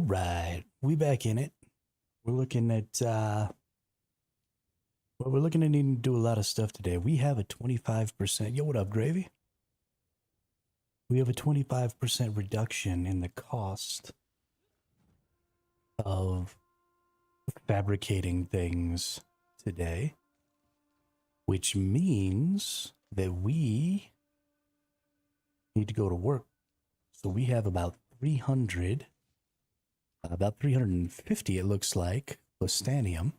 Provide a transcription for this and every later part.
right, we back in it. We're looking at we're looking at needing to do a lot of stuff today. We have a 25%. Yo, what up, Gravy? We have a 25% reduction in the cost of fabricating things today, which means that we need to go to work. So we have about 350, it looks like, plastanium.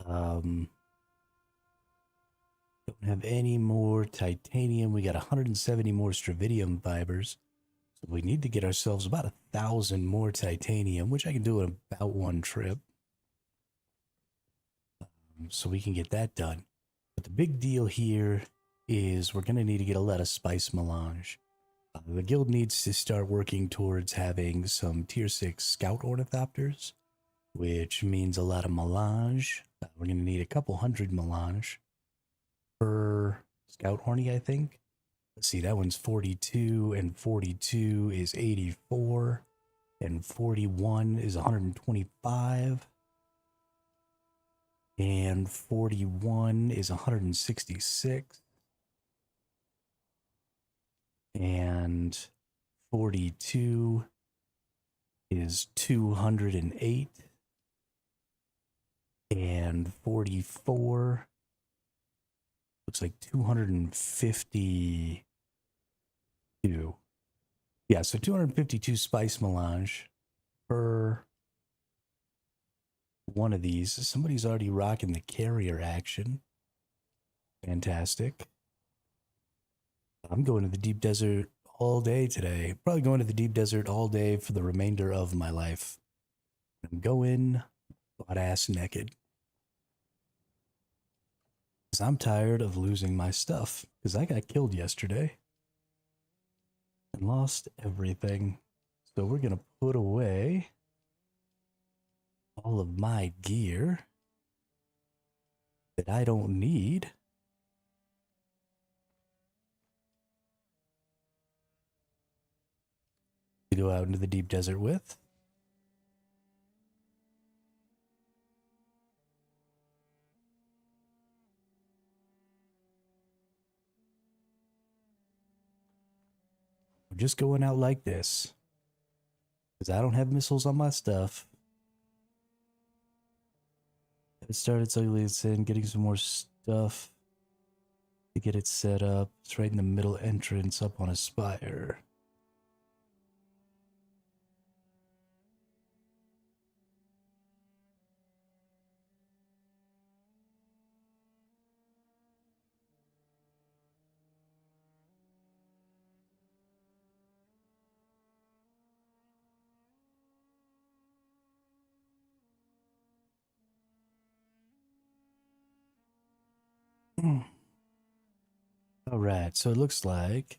Don't have any more titanium. We got 170 more stravidium fibers. So we need to get ourselves about 1,000 more titanium, which I can do in about one trip. So we can get that done. But the big deal here is we're going to need to get a lot of spice melange. The guild needs to start working towards having some tier 6 scout ornithopters, which means a lot of melange. We're going to need a couple hundred melange per scout horny, I think. Let's see, that one's 42, and 42 is 84, and 41 is 125, and 41 is 166, and 42 is 208, and 44 looks like 252. Yeah, so 252 spice melange per one of these. Somebody's already rocking the carrier action. Fantastic. I'm going to the deep desert all day today. Probably going to the deep desert all day for the remainder of my life. I'm going butt ass naked. Because I'm tired of losing my stuff. Because I got killed yesterday. And lost everything. So we're going to put away all of my gear that I don't need. To go out into the deep desert with. We're just going out like this. Because I don't have missiles on my stuff. It started slowly and getting some more stuff to get it set up. It's right in the middle entrance up on a spire. All right, so it looks like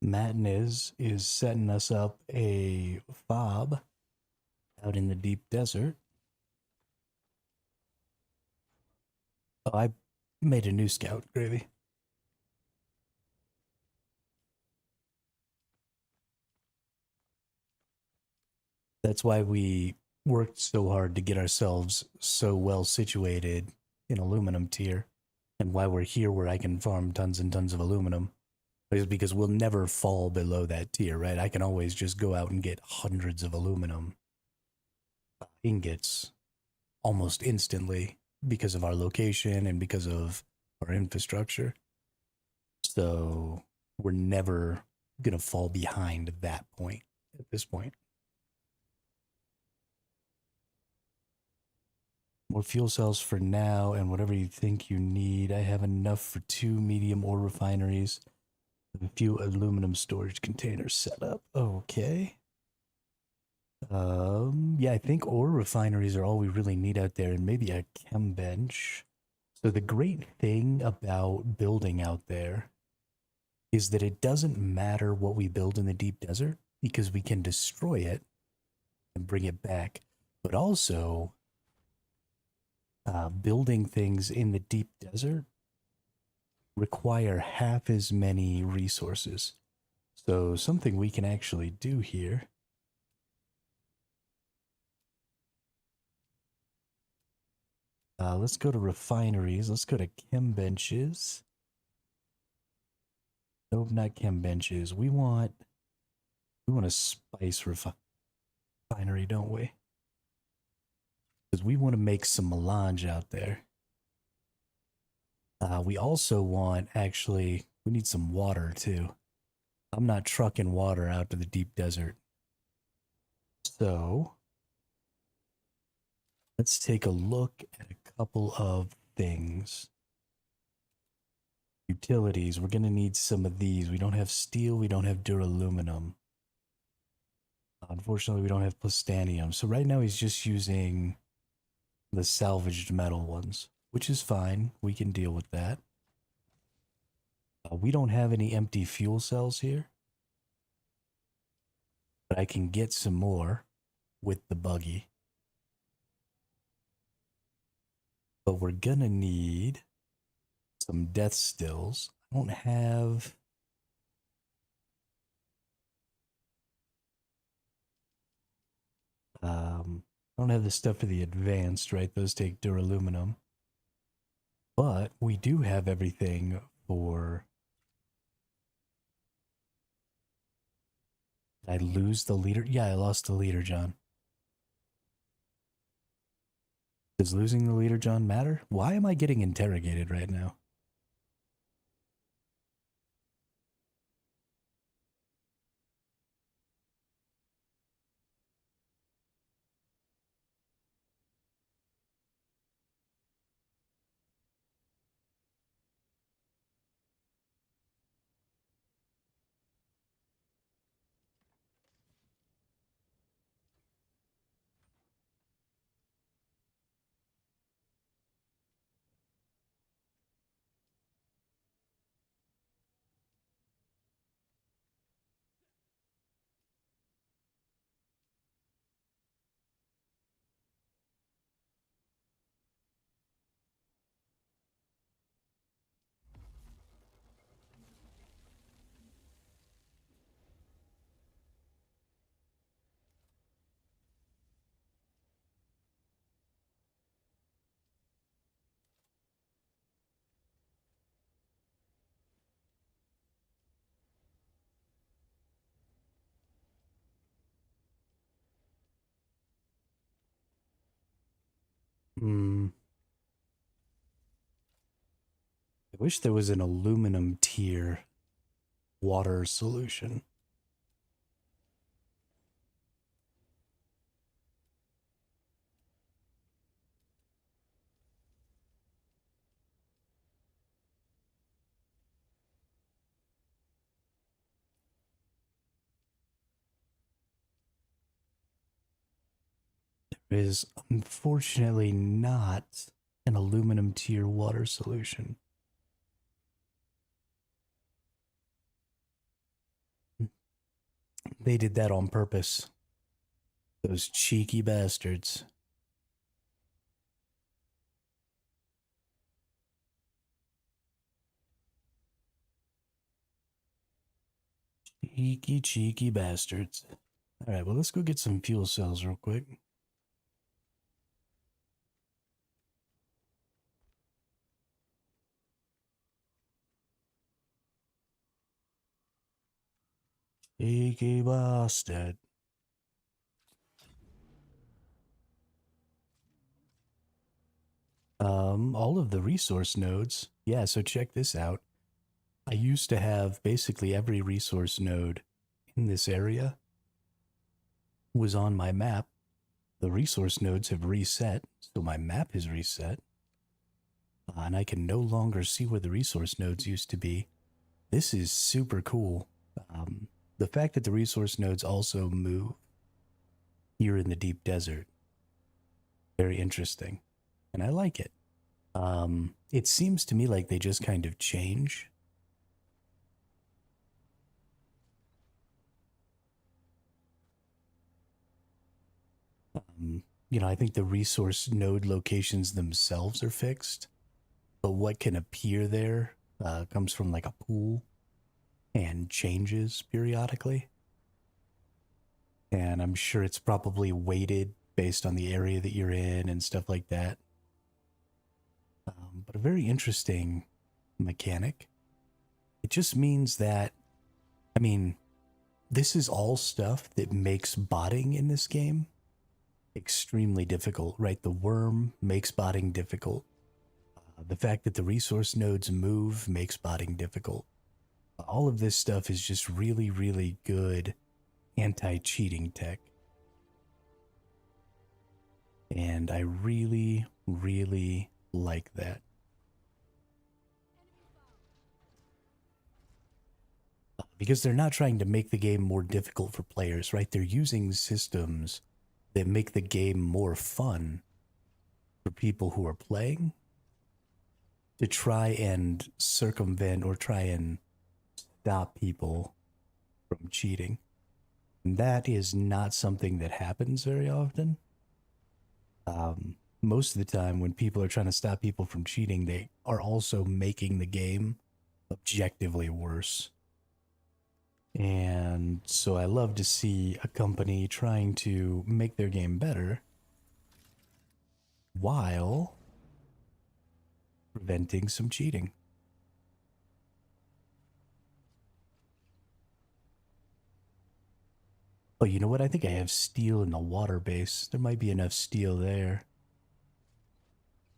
Matnez is setting us up a fob out in the deep desert. Oh, I made a new scout, Gravy. That's why we worked so hard to get ourselves so well situated in aluminum tier, and why we're here where I can farm tons and tons of aluminum is because we'll never fall below that tier, right? I can always just go out and get hundreds of aluminum ingots almost instantly because of our location and because of our infrastructure. So we're never going to fall behind that point at this point. More fuel cells for now, and whatever you think you need. I have enough for 2 medium ore refineries with a few aluminum storage containers set up. Okay. Yeah, I think ore refineries are all we really need out there, and maybe a chem bench. So the great thing about building out there is that it doesn't matter what we build in the deep desert because we can destroy it and bring it back. But also, building things in the deep desert require half as many resources. So something we can actually do here. Let's go to refineries. Let's go to chem benches. Nope, not chem benches. We want a spice refinery, don't we? Because we want to make some melange out there. We also want, actually, we need some water too. I'm not trucking water out to the deep desert. So, let's take a look at a couple of things. Utilities, we're going to need some of these. We don't have steel, we don't have duraluminum. Unfortunately, we don't have plastanium. So right now he's just using the salvaged metal ones, which is fine. We can deal with that. We don't have any empty fuel cells here, but I can get some more with the buggy. But we're gonna need some death stills. I don't have... I don't have the stuff for the advanced, right? Those take duraluminum. But we do have everything for... Did I lose the leader? Yeah, I lost the leader, John. Does losing the leader, John, matter? Why am I getting interrogated right now? Hmm. I wish there was an aluminum tier water solution. There is unfortunately not an aluminum tier water solution. They did that on purpose. Those cheeky bastards. Cheeky, cheeky bastards. Alright, well, let's go get some fuel cells real quick. Cheeky bastard. All of the resource nodes. Yeah, so check this out. I used to have basically every resource node in this area was on my map. The resource nodes have reset, so my map is reset. And I can no longer see where the resource nodes used to be. This is super cool. The fact that the resource nodes also move here in the deep desert, very interesting. And I like it. It seems to me like they just kind of change. I think the resource node locations themselves are fixed, but what can appear there comes from like a pool and changes periodically. And I'm sure it's probably weighted based on the area that you're in and stuff like that. But a very interesting mechanic. It just means that, I mean, this is all stuff that makes botting in this game extremely difficult, right? The worm makes botting difficult. The fact that the resource nodes move makes botting difficult. All of this stuff is just really, really good anti-cheating tech. And I really, really like that. Because they're not trying to make the game more difficult for players, right? They're using systems that make the game more fun for people who are playing to try and circumvent or try and stop people from cheating. And that is not something that happens very often. Most of the time, when people are trying to stop people from cheating, they are also making the game objectively worse. And so I love to see a company trying to make their game better while preventing some cheating. Oh, you know what? I think I have steel in the water base. There might be enough steel there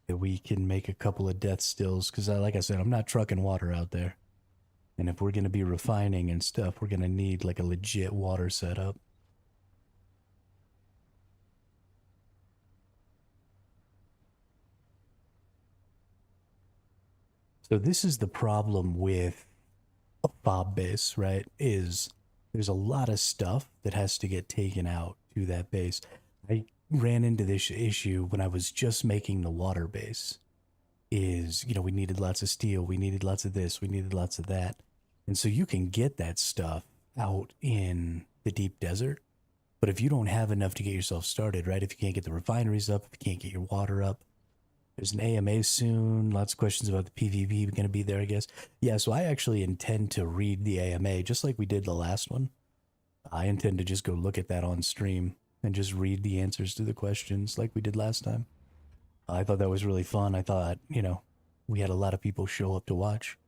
that we can make a couple of death stills. Because, like I said, I'm not trucking water out there. And if we're going to be refining and stuff, we're going to need like a legit water setup. So this is the problem with a fob base, right? Is there's a lot of stuff that has to get taken out to that base. I ran into this issue when I was just making the water base. Is, we needed lots of steel, we needed lots of this, we needed lots of that. And so you can get that stuff out in the deep desert. But if you don't have enough to get yourself started, right? If you can't get the refineries up, if you can't get your water up, there's an AMA soon. Lots of questions about the PvP going to be there, I guess. Yeah, so I actually intend to read the AMA just like we did the last one. I intend to just go look at that on stream and just read the answers to the questions like we did last time. I thought that was really fun. I thought, we had a lot of people show up to watch.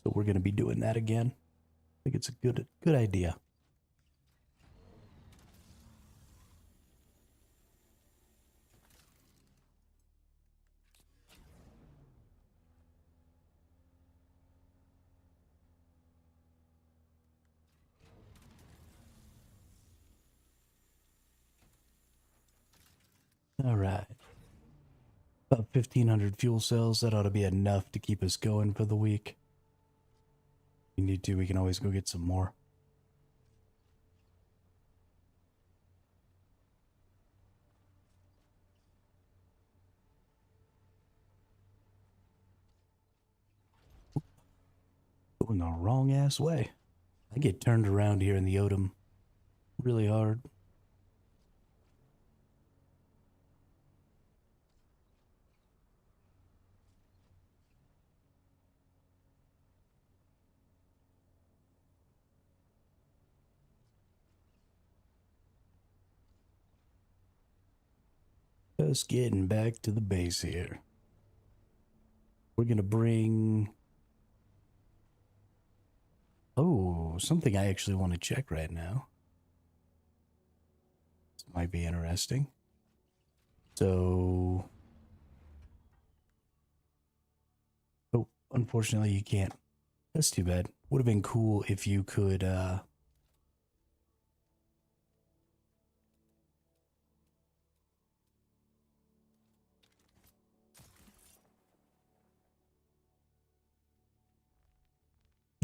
So we're going to be doing that again. I think it's a good idea. All right. About 1,500 fuel cells. That ought to be enough to keep us going for the week. If we need to, we can always go get some more. Going the wrong ass way. I get turned around here in the Odom really hard. Just getting back to the base here. We're gonna bring... Oh, something I actually want to check right now. This might be interesting. So... Oh, unfortunately you can't. That's too bad. Would have been cool if you could,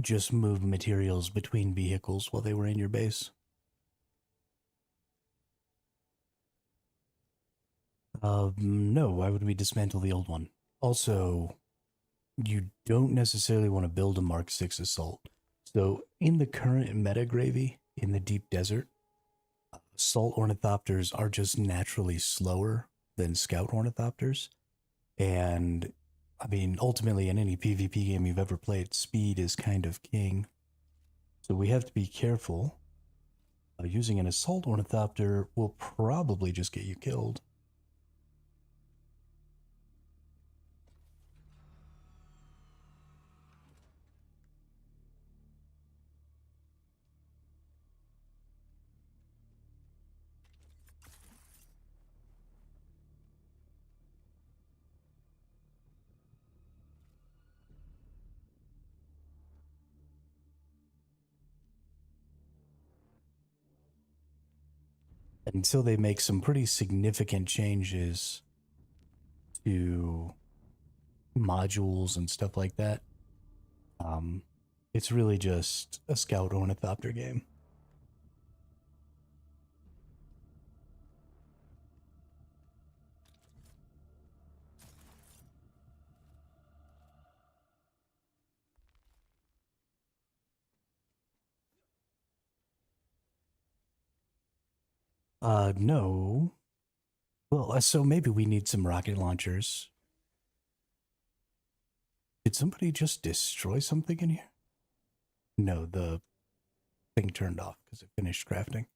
just move materials between vehicles while they were in your base. No, why would we dismantle the old one? Also, you don't necessarily want to build a Mark 6 assault. So in the current meta gravy in the deep desert, Assault ornithopters are just naturally slower than scout ornithopters. And I mean, ultimately, in any PvP game you've ever played, speed is kind of king. So we have to be careful. Using an assault ornithopter will probably just get you killed. Until they make some pretty significant changes to modules and stuff like that. It's really just a scout ornithopter game. No. Well, so maybe we need some rocket launchers. Did somebody just destroy something in here? No, the thing turned off because it finished crafting.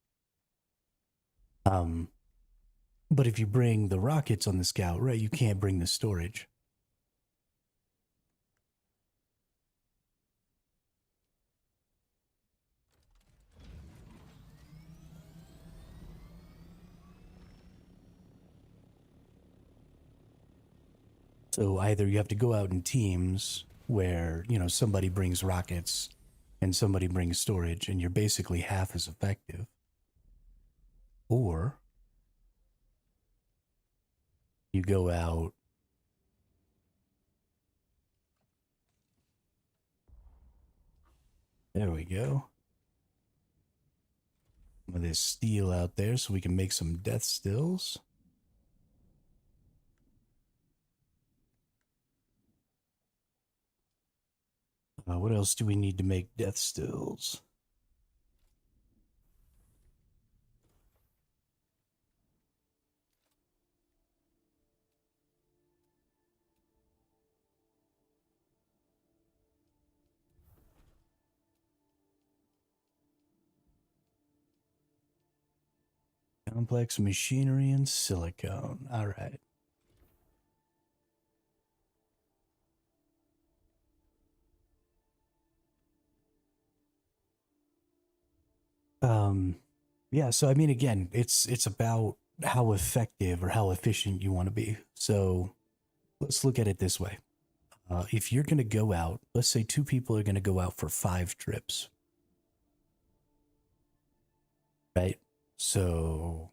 Um, but if you bring the rockets on the scout, right, you can't bring the storage. So either you have to go out in teams where, you know, somebody brings rockets and somebody brings storage and you're basically half as effective. Or you go out there we go. Some of this steel out there so we can make some death stills. What else do we need to make death stills? Complex machinery and silicone. All right. Yeah, so I mean again, it's about how effective or how efficient you want to be. So let's look at it this way. If you're going to go out, let's say two people are going to go out for 5 trips. Right? So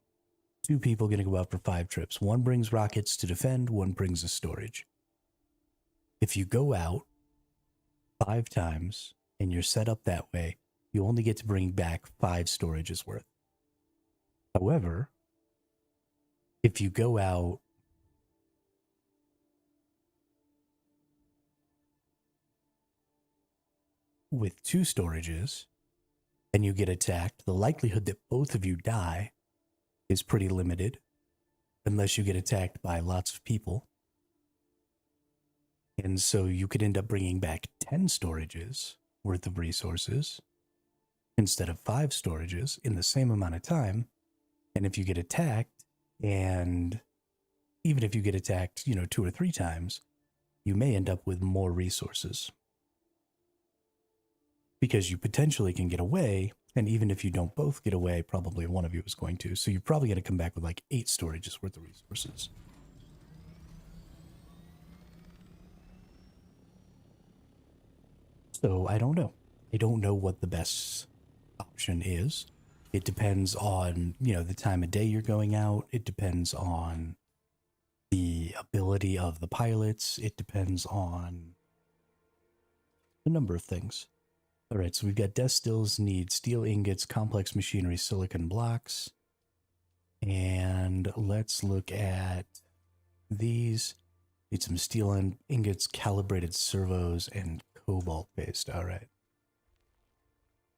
two people going to go out for 5 trips. One brings rockets to defend, one brings the storage. If you go out 5 times and you're set up that way, you only get to bring back 5 storages worth. However, if you go out with 2 storages and you get attacked, the likelihood that both of you die is pretty limited unless you get attacked by lots of people. And so you could end up bringing back 10 storages worth of resources instead of 5 storages in the same amount of time. And if you get attacked, and even if you get attacked, 2 or 3 times, you may end up with more resources. Because you potentially can get away, and even if you don't both get away, probably one of you is going to. So you're probably going to come back with like 8 storages worth of resources. So I don't know. I don't know what the best option is. It depends on, the time of day you're going out. It depends on the ability of the pilots. It depends on a number of things. All right, so we've got death stills need steel ingots, complex machinery, silicon blocks. And let's look at these. Need some steel ingots, calibrated servos, and cobalt paste. All right.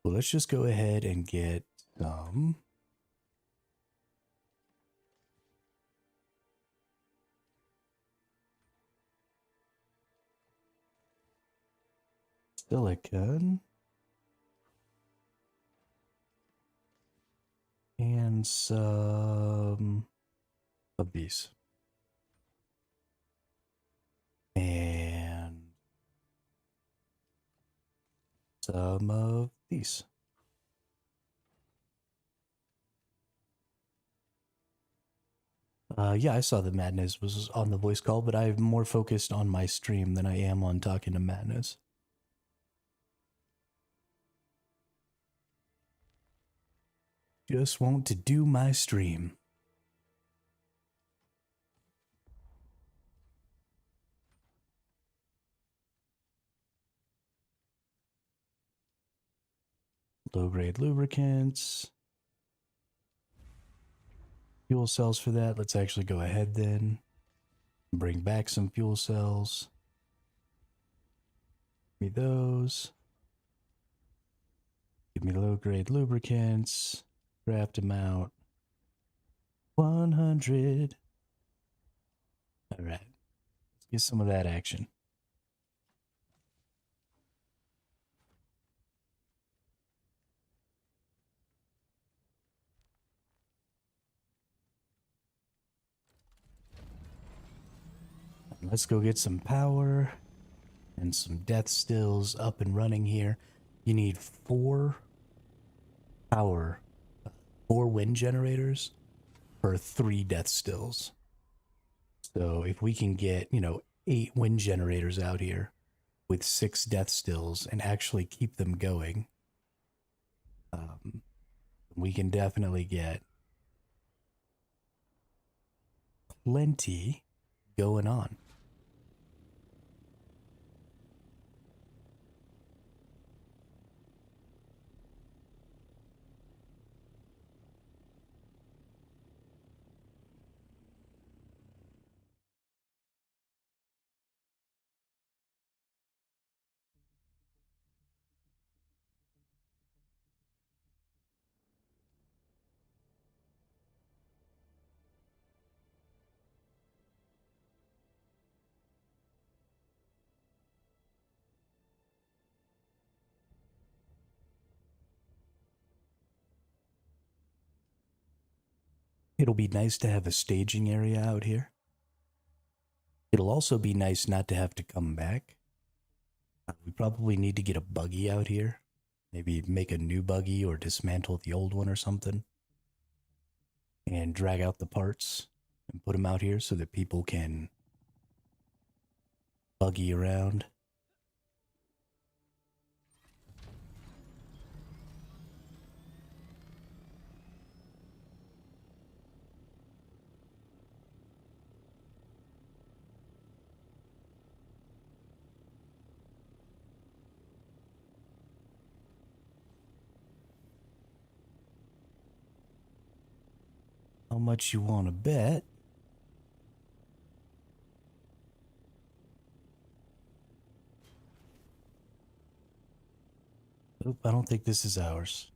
Well, let's just go ahead and get some silicon, and some of these. And some of these. Yeah, I saw that Madness was on the voice call, but I'm more focused on my stream than I am on talking to Madness. Just want to do my stream. Low-grade lubricants. Fuel cells for that. Let's actually go ahead then. Bring back some fuel cells. Give me those. Give me low-grade lubricants. Draft amount 100. All right. Let's get some of that action. Let's go get some power and some death stills up and running here. You need 4 power, 4 wind generators for 3 death stills. So if we can get, 8 wind generators out here with 6 death stills and actually keep them going, we can definitely get plenty going on. It'll be nice to have a staging area out here. It'll also be nice not to have to come back. We probably need to get a buggy out here. Maybe make a new buggy or dismantle the old one or something. And drag out the parts and put them out here so that people can buggy around. How much you want to bet? Oop, I don't think this is ours.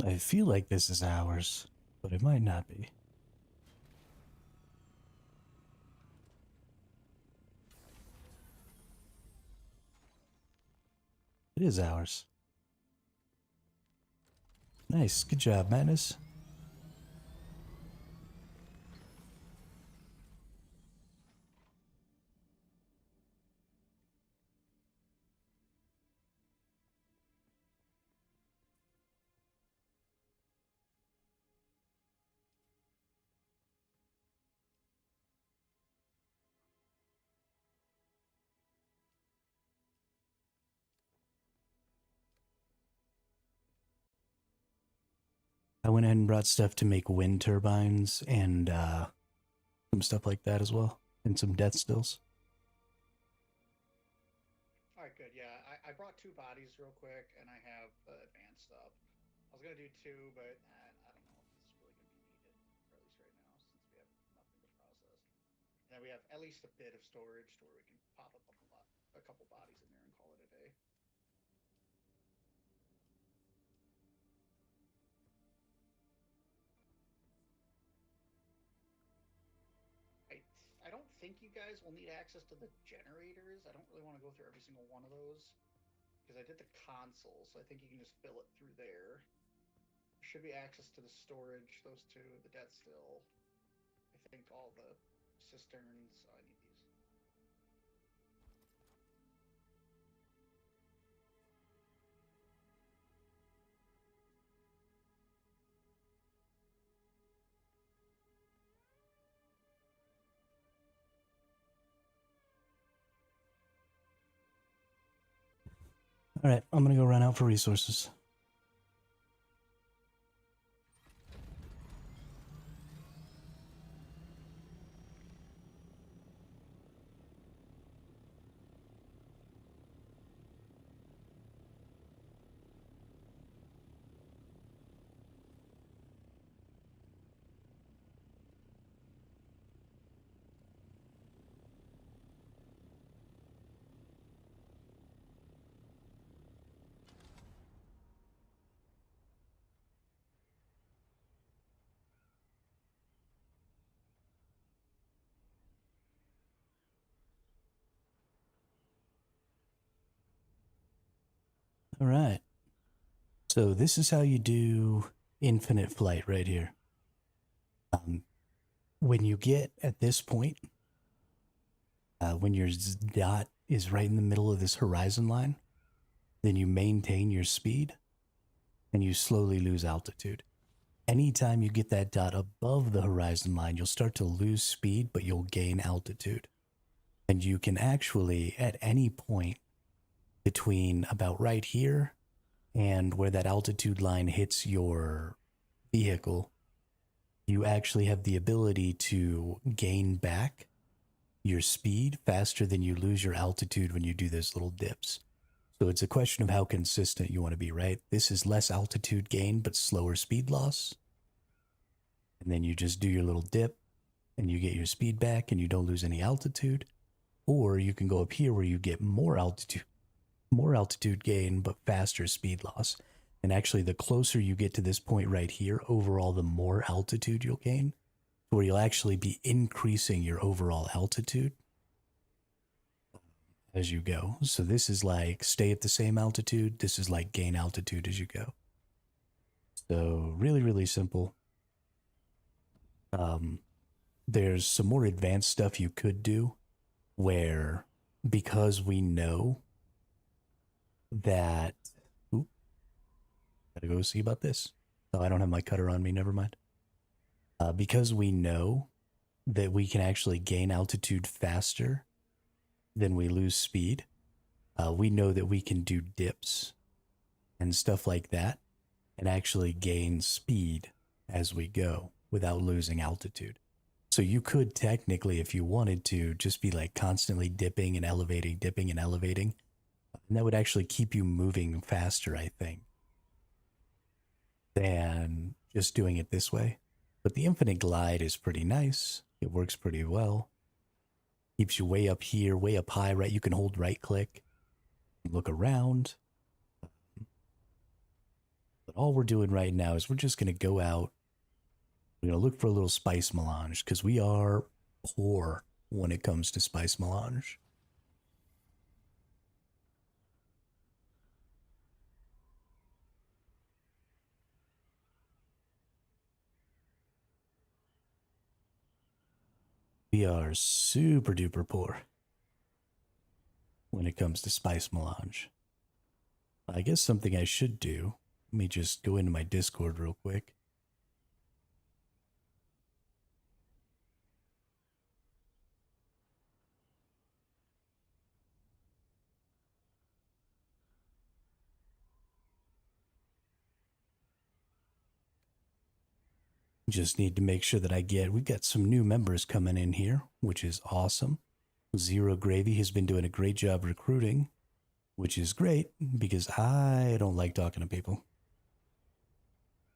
I feel like this is ours, but it might not be. It is ours. Nice. Good job, Madness. I went ahead and brought stuff to make wind turbines and some stuff like that as well, and some death stills. All right, good. Yeah, I brought 2 bodies real quick, and I have the advanced stuff. I was gonna do 2, but I don't know if this is really gonna be needed, or at least right now, since we have nothing to process. And then we have at least a bit of storage to where we can pop up a couple bodies in there and call it a day. think you guys will need access to the generators. I don't really want to go through every single one of those because I did the console, so I think you can just fill it through there. There should be access to the storage, those two, the death still. I think all the cisterns. Oh, I need these. All right, I'm gonna go run out for resources. All right. So this is how you do infinite flight right here. When you get at this point, when your dot is right in the middle of this horizon line, then you maintain your speed and you slowly lose altitude. Anytime you get that dot above the horizon line, you'll start to lose speed, but you'll gain altitude. And you can actually, at any point between about right here and where that altitude line hits your vehicle, you actually have the ability to gain back your speed faster than you lose your altitude when you do those little dips. So it's a question of how consistent you want to be, right? This is less altitude gain, but slower speed loss. And then you just do your little dip and you get your speed back and you don't lose any altitude. Or you can go up here where you get more altitude gain, but faster speed loss. And actually, the closer you get to this point right here, overall, the more altitude you'll gain, where you'll actually be increasing your overall altitude as you go. So this is like stay at the same altitude. This is like gain altitude as you go. So really, really simple. There's some more advanced stuff you could do where, because we know that, gotta go see about this. Oh, I don't have my cutter on me, never mind. Because we know that we can actually gain altitude faster than we lose speed, we know that we can do dips and stuff like that and actually gain speed as we go without losing altitude. So you could technically, if you wanted to, just be like constantly dipping and elevating, and that would actually keep you moving faster, I think, than just doing it this way. But the infinite glide is pretty nice. It works pretty well. Keeps you way up here, way up high, right? You can hold right click, look around. But all we're doing right now is we're just going to go out. We're going to look for a little spice melange because we are poor when it comes to spice melange. We are super duper poor when it comes to spice melange. I guess something I should do, let me just go into my Discord real quick. Just need to make sure that we've got some new members coming in here, which is awesome. Zero Gravy has been doing a great job recruiting, which is great because I don't like talking to people.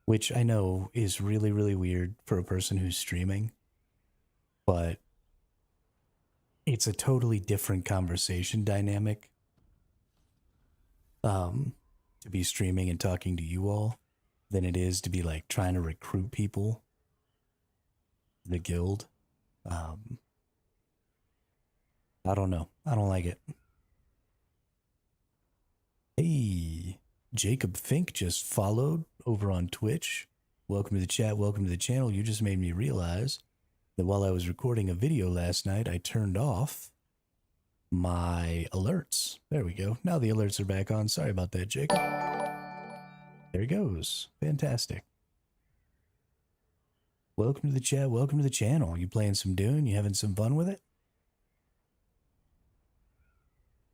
Which I know is really, really weird for a person who's streaming, but it's a totally different conversation dynamic to be streaming and talking to you all than it is to be like trying to recruit people, the guild. I don't know. I don't like it. Hey, Jacob Fink just followed over on Twitch. Welcome to the chat. Welcome to the channel. You just made me realize that while I was recording a video last night, I turned off my alerts. There we go. Now the alerts are back on. Sorry about that, Jacob. There he goes. Fantastic. Welcome to the chat. Welcome to the channel. You playing some Dune? You having some fun with it?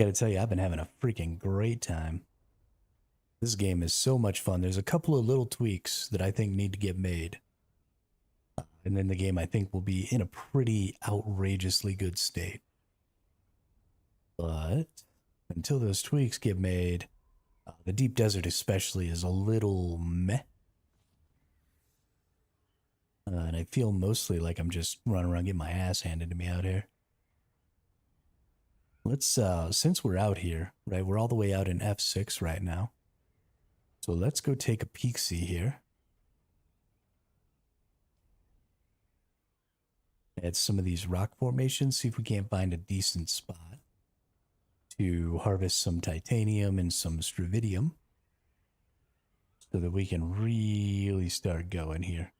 Gotta tell you, I've been having a freaking great time. This game is so much fun. There's a couple of little tweaks that I think need to get made. And then the game, I think, will be in a pretty outrageously good state. But until those tweaks get made, the deep desert especially is a little meh. And I feel mostly like I'm just running around getting my ass handed to me out here. Let's, since we're out here, right, we're all the way out in F6 right now. So let's go take a peek-see here. At some of these rock formations, see if we can't find a decent spot to harvest some titanium and some stravidium so that we can really start going here.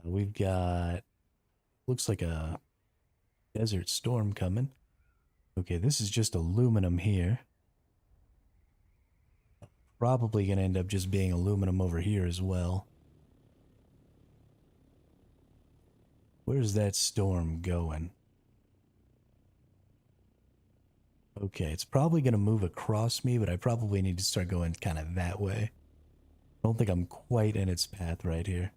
We've got, looks like a desert storm coming. Okay, this is just aluminum here. Probably going to end up just being aluminum over here as well. Where's that storm going? Okay, it's probably going to move across me, but I probably need to start going kind of that way. I don't think I'm quite in its path right here.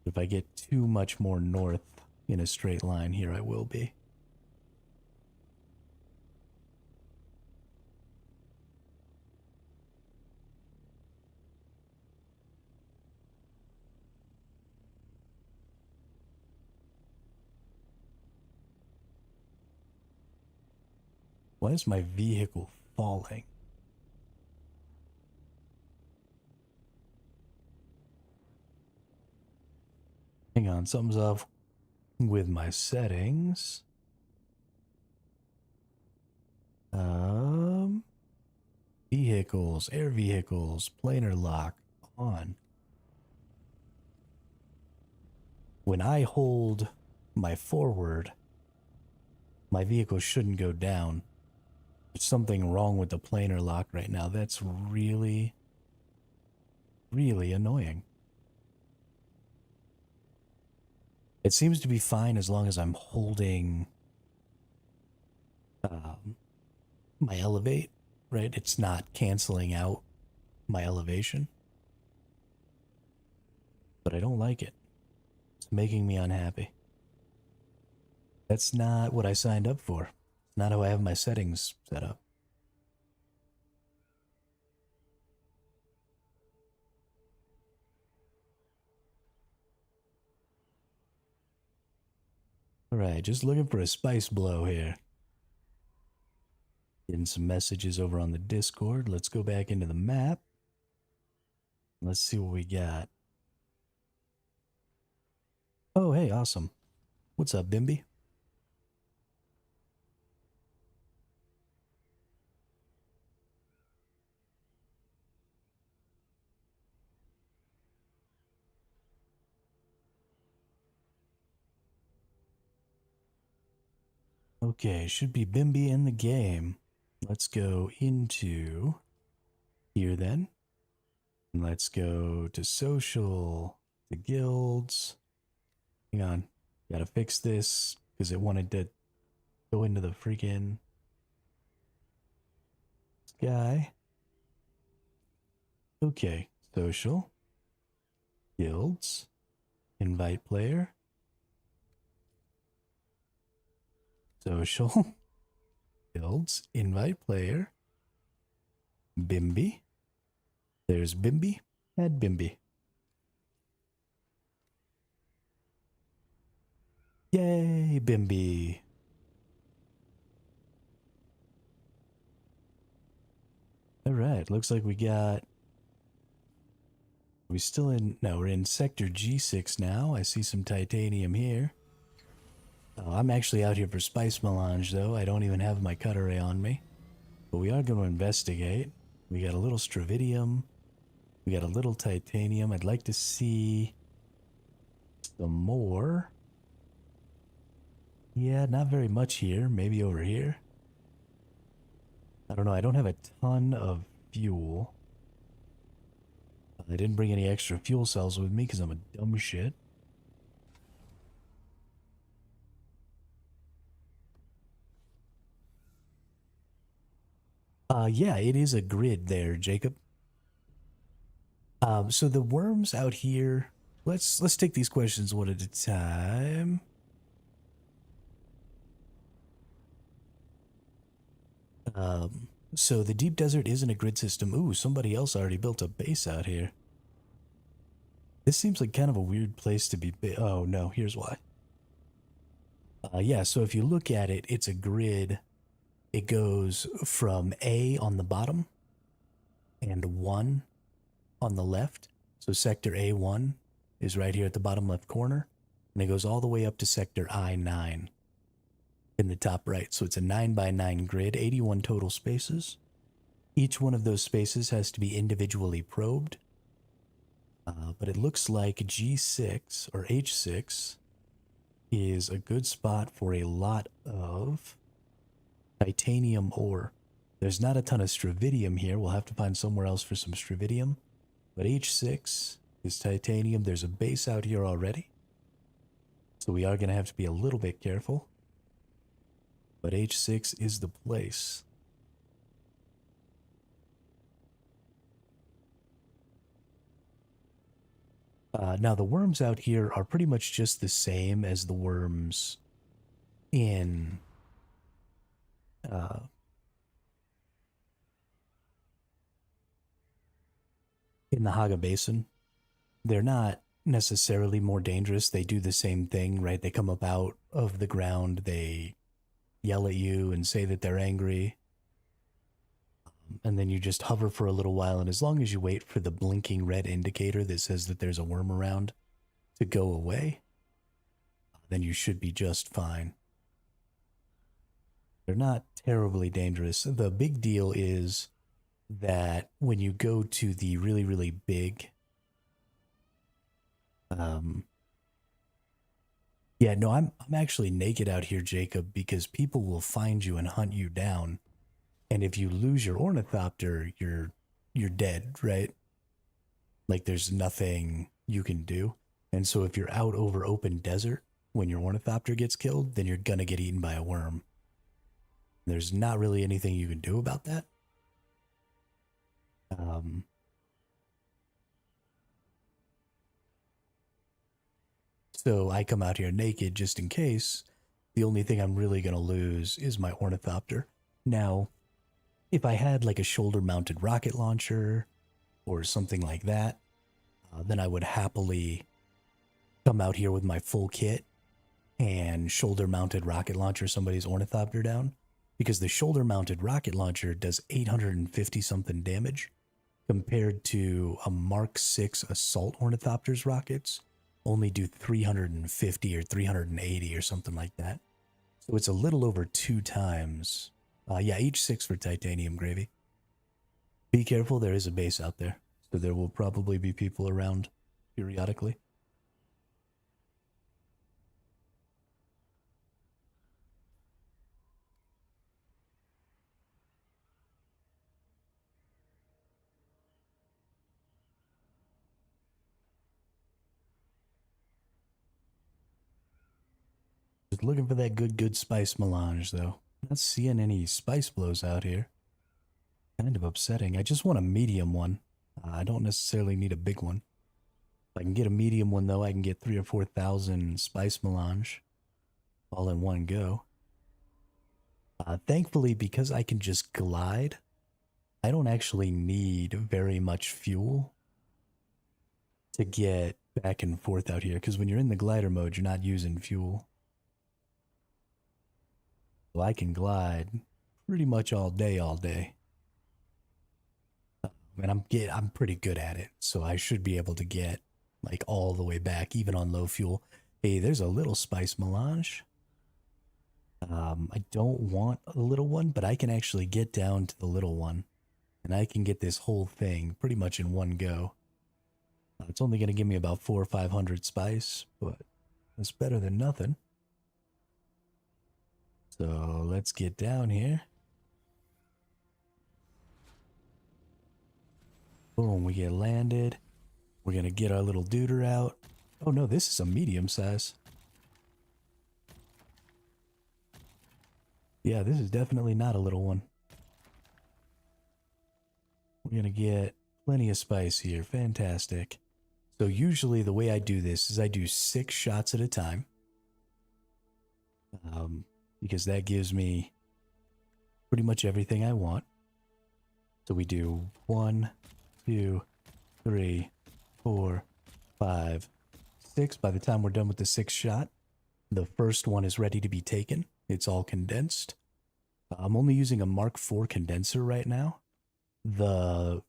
If I get too much more north in a straight line here, I will be. Why is my vehicle falling? Hang on, something's off with my settings. Vehicles, air vehicles, planar lock on. When I hold my forward, my vehicle shouldn't go down. There's something wrong with the planar lock right now. That's really, really annoying. It seems to be fine as long as I'm holding my elevate, right? It's not canceling out my elevation. But I don't like it. It's making me unhappy. That's not what I signed up for. It's not how I have my settings set up. Alright, just looking for a spice blow here. Getting some messages over on the Discord. Let's go back into the map. Let's see what we got. Oh, hey, awesome. What's up, Bimby? Okay, should be Bimby in the game. Let's go into here then. And let's go to social, to guilds. Hang on. Gotta fix this because it wanted to go into the freaking sky. Okay, social, guilds, invite player, social, guilds, invite player, Bimby. There's Bimby. Add Bimby. Yay, Bimby. Alright, looks like we got... Are we still in... No, we're in Sector G6 now. I see some titanium here. Oh, I'm actually out here for spice melange, though. I don't even have my cutter ray on me. But we are going to investigate. We got a little stravidium. We got a little titanium. I'd like to see some more. Yeah, not very much here. Maybe over here. I don't know. I don't have a ton of fuel. I didn't bring any extra fuel cells with me because I'm a dumb shit. Yeah, it is a grid there, Jacob. So the worms out here. Let's take these questions one at a time. So the deep desert isn't a grid system. Ooh, somebody else already built a base out here. This seems like kind of a weird place to be. Oh no, here's why. Yeah, so if you look at it, it's a grid. It goes from A on the bottom and 1 on the left. So sector A1 is right here at the bottom left corner. And it goes all the way up to sector I9 in the top right. So it's a 9 by 9 grid, 81 total spaces. Each one of those spaces has to be individually probed. But it looks like G6 or H6 is a good spot for a lot of titanium ore. There's not a ton of stravidium here. We'll have to find somewhere else for some stravidium. But H6 is titanium. There's a base out here already. So we are going to have to be a little bit careful. But H6 is the place. Now the worms out here are pretty much just the same as the worms in the Haga Basin. They're not necessarily more dangerous. They do the same thing, right? They come up out of the ground, they yell at you and say that they're angry. And then you just hover for a little while, and as long as you wait for the blinking red indicator that says that there's a worm around to go away, then you should be just fine. They're not terribly dangerous. The big deal is that when you go to the really, really big yeah, no, I'm actually naked out here, Jacob, because people will find you and hunt you down. And if you lose your ornithopter, you're dead, right? Like there's nothing you can do. And so if you're out over open desert when your ornithopter gets killed, then you're gonna get eaten by a worm. There's not really anything you can do about that. So I come out here naked just in case. The only thing I'm really gonna lose is my ornithopter. Now, if I had like a shoulder-mounted rocket launcher or something like that, then I would happily come out here with my full kit and shoulder-mounted rocket launcher somebody's ornithopter down, because the shoulder-mounted rocket launcher does 850 something damage compared to a Mark 6 assault ornithopter's rockets only do 350 or 380 or something like that. So it's a little over 2 times. Yeah, H6 for titanium gravy. Be careful, there is a base out there, so there will probably be people around periodically. Just looking for that good spice melange, though. Not seeing any spice blows out here. Kind of upsetting. I just want a medium one. I don't necessarily need a big one. If I can get a medium one, though, I can get 3,000 or 4,000 spice melange all in one go. Thankfully, because I can just glide, I don't actually need very much fuel to get back and forth out here, because when you're in the glider mode, you're not using fuel. So I can glide pretty much all day. And I'm pretty good at it, so I should be able to get like all the way back, even on low fuel. Hey, there's a little spice melange. I don't want a little one, but I can actually get down to the little one. And I can get this whole thing pretty much in one go. It's only going to give me about 400 or 500 spice, but it's better than nothing. So let's get down here. Boom, we get landed. We're going to get our little duder out. Oh no, this is a medium size. Yeah, this is definitely not a little one. We're going to get plenty of spice here. Fantastic. So usually the way I do this is I do 6 shots at a time. Because that gives me pretty much everything I want. So we do 1, 2, 3, 4, 5, 6. By the time we're done with the 6th shot, the first one is ready to be taken. It's all condensed. I'm only using a Mark IV condenser right now. The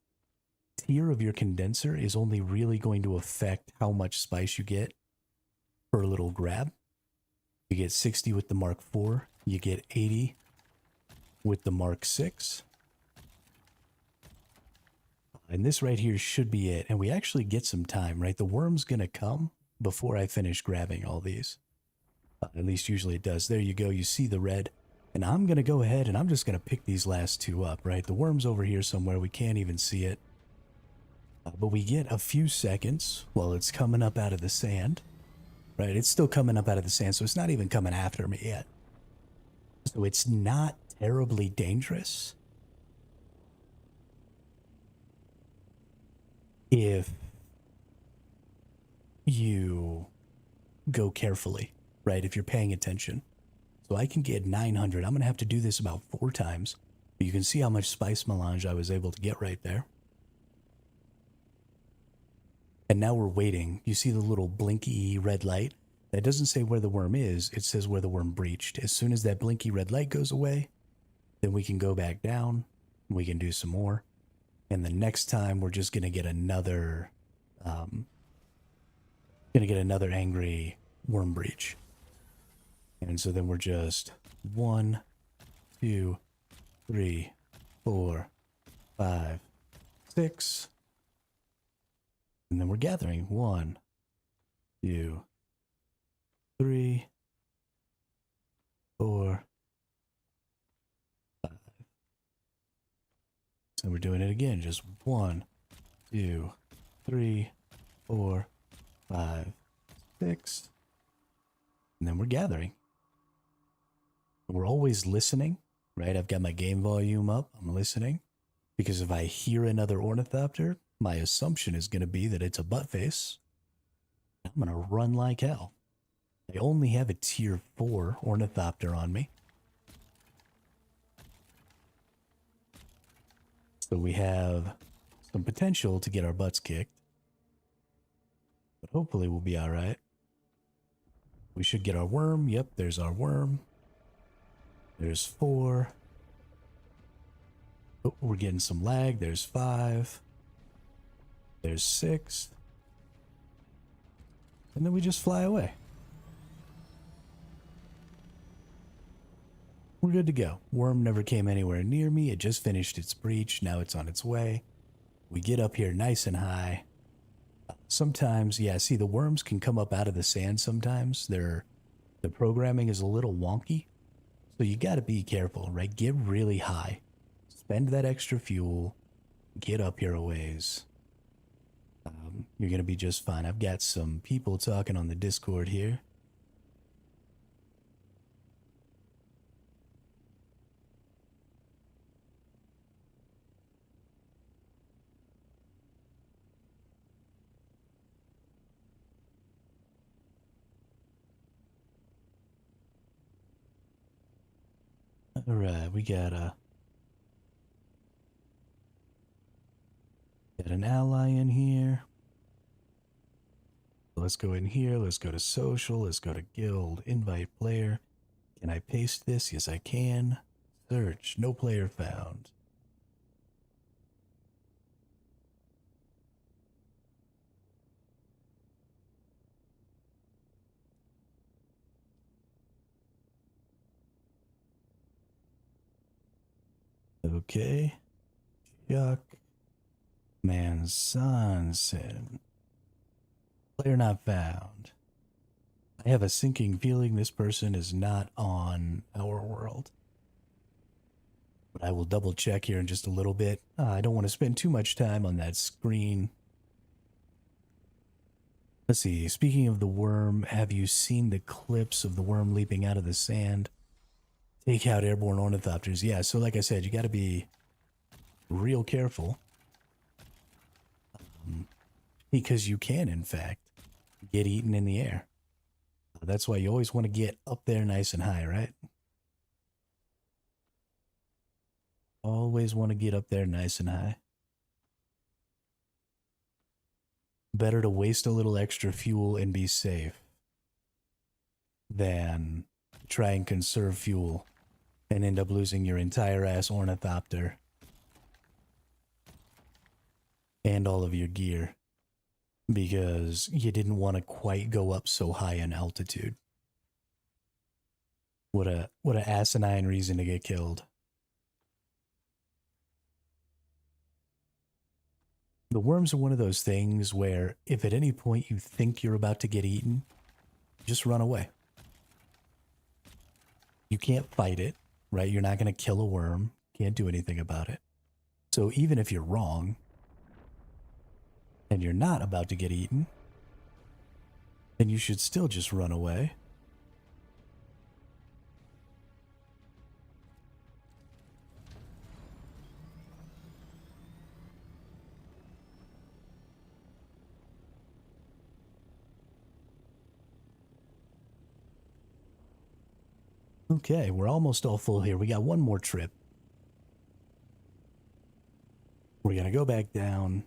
tier of your condenser is only really going to affect how much spice you get per little grab. You get 60 with the Mark IV. You get 80 with the Mark VI. And this right here should be it. And we actually get some time, right? The worm's going to come before I finish grabbing all these. At least usually it does. There you go. You see the red. And I'm going to go ahead and I'm just going to pick these last 2 up, right? The worm's over here somewhere. We can't even see it. But we get a few seconds while it's coming up out of the sand. Right? It's still coming up out of the sand, so it's not even coming after me yet. So it's not terribly dangerous. If you go carefully, right? If you're paying attention. So I can get 900. I'm going to have to do this about 4 times. But you can see how much spice melange I was able to get right there. And now we're waiting. You see the little blinky red light? That doesn't say where the worm is. It says where the worm breached. As soon as that blinky red light goes away, then we can go back down. We can do some more. And the next time we're just going to get another angry worm breach. And so then we're just 1, 2, 3, 4, 5, 6. And then we're gathering 1, 2, 3, 4, 5. So we're doing it again. Just 1, 2, 3, 4, 5, 6. And then we're gathering. We're always listening, right? I've got my game volume up. I'm listening. Because if I hear another ornithopter, my assumption is going to be that it's a butt face. I'm going to run like hell. I only have a tier 4 ornithopter on me. So we have some potential to get our butts kicked. But hopefully we'll be alright. We should get our worm. Yep, there's our worm. There's 4. Oh, we're getting some lag. There's 5. There's 6. And then we just fly away. We're good to go. Worm never came anywhere near me. It just finished its breach. Now it's on its way. We get up here nice and high. Sometimes, yeah, see, the worms can come up out of the sand sometimes. The programming is a little wonky. So you got to be careful, right? Get really high. Spend that extra fuel. Get up here a ways. You're going to be just fine. I've got some people talking on the Discord here. All right, we got an ally in here. Let's go in here. Let's go to social. Let's go to guild. Invite player. Can I paste this? Yes, I can. Search. No player found. Okay. Yuck. Man, sunset. Player not found. I have a sinking feeling this person is not on our world. But I will double check here in just a little bit. I don't want to spend too much time on that screen. Let's see. Speaking of the worm, have you seen the clips of the worm leaping out of the sand? Take out airborne ornithopters. Yeah, so like I said, you got to be real careful. Because you can, in fact, get eaten in the air. That's why you always want to get up there nice and high, right? Always want to get up there nice and high. Better to waste a little extra fuel and be safe than try and conserve fuel and end up losing your entire ass ornithopter and all of your gear because you didn't want to quite go up so high in altitude. What a asinine reason to get killed. The worms are one of those things where if at any point you think you're about to get eaten, just run away. You can't fight it, right? You're not going to kill a worm. Can't do anything about it. So even if you're wrong and you're not about to get eaten, then you should still just run away. Okay, we're almost all full here. We got one more trip. We're going to go back down.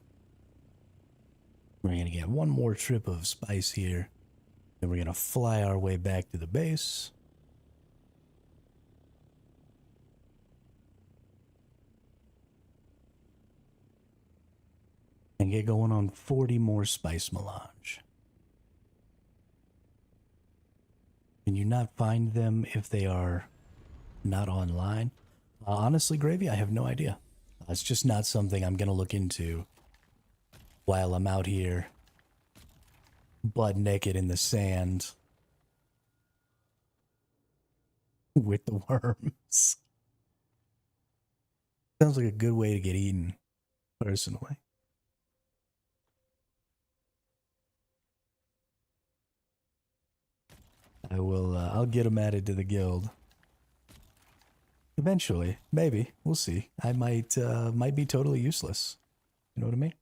We're going to get one more trip of spice here. Then we're going to fly our way back to the base. And get going on 40 more spice melange. Can you not find them if they are not online? Honestly, Gravy, I have no idea. It's just not something I'm going to look into while I'm out here butt naked in the sand with the worms. Sounds like a good way to get eaten, personally. I'll get them added to the guild. Eventually, maybe. We'll see. I might be totally useless. You know what I mean?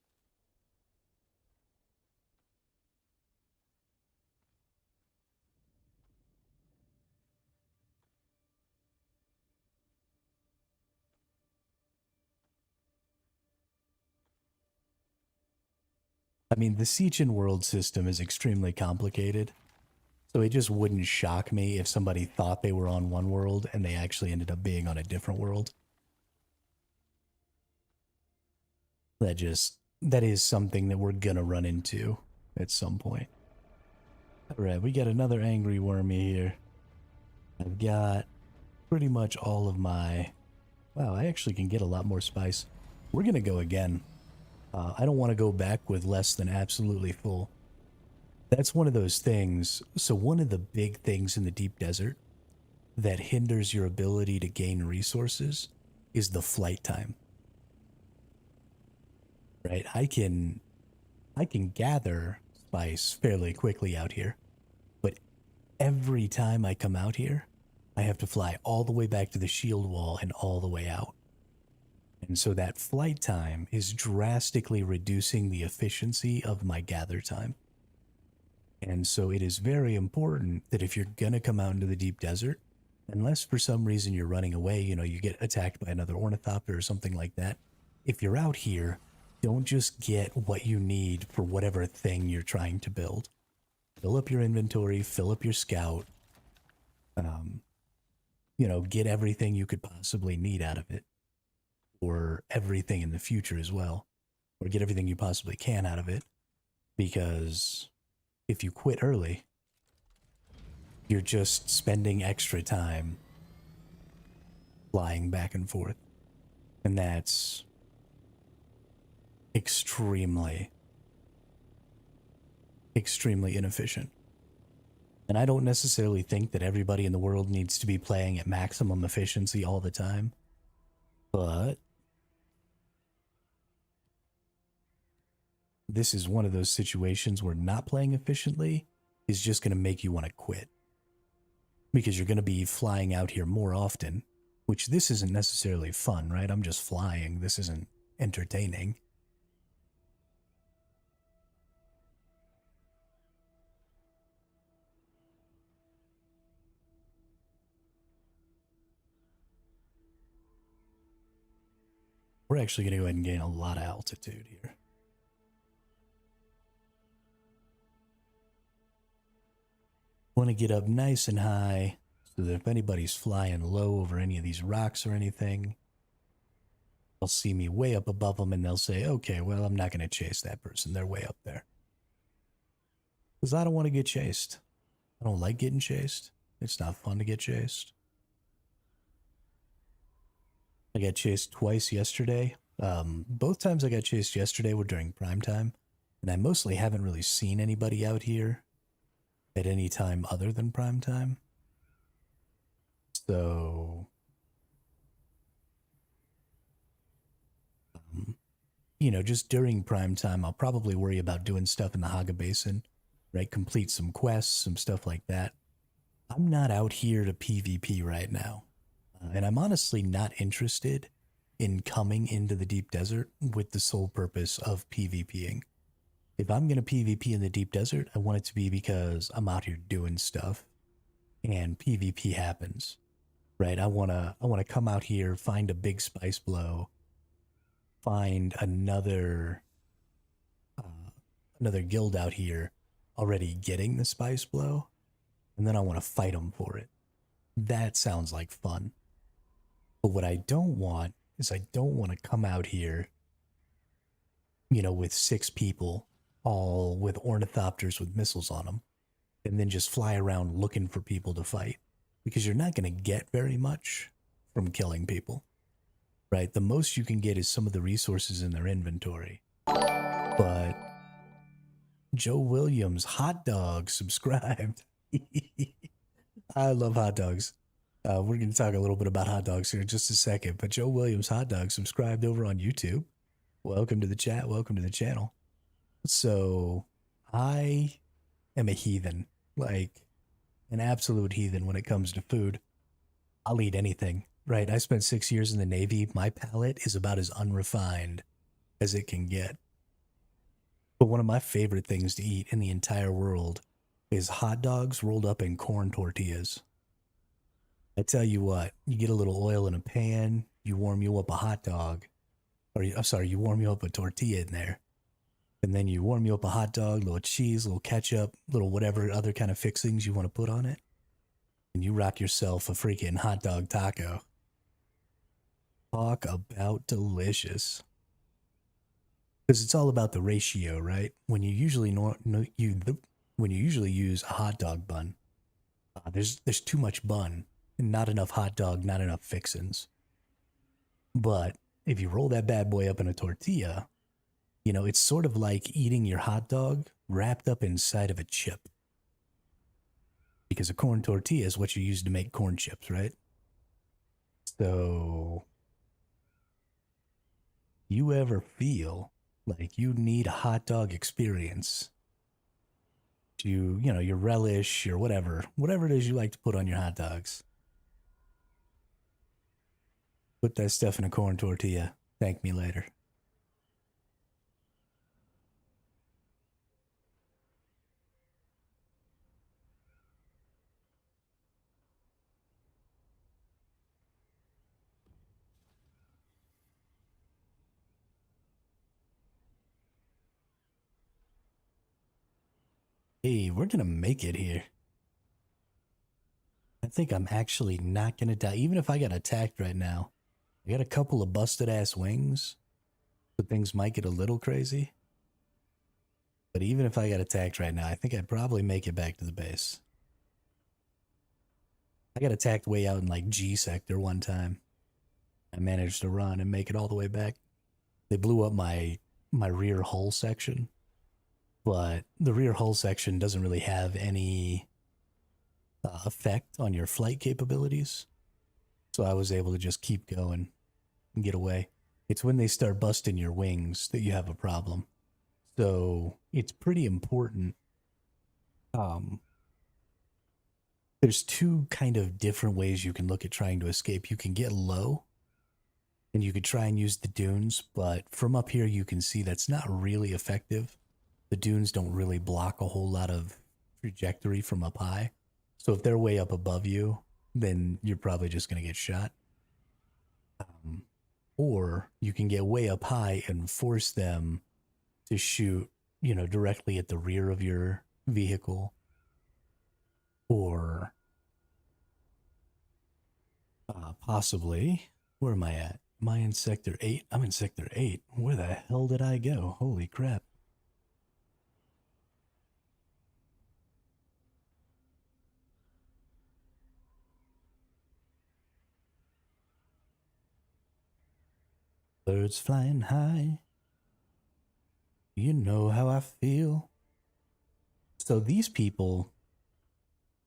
I mean, the Siegen world system is extremely complicated. So it just wouldn't shock me if somebody thought they were on one world and they actually ended up being on a different world. That is something that we're gonna run into at some point. Alright, we got another angry wormy here. I've got pretty much all of my... Wow, I actually can get a lot more spice. We're gonna go again. I don't want to go back with less than absolutely full. That's one of those things. So one of the big things in the deep desert that hinders your ability to gain resources is the flight time. Right? I can gather spice fairly quickly out here, but every time I come out here, I have to fly all the way back to the shield wall and all the way out. And so that flight time is drastically reducing the efficiency of my gather time. And so it is very important that if you're going to come out into the deep desert, unless for some reason you're running away, you get attacked by another ornithopter or something like that. If you're out here, don't just get what you need for whatever thing you're trying to build. Fill up your inventory, fill up your scout, get everything you could possibly need out of it. Or everything in the future as well. Or get everything you possibly can out of it. Because if you quit early, you're just spending extra time flying back and forth. And that's extremely, extremely inefficient. And I don't necessarily think that everybody in the world needs to be playing at maximum efficiency all the time. But this is one of those situations where not playing efficiently is just going to make you want to quit. Because you're going to be flying out here more often, which this isn't necessarily fun, right? I'm just flying. This isn't entertaining. We're actually going to go ahead and gain a lot of altitude here. Want to get up nice and high so that if anybody's flying low over any of these rocks or anything, they'll see me way up above them and they'll say, okay, well, I'm not going to chase that person. They're way up there. Because I don't want to get chased. I don't like getting chased. It's not fun to get chased. I got chased twice yesterday. Both times I got chased yesterday were during prime time, and I mostly haven't really seen anybody out here at any time other than prime time. So, you know, just during prime time, I'll probably worry about doing stuff in the Haga Basin, right? Complete some quests, some stuff like that. I'm not out here to PvP right now. And I'm honestly not interested in coming into the deep desert with the sole purpose of PvPing. If I'm going to PvP in the deep desert, I want it to be because I'm out here doing stuff and PvP happens, right? I want to come out here, find a big spice blow, find another guild out here already getting the spice blow, and then I want to fight them for it. That sounds like fun. But what I don't want is I don't want to come out here, you know, with 6 people, all with ornithopters with missiles on them, and then just fly around looking for people to fight. Because you're not going to get very much from killing people, right? The most you can get is some of the resources in their inventory. But Joe Williams, hot dog, subscribed. I love hot dogs. We're going to talk a little bit about hot dogs here in just a second. But Joe Williams, hot dog, subscribed over on YouTube. Welcome to the chat. Welcome to the channel. So I am a heathen, like an absolute heathen when it comes to food. I'll eat anything, right? I spent 6 years in the Navy. My palate is about as unrefined as it can get. But one of my favorite things to eat in the entire world is hot dogs rolled up in corn tortillas. I tell you what, you get a little oil in a pan, you warm you up a hot dog, you warm you up a tortilla in there, and then you warm you up a hot dog, little cheese, little ketchup, little whatever other kind of fixings you want to put on it, and you rock yourself a freaking hot dog taco. Talk about delicious. Because it's all about the ratio, right? When you usually when you usually use a hot dog bun, there's too much bun and not enough hot dog, not enough fixins. But if you roll that bad boy up in a tortilla, you know, it's sort of like eating your hot dog wrapped up inside of a chip. Because a corn tortilla is what you use to make corn chips, right? So, you ever feel like you need a hot dog experience to, you know, your relish or whatever it is you like to put on your hot dogs? Put that stuff in a corn tortilla. Thank me later. Hey, we're gonna make it here. I think I'm actually not gonna die. Even if I got attacked right now, I got a couple of busted ass wings, so things might get a little crazy. But even if I got attacked right now, I think I'd probably make it back to the base. I got attacked way out in like G sector one time. I managed to run and make it all the way back. They blew up my rear hull section, but the rear hull section doesn't really have any effect on your flight capabilities. So I was able to just keep going and get away. It's when they start busting your wings that you have a problem. So it's pretty important. Um, there's two kind of different ways you can look at trying to escape. You can get low and you could try and use the dunes, but from up here you can see that's not really effective. The dunes don't really block a whole lot of trajectory from up high. So if they're way up above you, then you're probably just going to get shot. Um, or you can get way up high and force them to shoot, directly at the rear of your vehicle. Or possibly, where am I at? Am I in Sector 8? I'm in Sector 8. Where the hell did I go? Holy crap. Birds flying high. You know how I feel. So these people,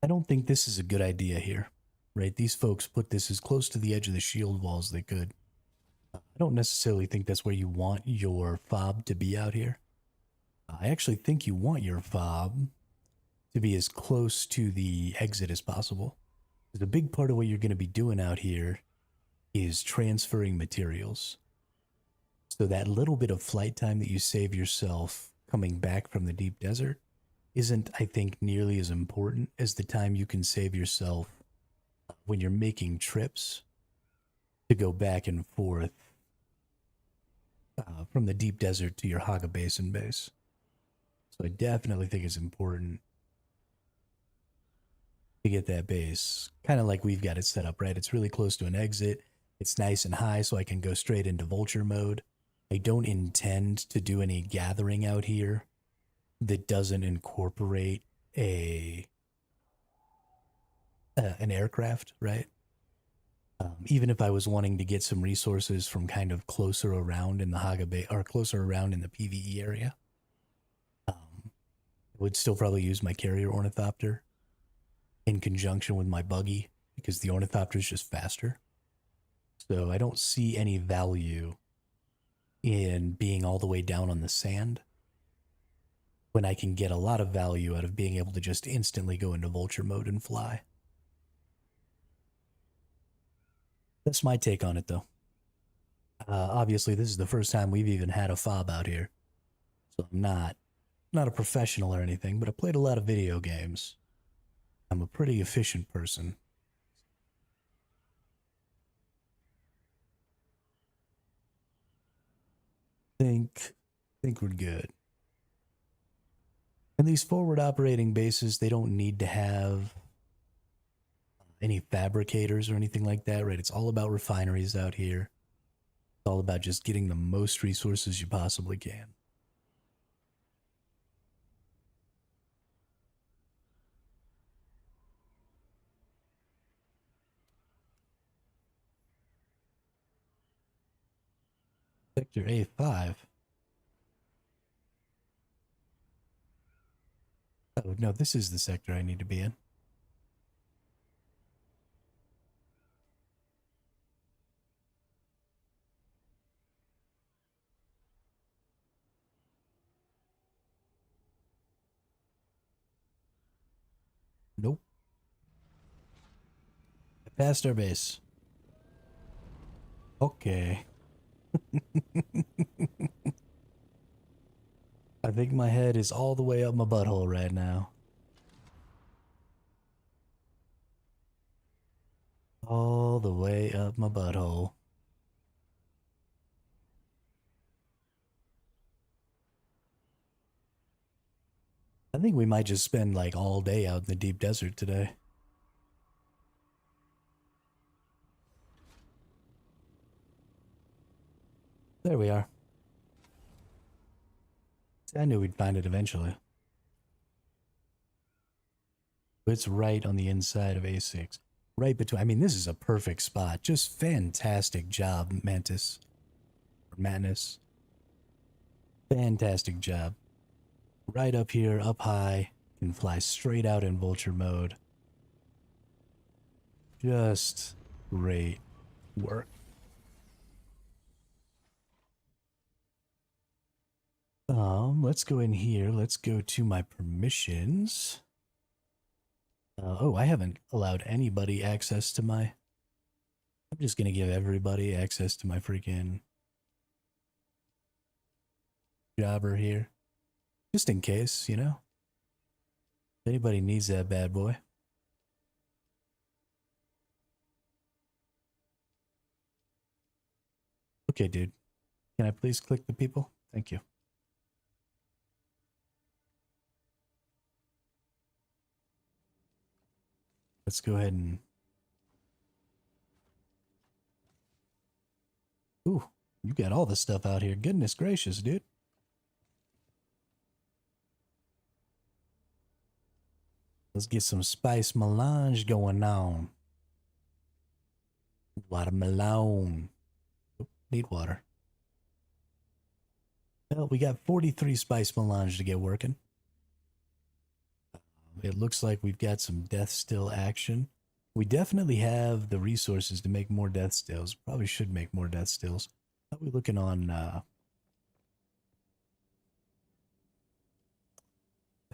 I don't think this is a good idea here, right? These folks put this as close to the edge of the shield wall as they could. I don't necessarily think that's where you want your fob to be out here. I actually think you want your fob to be as close to the exit as possible. Because a big part of what you're going to be doing out here is transferring materials. So that little bit of flight time that you save yourself coming back from the deep desert isn't, I think, nearly as important as the time you can save yourself when you're making trips to go back and forth from the deep desert to your Haga Basin base. So I definitely think it's important to get that base kind of like we've got it set up, right? It's really close to an exit. It's nice and high so I can go straight into vulture mode. I don't intend to do any gathering out here that doesn't incorporate an aircraft, right? Even if I was wanting to get some resources from kind of closer around in the Haga Bay or closer around in the PVE area, I would still probably use my carrier ornithopter in conjunction with my buggy because the ornithopter is just faster. So I don't see any value in being all the way down on the sand when I can get a lot of value out of being able to just instantly go into vulture mode and fly. That's my take on it, though. Obviously, this is the first time we've even had a fob out here, so I'm not a professional or anything, but I played a lot of video games. I'm a pretty efficient person. Think we're good. And these forward operating bases, they don't need to have any fabricators or anything like that, right? It's all about refineries out here. It's all about just getting the most resources you possibly can. Sector A5. Oh, no, this is the sector I need to be in. Nope. I passed our base. Okay. I think my head is all the way up my butthole right now. All the way up my butthole. I think we might just spend like all day out in the deep desert today. There we are. I knew we'd find it eventually. It's right on the inside of A6. right between. I mean, this is a perfect spot. Just fantastic job, Mantis. Or Madness. Fantastic job. Right up here, up high. Can fly straight out in vulture mode. Just great work. Let's go in here. Let's go to my permissions. Oh, I haven't allowed anybody access to my... I'm just gonna give everybody access to my freaking jobber here. Just in case, you know? If anybody needs that bad boy. Okay, dude. Can I please click the people? Thank you. Let's go ahead and... Ooh, you got all the stuff out here. Goodness gracious, dude. Let's get some spice melange going on. Watermelon. Oh, need water. Well, we got 43 spice melange to get working. It looks like we've got some death still action. We definitely have the resources to make more death stills. Probably should make more death stills. How are we looking on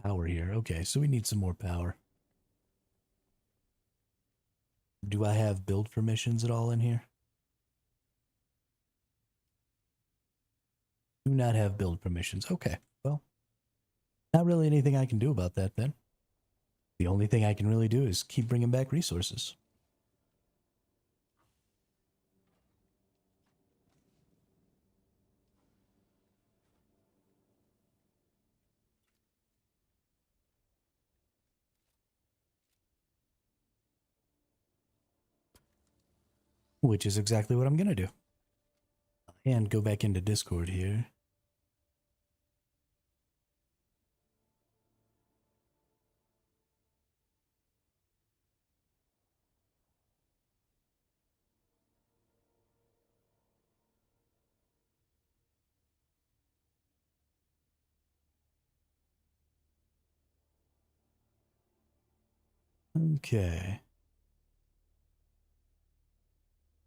power here? Okay, so we need some more power. Do I have build permissions at all in here? Do not have build permissions. Okay, well, not really anything I can do about that then. The only thing I can really do is keep bringing back resources. Which is exactly what I'm going to do. And go back into Discord here. Okay.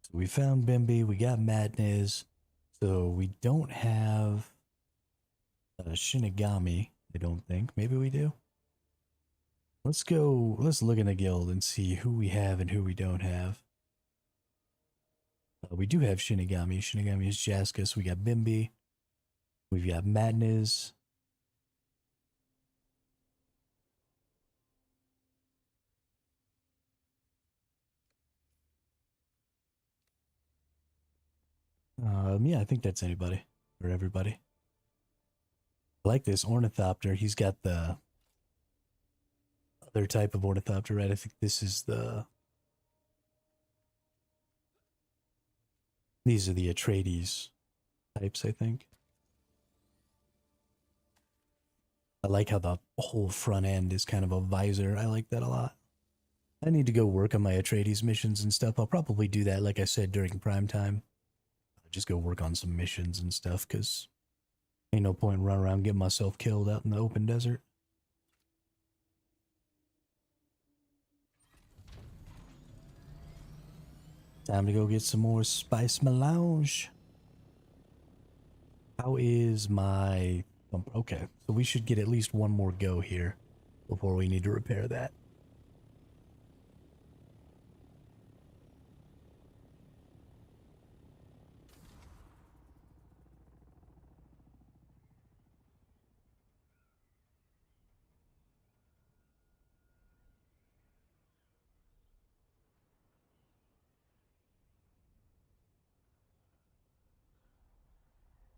So we found Bimby, we got Madness. So we don't have Shinigami, I don't think. Maybe we do. Let's go, let's look in the guild and see who we have and who we don't have. We do have Shinigami. Shinigami is Jaskus. We got Bimby. We've got Madness. Yeah, I think that's anybody or everybody. I like this Ornithopter. He's got the other type of Ornithopter, right? I think this is the... These are the Atreides types, I think. I like how the whole front end is kind of a visor. I like that a lot. I need to go work on my Atreides missions and stuff. I'll probably do that, like I said, during prime time. Just go work on some missions and stuff, because ain't no point running around getting myself killed out in the open desert. Time to go get some more spice melange. How is my... Okay, so we should get at least one more go here before we need to repair that.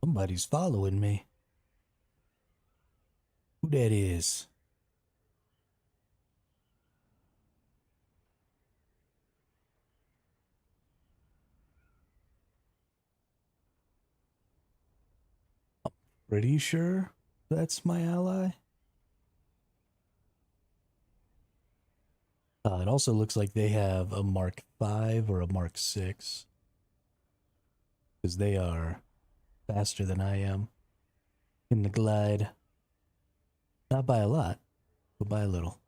Somebody's following me. Who that is? Pretty sure that's my ally. It also looks like they have a Mark 5 or a Mark 6. Because they are faster than I am in the glide. Not by a lot, but by a little.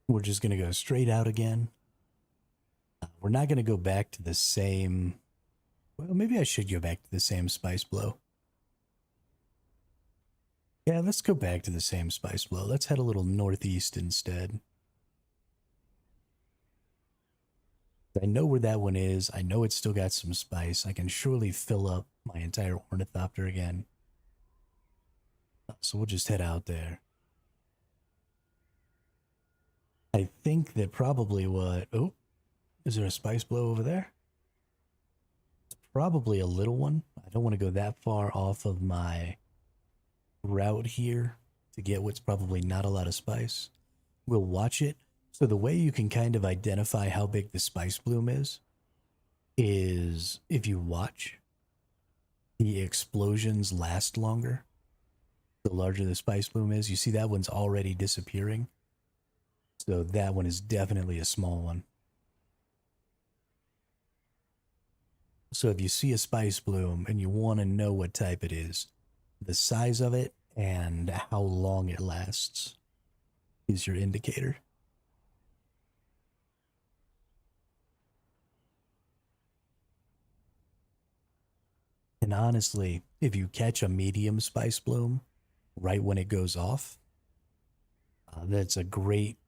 We're just going to go straight out again. We're not going to go back to the same... Well, maybe I should go back to the same spice blow. Yeah, let's go back to the same spice blow. Let's head a little northeast instead. I know where that one is. I know it's still got some spice. I can surely fill up my entire ornithopter again. So we'll just head out there. I think that probably what... Oh, is there a spice blow over there? It's probably a little one. I don't want to go that far off of my route here to get what's probably not a lot of spice. We'll watch it. So the way you can kind of identify how big the spice bloom is if you watch, the explosions last longer. The larger the spice bloom is, you see that one's already disappearing. So that one is definitely a small one. So if you see a spice bloom and you want to know what type it is, the size of it and how long it lasts is your indicator. And honestly, if you catch a medium spice bloom right when it goes off, that's a great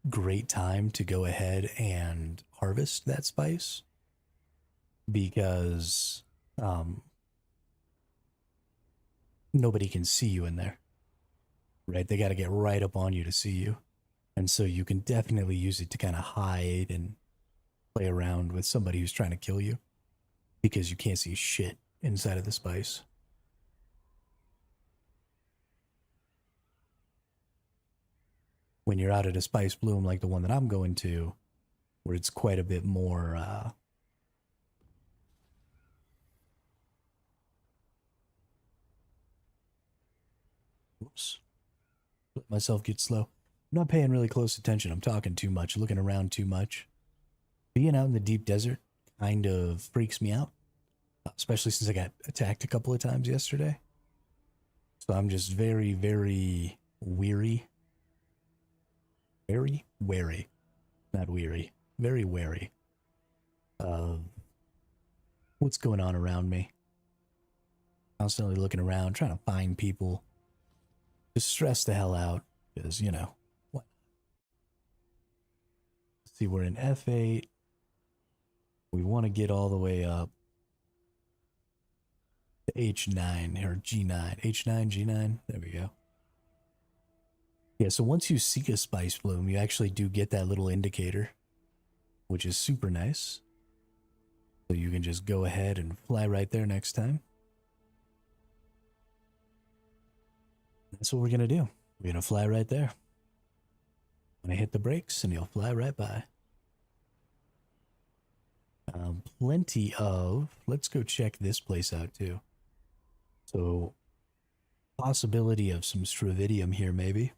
time to go ahead and harvest that spice, because nobody can see you in there, right? They got to get right up on you to see you. And so you can definitely use it to kind of hide and play around with somebody who's trying to kill you, because you can't see shit inside of the spice. When you're out at a spice bloom like the one that I'm going to, where it's quite a bit more whoops. Let myself get slow. I'm not paying really close attention. I'm talking too much, looking around too much. Being out in the deep desert kind of freaks me out, especially since I got attacked a couple of times yesterday. So I'm just very, very weary. Very wary. Not weary. Very wary of what's going on around me. Constantly looking around, trying to find people. Just stress the hell out, because, you know, what? Let's see, we're in F8. We want to get all the way up to H9 or G9. H9, G9. There we go. Yeah, so once you seek a spice bloom, you actually do get that little indicator, which is super nice. So you can just go ahead and fly right there next time. That's what we're going to do. We're going to fly right there. I'm going to hit the brakes and you'll fly right by. Plenty of... Let's go check this place out too. So, possibility of some Stravidium here maybe.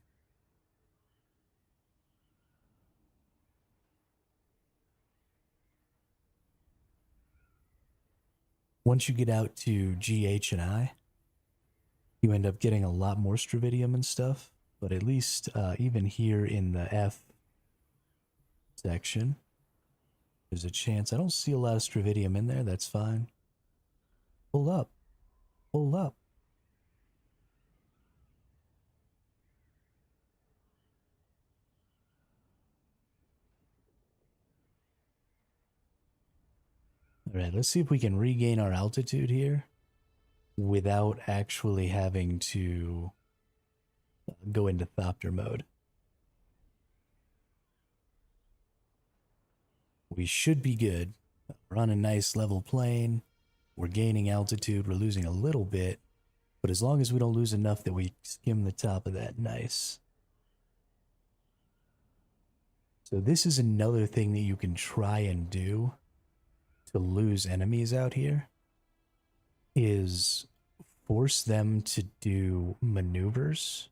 Once you get out to GH and I, you end up getting a lot more Stravidium and stuff. But at least even here in the F section, there's a chance. I don't see a lot of Stravidium in there. That's fine. Pull up. Pull up. All right, let's see if we can regain our altitude here without actually having to go into Thopter mode. we should be good. We're on a nice level plane. We're gaining altitude. We're losing a little bit. But as long as we don't lose enough that we skim the top of that, nice. So this is another thing that you can try and do to lose enemies out here, is force them to do maneuvers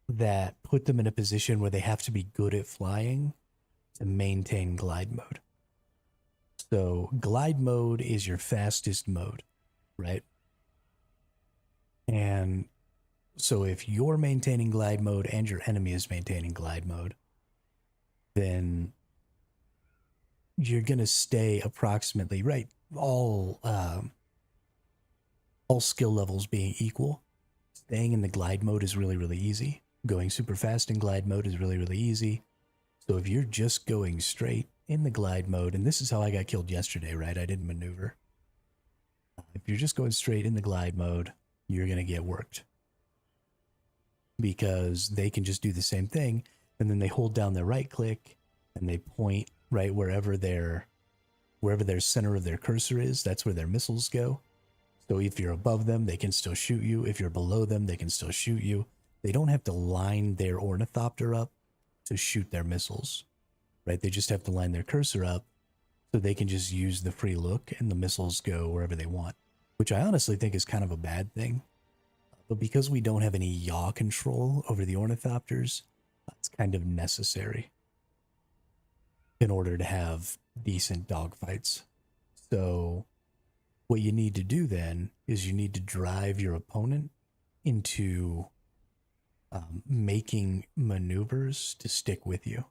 that put them in a position where they have to be good at flying to maintain glide mode. So glide mode is your fastest mode, right? And so if you're maintaining glide mode and your enemy is maintaining glide mode, then you're going to stay approximately right. All skill levels being equal, staying in the glide mode is really, really easy. Going super fast in glide mode is really, really easy. So if you're just going straight in the glide mode, and this is how I got killed yesterday, right? I didn't maneuver. If you're just going straight in the glide mode, you're going to get worked. Because they can just do the same thing, and then they hold down their right click, and they point right wherever their center of their cursor is. That's where their missiles go. So if you're above them, they can still shoot you. If you're below them, they can still shoot you. They don't have to line their ornithopter up to shoot their missiles, right? They just have to line their cursor up so they can just use the free look and the missiles go wherever they want, which I honestly think is kind of a bad thing. But because we don't have any yaw control over the ornithopters, that's kind of necessary in order to have decent dogfights. So what you need to do then is you need to drive your opponent into making maneuvers to stick with you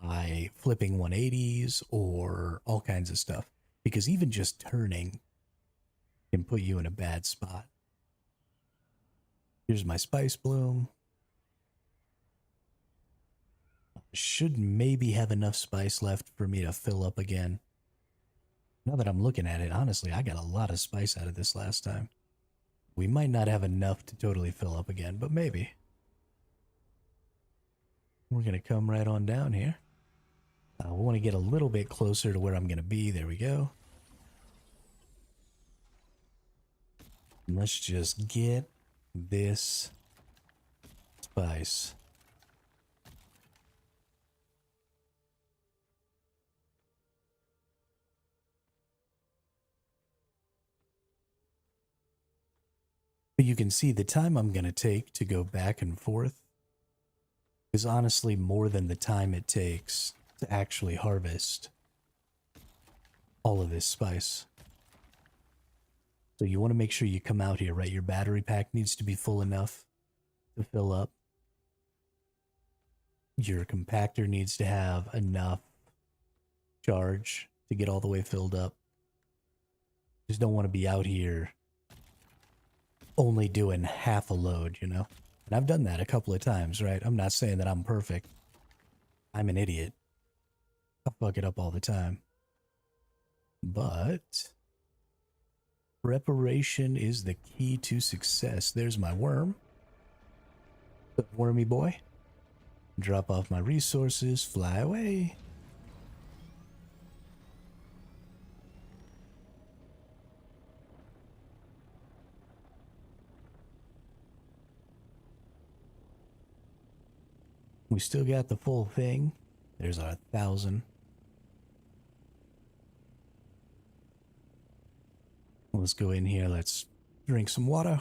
by flipping 180s or all kinds of stuff. Because even just turning can put you in a bad spot. Here's my spice bloom. Should maybe have enough spice left for me to fill up again. Now that I'm looking at it, honestly, I got a lot of spice out of this last time. We might not have enough to totally fill up again, but maybe. We're going to come right on down here. We want to get a little bit closer to where I'm going to be. There we go. And let's just get this spice. But you can see the time I'm going to take to go back and forth is honestly more than the time it takes to actually harvest all of this spice. So you want to make sure you come out here, right? Your battery pack needs to be full enough to fill up. Your compactor needs to have enough charge to get all the way filled up. Just don't want to be out here only doing half a load, you know? And I've done that a couple of times, right? I'm not saying that I'm perfect. I'm an idiot. I fuck it up all the time. But preparation is the key to success. There's my worm. Wormy boy. Drop off my resources, fly away. We still got the full thing. There's our 1,000. Let's go in here. Let's drink some water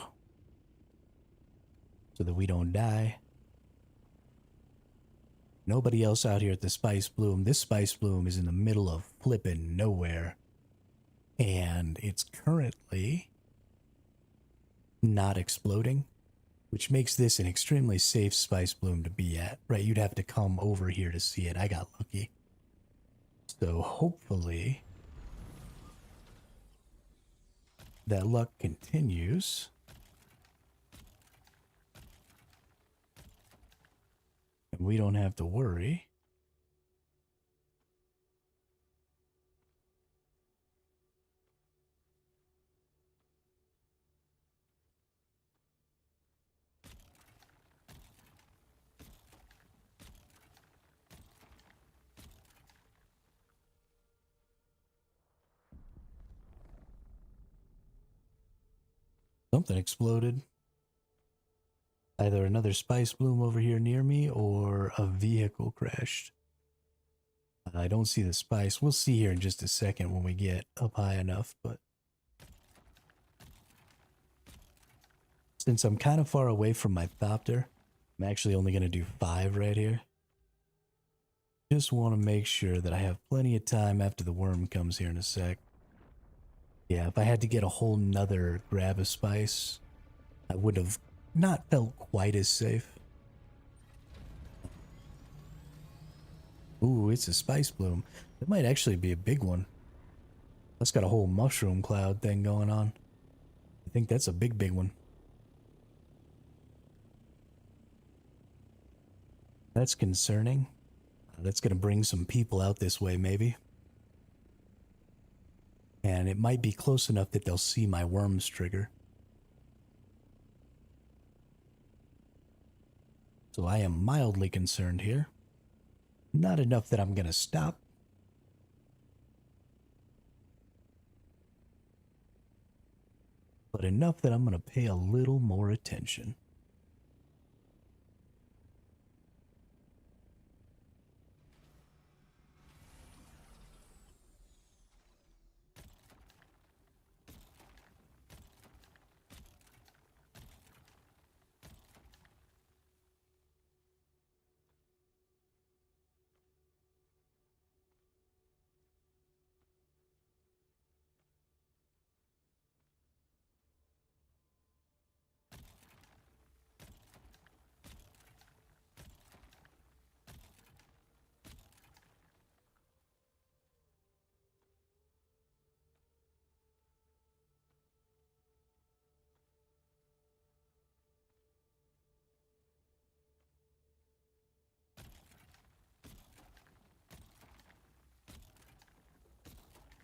so that we don't die. Nobody else out here at the Spice Bloom. This Spice Bloom is in the middle of flipping nowhere. And it's currently not exploding, which makes this an extremely safe Spice Bloom to be at, right? You'd have to come over here to see it. I got lucky. So hopefully that luck continues. And we don't have to worry. Something exploded. Either another spice bloom over here near me or a vehicle crashed. I don't see the spice. We'll see here in just a second when we get up high enough, but since I'm kind of far away from my thopter, I'm actually only going to do 5 right here. Just want to make sure that I have plenty of time after the worm comes here in a sec. Yeah, if I had to get a whole nother grab of spice, I would have not felt quite as safe. Ooh, it's a spice bloom. That might actually be a big one. That's got a whole mushroom cloud thing going on. I think that's a big one. That's concerning. That's going to bring some people out this way, maybe. And it might be close enough that they'll see my worms trigger. So I am mildly concerned here. Not enough that I'm going to stop. But enough that I'm going to pay a little more attention.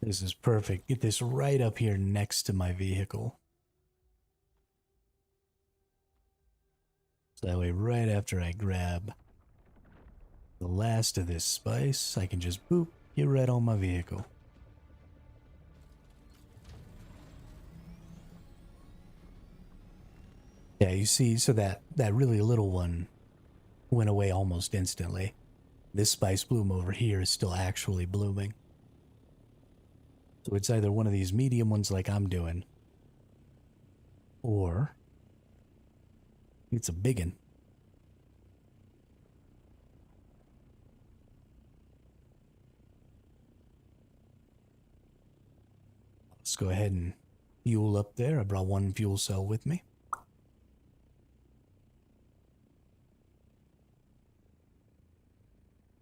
This is perfect. Get this right up here next to my vehicle. So that way, right after I grab the last of this spice, I can just boop, get right on my vehicle. Yeah, you see, so that really little one went away almost instantly. This spice bloom over here is still actually blooming. So it's either one of these medium ones like I'm doing, or it's a biggin. Let's go ahead and fuel up there. I brought one fuel cell with me.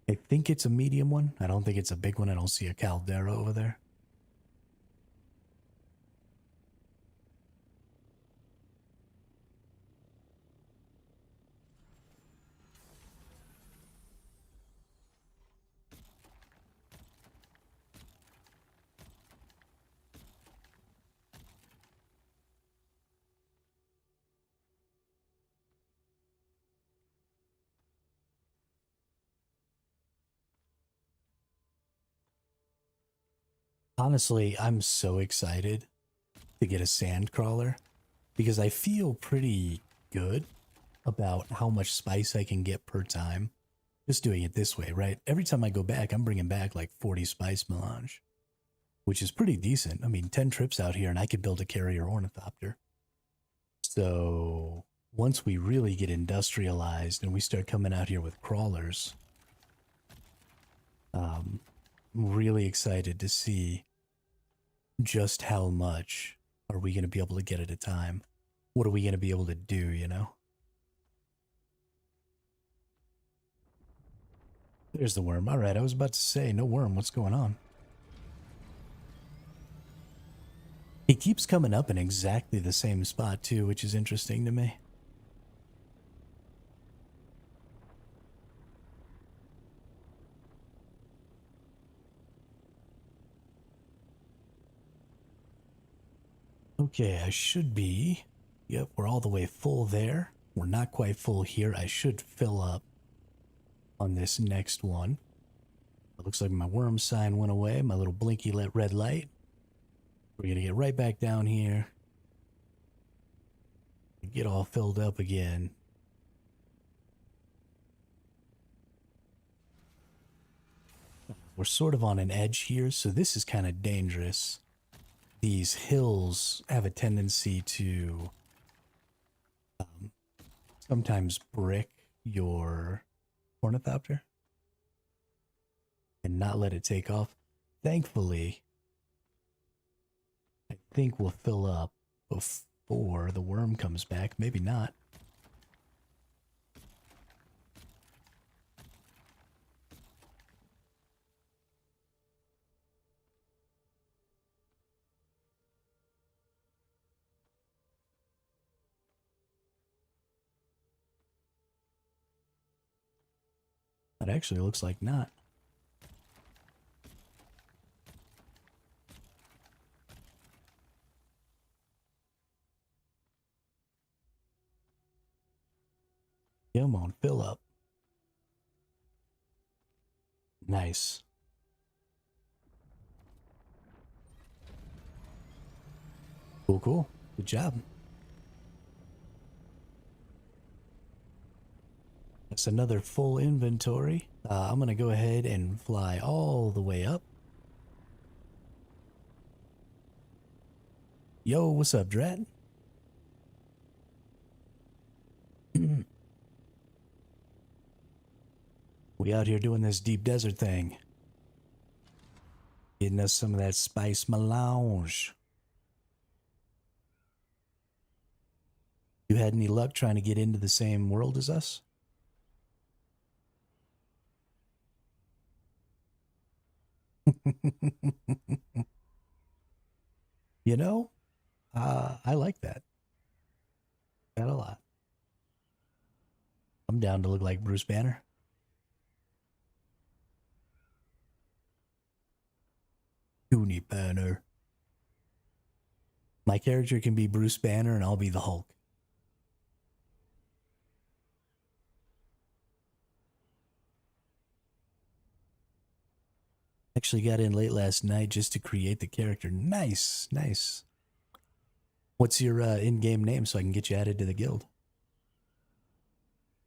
I think it's a medium one. I don't think it's a big one. I don't see a caldera over there. Honestly, I'm so excited to get a sand crawler because I feel pretty good about how much spice I can get per time. Just doing it this way, right? Every time I go back, I'm bringing back like 40 spice melange, which is pretty decent. I mean, 10 trips out here and I could build a carrier ornithopter. So once we really get industrialized and we start coming out here with crawlers, I'm really excited to see just how much are we going to be able to get at a time. What are we going to be able to do, you know? There's the worm. All right, I was about to say, no worm. What's going on? He keeps coming up in exactly the same spot, too, which is interesting to me. Okay, I should be... Yep, we're all the way full there. We're not quite full here. I should fill up on this next one. It looks like my worm sign went away, my little blinky red light. We're going to get right back down here. get all filled up again. We're sort of on an edge here, so this is kind of dangerous. These hills have a tendency to sometimes brick your ornithopter and not let it take off. Thankfully, I think we'll fill up before the worm comes back. Maybe not. It actually looks like not. Come on, fill up. Nice. Cool, cool. Good job. That's another full inventory. I'm going to go ahead and fly all the way up. Yo, what's up, Drat? We out here doing this deep desert thing. Getting us some of that spice melange. You had any luck trying to get into the same world as us? You know, I like that. That a lot. I'm down to look like Bruce Banner. Toonie Banner. My character can be Bruce Banner and I'll be the Hulk. Actually got in late last night just to create the character. Nice, nice. What's your in-game name so I can get you added to the guild?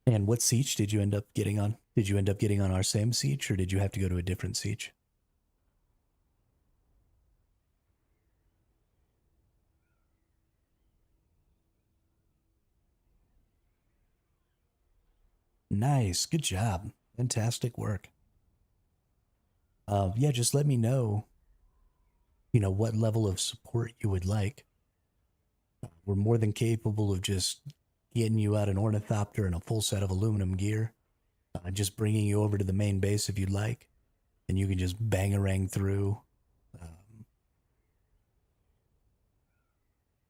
And what siege did you end up getting on? Did you end up getting on our same siege or did you have to go to a different siege? Nice, good job. Fantastic work. Yeah, just let me know, what level of support you would like. We're more than capable of just getting you out an ornithopter and a full set of aluminum gear. Just bringing you over to the main base if you'd like. And you can just bangarang through.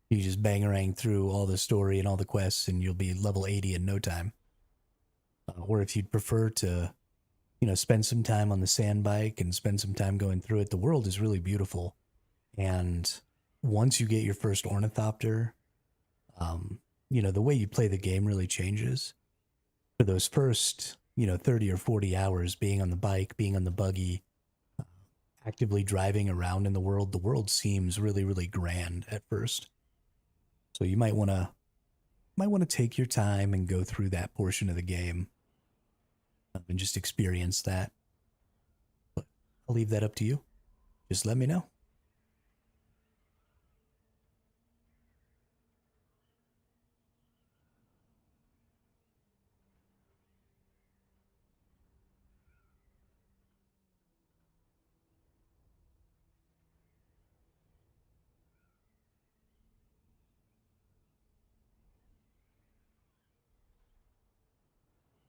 You just bangarang through all the story and all the quests and you'll be level 80 in no time. Or if you'd prefer to, spend some time on the sand bike and spend some time going through it, the world is really beautiful. And once you get your first ornithopter, the way you play the game really changes. For those first, 30 or 40 hours being on the bike, being on the buggy, actively driving around in the world seems really, really grand at first. So you might want to take your time and go through that portion of the game and just experience that. But I'll leave that up to you. Just let me know.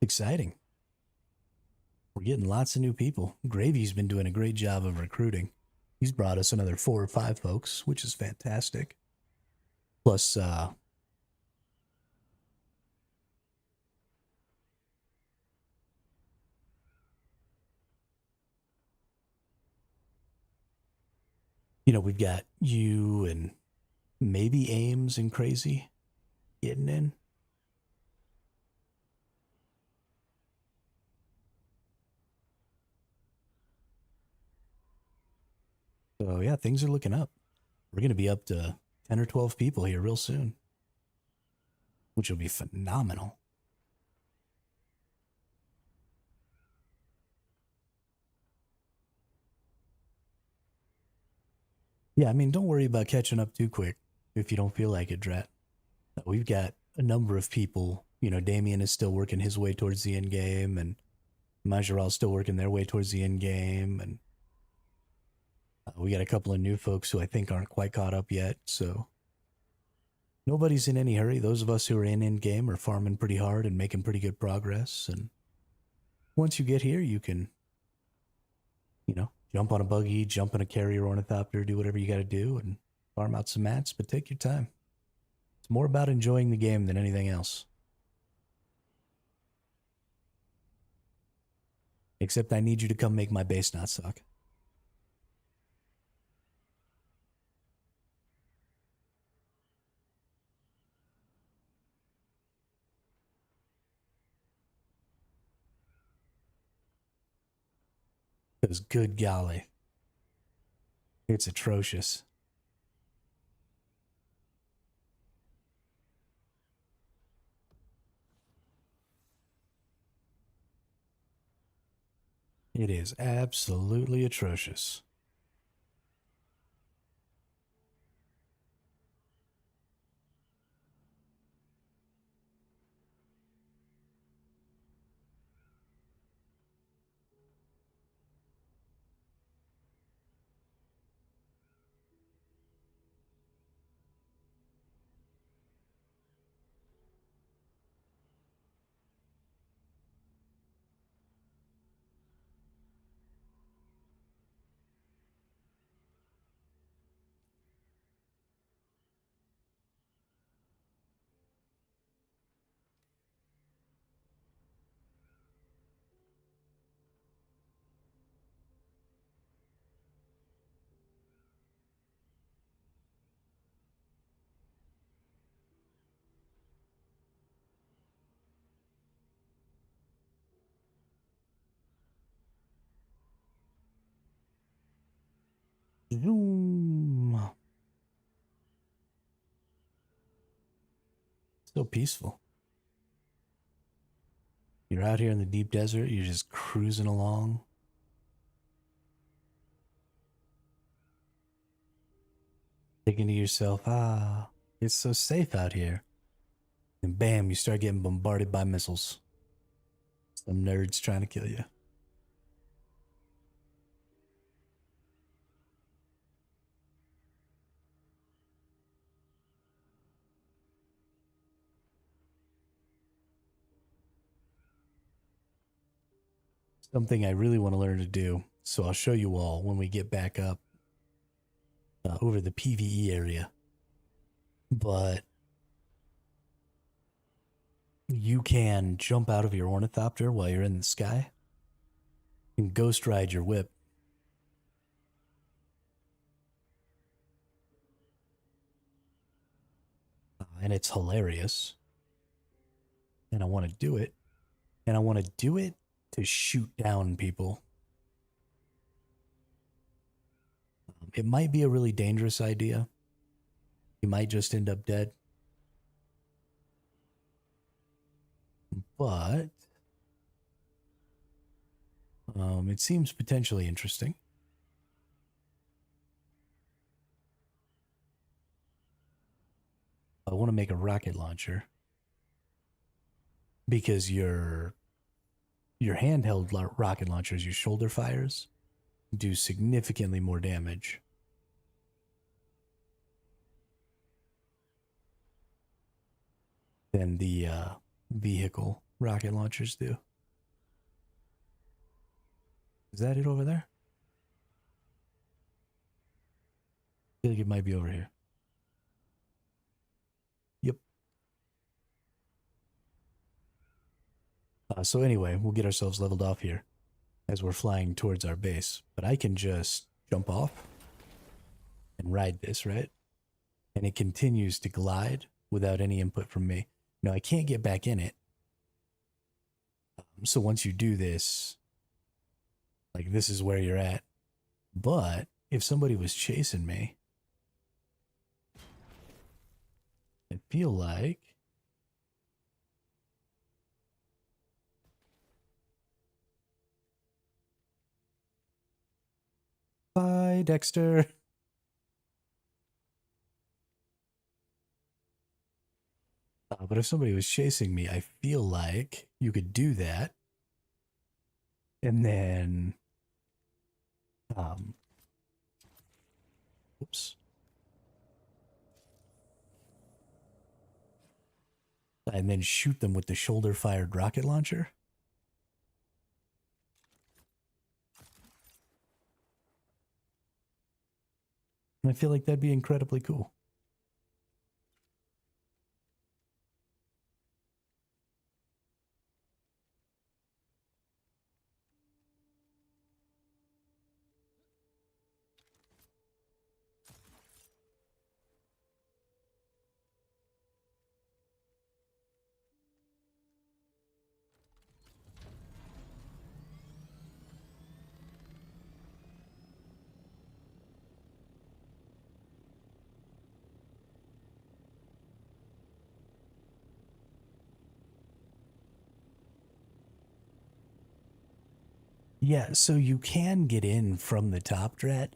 Exciting. We're getting lots of new people. Gravy's been doing a great job of recruiting. He's brought us another 4 or 5 folks, which is fantastic. Plus, we've got you and maybe Ames and Crazy getting in. So yeah, things are looking up. We're going to be up to 10 or 12 people here real soon. which will be phenomenal. Yeah, I mean, don't worry about catching up too quick if you don't feel like it, Drat. We've got a number of people. You know, Damien is still working his way towards the end game, and Majeral's still working their way towards the end game, and we got a couple of new folks who I think aren't quite caught up yet, so nobody's in any hurry. Those of us who are in end game are farming pretty hard and making pretty good progress, and once you get here, you can, you know, jump on a buggy, jump in a carrier ornithopter, do whatever you got to do, and farm out some mats, but take your time. It's more about enjoying the game than anything else. Except I need you to come make my base not suck. Because good golly, it's atrocious. It is absolutely atrocious. Zoom. So peaceful. You're out here in the deep desert, you're just cruising along. Thinking to yourself, it's so safe out here. And bam, you start getting bombarded by missiles. Some nerds trying to kill you. Something I really want to learn to do, so I'll show you all when we get back up over the PvE area. But you can jump out of your ornithopter while you're in the sky and ghost ride your whip. And it's hilarious. And I want to do it. And I want to do it to shoot down people. It might be a really dangerous idea. You might just end up dead. But it seems potentially interesting. I want to make a rocket launcher because your handheld rocket launchers, your shoulder fires, do significantly more damage than the vehicle rocket launchers do. Is that it over there? I feel like it might be over here. Yep. So anyway, we'll get ourselves leveled off here as we're flying towards our base. But I can just jump off and ride this, right? And it continues to glide without any input from me. Now, I can't get back in it. So once you do this, like this is where you're at. But if somebody was chasing me, I feel like Hi, Dexter. But if somebody was chasing me, I feel like you could do that. And then, um, oops. And then shoot them with the shoulder fired rocket launcher. And I feel like that'd be incredibly cool. Yeah, so you can get in from the top drat.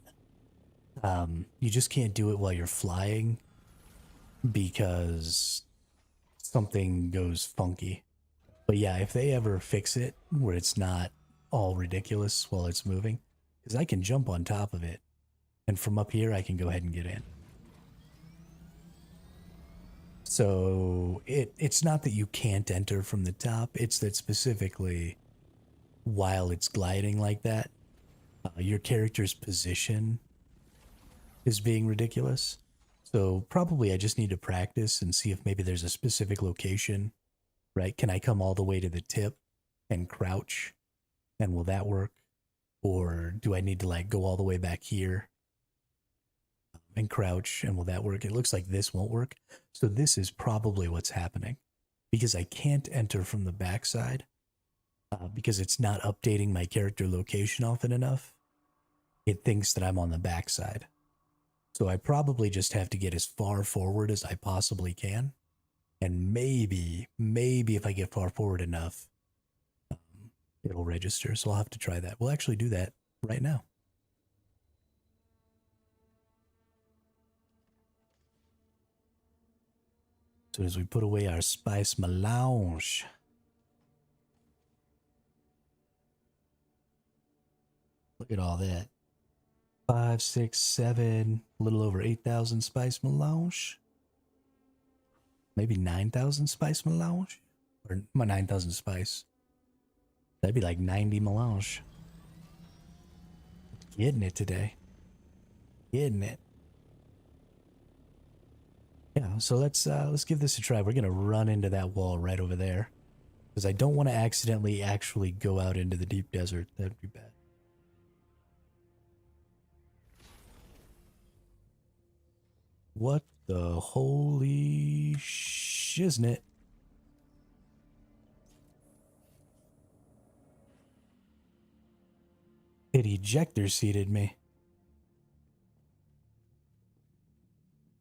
You just can't do it while you're flying because something goes funky. But yeah, if they ever fix it where it's not all ridiculous while it's moving, because I can jump on top of it, and from up here I can go ahead and get in. So it's not that you can't enter from the top, it's that specifically while it's gliding like that, your character's position is being ridiculous. So probably I just need to practice and see if maybe there's a specific location, right? Can I come all the way to the tip and crouch? And will that work? Or do I need to like go all the way back here and crouch? And will that work? It looks like this won't work. So this is probably what's happening because I can't enter from the backside because it's not updating my character location often enough. It thinks that I'm on the backside. So I probably just have to get as far forward as I possibly can. And maybe if I get far forward enough, it'll register. So I'll have to try that. We'll actually do that right now. As soon as we put away our spice melange. Look at all that. 5, 6, 7, a little over 8,000 spice melange. Maybe 9,000 spice melange? Or 9,000 spice. That'd be like 90 melange. Getting it today. Getting it. Yeah, so let's give this a try. We're gonna run into that wall right over there. Because I don't want to accidentally actually go out into the deep desert. That'd be bad. What the holy shiznit? It ejector seated me.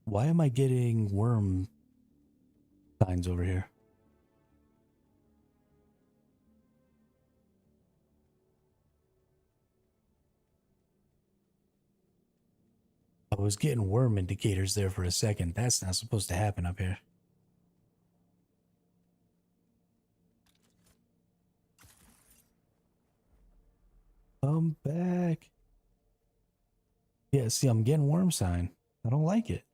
Why am I getting worm signs over here? I was getting worm indicators there for a second. That's not supposed to happen up here. Come back. Yeah, see, I'm getting worm sign. I don't like it.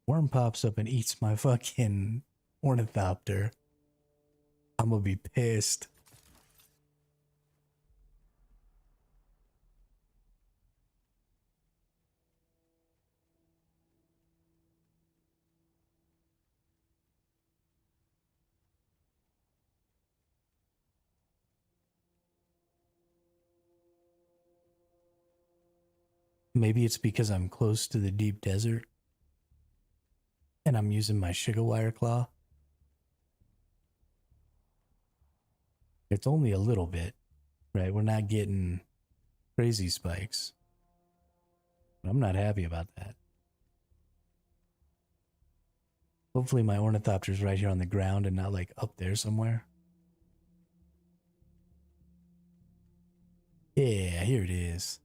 Worm pops up and eats my fucking ornithopter. I'm gonna be pissed. Maybe it's because I'm close to the deep desert and I'm using my sugar wire claw. It's only a little bit, right? We're not getting crazy spikes. But I'm not happy about that. Hopefully my ornithopter's right here on the ground and not like up there somewhere. Yeah, here it is.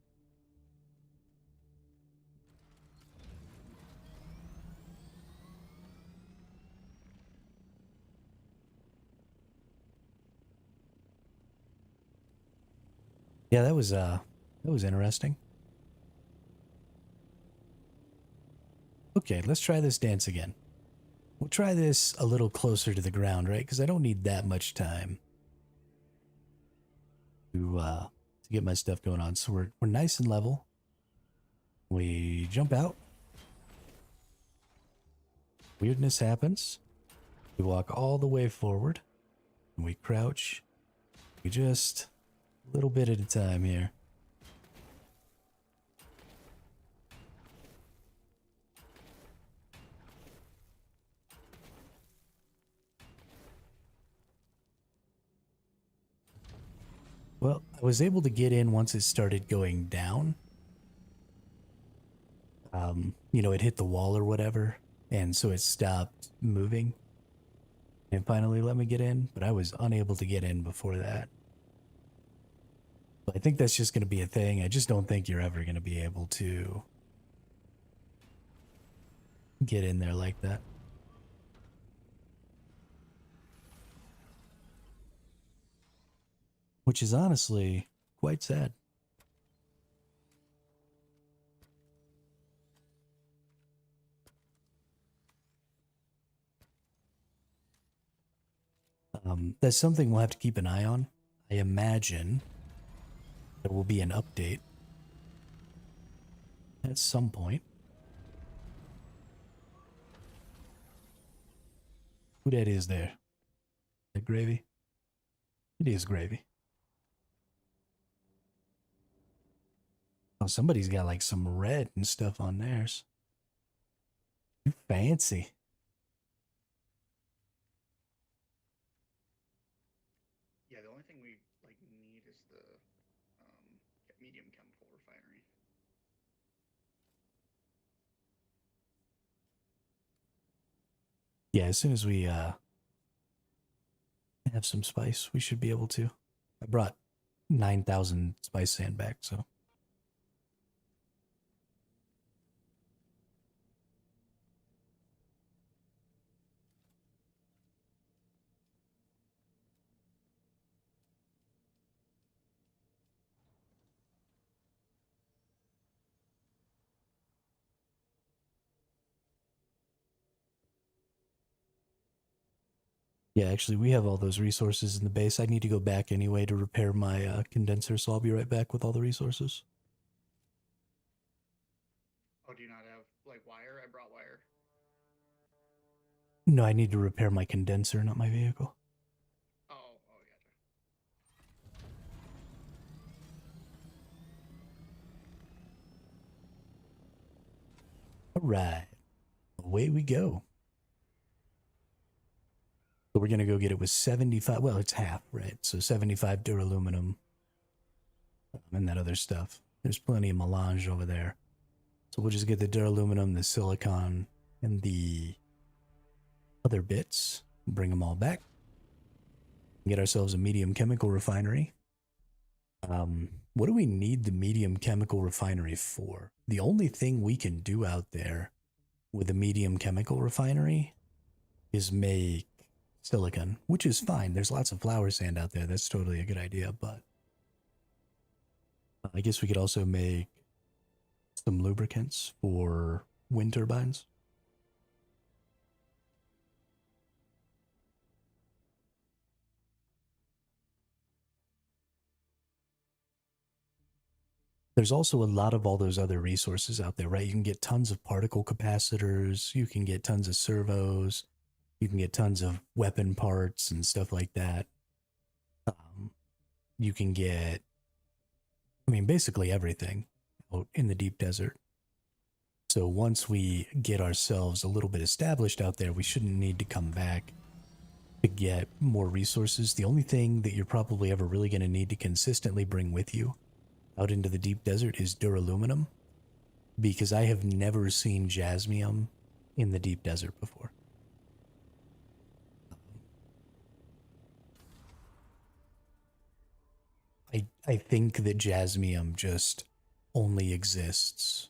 Yeah, that was interesting. Okay, let's try this dance again. We'll try this a little closer to the ground, right? Because I don't need that much time to get my stuff going on. So we're nice and level. We jump out. Weirdness happens. We walk all the way forward. And we crouch. We just a little bit at a time here. Well, I was able to get in once it started going down. It hit the wall or whatever, and so it stopped moving. And finally let me get in, but I was unable to get in before that. But I think that's just going to be a thing. I just don't think you're ever going to be able to get in there like that. Which is honestly quite sad. That's something we'll have to keep an eye on. I imagine there will be an update at some point. Who that is there? Is that gravy? It is gravy. Oh, somebody's got like some red and stuff on theirs. You fancy. Yeah, the only thing we like need is the medium chemical refinery. Yeah, as soon as we have some spice, we should be able to. I brought 9,000 spice sand back, so. Yeah, actually, we have all those resources in the base. I need to go back anyway to repair my condenser, so I'll be right back with all the resources. Oh, do you not have like wire? I brought wire. No, I need to repair my condenser, not my vehicle. Oh, gotcha. All right, away we go. So we're going to go get it with 75. Well, it's half, right? So 75 duraluminum and that other stuff. There's plenty of melange over there. So we'll just get the duraluminum, the silicon, and the other bits. Bring them all back. Get ourselves a medium chemical refinery. What do we need the medium chemical refinery for? The only thing we can do out there with a medium chemical refinery is make silicon, which is fine. There's lots of flower sand out there. That's totally a good idea, but I guess we could also make some lubricants for wind turbines. There's also a lot of all those other resources out there, right? You can get tons of particle capacitors, you can get tons of servos, you can get tons of weapon parts and stuff like that. You can get, basically everything out in the deep desert. So once we get ourselves a little bit established out there, we shouldn't need to come back to get more resources. The only thing that you're probably ever really going to need to consistently bring with you out into the deep desert is duraluminum, because I have never seen jasmium in the deep desert before. I think that jasmium just only exists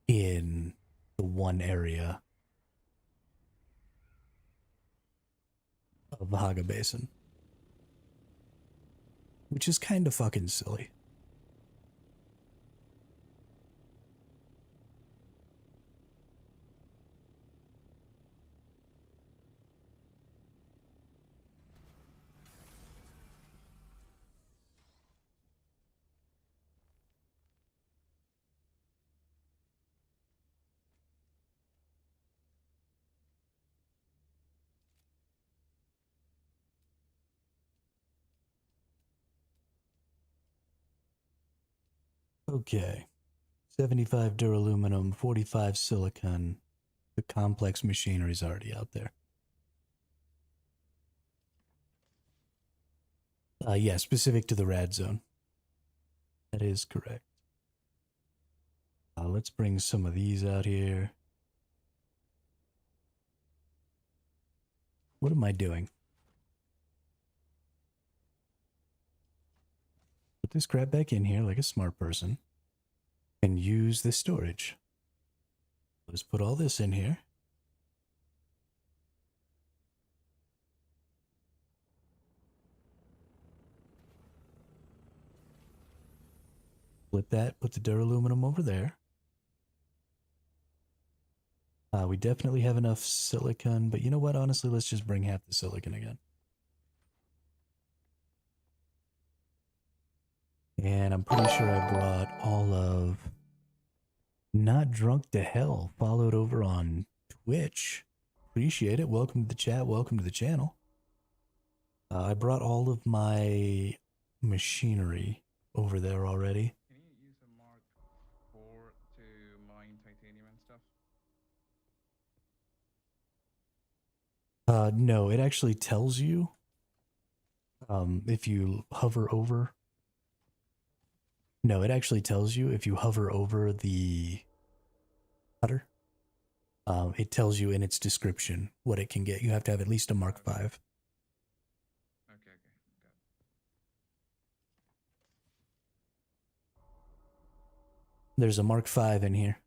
in the one area of the Haga Basin, which is kind of fucking silly. Okay. 75 duraluminum, 45 silicon. The complex machinery is already out there. Yeah, specific to the rad zone. That is correct. Let's bring some of these out here. What am I doing? Put this crap back in here like a smart person. And use the storage. Let's put all this in here. Flip that, put the duraluminum over there. We definitely have enough silicon, but you know what? Honestly, let's just bring half the silicon again. And I'm pretty sure I brought all of Not Drunk to Hell followed over on Twitch. Appreciate it. Welcome to the chat. Welcome to the channel. I brought all of my machinery over there already. Can you use a Mark 4 to mine titanium and stuff? No, it actually tells you if you hover over. No, it actually tells you if you hover over the cutter. It tells you in its description what it can get. You have to have at least a Mark 5. Okay, got it. There's a Mark 5 in here.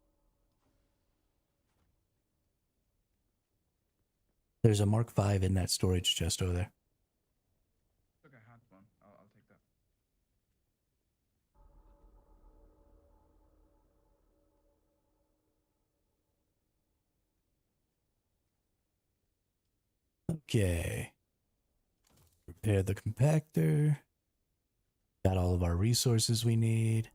There's a Mark 5 in that storage chest over there. Look, I had one. I'll take that. Okay. Prepare the compactor. Got all of our resources we need.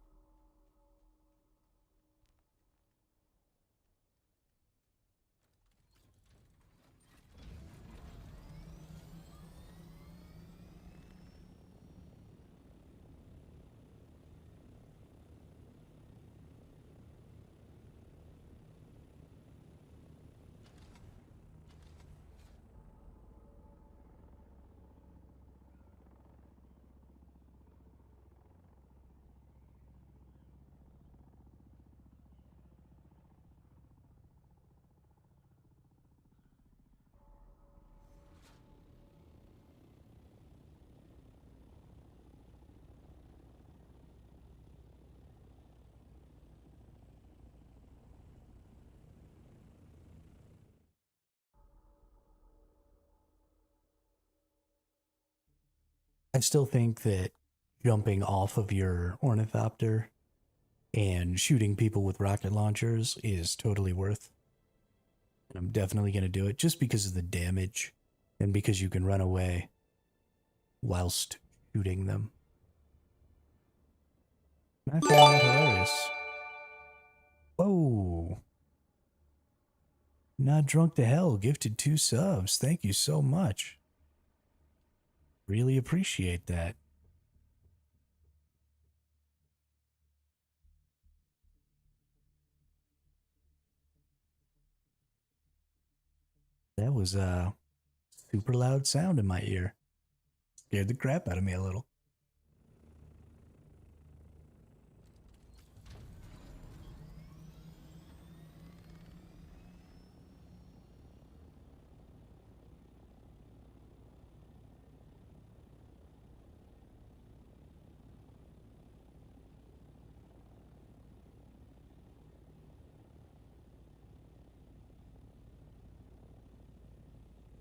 I still think that jumping off of your ornithopter and shooting people with rocket launchers is totally worth. And I'm definitely going to do it just because of the damage and because you can run away whilst shooting them. I find that hilarious. Whoa. Not Drunk to Hell gifted 2 subs. Thank you so much. Really appreciate that. That was a super loud sound in my ear. Scared the crap out of me a little.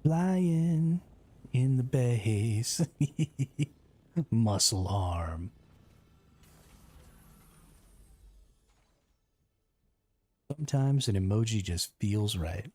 Flying in the base. Muscle arm. Sometimes an emoji just feels right.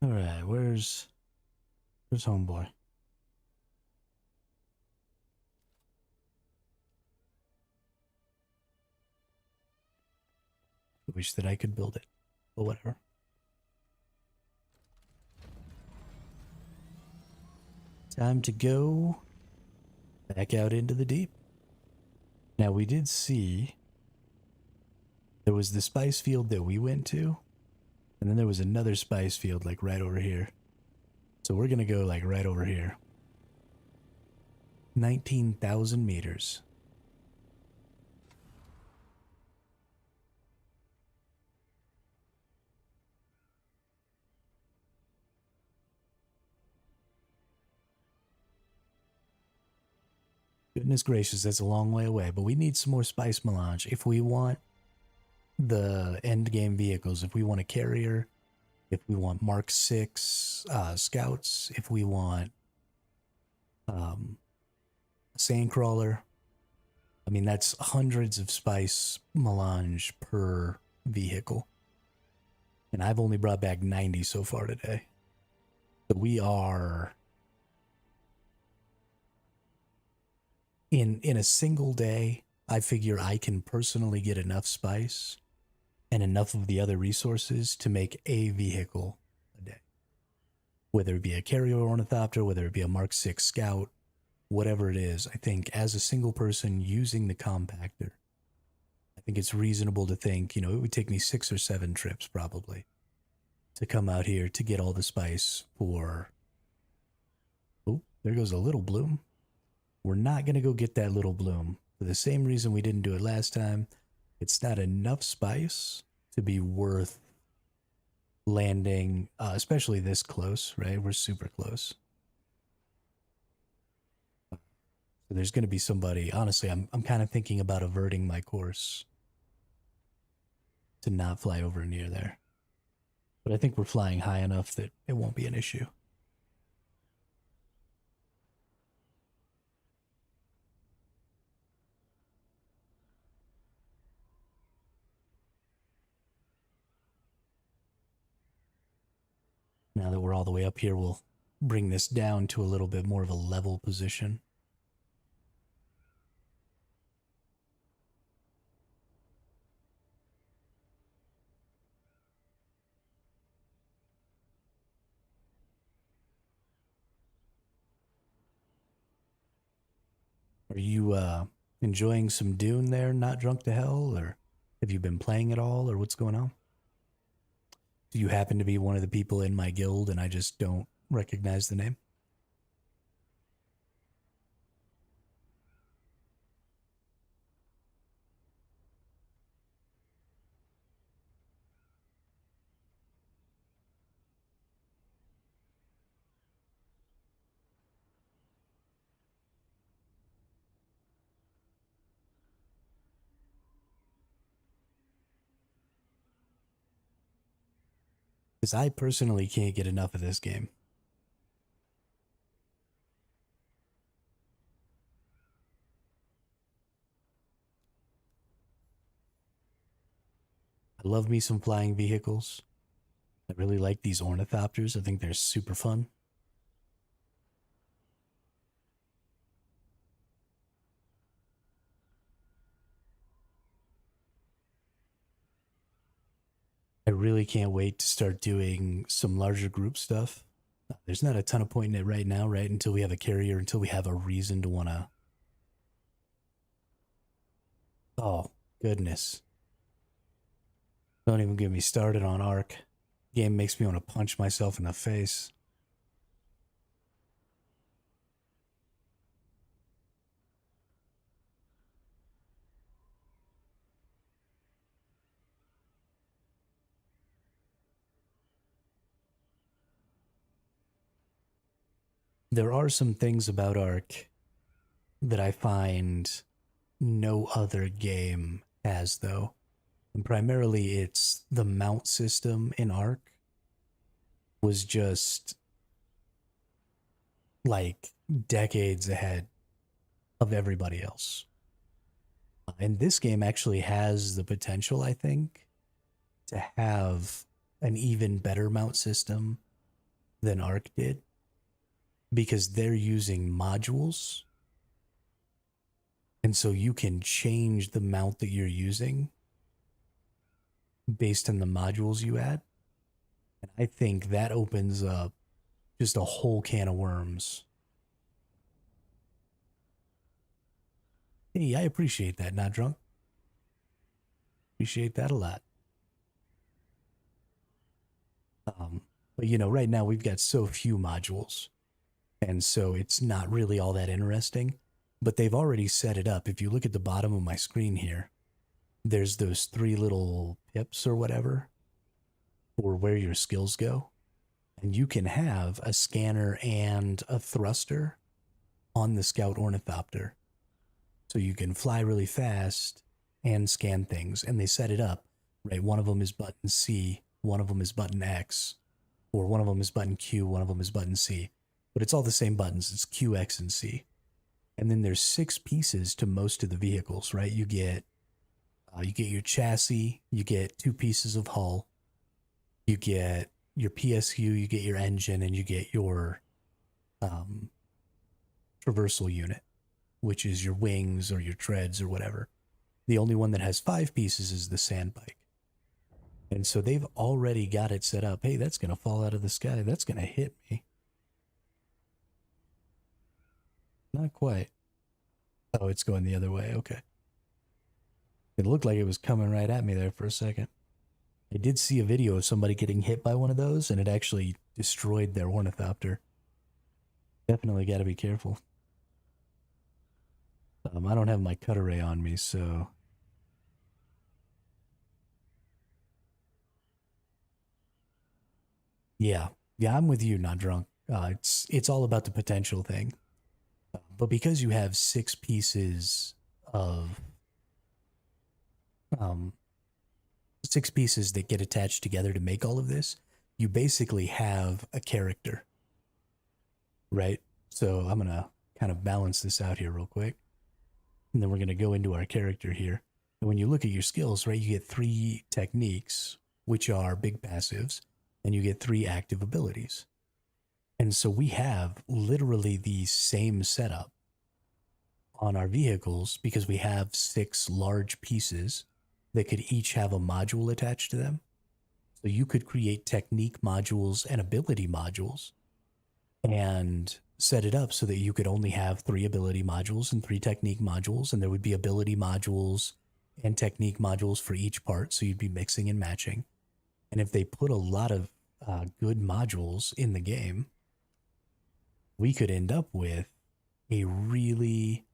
All right, where's homeboy? I wish that I could build it, but whatever. Time to go back out into the deep. Now, we did see there was the spice field that we went to, and then there was another spice field like right over here. So we're going to go like right over here. 19,000 meters. Goodness gracious, that's a long way away, but we need some more spice melange if we want the end game vehicles. If we want a carrier, if we want Mark 6 scouts, if we want a sandcrawler. I mean, that's hundreds of spice melange per vehicle. And I've only brought back 90 so far today. So we are in a single day, I figure I can personally get enough spice and enough of the other resources to make a vehicle a day. Whether it be a carrier ornithopter, whether it be a Mark 6 scout, whatever it is, I think as a single person using the compactor, I think it's reasonable to think, it would take me 6 or 7 trips probably to come out here to get all the spice for... Oh, there goes a little bloom. We're not going to go get that little bloom for the same reason we didn't do it last time. It's not enough spice to be worth landing, especially this close, right? We're super close. So there's going to be somebody, honestly, I'm kind of thinking about averting my course to not fly over near there. But I think we're flying high enough that it won't be an issue. Now that we're all the way up here, we'll bring this down to a little bit more of a level position. Are you enjoying some Dune there, Not Drunk to Hell, or have you been playing at all, or what's going on? Do you happen to be one of the people in my guild and I just don't recognize the name? Because I personally can't get enough of this game. I love me some flying vehicles. I really like these ornithopters. I think they're super fun. I really can't wait to start doing some larger group stuff. There's not a ton of point in it right now, right? Until we have a carrier, until we have a reason to want to... Oh, goodness. Don't even get me started on Ark. Game makes me want to punch myself in the face. There are some things about Ark that I find no other game has, though. And primarily, it's the mount system in Ark was just like decades ahead of everybody else. And this game actually has the potential, I think, to have an even better mount system than Ark did because they're using modules. And so you can change the mount that you're using based on the modules you add. And I think that opens up just a whole can of worms. Hey, I appreciate that, not drunk. Appreciate that a lot. But you know, right now we've got so few modules, and so it's not really all that interesting. But they've already set it up. If you look at the bottom of my screen here, there's those 3 little pips or whatever for where your skills go. And you can have a scanner and a thruster on the Scout Ornithopter. So you can fly really fast and scan things. And they set it up, right? One of them is button C, one of them is button X, or one of them is button Q, one of them is button C. But it's all the same buttons. It's Q, X, and C. And then there's 6 pieces to most of the vehicles, right? You get your chassis, you get 2 pieces of hull, you get your PSU, you get your engine, and you get your traversal unit, which is your wings or your treads or whatever. The only one that has 5 pieces is the sandbike. And so they've already got it set up. Hey, that's going to fall out of the sky. That's going to hit me. Not quite. Oh, it's going the other way. Okay. It looked like it was coming right at me there for a second. I did see a video of somebody getting hit by one of those, and it actually destroyed their ornithopter. Definitely got to be careful. I don't have my cut array on me, so... Yeah, I'm with you, not drunk. It's all about the potential thing. But because you have 6 pieces of 6 pieces that get attached together to make all of this, you basically have a character, right? So I'm gonna kind of balance this out here real quick, and then we're gonna go into our character here. And when you look at your skills, right, you get 3 techniques, which are big passives, and you get 3 active abilities. And so we have literally the same setup on our vehicles because we have 6 large pieces that could each have a module attached to them. So you could create technique modules and ability modules and set it up so that you could only have 3 ability modules and 3 technique modules, and there would be ability modules and technique modules for each part, so you'd be mixing and matching. And if they put a lot of good modules in the game, we could end up with a really,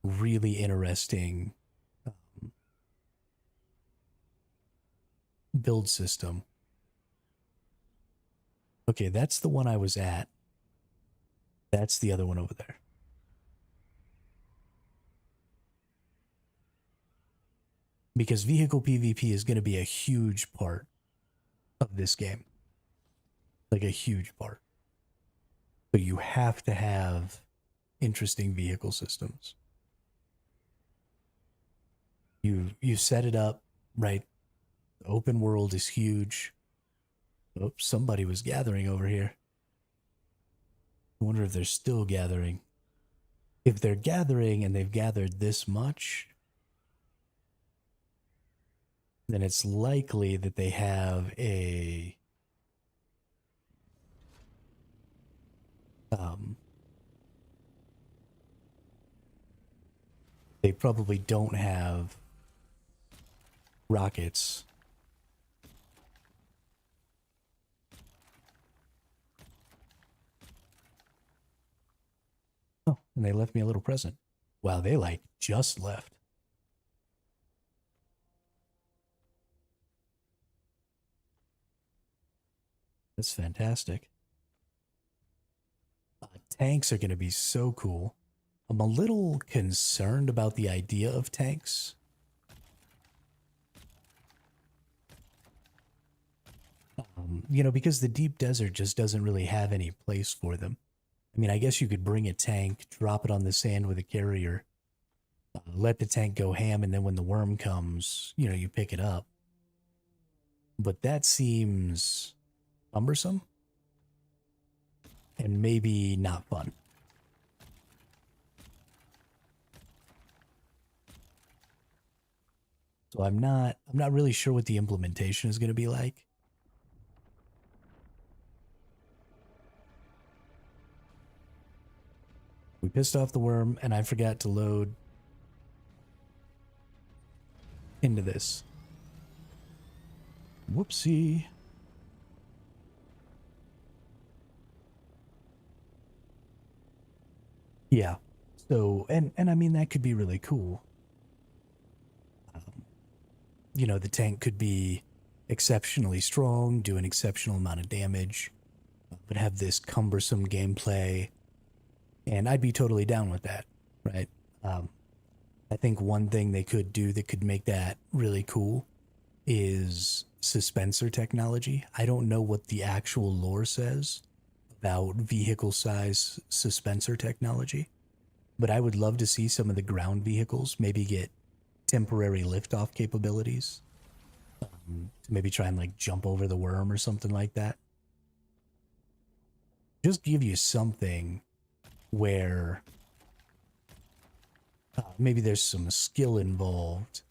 really interesting build system. Okay, that's the one I was at. That's the other one over there. Because vehicle PvP is going to be a huge part of this game. Like a huge part. So you have to have interesting vehicle systems. You set it up, right? The open world is huge. Oops, somebody was gathering over here. I wonder if they're still gathering. If they're gathering and they've gathered this much, then it's likely that they have a they probably don't have rockets. Oh, and they left me a little present. Wow, they like just left. That's fantastic. Tanks are going to be so cool. I'm a little concerned about the idea of tanks. You know, because the deep desert just doesn't really have any place for them. I mean, I guess you could bring a tank, drop it on the sand with a carrier, let the tank go ham, and then when the worm comes, you know, you pick it up. But that seems cumbersome and maybe not fun. So I'm not really sure what the implementation is going to be like. We pissed off the worm, and I forgot to load into this. Whoopsie. Yeah. So, and I mean, that could be really cool. You know, the tank could be exceptionally strong, do an exceptional amount of damage, but have this cumbersome gameplay. And I'd be totally down with that, right? I think one thing they could do that could make that really cool is suspensor technology. I don't know what the actual lore says about vehicle size suspensor technology, but I would love to see some of the ground vehicles maybe get temporary liftoff capabilities. To maybe try and like jump over the worm or something like that. Just give you something where maybe there's some skill involved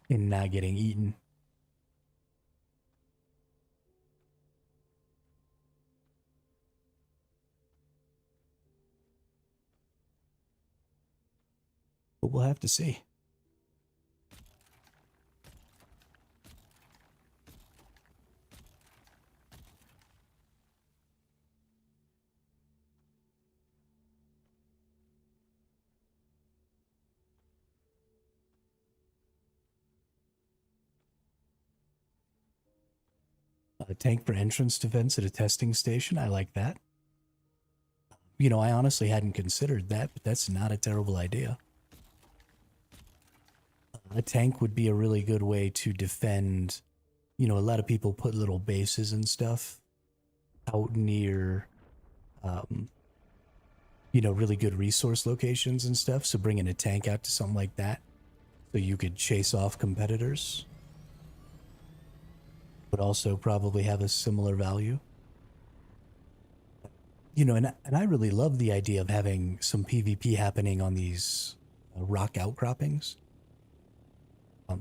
in not getting eaten. But we'll have to see. A tank for entrance defense at a testing station. I like that. You know, I honestly hadn't considered that, but that's not a terrible idea. A tank would be a really good way to defend. You know, a lot of people put little bases and stuff out near, you know, really good resource locations and stuff. So bringing a tank out to something like that so you could chase off competitors would also probably have a similar value. You know, and I really love the idea of having some PvP happening on these rock outcroppings.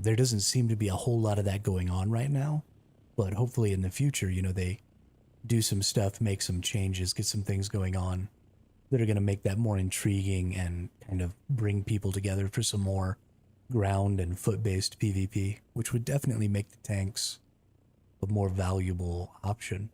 There doesn't seem to be a whole lot of that going on right now, but hopefully in the future, you know, they do some stuff, make some changes, get some things going on that are going to make that more intriguing and kind of bring people together for some more ground and foot-based PvP, which would definitely make the tanks a more valuable option.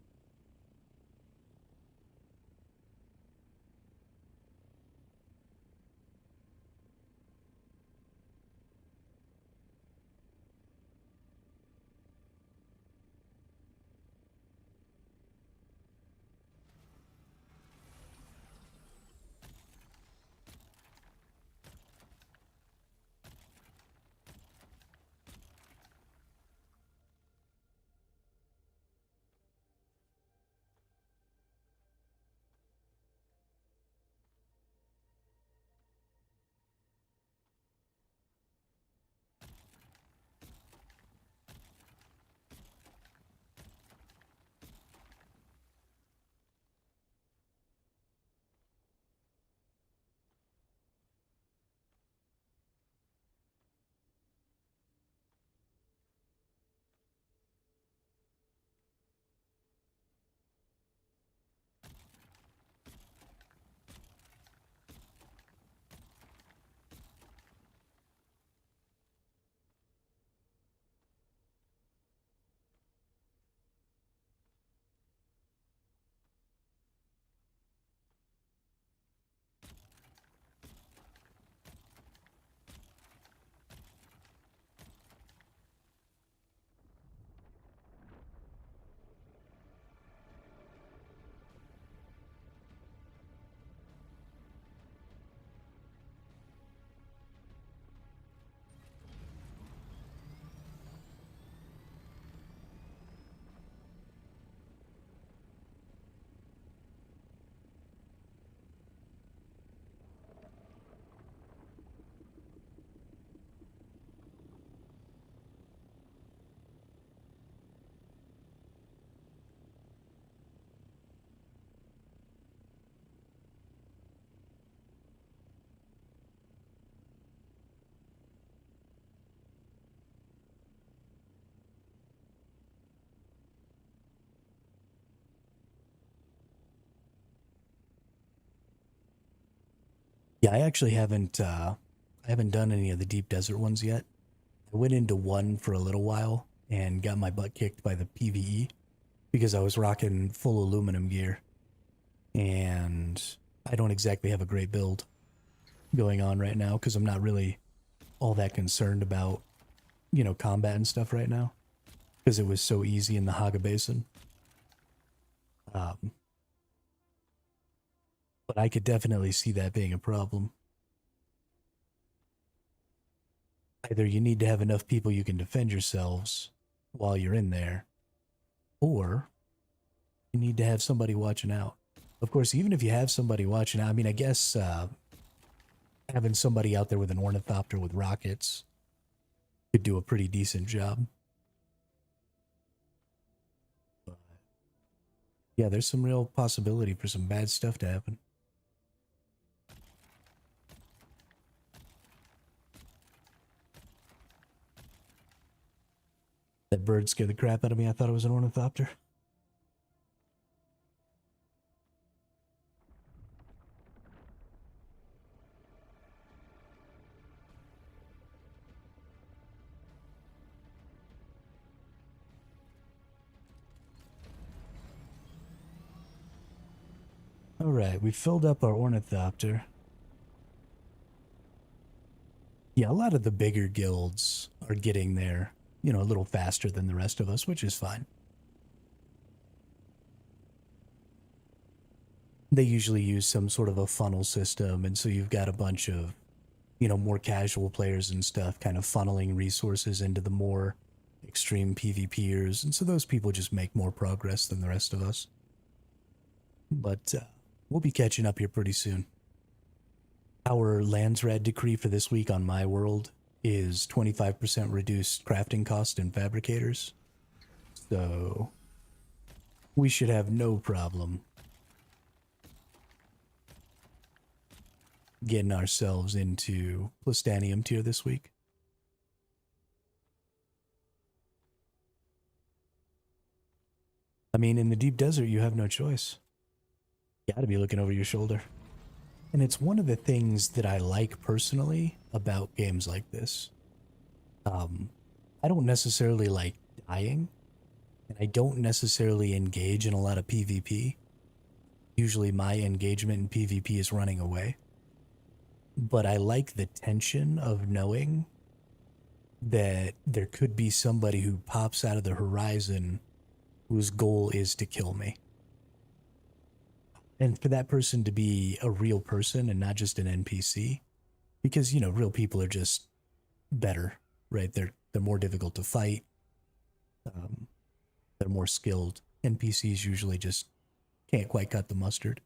Yeah, I actually haven't done any of the deep desert ones yet. I went into one for a little while and got my butt kicked by the PvE because I was rocking full aluminum gear, and I don't exactly have a great build going on right now because I'm not really all that concerned about, combat and stuff right now because it was so easy in the Haga Basin. Um, but I could definitely see that being a problem. Either you need to have enough people you can defend yourselves while you're in there, or you need to have somebody watching out. Of course, even if you have somebody watching out, I mean, I guess having somebody out there with an ornithopter with rockets could do a pretty decent job. But yeah, there's some real possibility for some bad stuff to happen. That bird scared the crap out of me. I thought it was an ornithopter. Alright, we filled up our ornithopter. Yeah, a lot of the bigger guilds are getting there, a little faster than the rest of us, which is fine. They usually use some sort of a funnel system, and so you've got a bunch of, more casual players and stuff kind of funneling resources into the more extreme PvPers, and so those people just make more progress than the rest of us. But we'll be catching up here pretty soon. Our Landsrad decree for this week on my world is 25% reduced crafting cost in fabricators. So we should have no problem getting ourselves into Plastanium tier this week. I mean, in the deep desert, you have no choice. You gotta be looking over your shoulder. And it's one of the things that I like personally about games like this. I don't necessarily like dying, and I don't necessarily engage in a lot of PvP. Usually my engagement in PvP is running away. But I like the tension of knowing that there could be somebody who pops out of the horizon whose goal is to kill me. And for that person to be a real person and not just an NPC, because, real people are just better, right? They're more difficult to fight. They're more skilled. NPCs usually just can't quite cut the mustard.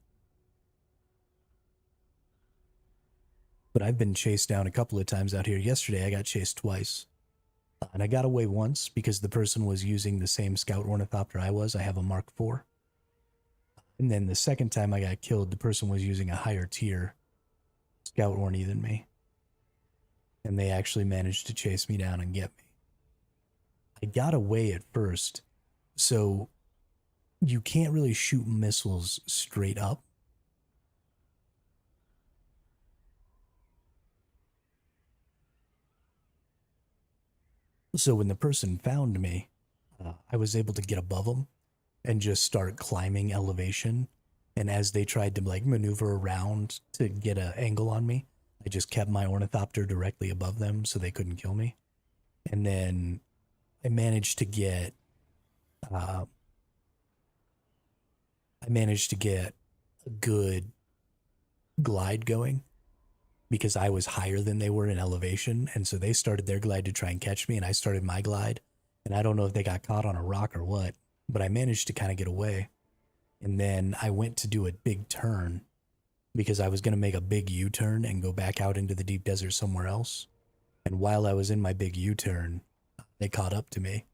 But I've been chased down a couple of times out here. Yesterday, I got chased twice. And I got away once because the person was using the same scout ornithopter I was. I have a Mark IV. And then the second time I got killed, the person was using a higher tier scout orny than me. And they actually managed to chase me down and get me. I got away at first, so you can't really shoot missiles straight up. So when the person found me, I was able to get above them and just start climbing elevation. And as they tried to maneuver around to get an angle on me, I just kept my ornithopter directly above them so they couldn't kill me. And then I managed to get a good glide going because I was higher than they were in elevation. And so they started their glide to try and catch me, and I started my glide. And I don't know if they got caught on a rock or what, but I managed to kind of get away. And then I went to do a big turn because I was going to make a big U-turn and go back out into the deep desert somewhere else. And while I was in my big U-turn, they caught up to me.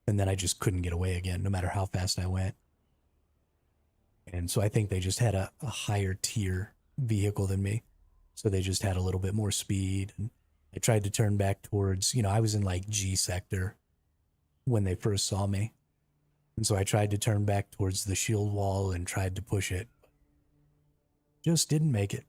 And then I just couldn't get away again, no matter how fast I went. And so I think they just had a higher tier vehicle than me. So they just had a little bit more speed. And I tried to turn back towards, I was in G sector when they first saw me. And so I tried to turn back towards the shield wall and tried to push it. Just didn't make it.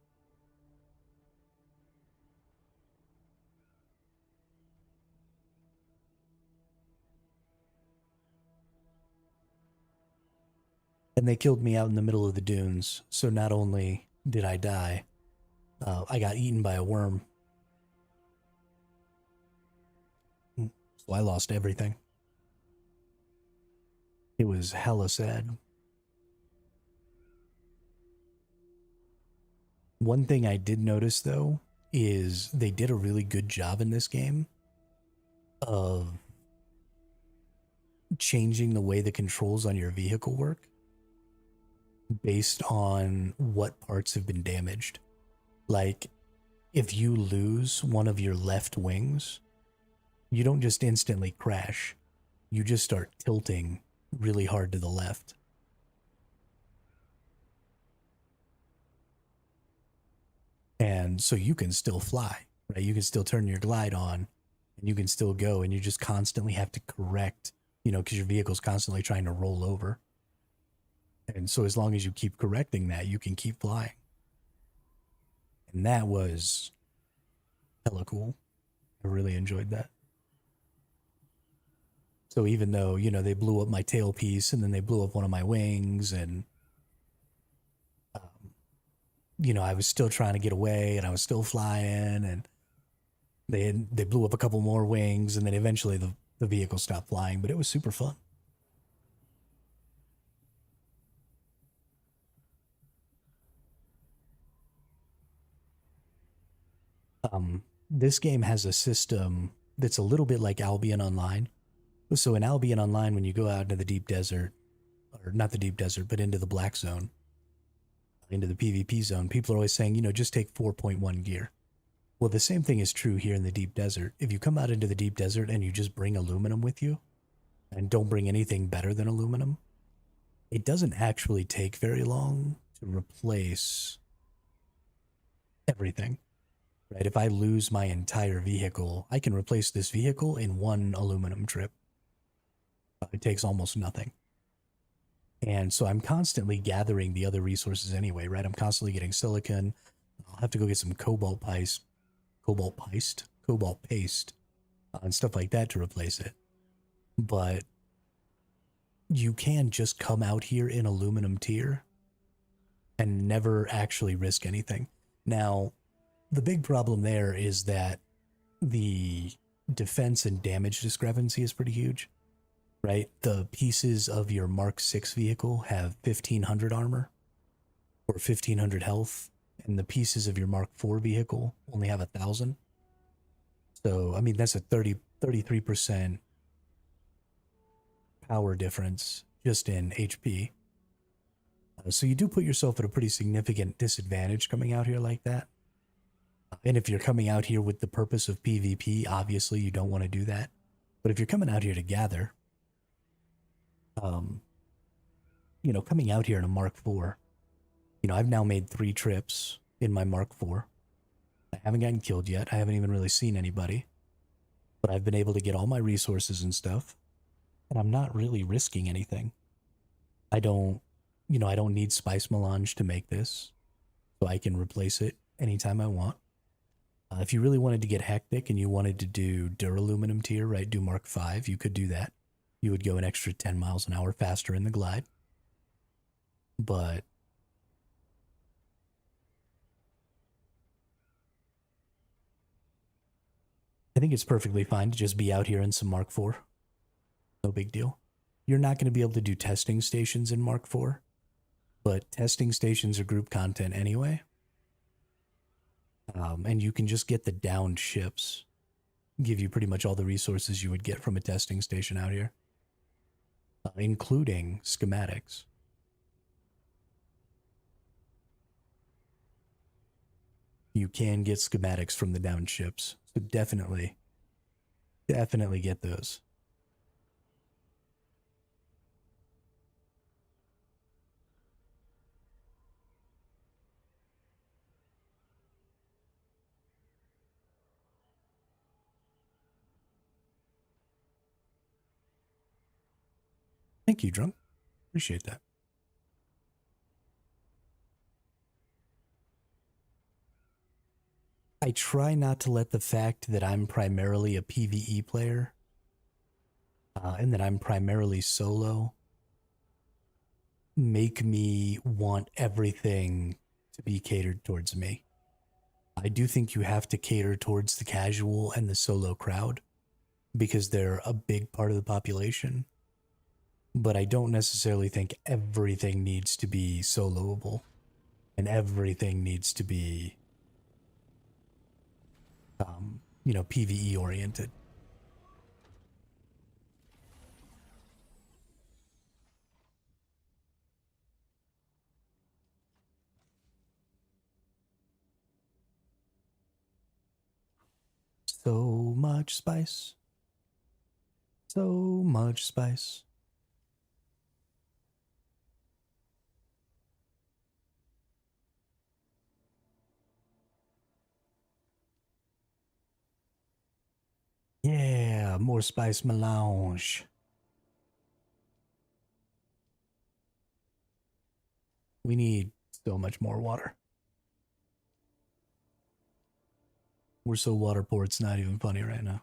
And they killed me out in the middle of the dunes. So not only did I die, I got eaten by a worm. So I lost everything. It was hella sad. One thing I did notice, though, is they did a really good job in this game of changing the way the controls on your vehicle work based on what parts have been damaged. Like, if you lose one of your left wings, you don't just instantly crash. You just start tilting really hard to the left. And so you can still fly, right? You can still turn your glide on and you can still go, and you just constantly have to correct, because your vehicle's constantly trying to roll over. And so as long as you keep correcting that, you can keep flying. And that was hella cool. I really enjoyed that. So even though, they blew up my tailpiece and then they blew up one of my wings, and I was still trying to get away and I was still flying, and they blew up a couple more wings, and then eventually the vehicle stopped flying, but it was super fun. This game has a system that's a little bit like Albion Online. So in Albion Online, when you go out into the deep desert, or not the deep desert, but into the black zone, into the PvP zone, people are always saying, just take 4.1 gear. Well, the same thing is true here in the deep desert. If you come out into the deep desert and you just bring aluminum with you and don't bring anything better than aluminum, it doesn't actually take very long to replace everything, right? If I lose my entire vehicle, I can replace this vehicle in one aluminum trip. It takes almost nothing. And so I'm constantly gathering the other resources anyway, right? I'm constantly getting silicon. I'll have to go get some cobalt paste, and stuff like that to replace it. But you can just come out here in aluminum tier and never actually risk anything. Now, the big problem there is that the defense and damage discrepancy is pretty huge, right? The pieces of your Mark 6 vehicle have 1500 armor or 1500 health, and the pieces of your Mark 4 vehicle only have 1000. So, I mean, that's a 33% power difference just in HP. So you do put yourself at a pretty significant disadvantage coming out here like that. And if you're coming out here with the purpose of PvP, obviously you don't want to do that. But if you're coming out here to gather, coming out here in a Mark IV, I've now made 3 trips in my Mark IV. I haven't gotten killed yet. I haven't even really seen anybody. But I've been able to get all my resources and stuff. And I'm not really risking anything. I don't need spice melange to make this. So I can replace it anytime I want. If you really wanted to get hectic and you wanted to do duraluminum tier, right, do Mark V, you could do that. You would go an extra 10 miles an hour faster in the glide. But I think it's perfectly fine to just be out here in some Mark IV. No big deal. You're not going to be able to do testing stations in Mark IV, but testing stations are group content anyway. And you can just get the downed ships, give you pretty much all the resources you would get from a testing station out here, including schematics. You can get schematics from the downed ships, so definitely get those. Thank you, Drunk. Appreciate that. I try not to let the fact that I'm primarily a PvE player and that I'm primarily solo make me want everything to be catered towards me. I do think you have to cater towards the casual and the solo crowd because they're a big part of the population. But I don't necessarily think everything needs to be soloable and everything needs to be, PvE oriented. So much spice. So much spice. Yeah, more spice melange. We need so much more water. We're so water poor, it's not even funny right now.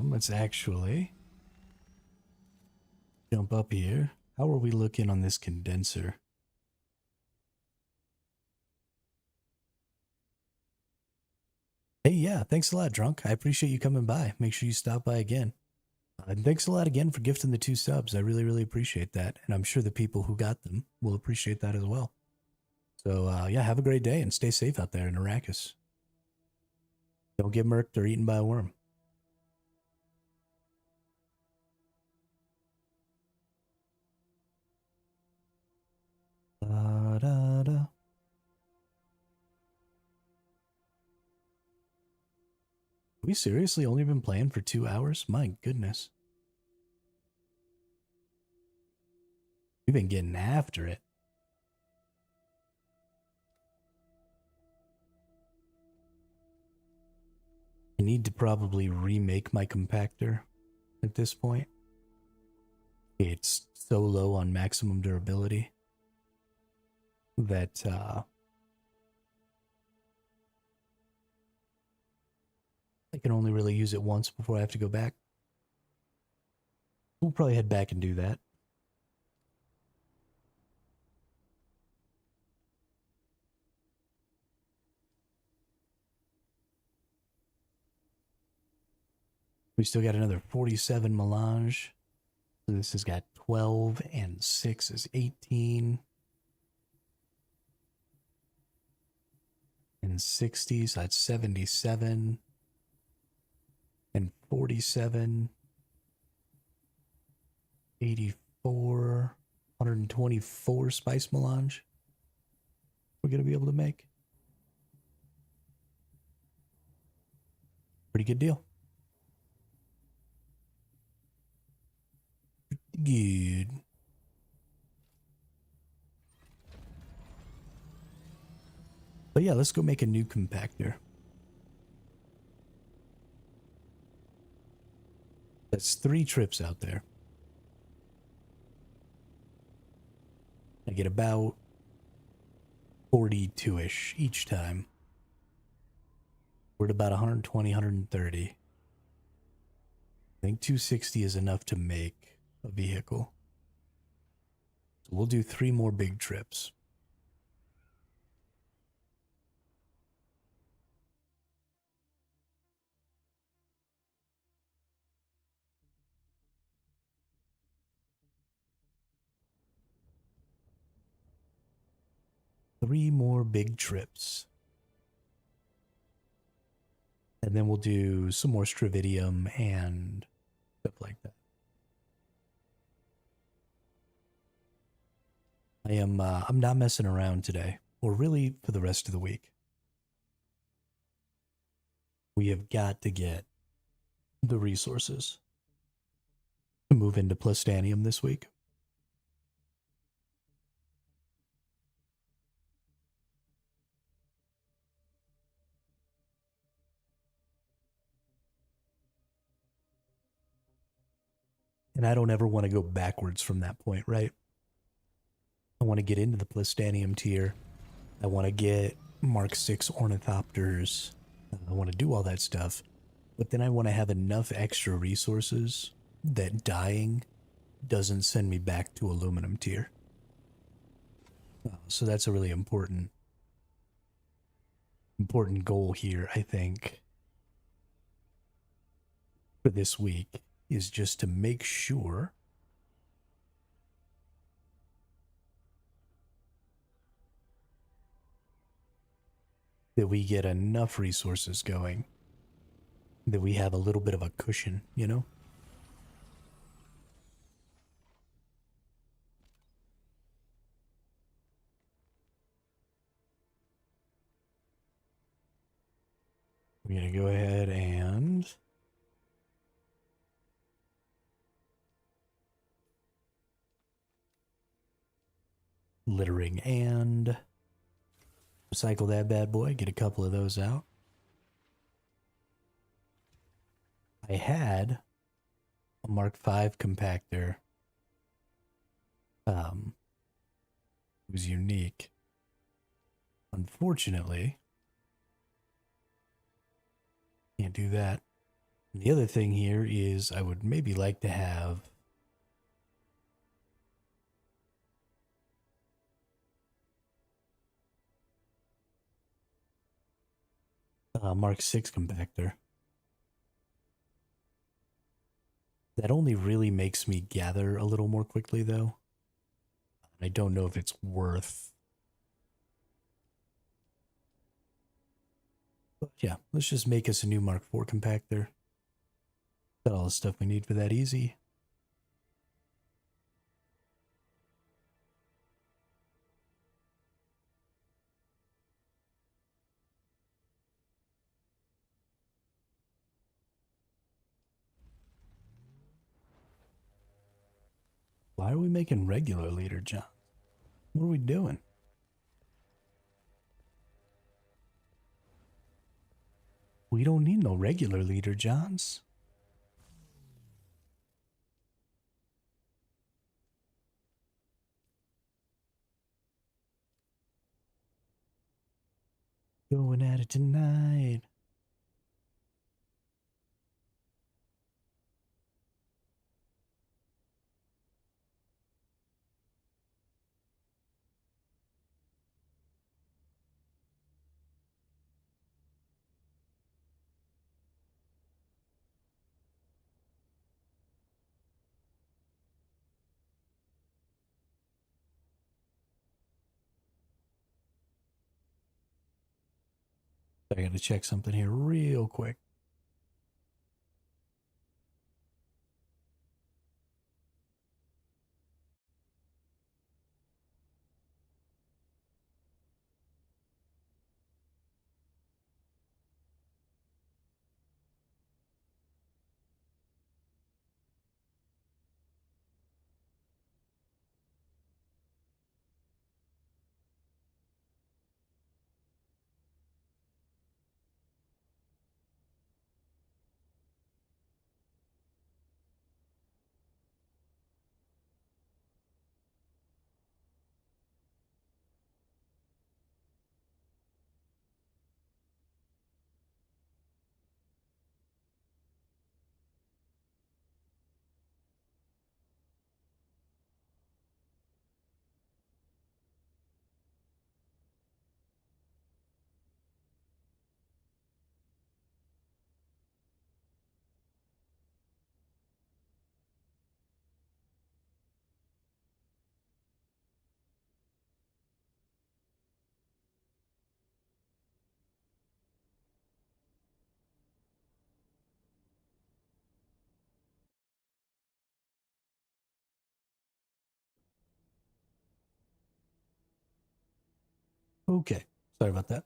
Let's actually jump up here. How are we looking on this condenser? Hey, yeah, thanks a lot, Drunk. I appreciate you coming by. Make sure you stop by again. And thanks a lot again for gifting the 2 subs. I really, really appreciate that. And I'm sure the people who got them will appreciate that as well. So, yeah, have a great day and stay safe out there in Arrakis. Don't get murked or eaten by a worm. Da, da, da. We seriously only been playing for 2 hours? My goodness. We've been getting after it. I need to probably remake my compactor at this point. It's so low on maximum durability that I can only really use it once before I have to go back. We'll probably head back and do that. We still got another 47 melange. So this has got 12 and 6 is 18. And 60, so that's 77. And 47. 84. 124 spice melange. We're going to be able to make. Pretty good deal. Good. But yeah, let's go make a new compactor. That's 3 trips out there. I get about 42-ish each time. We're at about 120, 130. I think 260 is enough to make a vehicle. So we'll do 3 more big trips. Three more big trips. And then we'll do some more Stravidium and stuff like that. I'm not messing around today, or really for the rest of the week. We have got to get the resources to move into Plastanium this week. And I don't ever want to go backwards from that point, right? I want to get into the Plastanium tier. I want to get Mark 6 ornithopters. I want to do all that stuff. But then I want to have enough extra resources that dying doesn't send me back to aluminum tier. So that's a really important goal here, I think, for this week, is just to make sure that we get enough resources going, that we have a little bit of a cushion, you know? We're going to go ahead and littering and recycle that bad boy, get a couple of those out. I had a Mark 5 compactor. It was unique. Unfortunately, can't do that. And the other thing here is I would maybe like to have a Mark 6 compactor. That only really makes me gather a little more quickly, though. I don't know if it's worth. But yeah, let's just make us a new Mark 4 compactor. Got all the stuff we need for that easy. Why are we making regular leader, John? What are we doing? We don't need no regular leader, Johns. Going at it tonight. I gotta check something here real quick. Okay, sorry about that.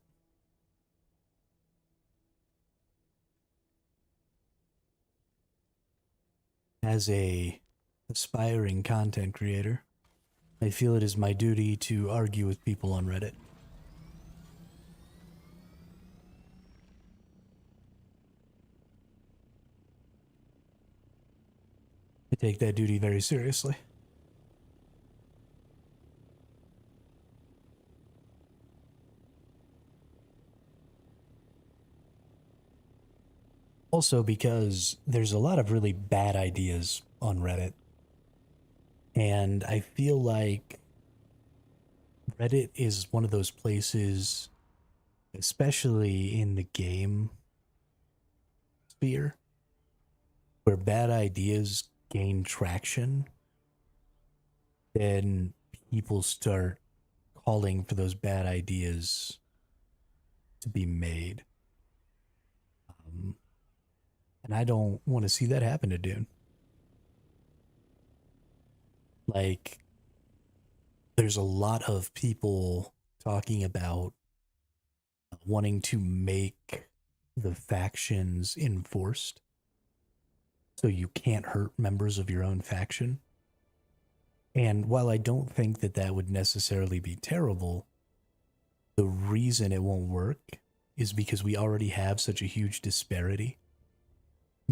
As a aspiring content creator, I feel it is my duty to argue with people on Reddit. I take that duty very seriously. Also, because there's a lot of really bad ideas on Reddit. And I feel like Reddit is one of those places, especially in the game sphere, where bad ideas gain traction, then people start calling for those bad ideas to be made. And I don't want to see that happen to Dune. Like, there's a lot of people talking about wanting to make the factions enforced so you can't hurt members of your own faction. And while I don't think that that would necessarily be terrible, the reason it won't work is because we already have such a huge disparity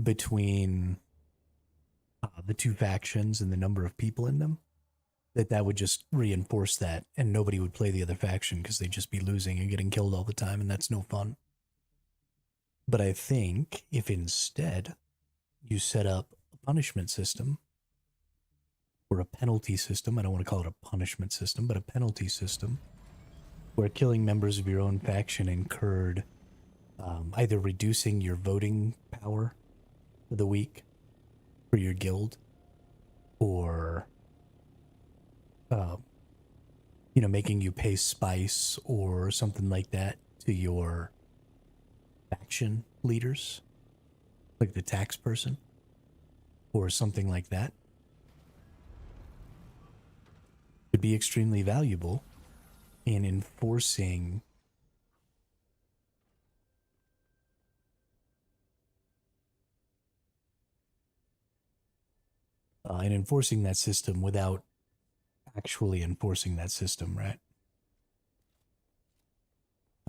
between the two factions and the number of people in them, that would just reinforce that, and nobody would play the other faction because they'd just be losing and getting killed all the time, and that's no fun. But I think if instead you set up a punishment system or a penalty system, I don't want to call it a punishment system, but a penalty system, where killing members of your own faction incurred either reducing your voting power for the week for your guild, or making you pay spice or something like that to your faction leaders, like the tax person or something like that, would be extremely valuable in enforcing that system without actually enforcing that system, right?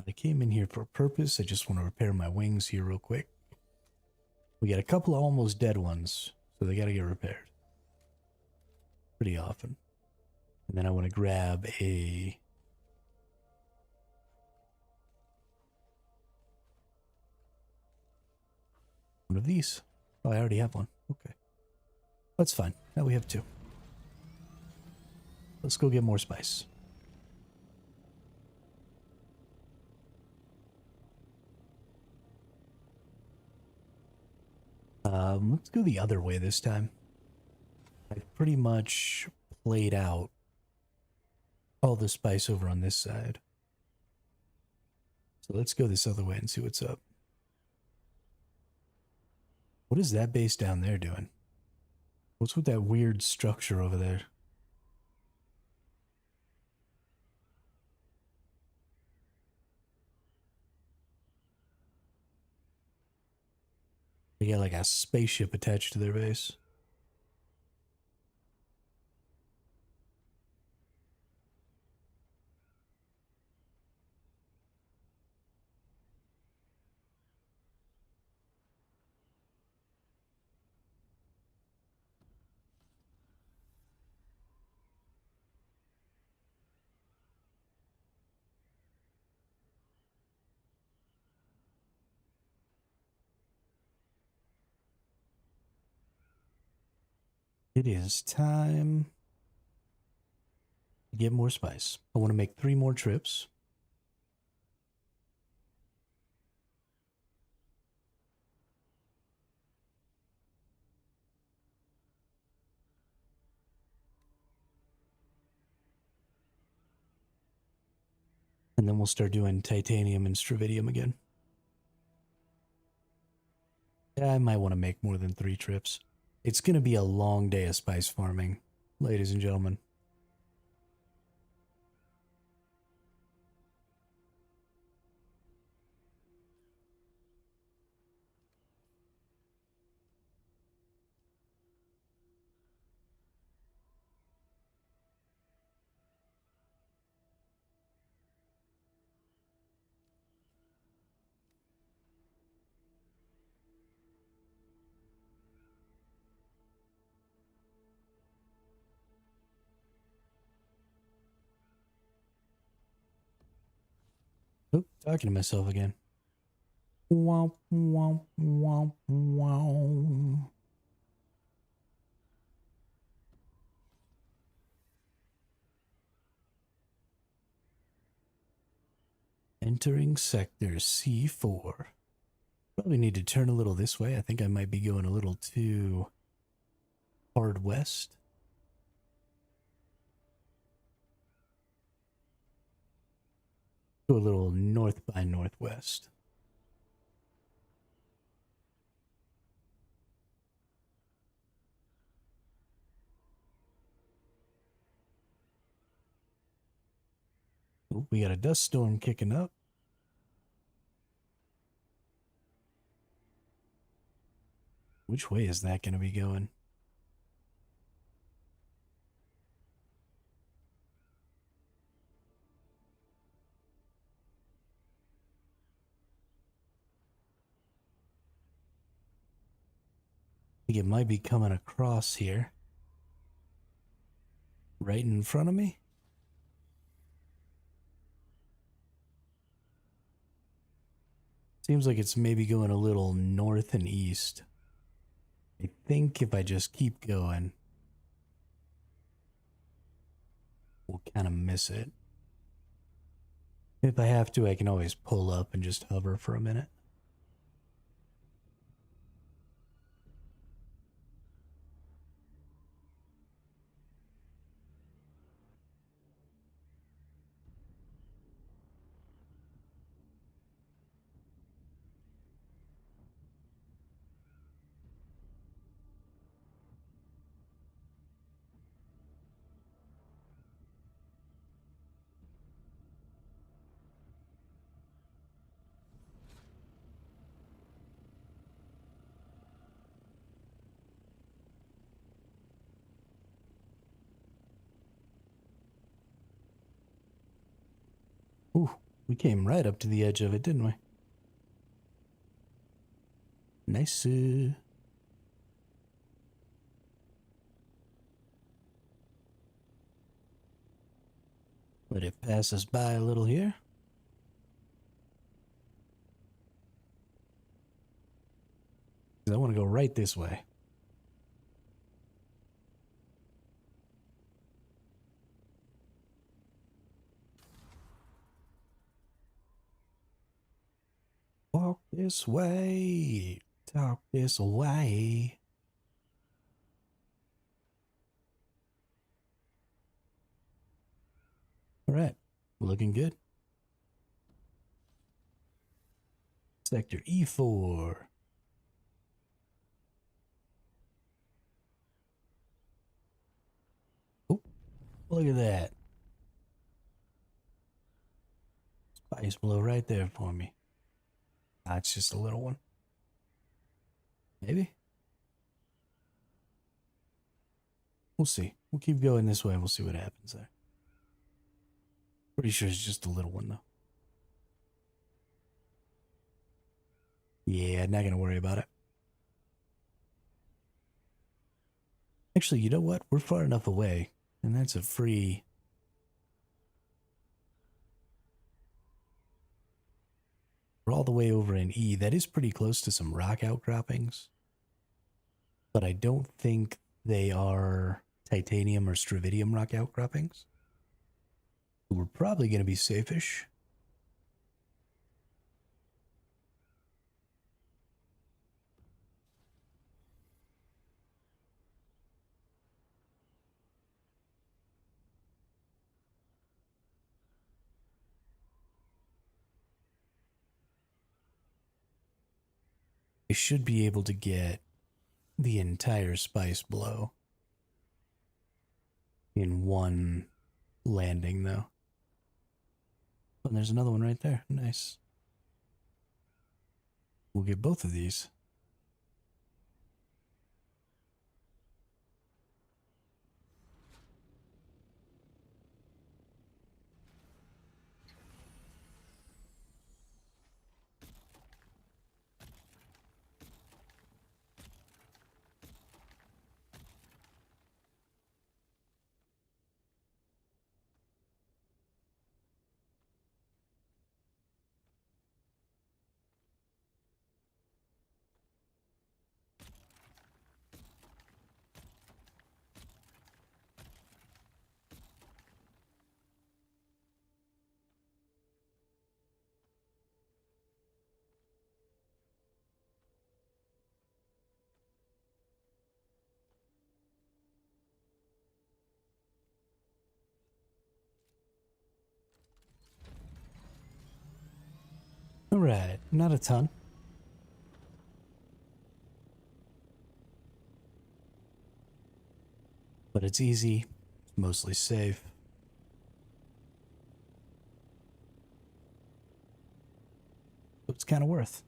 I came in here for a purpose. I just want to repair my wings here real quick. We got a couple of almost dead ones, so they got to get repaired pretty often. And then I want to grab one of these. Oh, I already have one. Okay. That's fine. Now we have two. Let's go get more spice. Let's go the other way this time. I've pretty much played out all the spice over on this side. So let's go this other way and see what's up. What is that base down there doing? What's with that weird structure over there? They got like a spaceship attached to their base. It is time to get more spice. I want to make 3 more trips. And then we'll start doing titanium and stravidium again. Yeah, I might want to make more than 3 trips. It's going to be a long day of spice farming, ladies and gentlemen. Oh, talking to myself again. Wow, wow, wow, wow. Entering sector C4. Probably need to turn a little this way. I think I might be going a little too hard west. Go a little north by northwest. Oh, we got a dust storm kicking up. Which way is that going to be going? I think it might be coming across here. Right in front of me. Seems like it's maybe going a little north and east. I think if I just keep going, we'll kind of miss it. If I have to, I can always pull up and just hover for a minute. Ooh, we came right up to the edge of it, didn't we? Nice. Let it pass us by a little here. I want to go right this way. Walk this way. Talk this way. All right. Looking good. Sector E4. Oh, look at that. Spice blow right there for me. Ah, it's just a little one. Maybe. We'll see. We'll keep going this way and we'll see what happens there. Pretty sure it's just a little one, though. Yeah, not going to worry about it. Actually, you know what? We're far enough away, and that's a free... We're all the way over in E. That is pretty close to some rock outcroppings. But I don't think they are titanium or stravidium rock outcroppings. We're probably going to be safe-ish. I should be able to get the entire spice blow in one landing, though. Oh, and there's another one right there. Nice. We'll get both of these. All right, not a ton. But it's easy, mostly safe. So it's kind of worth.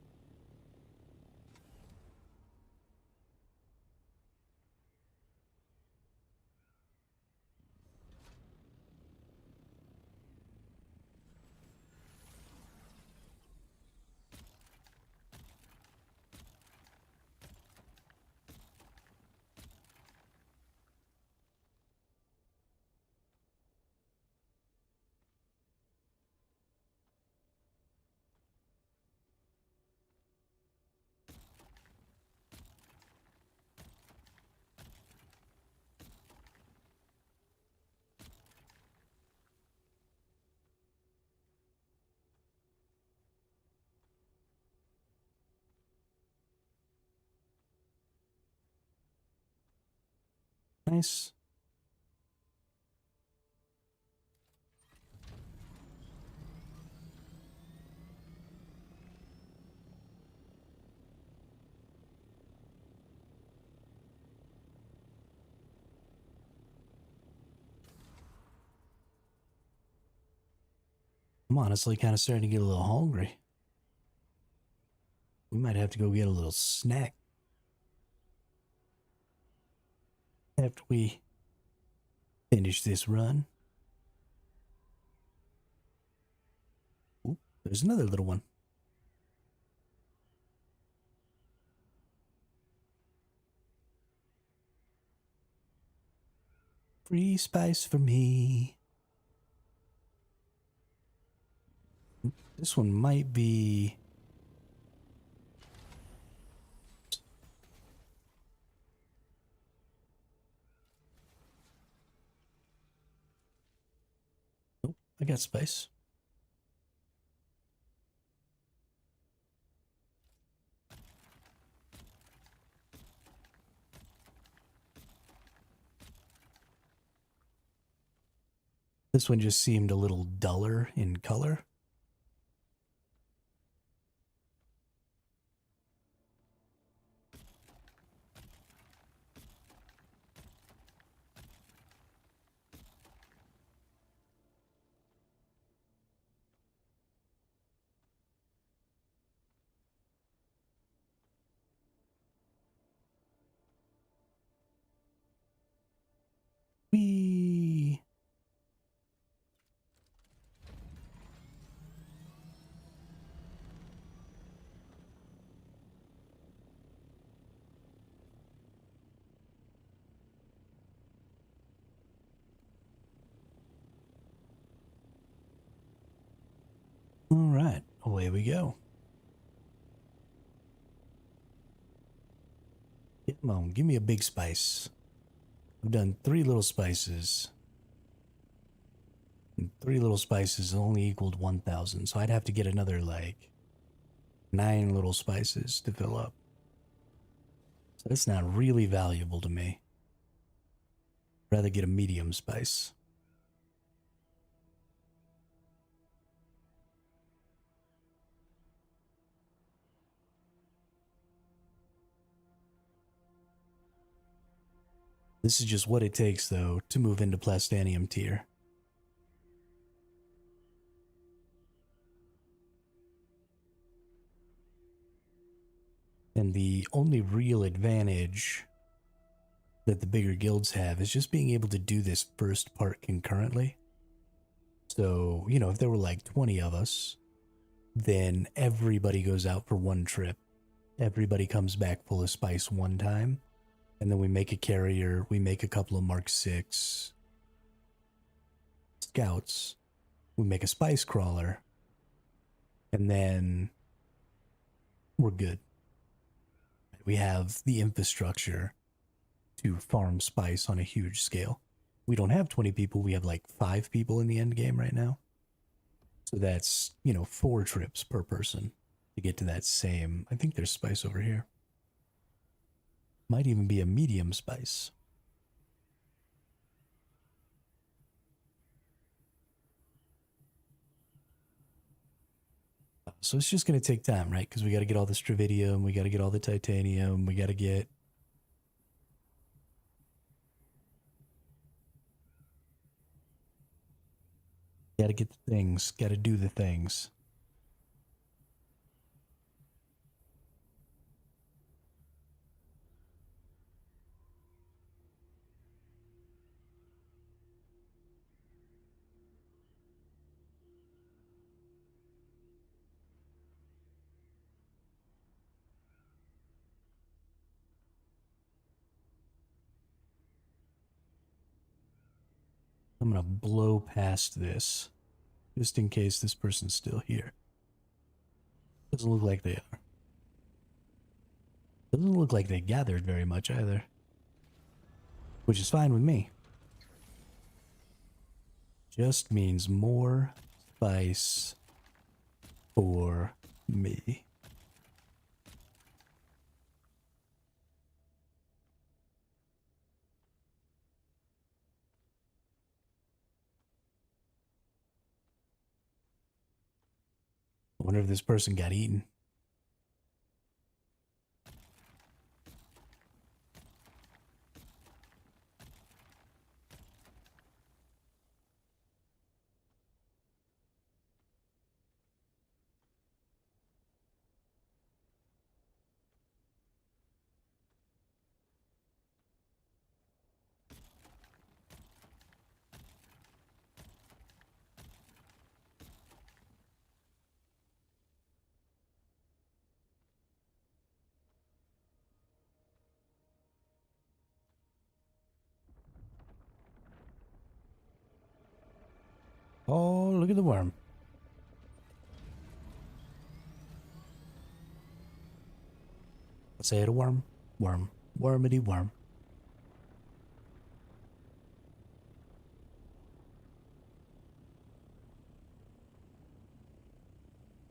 Nice. I'm honestly kind of starting to get a little hungry. We might have to go get a little snack after we finish this run. Ooh, there's another little one. Free spice for me. This one might be... Oh, I got spice. This one just seemed a little duller in color. Whee! All right, away we go. Come on, give me a big spice. I've done 3 little spices. And 3 little spices only equaled 1,000, so I'd have to get another, like, 9 little spices to fill up. So that's not really valuable to me. I'd rather get a medium spice. This is just what it takes, though, to move into Plastanium tier. And the only real advantage that the bigger guilds have is just being able to do this first part concurrently. So, you know, if there were like 20 of us, then everybody goes out for one trip. Everybody comes back full of spice one time. And then we make a carrier, we make a couple of Mark 6 scouts, we make a spice crawler, and then we're good. We have the infrastructure to farm spice on a huge scale. We don't have 20 people, we have like 5 people in the end game right now. So that's, you know, 4 trips per person to get to that same. I think there's spice over here. Might even be a medium spice. So it's just going to take time, right? Because we got to get all the stravidium, we got to get all the titanium, we got to get... Got to get the things, got to do the things. I'm going to blow past this, just in case this person's still here. Doesn't look like they are. Doesn't look like they gathered very much either. Which is fine with me. Just means more spice for me. I wonder if this person got eaten. Oh, look at the worm. Say it a worm. Worm. Wormity worm.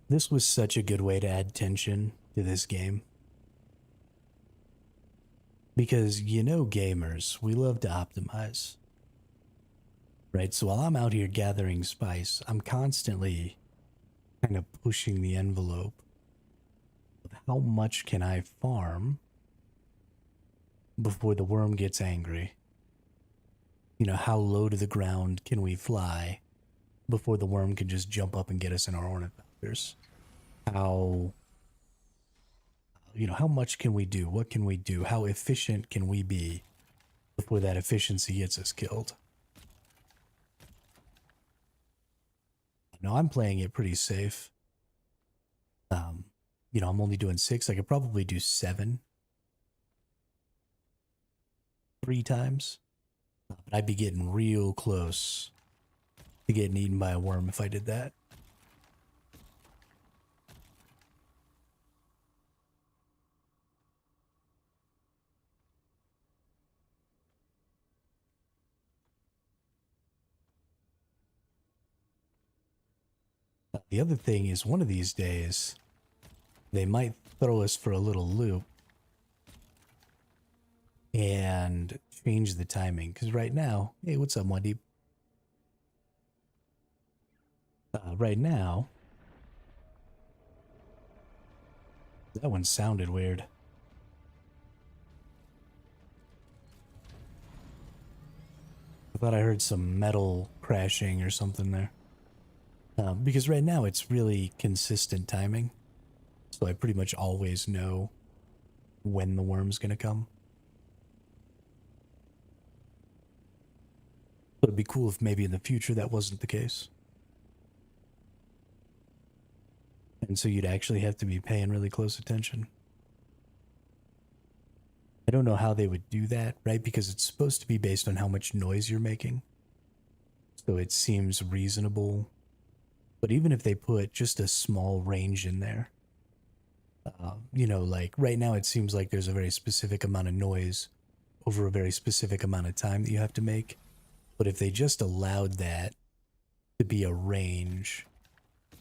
This was such a good way to add tension to this game. Because, you know, gamers, we love to optimize. Right? So while I'm out here gathering spice, I'm constantly kind of pushing the envelope of how much can I farm before the worm gets angry. You know, how low to the ground can we fly before the worm can just jump up and get us in our ornithopters? How, you know, how much can we do? What can we do? How efficient can we be before that efficiency gets us killed? No, I'm playing it pretty safe. You know, I'm only doing 6. I could probably do 7. 3 times. But I'd be getting real close to getting eaten by a worm if I did that. The other thing is, one of these days, they might throw us for a little loop and change the timing. Because right now, hey, what's up, Wandeep? Right now, that one sounded weird. I thought I heard some metal crashing or something there. Because right now it's really consistent timing. So I pretty much always know when the worm's gonna come. But it'd be cool if maybe in the future that wasn't the case. And so you'd actually have to be paying really close attention. I don't know how they would do that, right? Because it's supposed to be based on how much noise you're making. So it seems reasonable. But even if they put just a small range in there, you know, like right now it seems like there's a very specific amount of noise over a very specific amount of time that you have to make. But if they just allowed that to be a range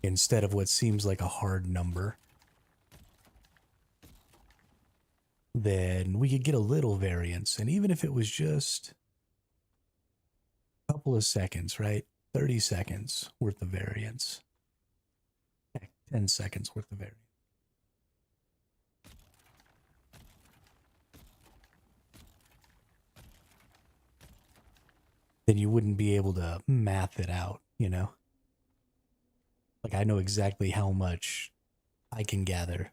instead of what seems like a hard number, then we could get a little variance. And even if it was just a couple of seconds, right? 30 seconds worth of variance. Heck, 10 seconds worth of variance. Then you wouldn't be able to math it out, you know? Like, I know exactly how much I can gather.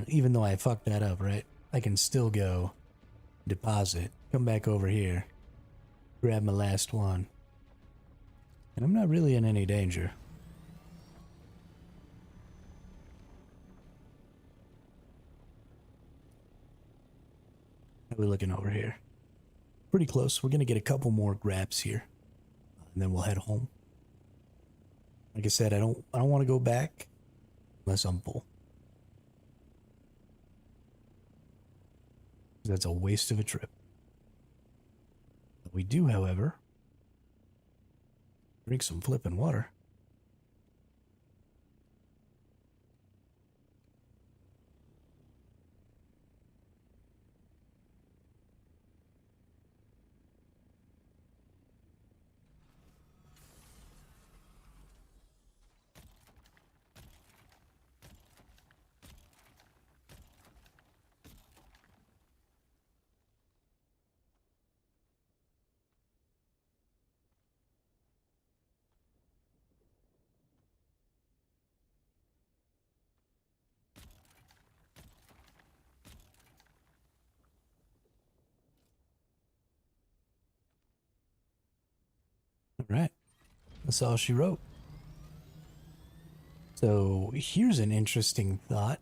Even though I fucked that up, right? I can still go deposit, come back over here, grab my last one. And I'm not really in any danger. How are we looking over here? Pretty close. We're gonna get a couple more grabs here, and then we'll head home. Like I said, I don't want to go back unless I'm full. That's a waste of a trip. But we do, however, drink some flippin' water. All right. That's all she wrote. So here's an interesting thought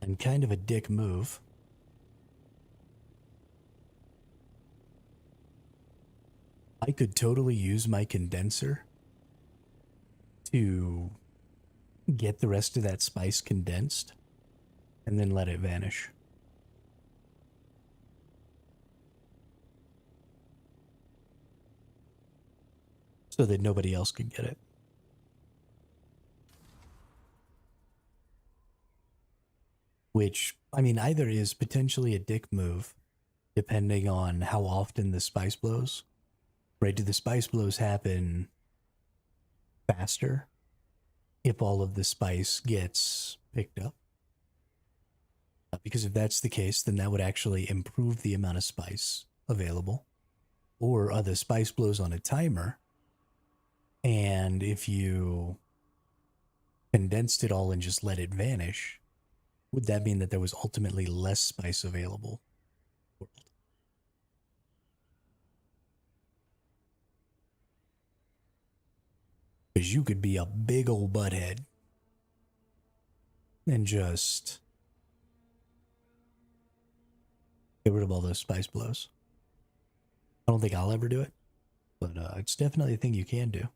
and kind of a dick move. I could totally use my condenser to get the rest of that spice condensed and then let it vanish. So that nobody else could get it. Which, I mean, either is potentially a dick move, depending on how often the spice blows. Right? Do the spice blows happen faster if all of the spice gets picked up? Because if that's the case, then that would actually improve the amount of spice available. Or are the spice blows on a timer? And if you condensed it all and just let it vanish, would that mean that there was ultimately less spice available? Because you could be a big old butthead and just get rid of all those spice blows. I don't think I'll ever do it, but it's definitely a thing you can do.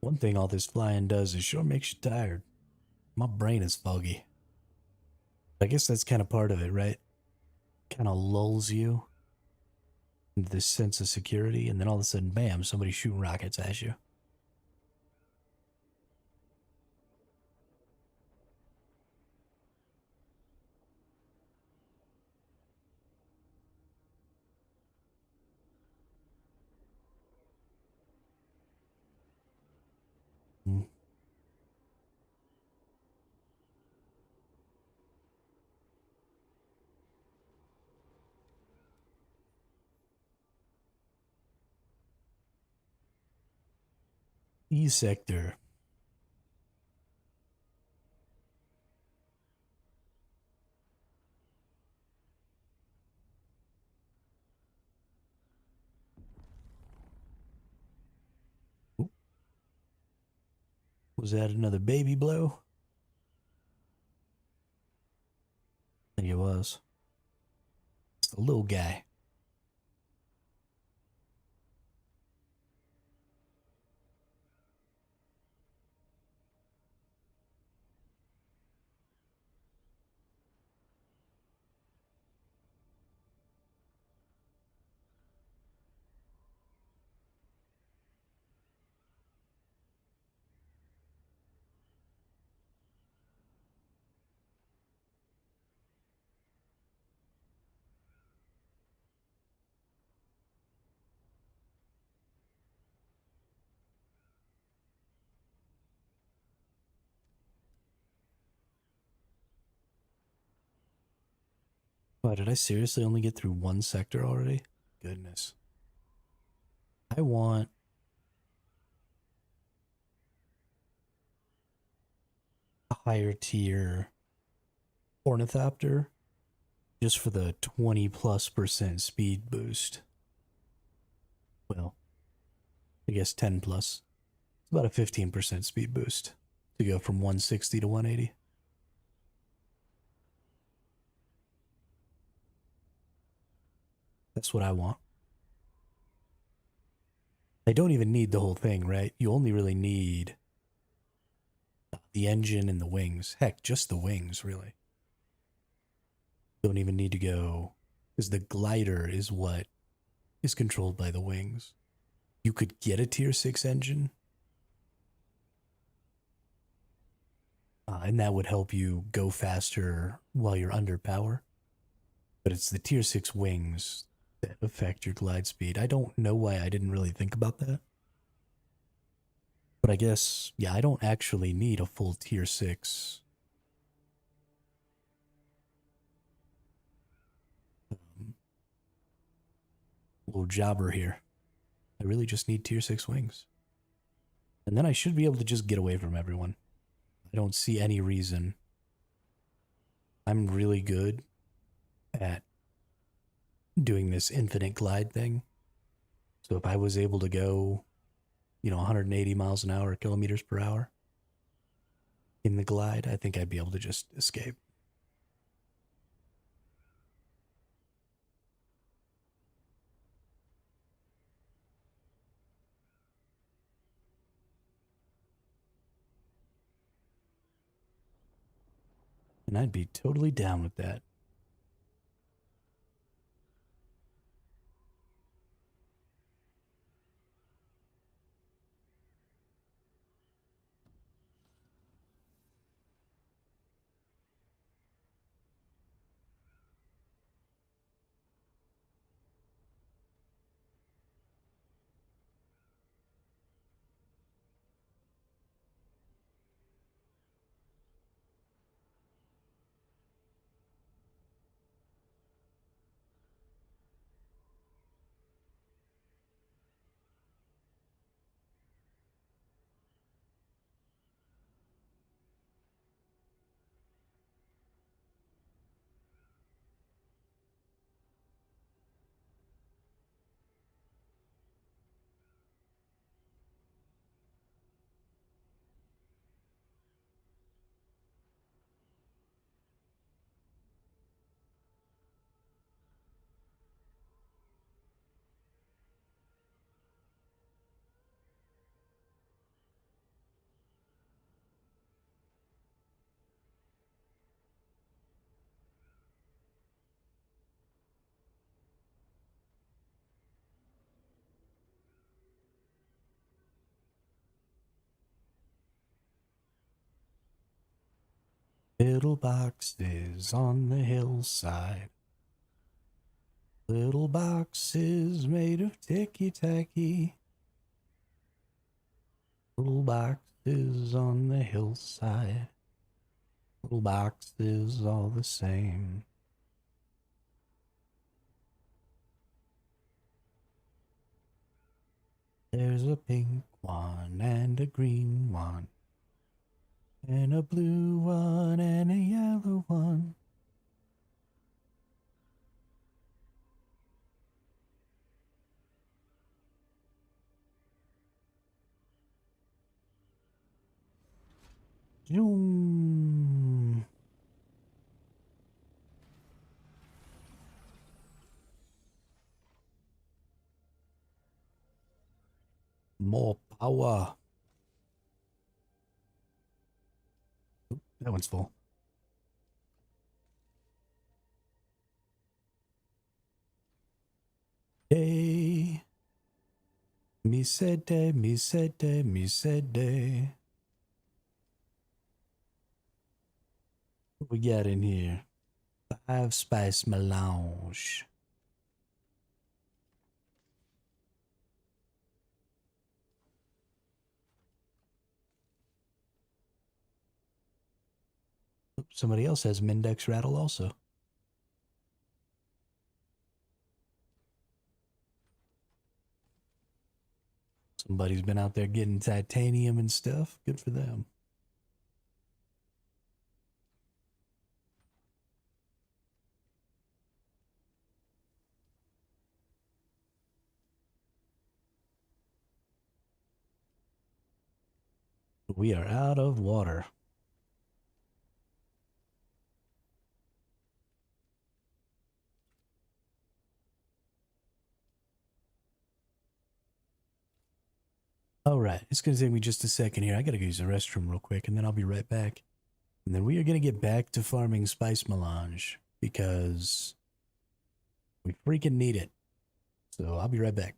One thing all this flying does is sure makes you tired. My brain is foggy. I guess that's kind of part of it, right? Kind of lulls you into this sense of security, and then all of a sudden, bam, somebody's shooting rockets at you. E sector. Oop. Was that another baby blow? I think it was. It's the little guy. Wow, did I seriously only get through one sector already? Goodness. I want a higher tier ornithopter just for the 20+% speed boost. Well, I guess 10 plus. It's about a 15% speed boost to go from 160 to 180. That's what I want. I don't even need the whole thing, right? You only really need the engine and the wings. Heck, just the wings, really. Don't even need to go, because the glider is what is controlled by the wings. You could get a tier 6 engine, and that would help you go faster while you're under power. But it's the tier 6 wings that affect your glide speed. I don't know why I didn't really think about that. But I guess, yeah, I don't actually need a full tier 6 little jobber here. I really just need tier 6 wings. And then I should be able to just get away from everyone. I don't see any reason. I'm really good at doing this infinite glide thing. So if I was able to go, 180 miles an hour, kilometers per hour in the glide, I think I'd be able to just escape. And I'd be totally down with that. Little boxes on the hillside. Little boxes made of ticky-tacky. Little boxes on the hillside. Little boxes all the same. There's a pink one and a green one, and a blue one and a yellow one. Zoom. More power. Oop, that one's full. Day. Me said day, me said day, me said day. What we got in here? 5 spice melange. Oop, somebody else has Mindex rattle also. Somebody's been out there getting titanium and stuff. Good for them. We are out of water. All right, it's going to take me just a second here. I got to go use the restroom real quick, and then I'll be right back. And then we are going to get back to farming spice melange because we freaking need it. So I'll be right back.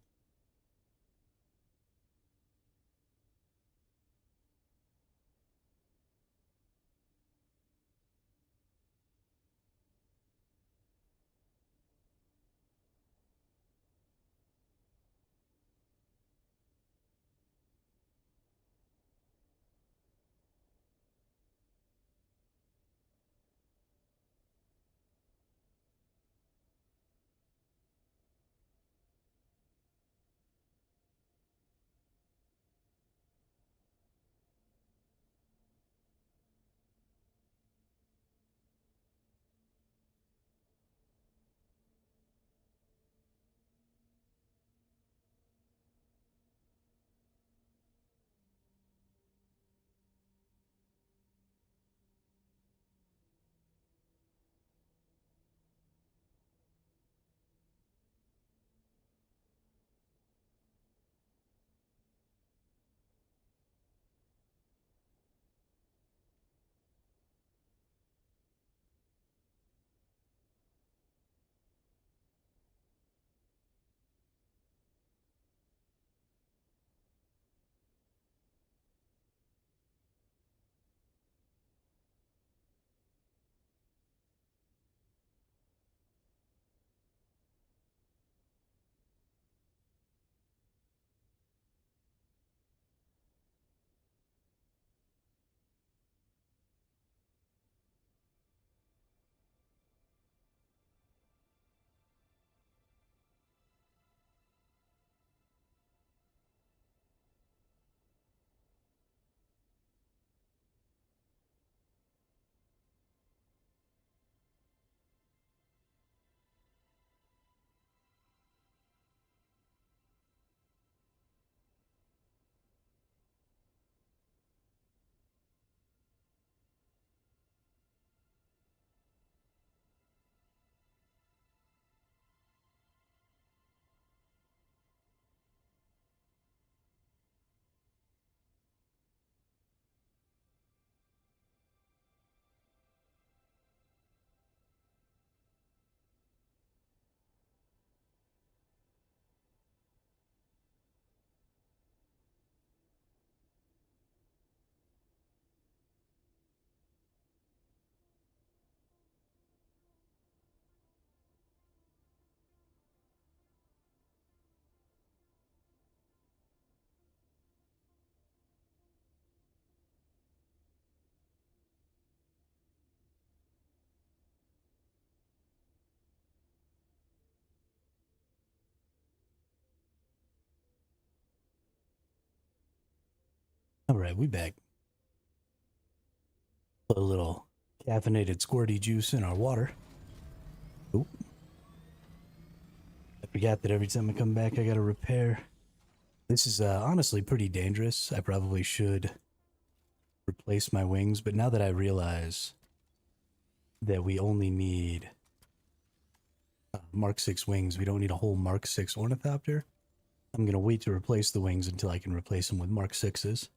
All right, we back. Put a little caffeinated squirty juice in our water. Oop. I forgot that every time I come back, I gotta repair. This is honestly pretty dangerous. I probably should replace my wings, but now that I realize that we only need Mark 6 wings, we don't need a whole Mark 6 ornithopter, I'm gonna wait to replace the wings until I can replace them with Mark 6s.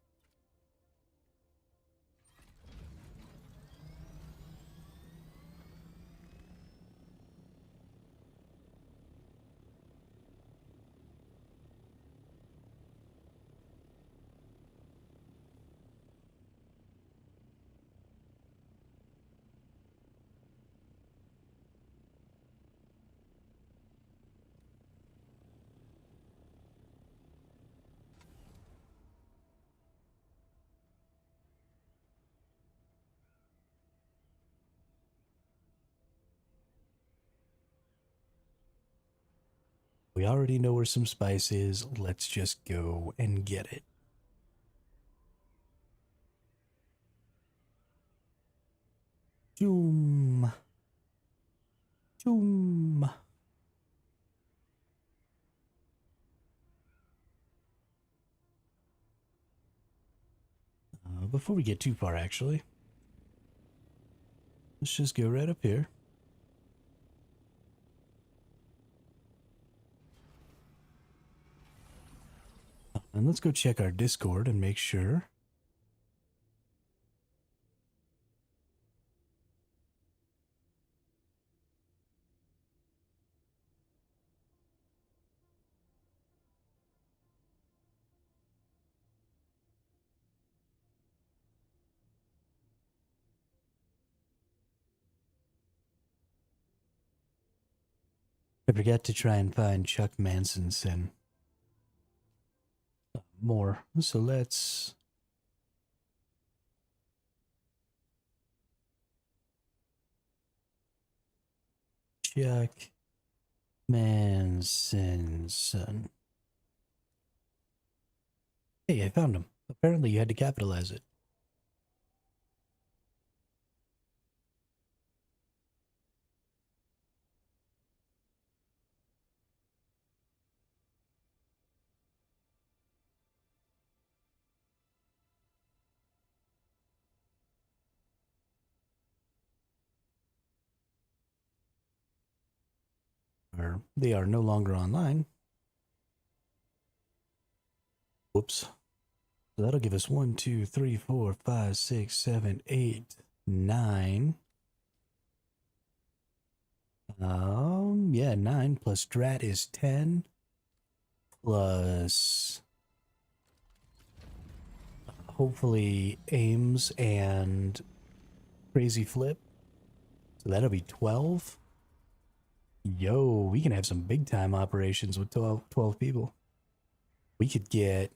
We already know where some spice is. Let's just go and get it. Doom. Doom. Before we get too far, actually, let's just go right up here. And let's go check our Discord and make sure. I forgot to try and find Chuck Manson's and more. So let's Chuck Manson's son. Hey, I found him. Apparently you had to capitalize it. Or they are no longer online. Whoops. So that'll give us 1, 2, 3, 4, 5, 6, 7, 8, 9. Yeah, 9 plus Drat is 10. Plus hopefully Ames and Crazy Flip. So that'll be 12. Yo, we can have some big time operations with 12 people. We could get.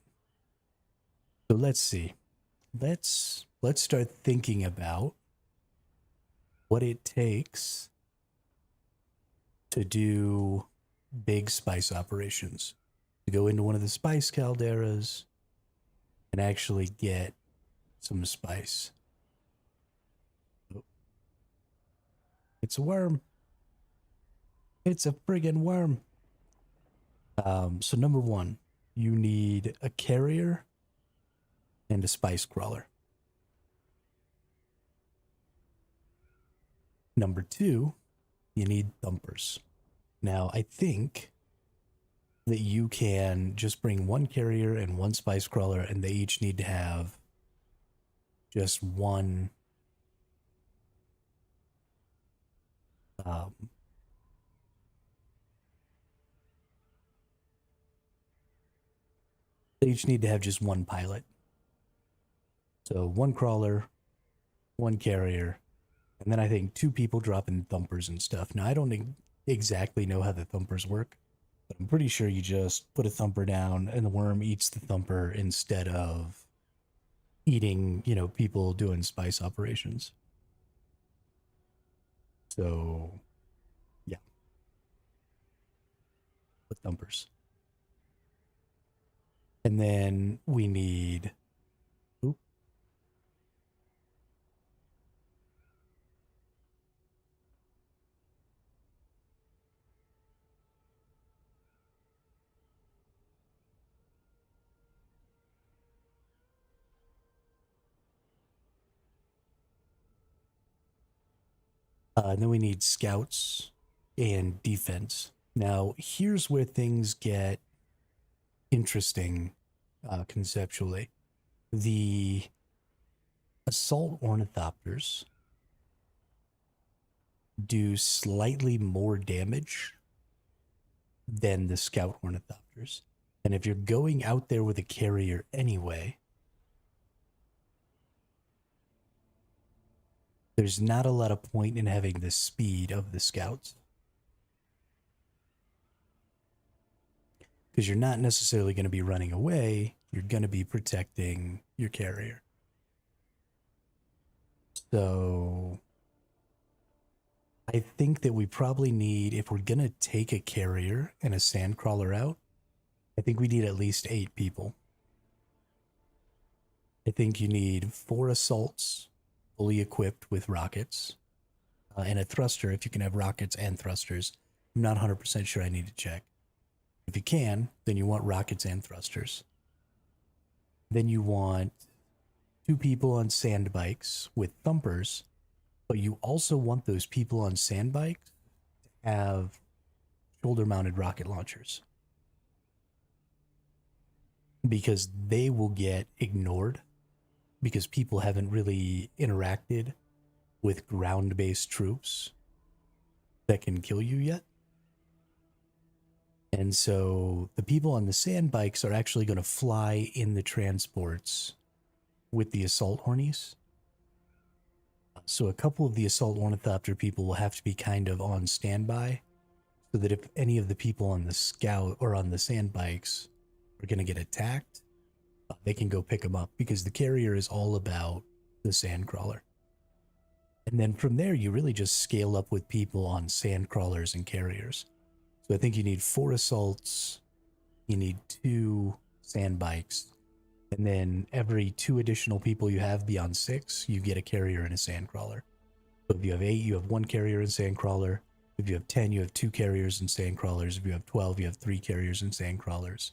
So let's see. Let's start thinking about what it takes to do big spice operations. To go into one of the spice calderas and actually get some spice. Oh. It's a worm. It's a friggin' worm. So number one, you need a carrier and a spice crawler. Number two, you need thumpers. Now, I think that you can just bring one carrier and one spice crawler, and they each need to have just one they each need to have just one pilot. So one crawler, one carrier, and then I think two people dropping thumpers and stuff. Now, I don't exactly know how the thumpers work, but I'm pretty sure you just put a thumper down and the worm eats the thumper instead of eating, people doing spice operations. So, yeah. With thumpers. And then we need And then we need scouts and defense. Now, here's where things get interesting conceptually. The assault ornithopters do slightly more damage than the scout ornithopters. And if you're going out there with a carrier anyway, there's not a lot of point in having the speed of the scouts. Because you're not necessarily going to be running away, you're going to be protecting your carrier. So I think that we probably need, if we're going to take a carrier and a sandcrawler out, I think we need at least 8 people. I think you need 4 assaults fully equipped with rockets and a thruster if you can have rockets and thrusters. I'm not 100% sure, I need to check. If you can, then you want rockets and thrusters. Then you want 2 people on sand bikes with thumpers, but you also want those people on sand bikes to have shoulder-mounted rocket launchers, because they will get ignored because people haven't really interacted with ground-based troops that can kill you yet. And so the people on the sand bikes are actually going to fly in the transports with the assault hornies. So a couple of the assault ornithopter people will have to be kind of on standby, so that if any of the people on the scout or on the sand bikes are going to get attacked, they can go pick them up, because the carrier is all about the sandcrawler. And then from there, you really just scale up with people on sandcrawlers and carriers. So I think you need 4 assaults, you need 2 sand bikes, and then every 2 additional people you have beyond 6, you get a carrier and a sandcrawler. So if you have 8, you have 1 carrier and sandcrawler. If you have 10, you have 2 carriers and sandcrawlers. If you have 12, you have 3 carriers and sandcrawlers.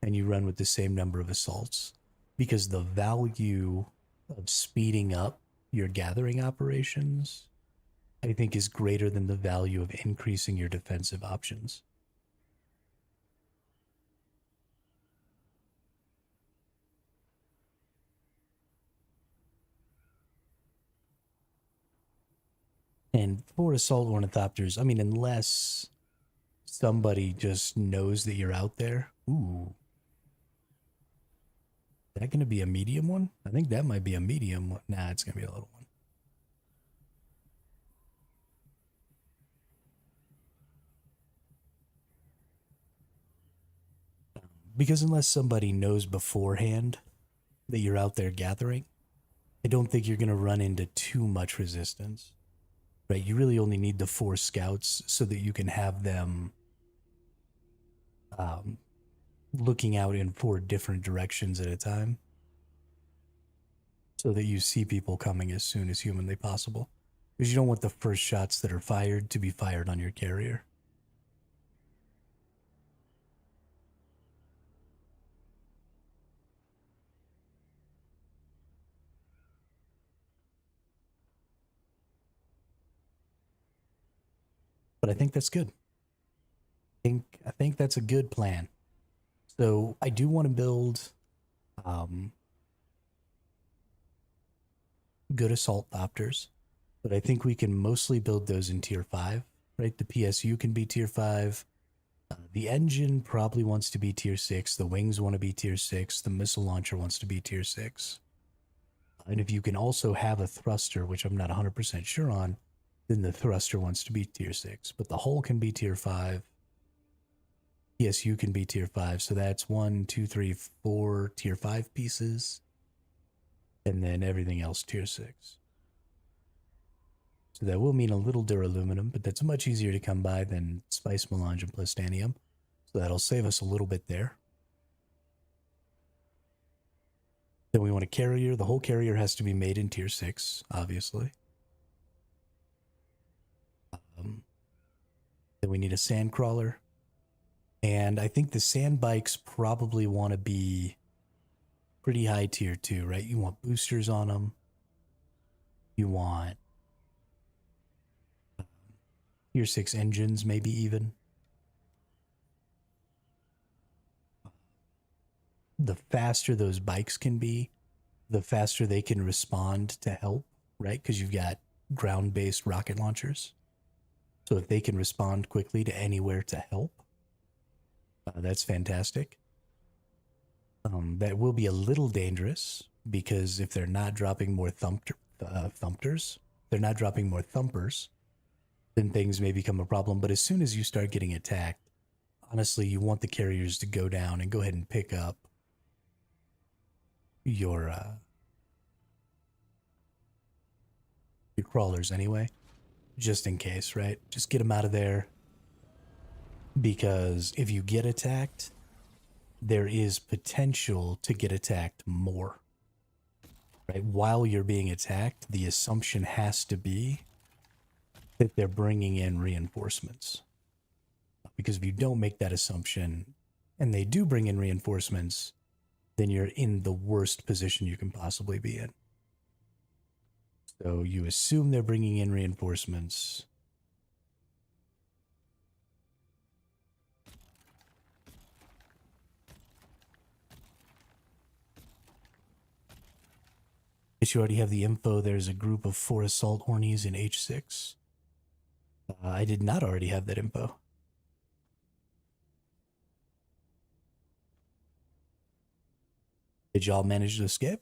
And you run with the same number of assaults, because the value of speeding up your gathering operations, I think, is greater than the value of increasing your defensive options. And for assault ornithopters, I mean, unless somebody just knows that you're out there. Ooh. Is that going to be a medium one? I think that might be a medium one. Nah, it's going to be a little one. Because unless somebody knows beforehand that you're out there gathering, I don't think you're going to run into too much resistance. Right? You really only need the 4 scouts so that you can have them looking out in 4 different directions at a time, so that you see people coming as soon as humanly possible. Because you don't want the first shots that are fired to be fired on your carrier. But I think that's good. I think that's a good plan. So I do want to build good assault thopters, but I think we can mostly build those in tier 5, right? The PSU can be tier 5. The engine probably wants to be tier 6. The wings want to be tier 6. The missile launcher wants to be tier 6. And if you can also have a thruster, which I'm not 100% sure on, then the thruster wants to be tier 6. But the hull can be tier 5. PSU can be tier 5. So that's 1, 2, 3, 4 tier 5 pieces. And then everything else tier 6. So that will mean a little duraluminum, but that's much easier to come by than spice melange and plastanium. So that'll save us a little bit there. Then we want a carrier. The whole carrier has to be made in tier 6, obviously. Then we need a sand crawler. And I think the sand bikes probably want to be pretty high tier 2, right? You want boosters on them. You want Tier 6 engines, maybe even. The faster those bikes can be, the faster they can respond to help, right? Because you've got ground-based rocket launchers. So if they can respond quickly to anywhere to help, that's fantastic. That will be a little dangerous because if they're not dropping more thumpers, they're not dropping more thumpers, then things may become a problem. But as soon as you start getting attacked, honestly, you want the carriers to go down and go ahead and pick up your crawlers anyway, just in case, right? Just get them out of there, because if you get attacked, there is potential to get attacked more, right? While you're being attacked, the assumption has to be that they're bringing in reinforcements. Because if you don't make that assumption and they do bring in reinforcements, then you're in the worst position you can possibly be in. So you assume they're bringing in reinforcements. Guess you already have the info. There's a group of 4 assault Ornies in H6. I did not already have that info. Did y'all manage to escape?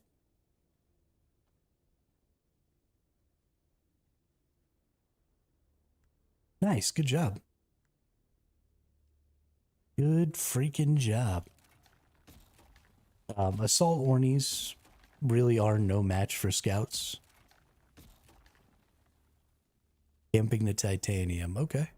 Nice, good job. Good freaking job. Assault Ornies really are no match for scouts. Camping the titanium, okay.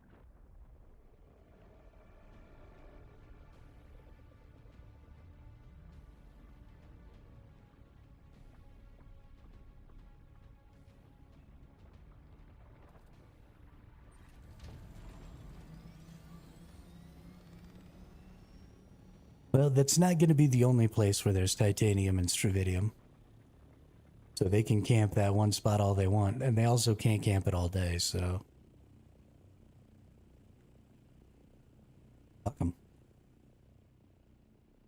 Well, that's not going to be the only place where there's titanium and stravidium. So they can camp that one spot all they want, and they also can't camp it all day, so... Fuck 'em.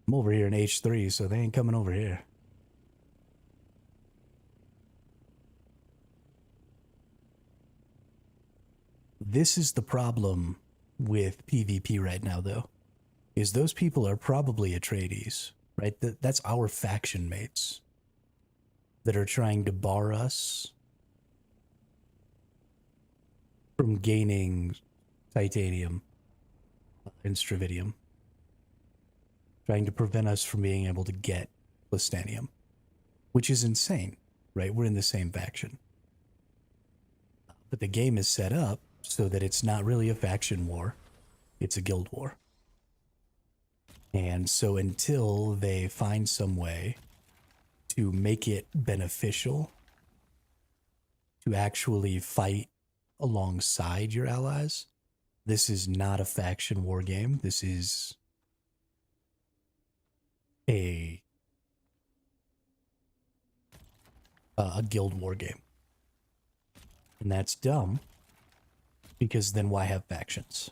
I'm over here in H3, so they ain't coming over here. This is the problem with PvP right now, though, is those people are probably Atreides, right? That's our faction mates that are trying to bar us from gaining titanium and stravidium, trying to prevent us from being able to get plastanium, which is insane, right? We're in the same faction. But the game is set up so that it's not really a faction war, it's a guild war. And so until they find some way to make it beneficial to actually fight alongside your allies, this is not a faction war game. This is a guild war game. And that's dumb, because then why have factions?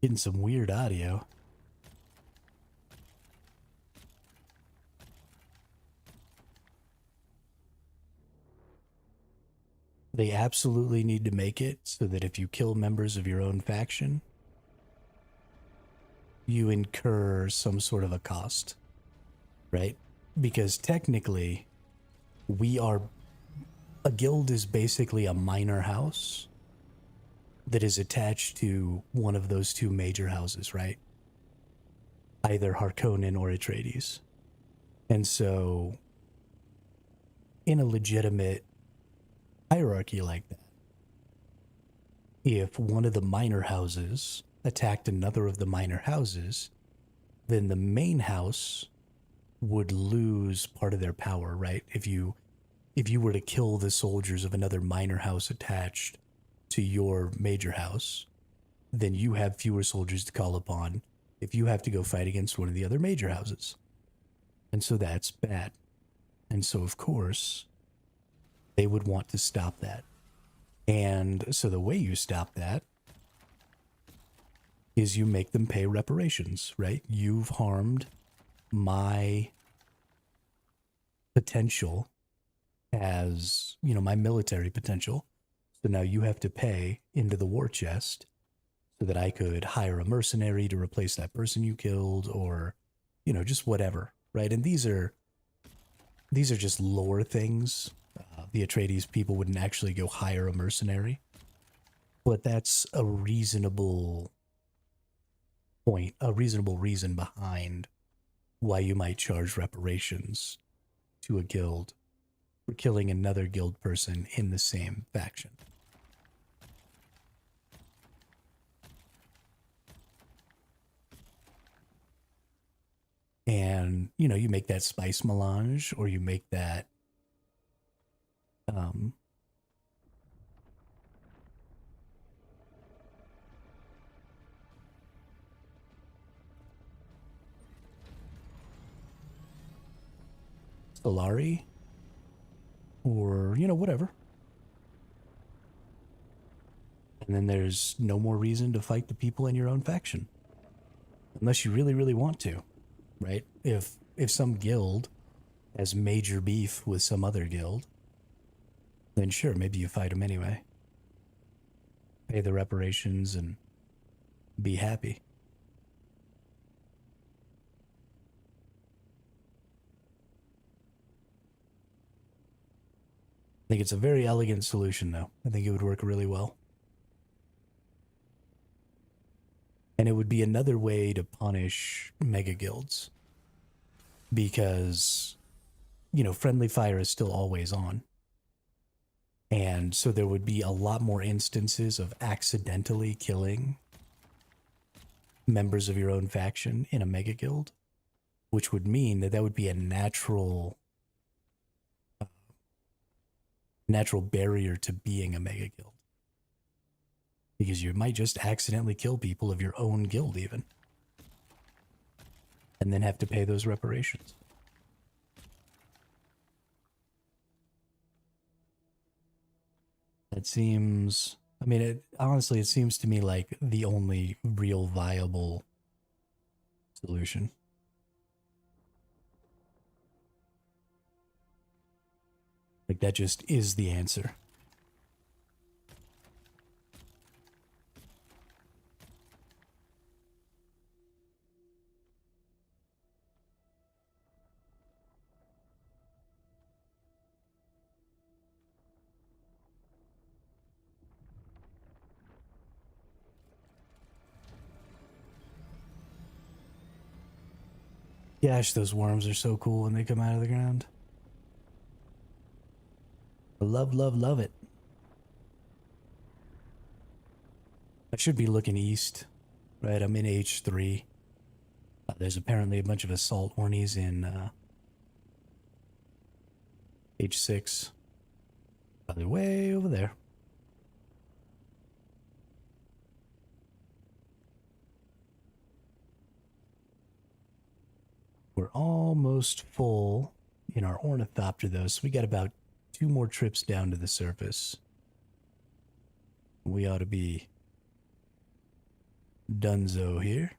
Getting some weird audio. They absolutely need to make it so that if you kill members of your own faction, you incur some sort of a cost, right? Because technically, a guild is basically a minor house that is attached to one of those 2 major houses, right? Either Harkonnen or Atreides. And so, in a legitimate hierarchy like that, if one of the minor houses attacked another of the minor houses, then the main house would lose part of their power, right? If you were to kill the soldiers of another minor house attached to your major house, then you have fewer soldiers to call upon if you have to go fight against one of the other major houses. And so that's bad. And so, of course, they would want to stop that. And so the way you stop that is you make them pay reparations, right? You've harmed my potential as, my military potential. So now you have to pay into the war chest so that I could hire a mercenary to replace that person you killed, or, just whatever, right? And these are just lore things. The Atreides people wouldn't actually go hire a mercenary, but that's a reasonable point, a reasonable reason behind why you might charge reparations to a guild for killing another guild person in the same faction. And, you make that spice melange, or you make that, Solari, or, whatever. And then there's no more reason to fight the people in your own faction. Unless you really, really want to, right? If some guild has major beef with some other guild, then sure, maybe you fight them anyway. Pay the reparations and be happy. I think it's a very elegant solution, though. I think it would work really well. And it would be another way to punish mega guilds. Because, friendly fire is still always on. And so there would be a lot more instances of accidentally killing members of your own faction in a mega guild, which would mean that would be a natural barrier to being a mega guild. Because you might just accidentally kill people of your own guild even, and then have to pay those reparations. It seems, honestly, it seems to me like the only real viable solution. Like, that just is the answer. Gosh, those worms are so cool when they come out of the ground. I love, love, love it. I should be looking east, right? I'm in H3. There's apparently a bunch of assault ornies in H6. They're way over there. We're almost full in our ornithopter, though, so we got about 2 more trips down to the surface. We ought to be donezo here.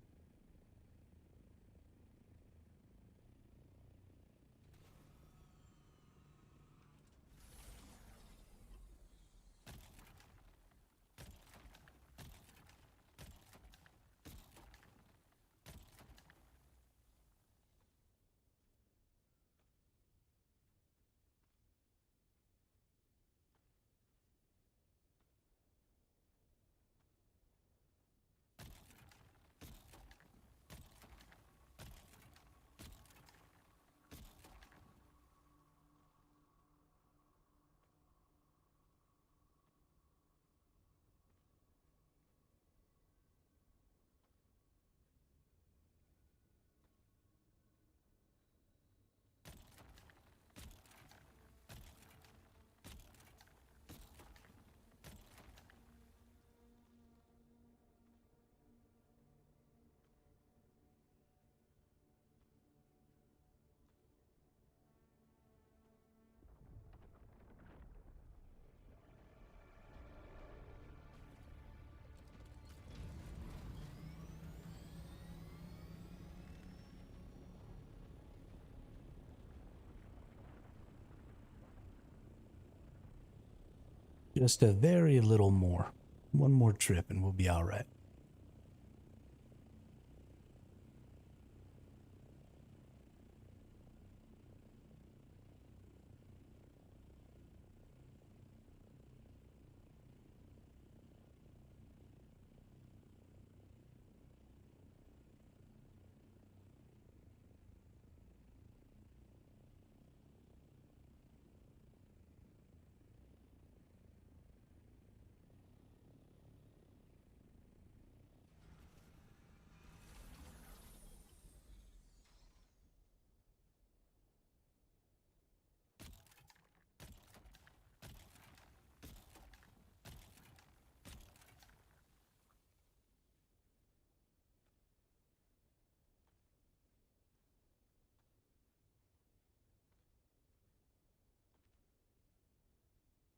Just a very little more. One more trip and we'll be all right.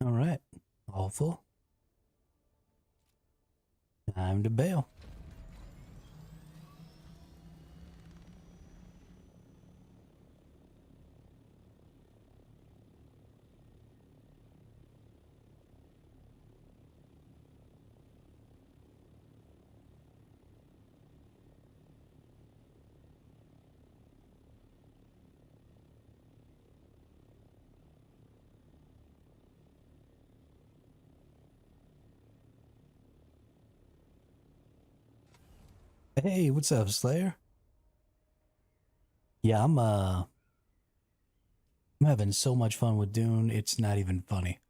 All right. All full. Time to bail. Hey, what's up, Slayer? Yeah, I'm having so much fun with Dune, it's not even funny.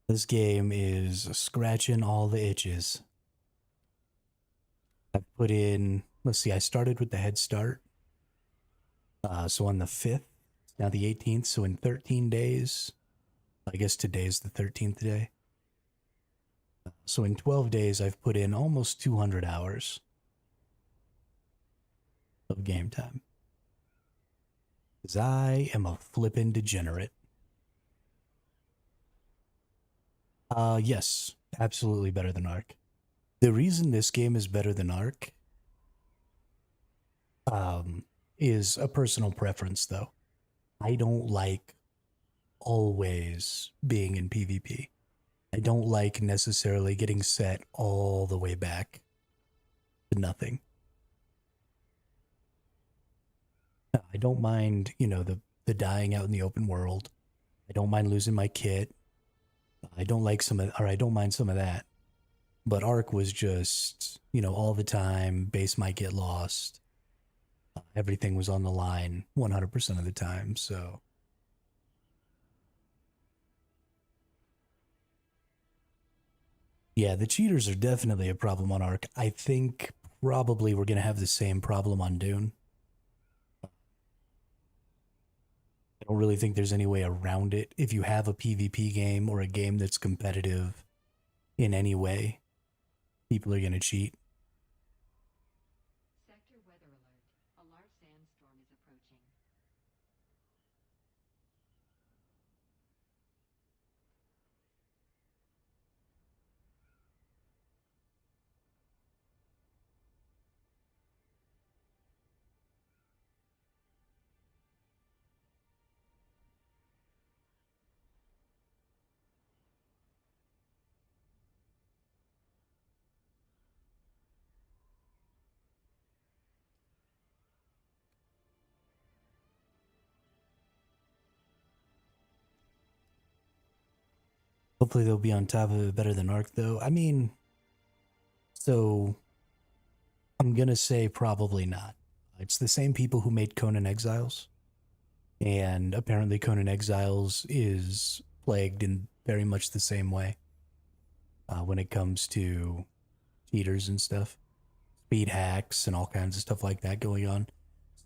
This game is scratching all the itches. I've put in, let's see, I started with the head start. So on the 5th, now the 18th, so in 13 days, I guess today's the 13th day. So in 12 days, I've put in almost 200 hours of game time. Because I am a flippin' degenerate. Yes, absolutely better than Ark. The reason this game is better than Ark, is a personal preference, though. I don't like always being in PvP. I don't like necessarily getting set all the way back to nothing. I don't mind, the dying out in the open world. I don't mind losing my kit. I don't mind some of that. But Ark was just, all the time, base might get lost. Everything was on the line 100% of the time, so. Yeah, the cheaters are definitely a problem on Ark. I think probably we're going to have the same problem on Dune. I don't really think there's any way around it. If you have a PvP game or a game that's competitive in any way, people are going to cheat. Sector weather alert. A large sandstorm is approaching. Hopefully they'll be on top of it better than Ark, though. I mean, so I'm going to say probably not. It's the same people who made Conan Exiles. And apparently Conan Exiles is plagued in very much the same way when it comes to cheaters and stuff, speed hacks and all kinds of stuff like that going on.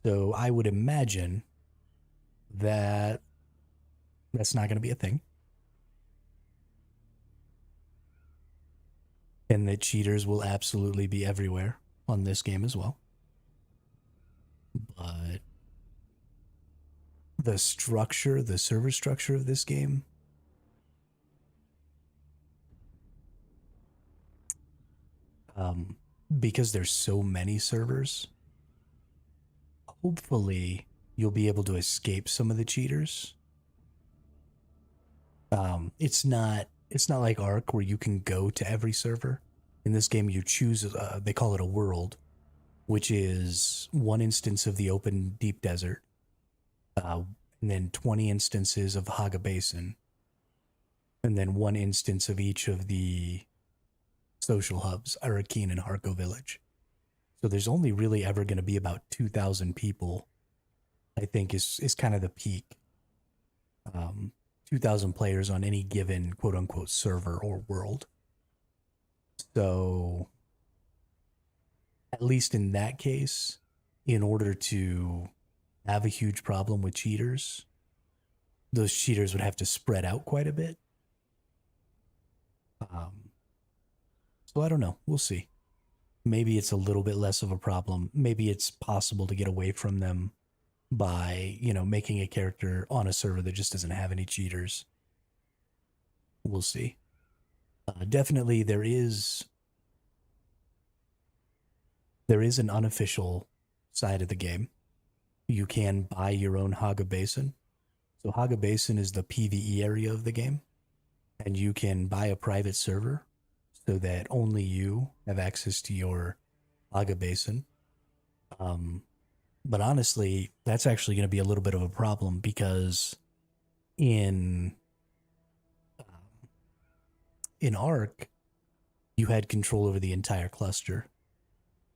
So I would imagine that that's not going to be a thing. And that cheaters will absolutely be everywhere on this game as well. But the server structure of this game, because there's so many servers, hopefully you'll be able to escape some of the cheaters. It's not like Ark where you can go to every server. In this game, you choose. They call it a world, which is one instance of the open deep desert, and then 20 instances of Haga Basin, and then one instance of each of the social hubs, Arakeen and Harko Village. So there's only really ever going to be about 2,000 people. I think is kind of the peak. 2,000 players on any given quote unquote server or world. So, at least in that case, in order to have a huge problem with cheaters, those cheaters would have to spread out quite a bit. So, I don't know. We'll see. Maybe it's a little bit less of a problem. Maybe it's possible to get away from them by, making a character on a server that just doesn't have any cheaters. We'll see. Definitely, there is an unofficial side of the game. You can buy your own Haga Basin. So Haga Basin is the PvE area of the game, and you can buy a private server so that only you have access to your Haga Basin. But honestly, that's actually going to be a little bit of a problem because in Ark, you had control over the entire cluster,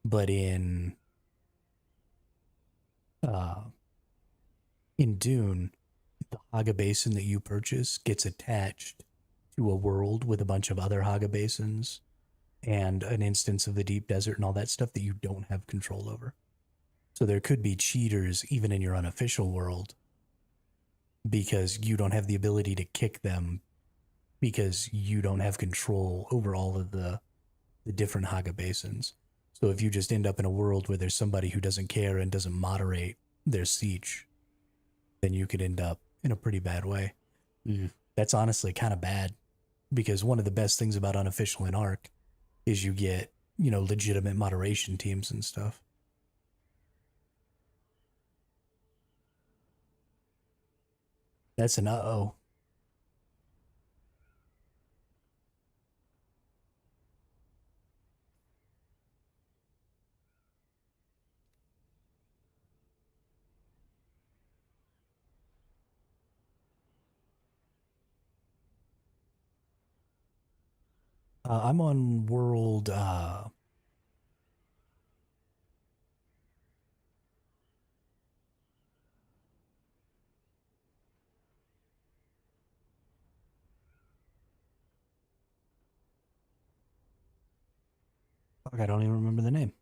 but in Dune, the Haga Basin that you purchase gets attached to a world with a bunch of other Haga Basins and an instance of the deep desert and all that stuff that you don't have control over. So there could be cheaters even in your unofficial world because you don't have the ability to kick them because you don't have control over all of the different Haga Basins. So if you just end up in a world where there's somebody who doesn't care and doesn't moderate their siege, then you could end up in a pretty bad way. That's honestly kind of bad because one of the best things about unofficial in Arc is you get, legitimate moderation teams and stuff. That's an uh-oh. I'm on world, fuck, I don't even remember the name.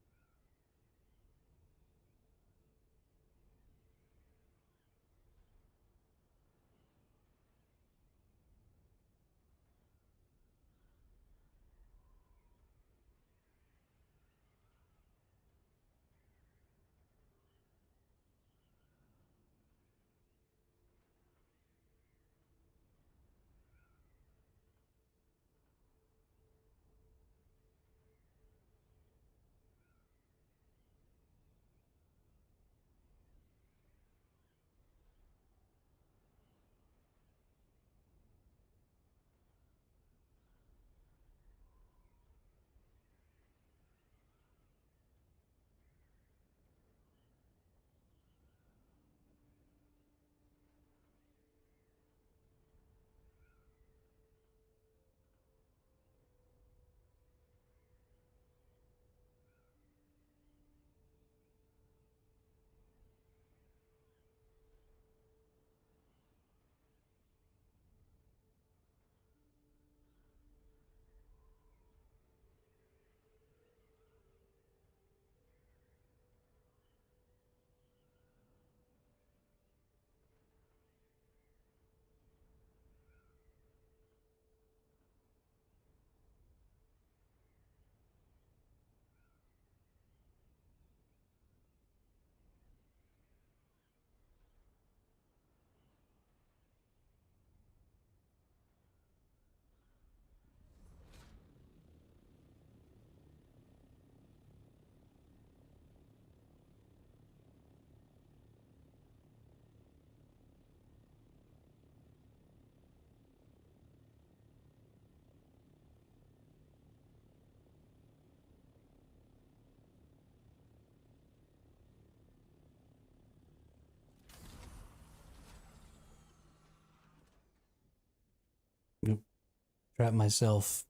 Trap myself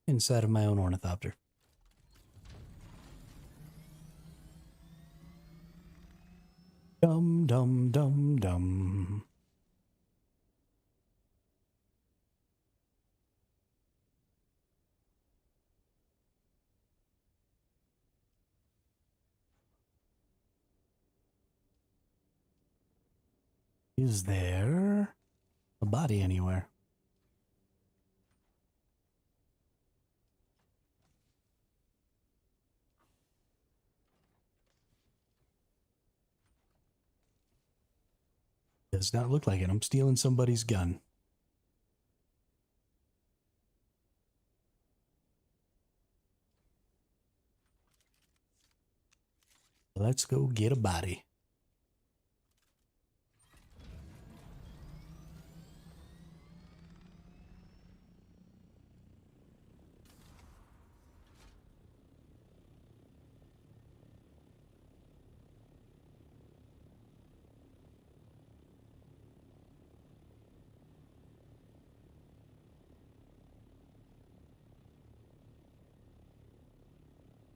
inside of my own ornithopter. Dum dum dum dum. Is there a body anywhere? Does not look like it. I'm stealing somebody's gun. Let's go get a body.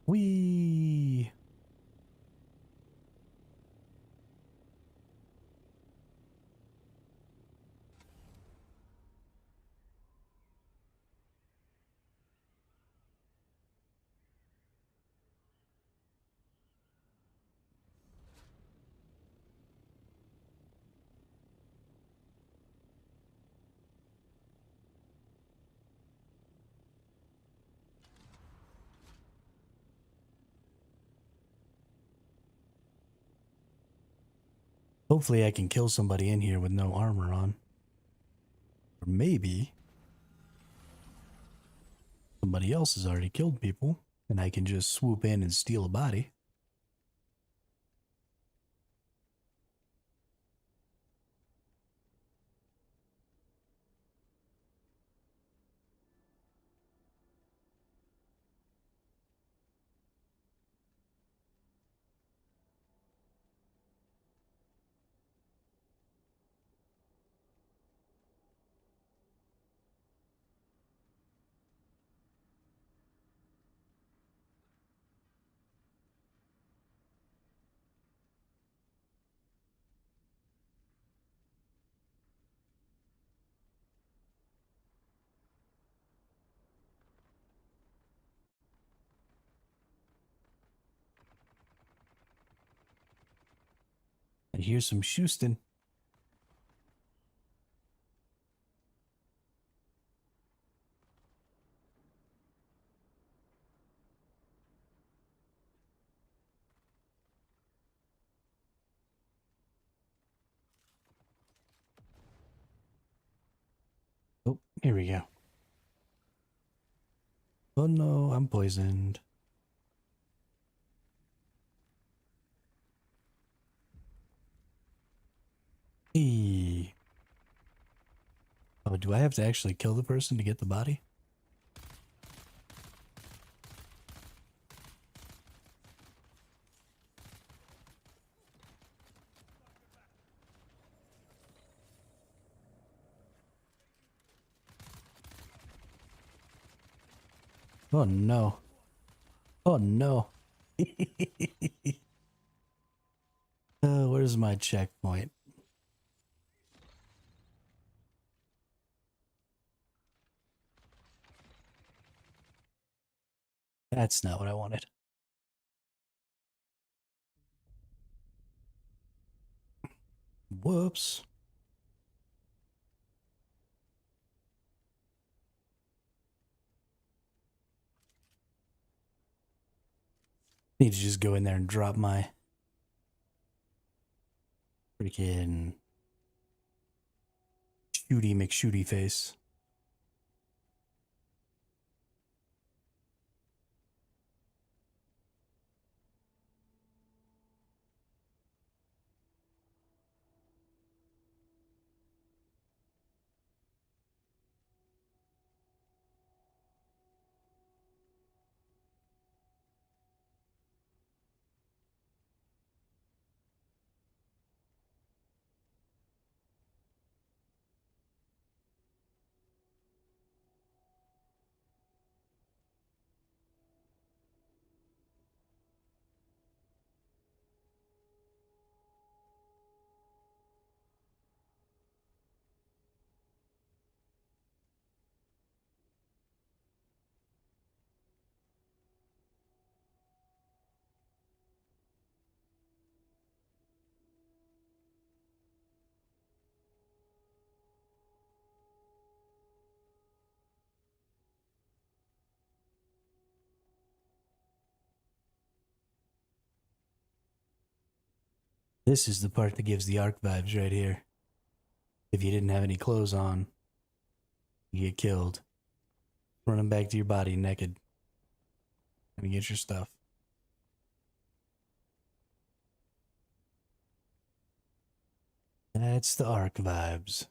Whee! Hopefully I can kill somebody in here with no armor on. Or maybe somebody else has already killed people and I can just swoop in and steal a body. I hear some shoosting. Oh, here we go. Oh no, I'm poisoned. Hey. Oh, do I have to actually kill the person to get the body? Oh no. Oh no. Where's my checkpoint? That's not what I wanted. Whoops. Need to just go in there and drop my freaking shooty McShooty face. This is the part that gives the arc vibes right here. If you didn't have any clothes on, you get killed. Running back to your body naked. And get your stuff. That's the arc vibes.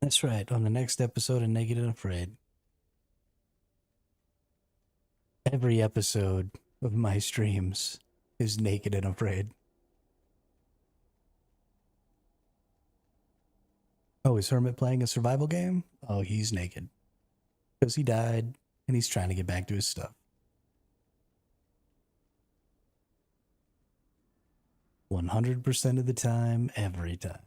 That's right, on the next episode of Naked and Afraid. Every episode of my streams is Naked and Afraid. Oh, is Hermit playing a survival game? Oh, he's naked. Because he died, and he's trying to get back to his stuff. 100% of the time, every time.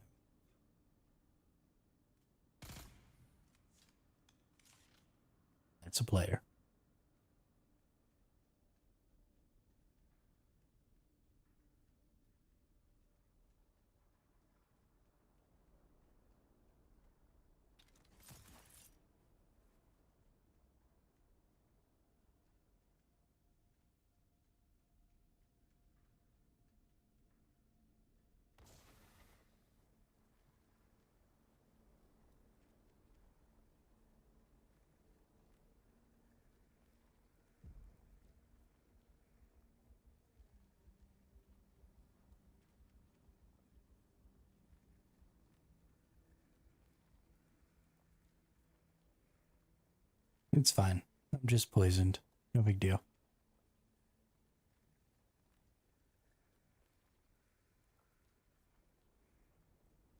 That's a player. It's fine. I'm just poisoned. No big deal.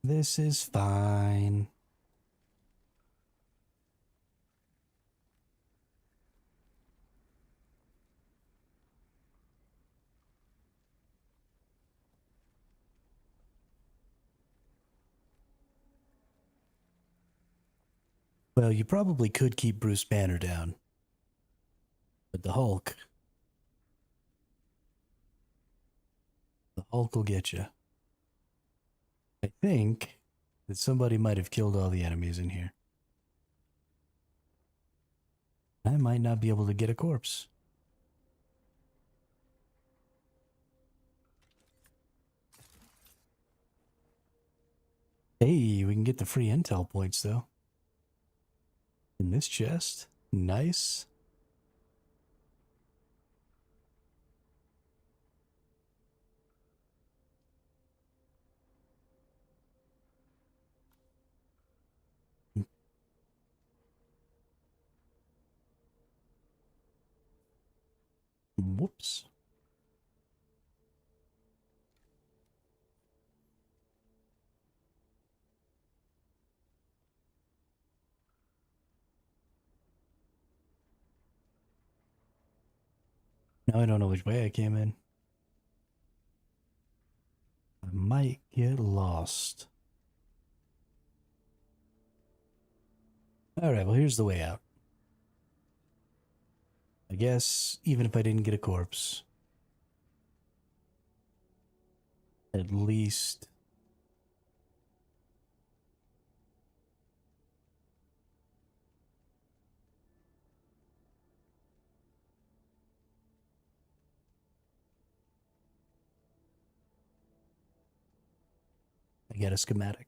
This is fine. Well, you probably could keep Bruce Banner down. But the Hulk will get you. I think that somebody might have killed all the enemies in here. I might not be able to get a corpse. Hey, we can get the free intel points though. In this chest. Nice. Whoops. Now I don't know which way I came in. I might get lost. Alright, well here's the way out. I guess even if I didn't get a corpse, at least I get a schematic.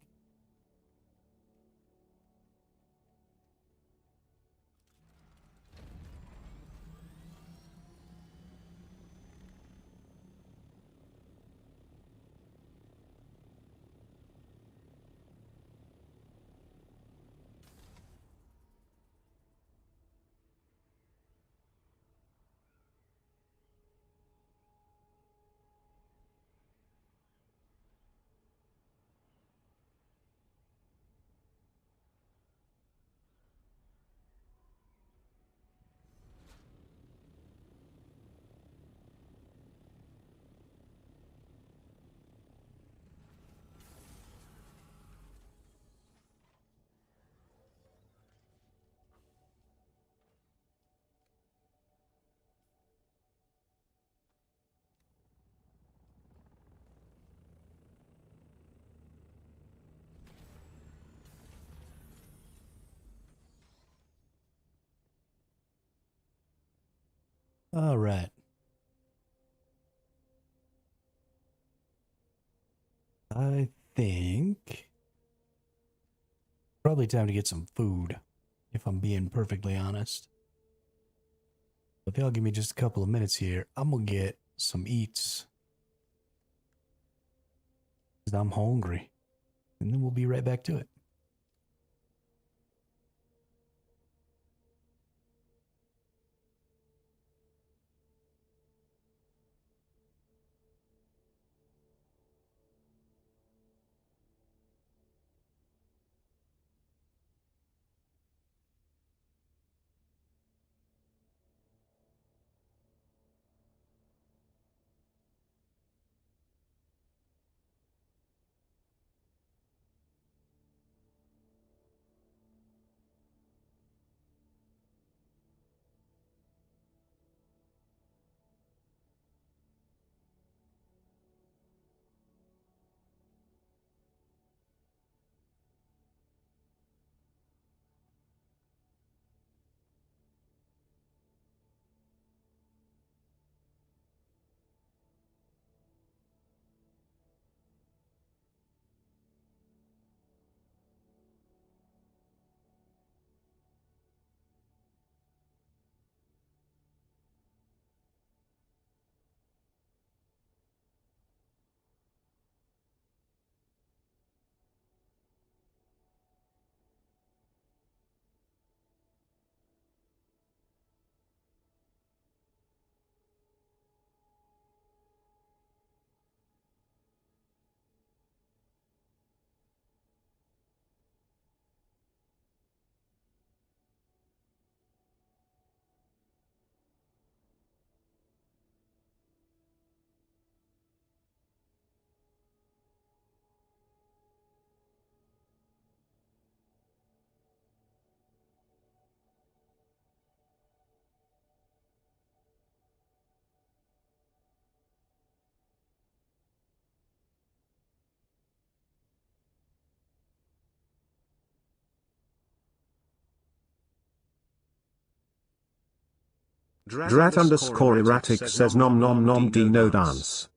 All right. I think probably time to get some food, if I'm being perfectly honest. If y'all give me just a couple of minutes here, I'm gonna get some eats. 'Cause I'm hungry. And then we'll be right back to it. Drat_erratic says nom nom nom Dino dance.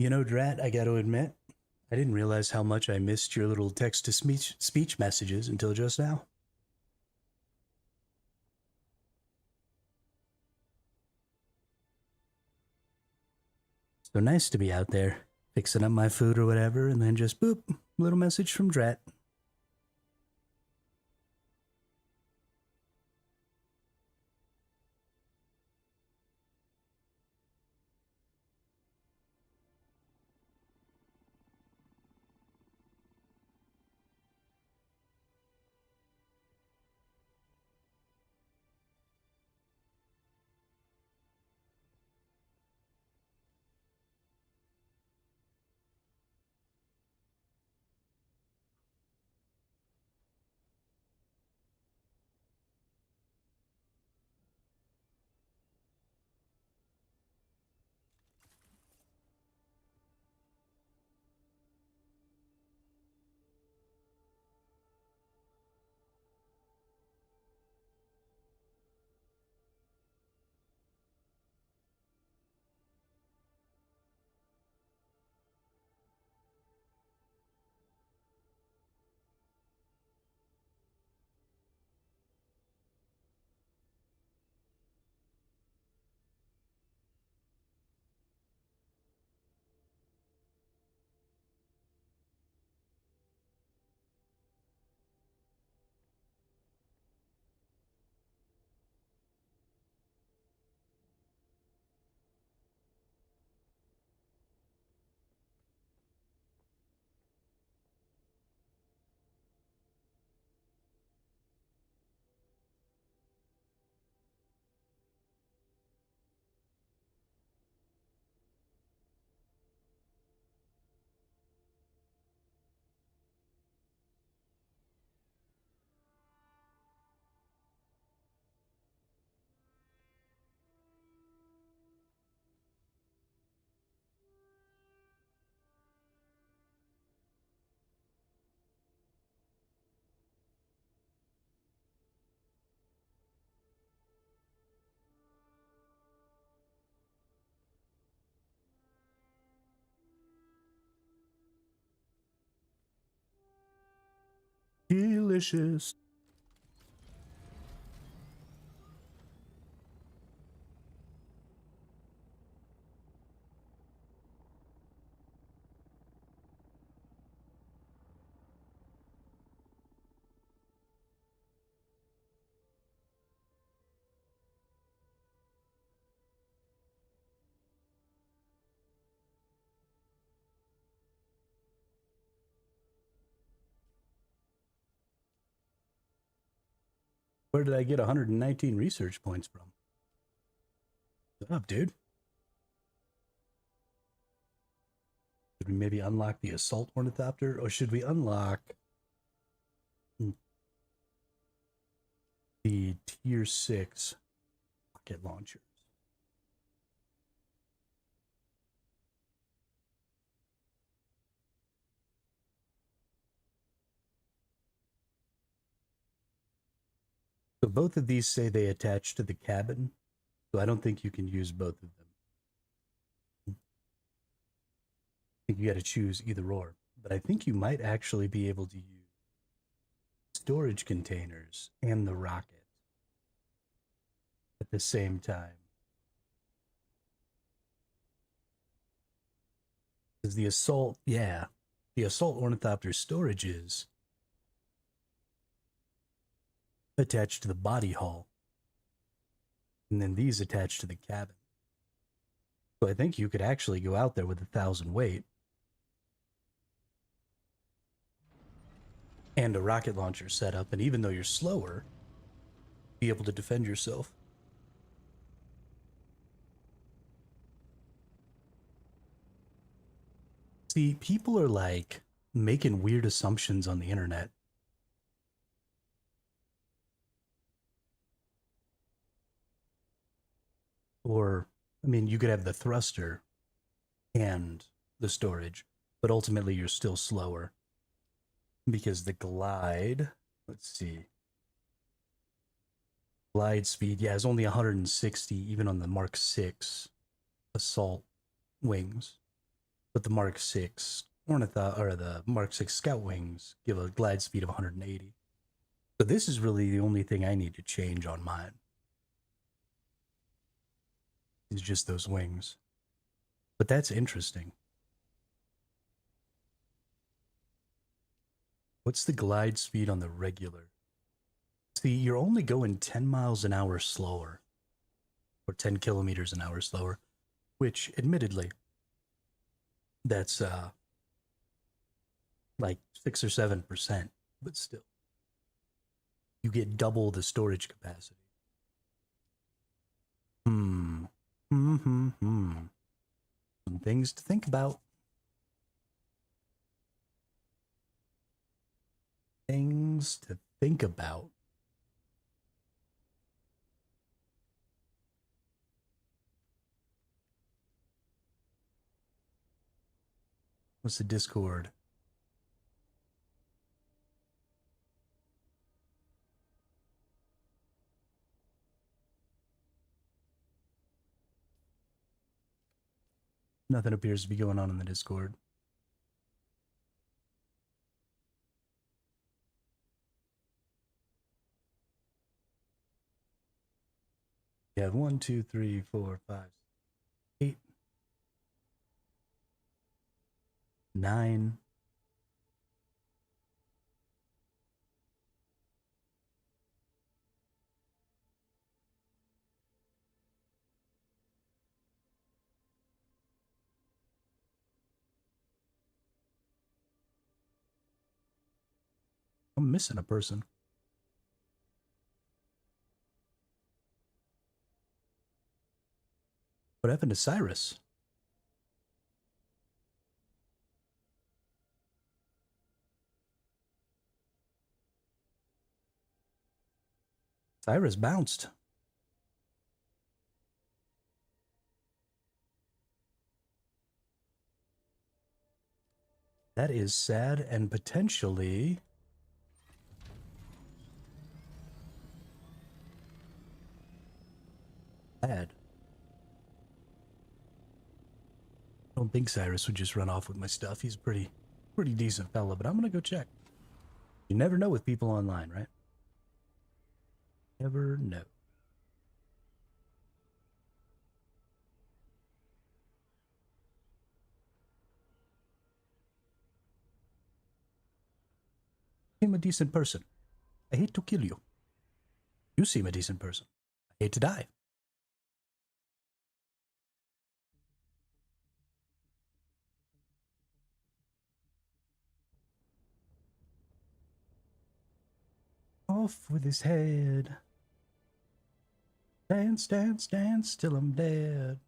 You know, Drat, I got to admit, I didn't realize how much I missed your little text to speech messages until just now. So nice to be out there, fixing up my food or whatever, and then just boop, little message from Drat. Delicious. Where did I get 119 research points from? What's up, dude? Should we maybe unlock the assault ornithopter, or should we unlock the tier 6 rocket launchers? So both of these say they attach to the cabin, so I don't think you can use both of them. I think you got to choose either or, but I think you might actually be able to use storage containers and the rocket at the same time. Because the assault, yeah, the assault ornithopter storage is attached to the body hull, and then these attached to the cabin. So I think you could actually go out there with 1,000 weight and a rocket launcher setup, and even though you're slower, be able to defend yourself. See, people are like making weird assumptions on the internet. Or, I mean, you could have the thruster and the storage, but ultimately you're still slower. Because the glide, let's see, glide speed, yeah, is only 160 even on the Mark 6 assault wings. But the Mark 6 or the Mark 6 Scout Wings give a glide speed of 180. So this is really the only thing I need to change on mine. Is just those wings. But that's interesting. What's the glide speed on the regular? See, you're only going 10 miles an hour slower, or 10 kilometers an hour slower, which, admittedly, that's like 6 or 7%, but still. You get double the storage capacity. Some things to think about. Things to think about. What's the Discord? Nothing appears to be going on in the Discord. You have 1, 2, 3, 4, 5, 8, 9. I'm missing a person. What happened to Cyrus? Cyrus bounced. That is sad and potentially bad. I don't think Cyrus would just run off with my stuff. He's a pretty decent fella, but I'm gonna go check. You never know with people online, right? Never know. I'm a decent person. I hate to kill you. You seem a decent person. I hate to die. Off with his head. Dance, dance, dance till I'm dead.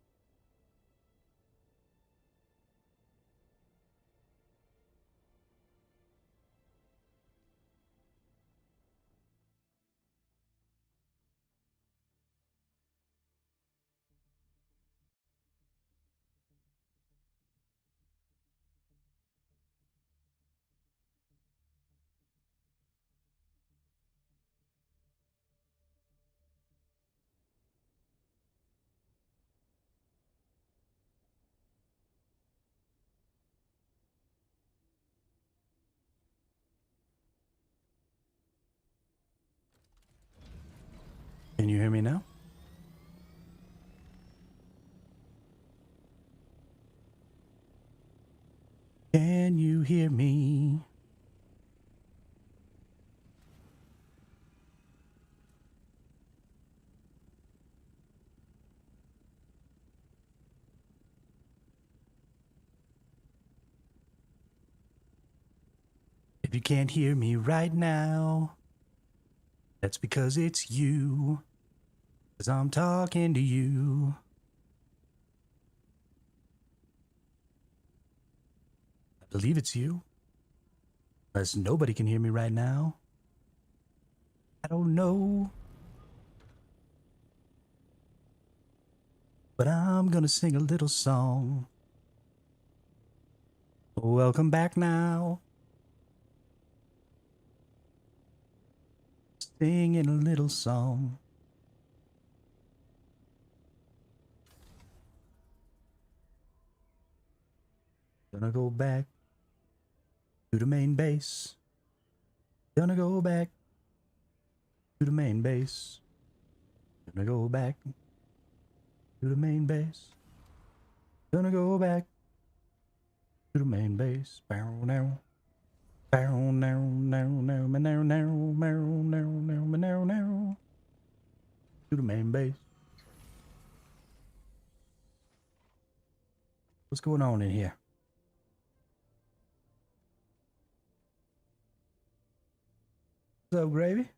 Can you hear me now? Can you hear me? If you can't hear me right now, that's because it's you. 'Cause I'm talking to you. I believe it's you. Unless nobody can hear me right now. I don't know. But I'm gonna sing a little song. Welcome back now. Singing a little song. Gonna go back to the main base. Gonna go back to the main base. Gonna go back to the main base. Gonna go back to the main base. Bow now. Bow now, now, now, now, now, now, now, now, now, now. To the main base. What's going on in here? What's up, Gravy?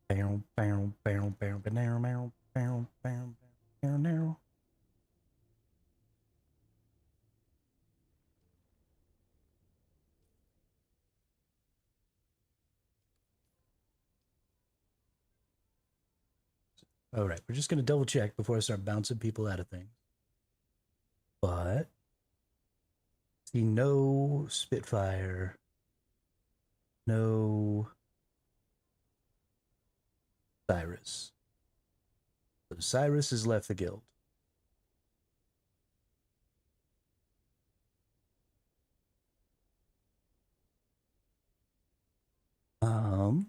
Bow, bow, bow, bow, bow, now, bow, bow, bow, bow, now. All right, we're just gonna double check before I start bouncing people out of things. But see, no Spitfire, no Cyrus. So Cyrus has left the guild. I don't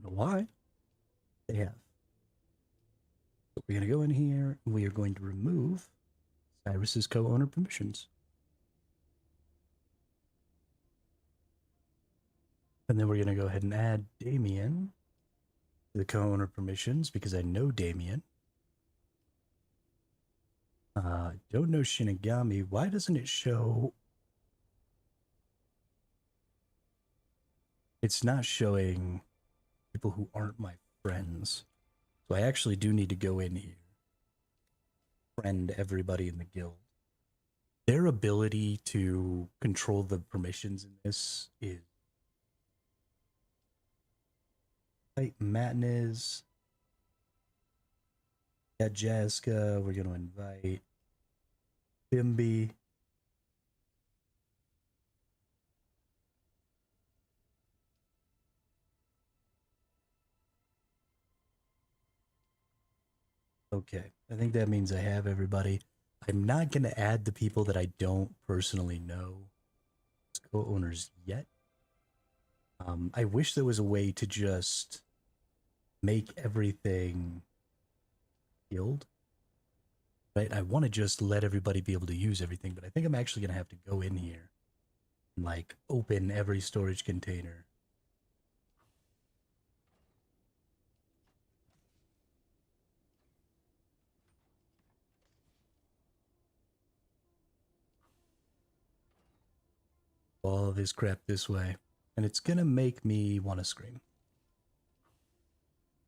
know why they have. So we're gonna go in here and we are going to remove Cyrus's co-owner permissions. And then we're gonna go ahead and add Damien to the co-owner permissions because I know Damien. Don't know Shinigami. Why doesn't it show? It's not showing people who aren't my friends. So I actually do need to go in here. Friend everybody in the guild. Their ability to control the permissions in this is right. Matiniz. Got Jaska. We're gonna invite Bimby. Okay, I think that means I have everybody. I'm not going to add the people that I don't personally know as co-owners yet. I wish there was a way to just make everything guild. Right? I want to just let everybody be able to use everything, but I think I'm actually going to have to go in here and like open every storage container. All this crap this way. And it's going to make me want to scream.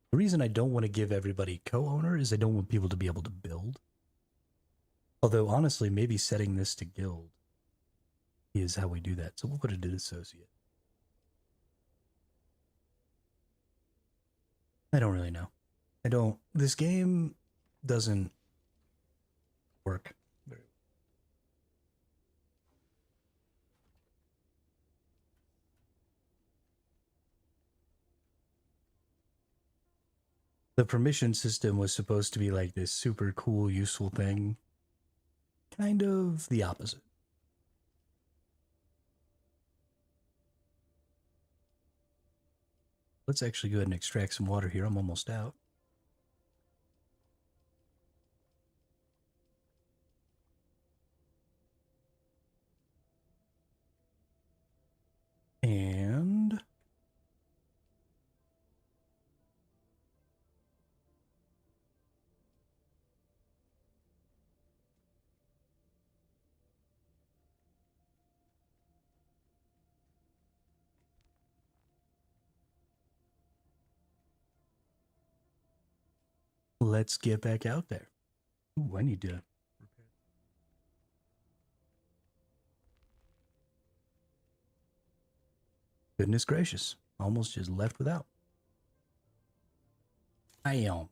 The reason I don't want to give everybody co-owner is I don't want people to be able to build. Although, honestly, maybe setting this to guild is how we do that. So we'll put it to associate. I don't really know. This game doesn't work very well. The permission system was supposed to be like this super cool, useful thing. Kind of the opposite. Let's actually go ahead and extract some water here. I'm almost out. And let's get back out there. Ooh, I need to repair. Goodness gracious. Almost just left without. I am.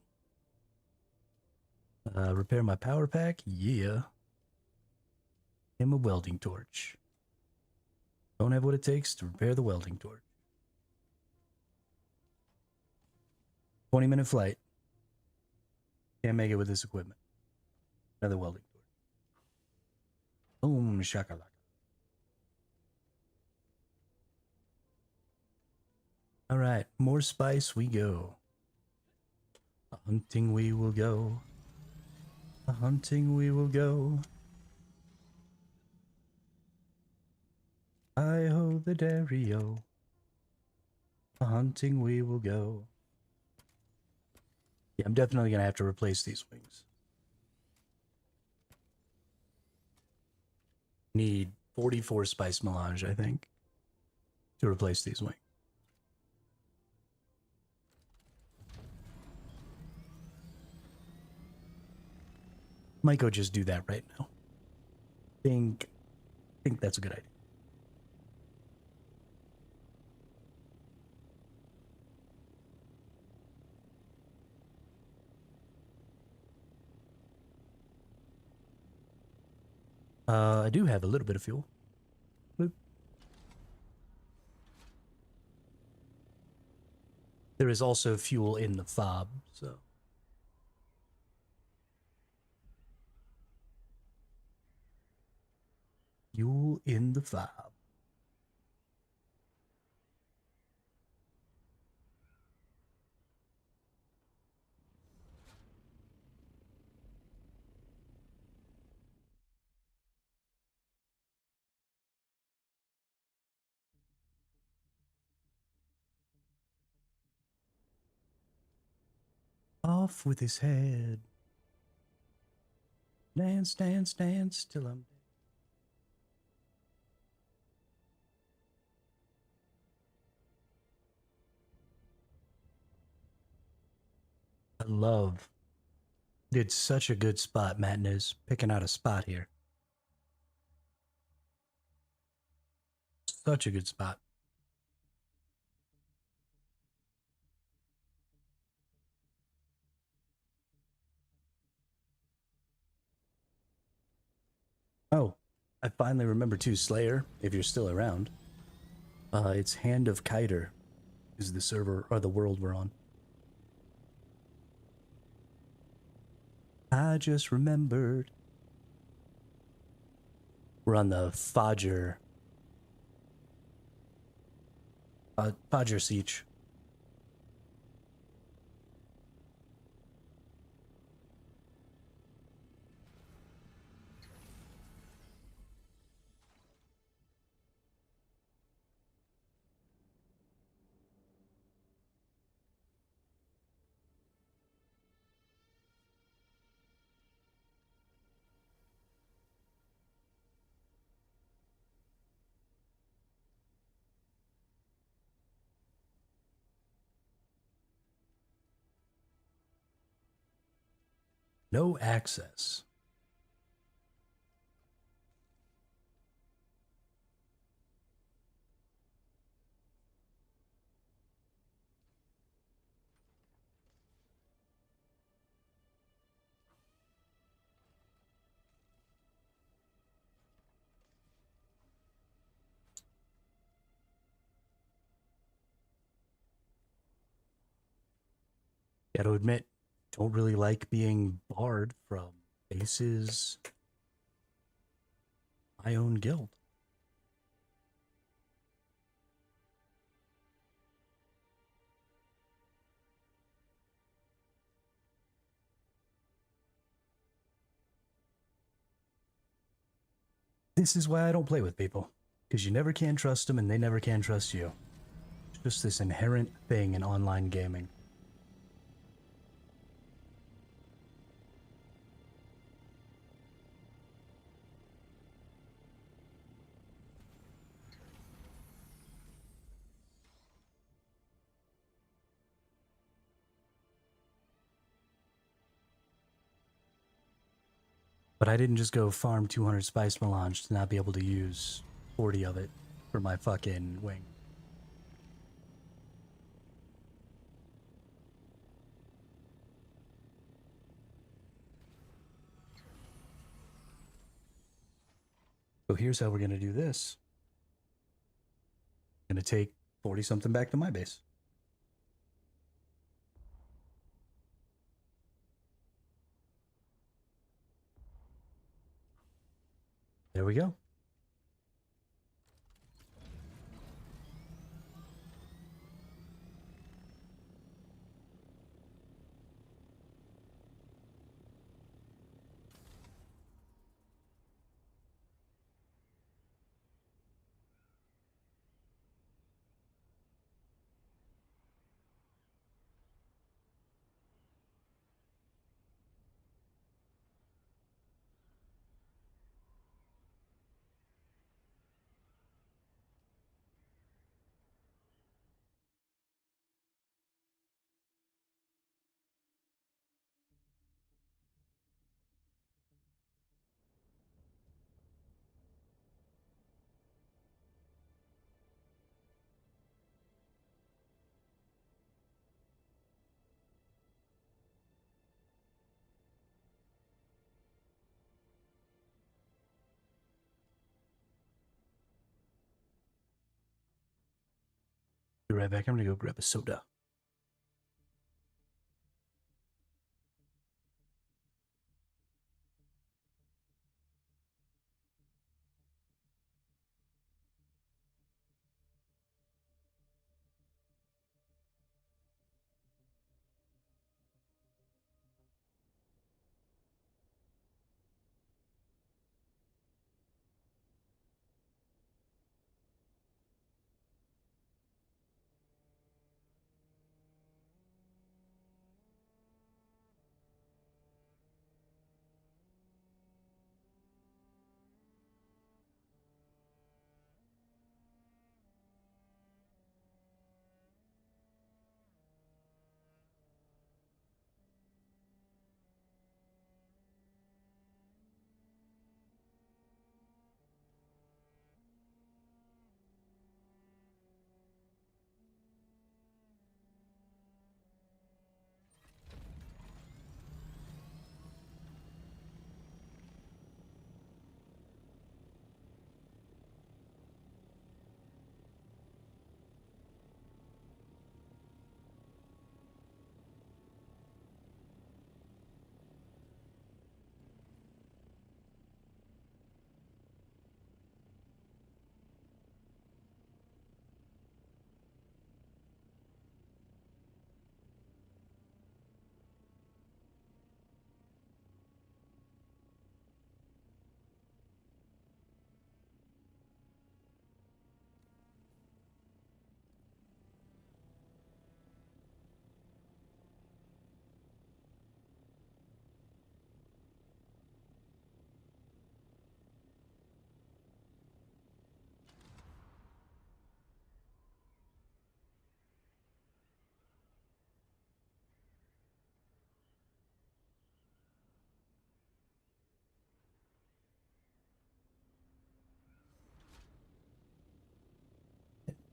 Repair my power pack? Yeah. And a welding torch. Don't have what it takes to repair the welding torch. 20-minute flight. Can't make it with this equipment. Another welding door. Boom, shakalaka. All right, more spice we go. A hunting we will go. A hunting we will go. I ho the Dario. A hunting we will go. Yeah, I'm definitely gonna have to replace these wings. Need 44 spice melange, I think, to replace these wings. Might go just do that right now. Think that's a good idea. I do have a little bit of fuel. Bloop. There is also fuel in the fob, so. Fuel in the fob. Off with his head. Dance, dance, dance till I'm dead. I love. Did such a good spot, Matnez. Picking out a spot here. Such a good spot. Oh, I finally remember too, Slayer, if you're still around. It's Hand of Kiter is the server or the world we're on. I just remembered. We're on the Fajr. Fajr Siege. No access. Gotta admit, don't really like being barred from bases. My own guild. This is why I don't play with people. Because you never can trust them and they never can trust you. It's just this inherent thing in online gaming. But I didn't just go farm 200 spice melange to not be able to use 40 of it for my fucking wing. So here's how we're going to do this. I'm going to take 40 something back to my base. There we go. Be right back. I'm gonna go grab a soda.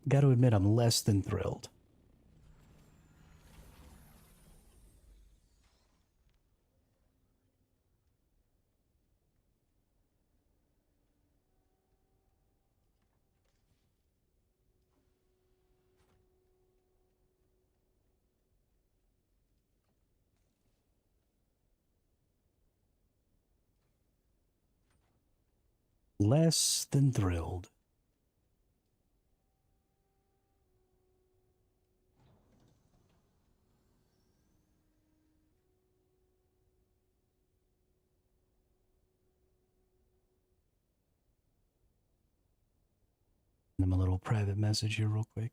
Got to admit, I'm less than thrilled. Less than thrilled. Send him a little private message here, real quick.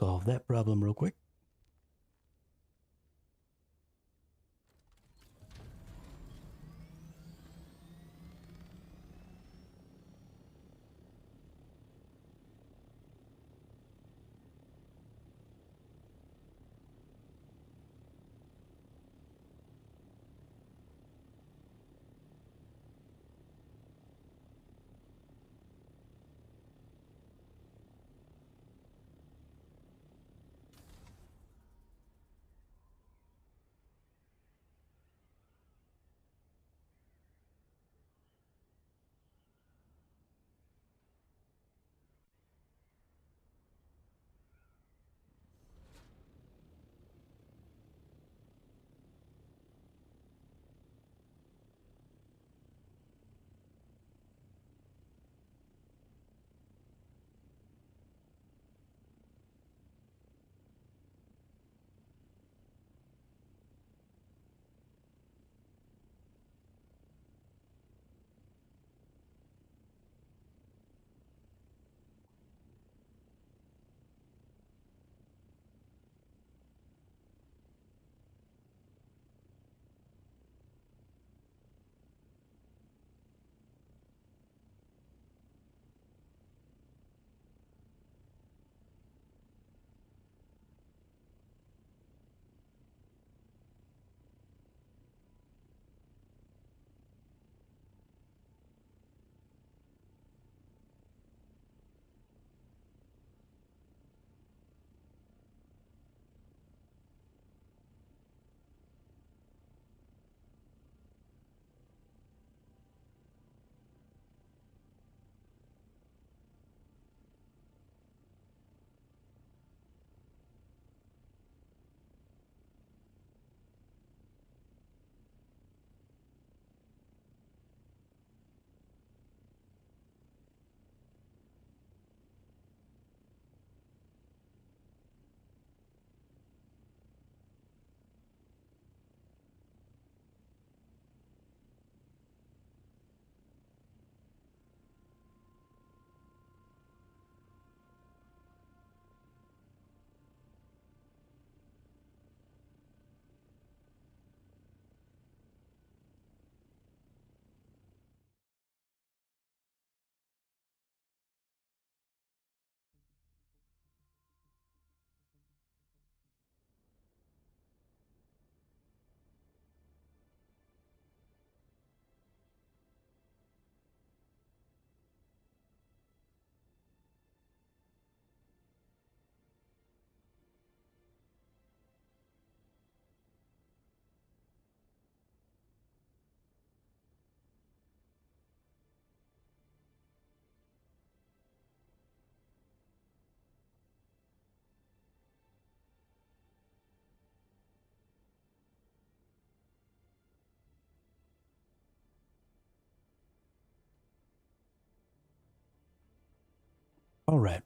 Solve that problem real quick. All right.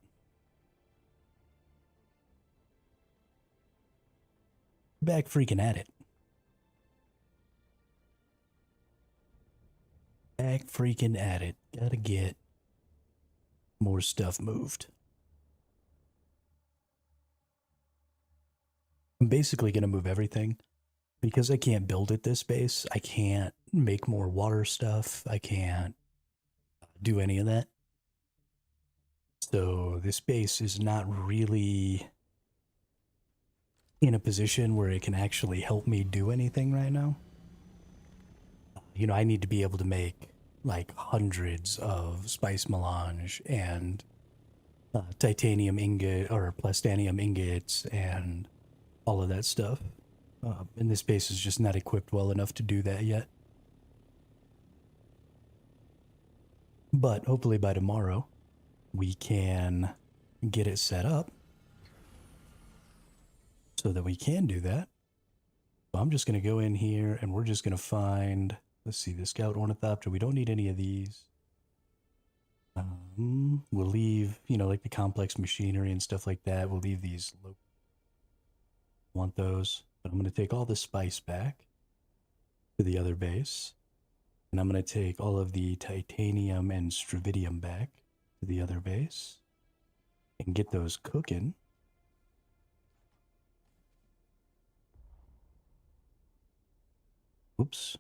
Back freaking at it. Back freaking at it. Gotta get more stuff moved. I'm basically gonna move everything. Because I can't build at this base, I can't make more water stuff. I can't do any of that. So this base is not really in a position where it can actually help me do anything right now. You know, I need to be able to make like hundreds of spice melange and titanium ingot or plastanium ingots and all of that stuff. And this base is just not equipped well enough to do that yet. But hopefully by tomorrow, we can get it set up so that we can do that. So I'm just going to go in here and we're just going to find, let's see, the Scout Ornithopter. We don't need any of these. We'll leave, you know, like the complex machinery and stuff like that. We'll leave these low. Want those. But I'm going to take all the spice back to the other base. And I'm going to take all of the titanium and stravidium back to the other base. And get those cooking. Oops.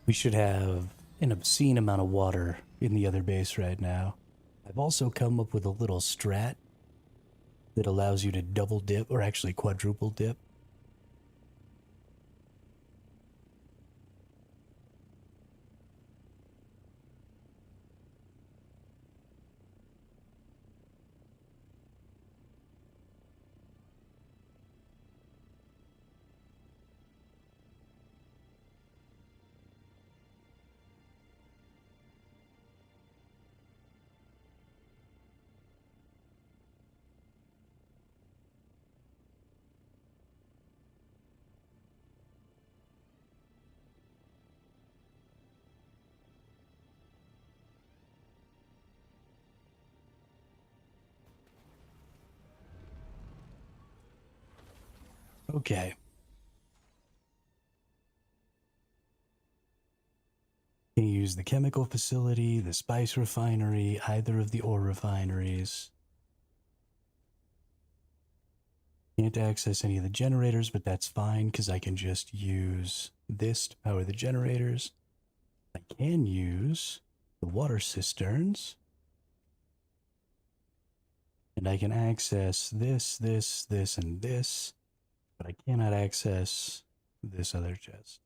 We should have an obscene amount of water in the other base right now. I've also come up with a little strat that allows you to double dip, or actually quadruple dip. Okay. Can you use the chemical facility, the spice refinery, either of the ore refineries? Can't access any of the generators, but that's fine because I can just use this to power the generators. I can use the water cisterns. And I can access this, and this, but I cannot access this other chest.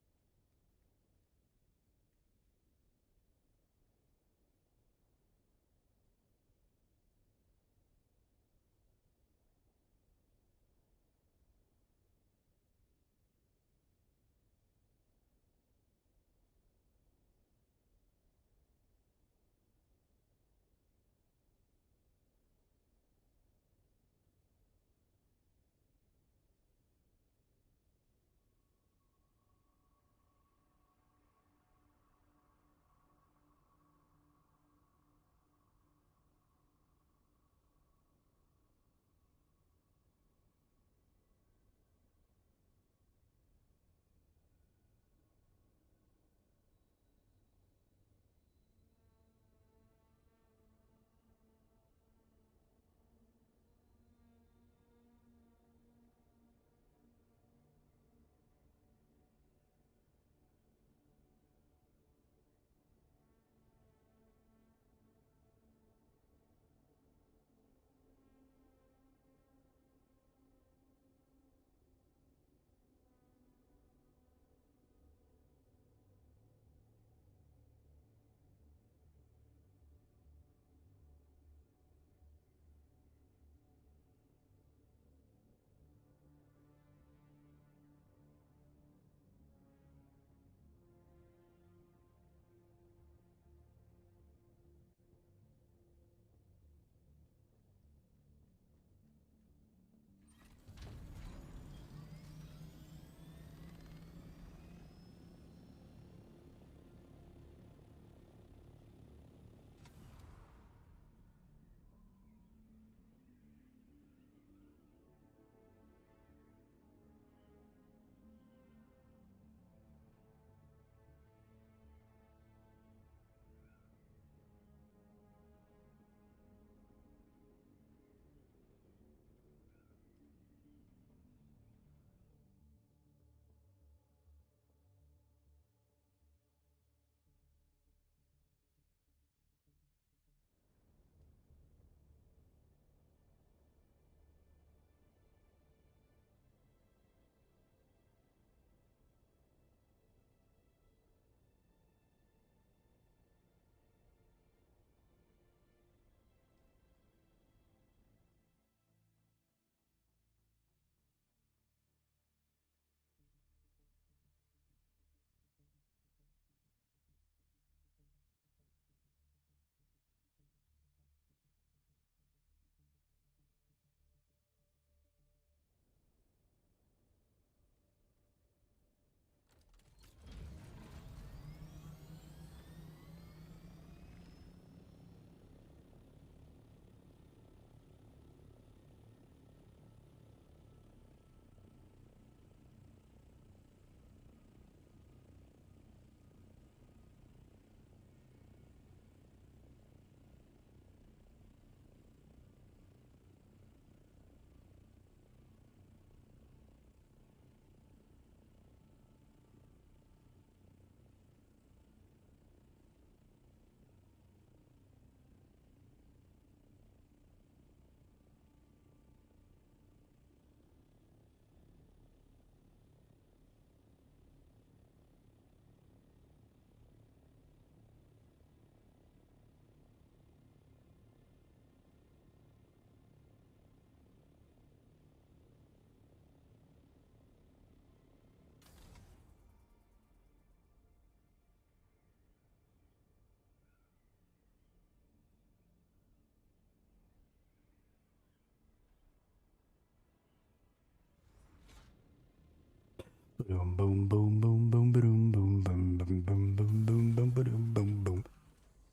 Boom, boom, boom, boom, boom, boom, boom, boom, boom, boom, boom, boom, boom, boom, boom, boom.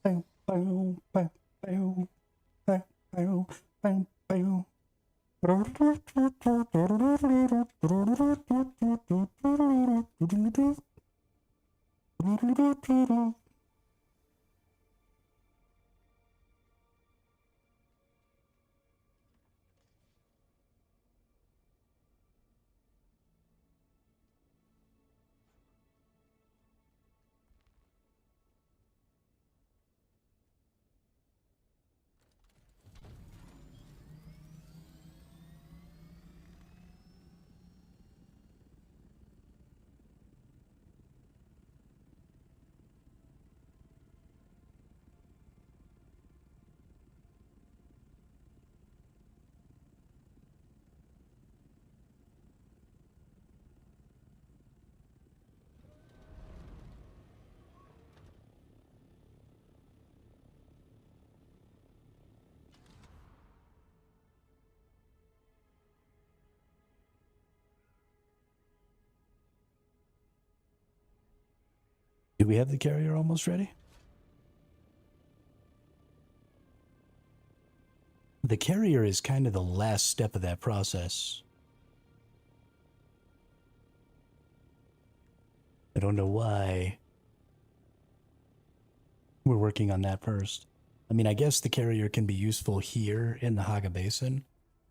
Bow, bow, bow, bow, bow, bow, bow, bow. Do we have the carrier almost ready? The carrier is kind of the last step of that process. I don't know why we're working on that first. I mean, I guess the carrier can be useful here in the Haga Basin.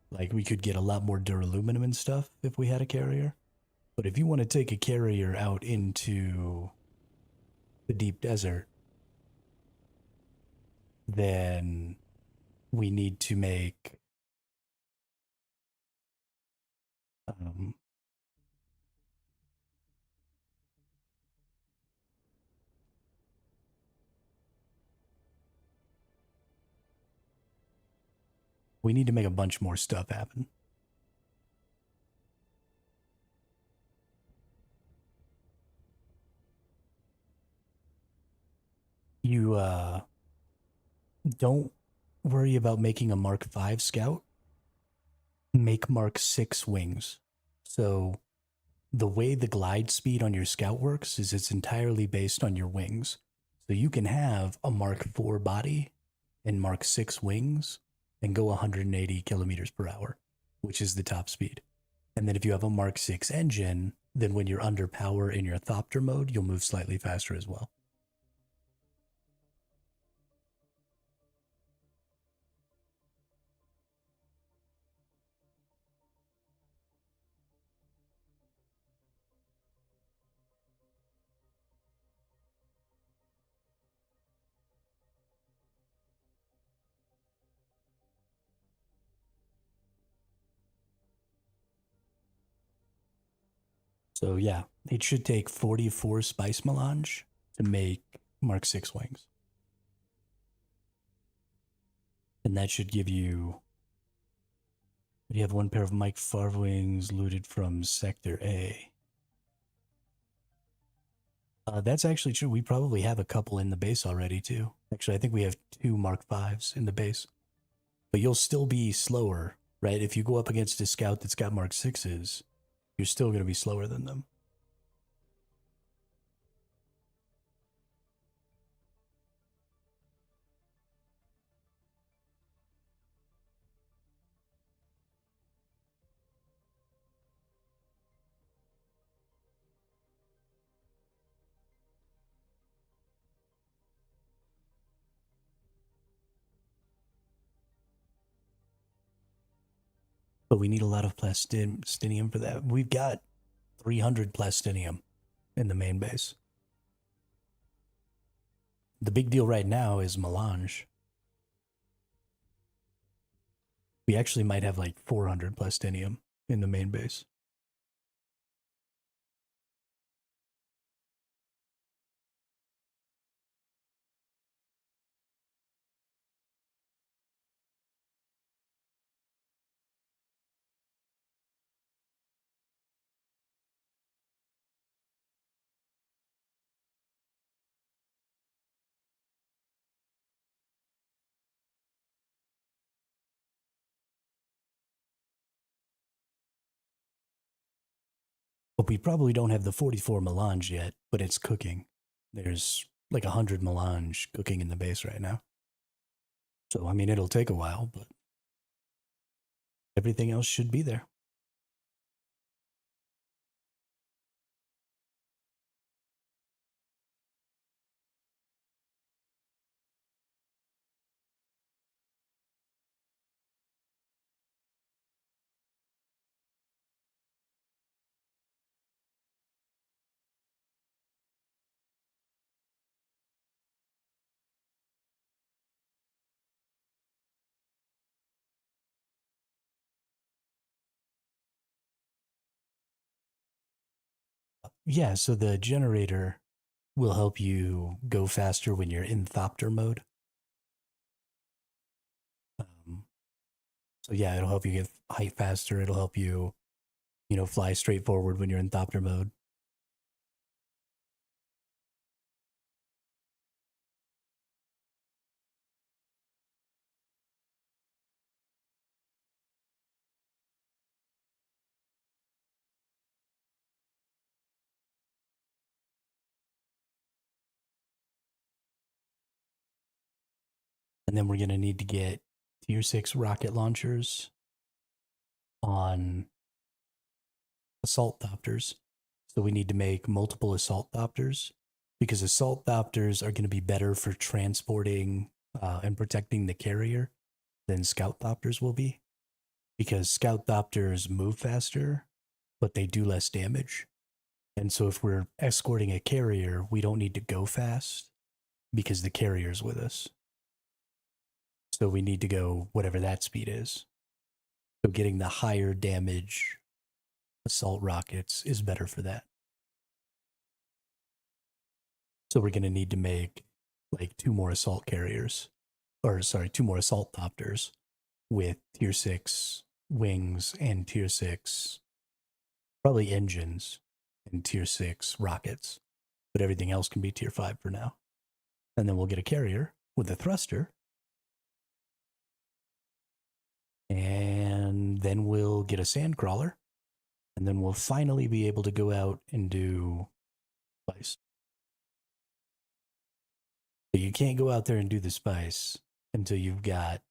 Like, we could get a lot more duraluminum and stuff if we had a carrier. But if you want to take a carrier out into the deep desert, then we need to make we need to make a bunch more stuff happen. You don't worry about making a Mark V scout. Make Mark 6 wings. So the way the glide speed on your scout works is it's entirely based on your wings. So you can have a Mark 4 body and Mark 6 wings and go 180 kilometers per hour, which is the top speed. And then if you have a Mark 6 engine, then when you're under power in your Thopter mode, you'll move slightly faster as well. So yeah, it should take 44 spice melange to make Mark 6 wings. And that should give you... You have one pair of Mike Favre wings looted from Sector A. That's actually true. We probably have a couple in the base already, too. Actually, I think we have 2 Mark 5s in the base. But you'll still be slower, right? If you go up against a scout that's got Mark 6s, you're still going to be slower than them. But we need a lot of plastinium for that. We've got 300 plastinium in the main base. The big deal right now is melange. We actually might have like 400 plastinium in the main base. But we probably don't have the 44 melange yet, but it's cooking. There's like 100 melange cooking in the base right now. So, I mean, it'll take a while, but everything else should be there. Yeah, so the generator will help you go faster when you're in Thopter mode. So yeah, it'll help you get height faster. It'll help you, fly straight forward when you're in Thopter mode. And then we're going to need to get tier 6 rocket launchers on assault Thopters. So we need to make multiple assault Thopters because assault Thopters are going to be better for transporting and protecting the carrier than scout Thopters will be. Because scout Thopters move faster, but they do less damage. And so if we're escorting a carrier, we don't need to go fast because the carrier's with us. So we need to go whatever that speed is. So getting the higher damage assault rockets is better for that. So we're going to need to make like 2 more assault carriers, or sorry, 2 more assault Thopters with tier 6 wings and tier 6, probably engines and tier 6 rockets. But everything else can be tier 5 for now. And then we'll get a carrier with a thruster. And then we'll get a sandcrawler. And then we'll finally be able to go out and do spice. But you can't go out there and do the spice until you've got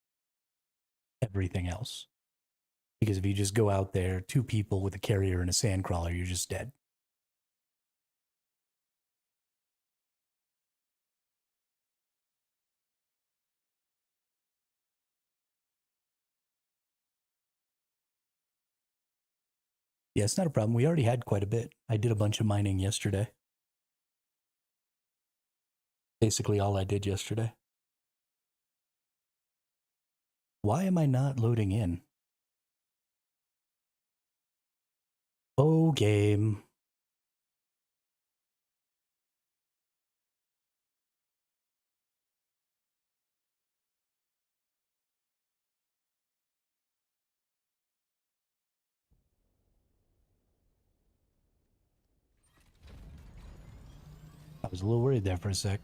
everything else. Because if you just go out there, 2 people with a carrier and a sandcrawler, you're just dead. Yeah, it's not a problem. We already had quite a bit. I did a bunch of mining yesterday. Basically all I did yesterday. Why am I not loading in? Oh, game. I was a little worried there for a sec.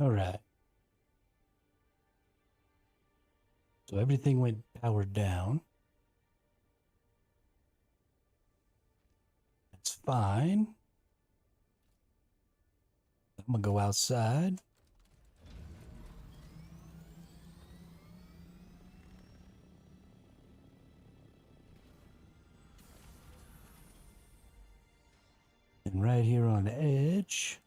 All right. So everything went powered down. That's fine. I'm gonna go outside. And right here on the edge,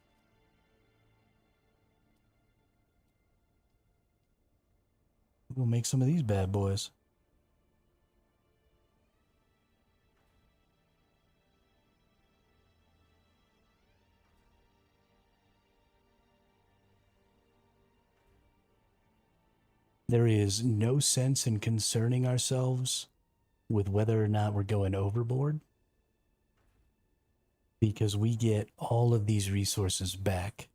we'll make some of these bad boys. There is no sense in concerning ourselves with whether or not we're going overboard, because we get all of these resources back.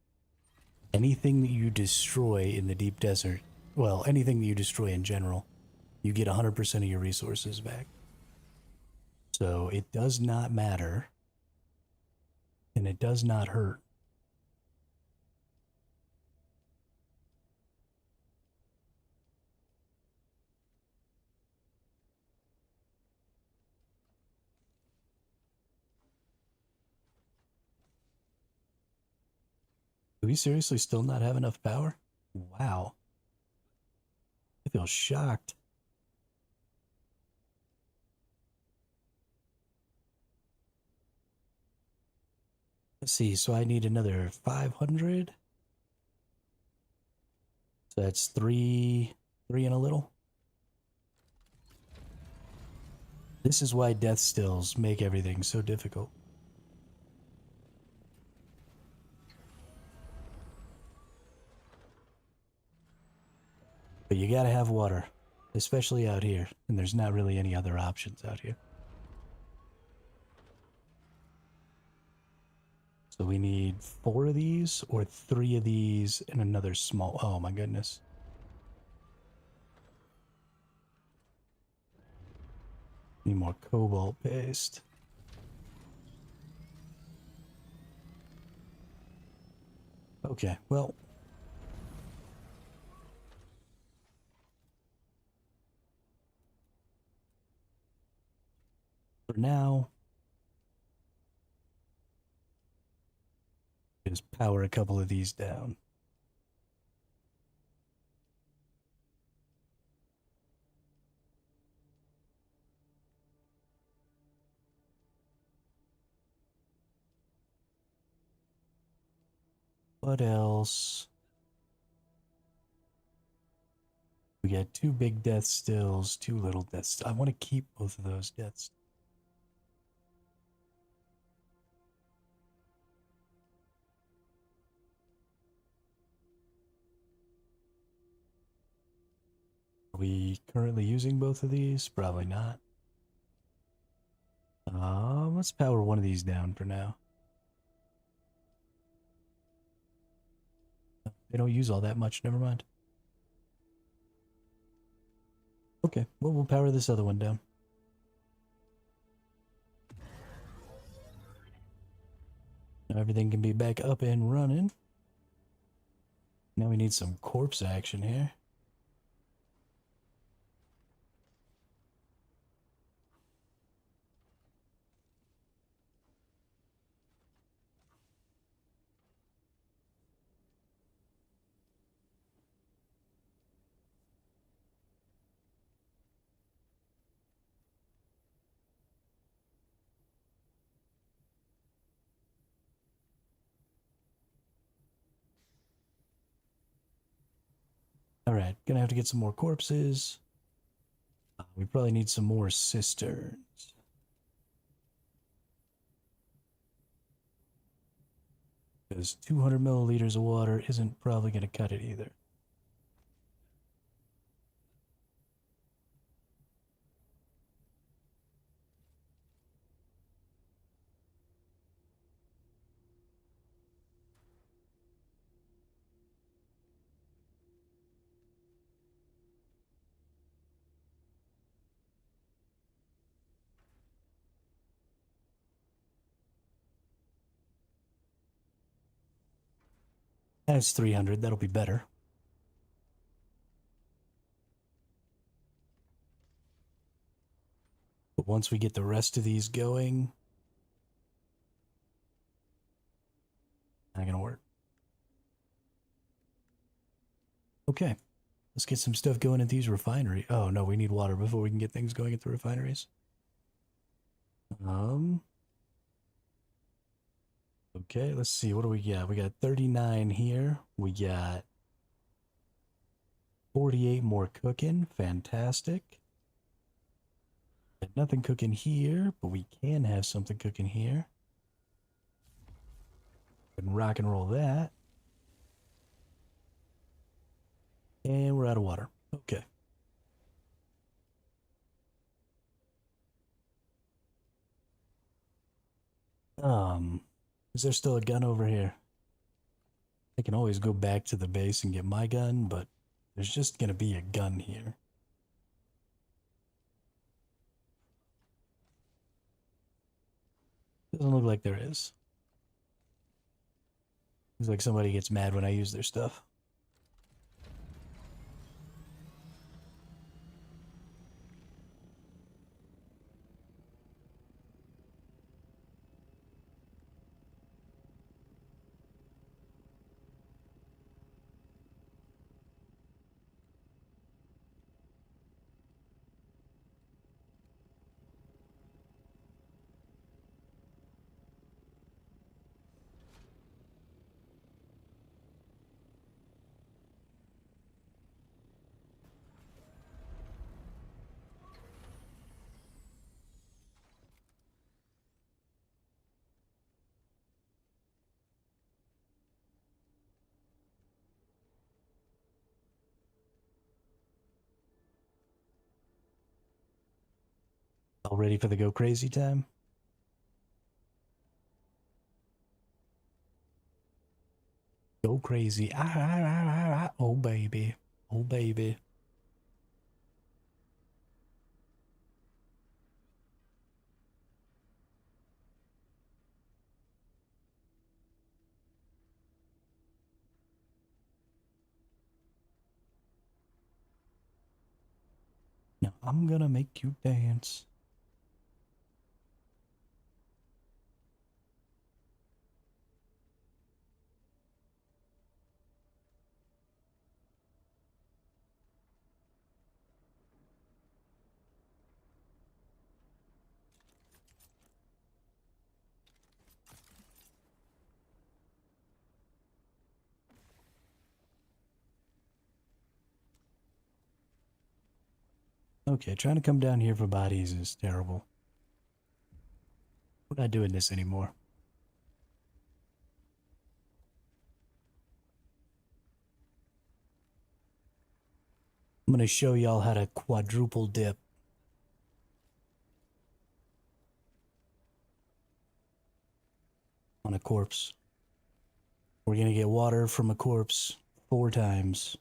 Anything that you destroy in the deep desert, well, anything that you destroy in general, you get 100% of your resources back. So it does not matter, and it does not hurt. Do we seriously still not have enough power? Wow. I feel shocked. Let's see, so I need another 500. So that's three and a little. This is why death stills make everything so difficult. But you gotta have water, especially out here, and there's not really any other options out here. So we need 4 of these or 3 of these and another small. Oh my goodness. Need more cobalt paste. Okay, well. For now, just power a couple of these down. What else? We got 2 big death stills, 2 little death stills. I want to keep both of those deaths. Are we currently using both of these? Probably not. Let's power one of these down for now. They don't use all that much, never mind. Okay, well, we'll power this other one down. Now everything can be back up and running. Now we need some corpse action here. Alright, gonna have to get some more corpses. We probably need some more cisterns. Because 200 milliliters of water isn't probably gonna cut it either. That's 300. That'll be better. But once we get the rest of these going, not gonna work. Okay, let's get some stuff going at these refineries. Oh no, we need water before we can get things going at the refineries. Okay, let's see. What do we got? We got 39 here. We got 48 more cooking. Fantastic. Got nothing cooking here, but we can have something cooking here. And rock and roll that. And we're out of water. Okay. Is there still a gun over here? I can always go back to the base and get my gun, but there's just gonna be a gun here. Doesn't look like there is. Looks like somebody gets mad when I use their stuff. All ready for the go crazy time? Go crazy. Ah, ah, ah, ah, ah. Oh, baby. Oh, baby. Now I'm gonna make you dance. Okay, trying to come down here for bodies is terrible. We're not doing this anymore. I'm gonna show y'all how to quadruple dip. On a corpse. We're gonna get water from a corpse 4 times.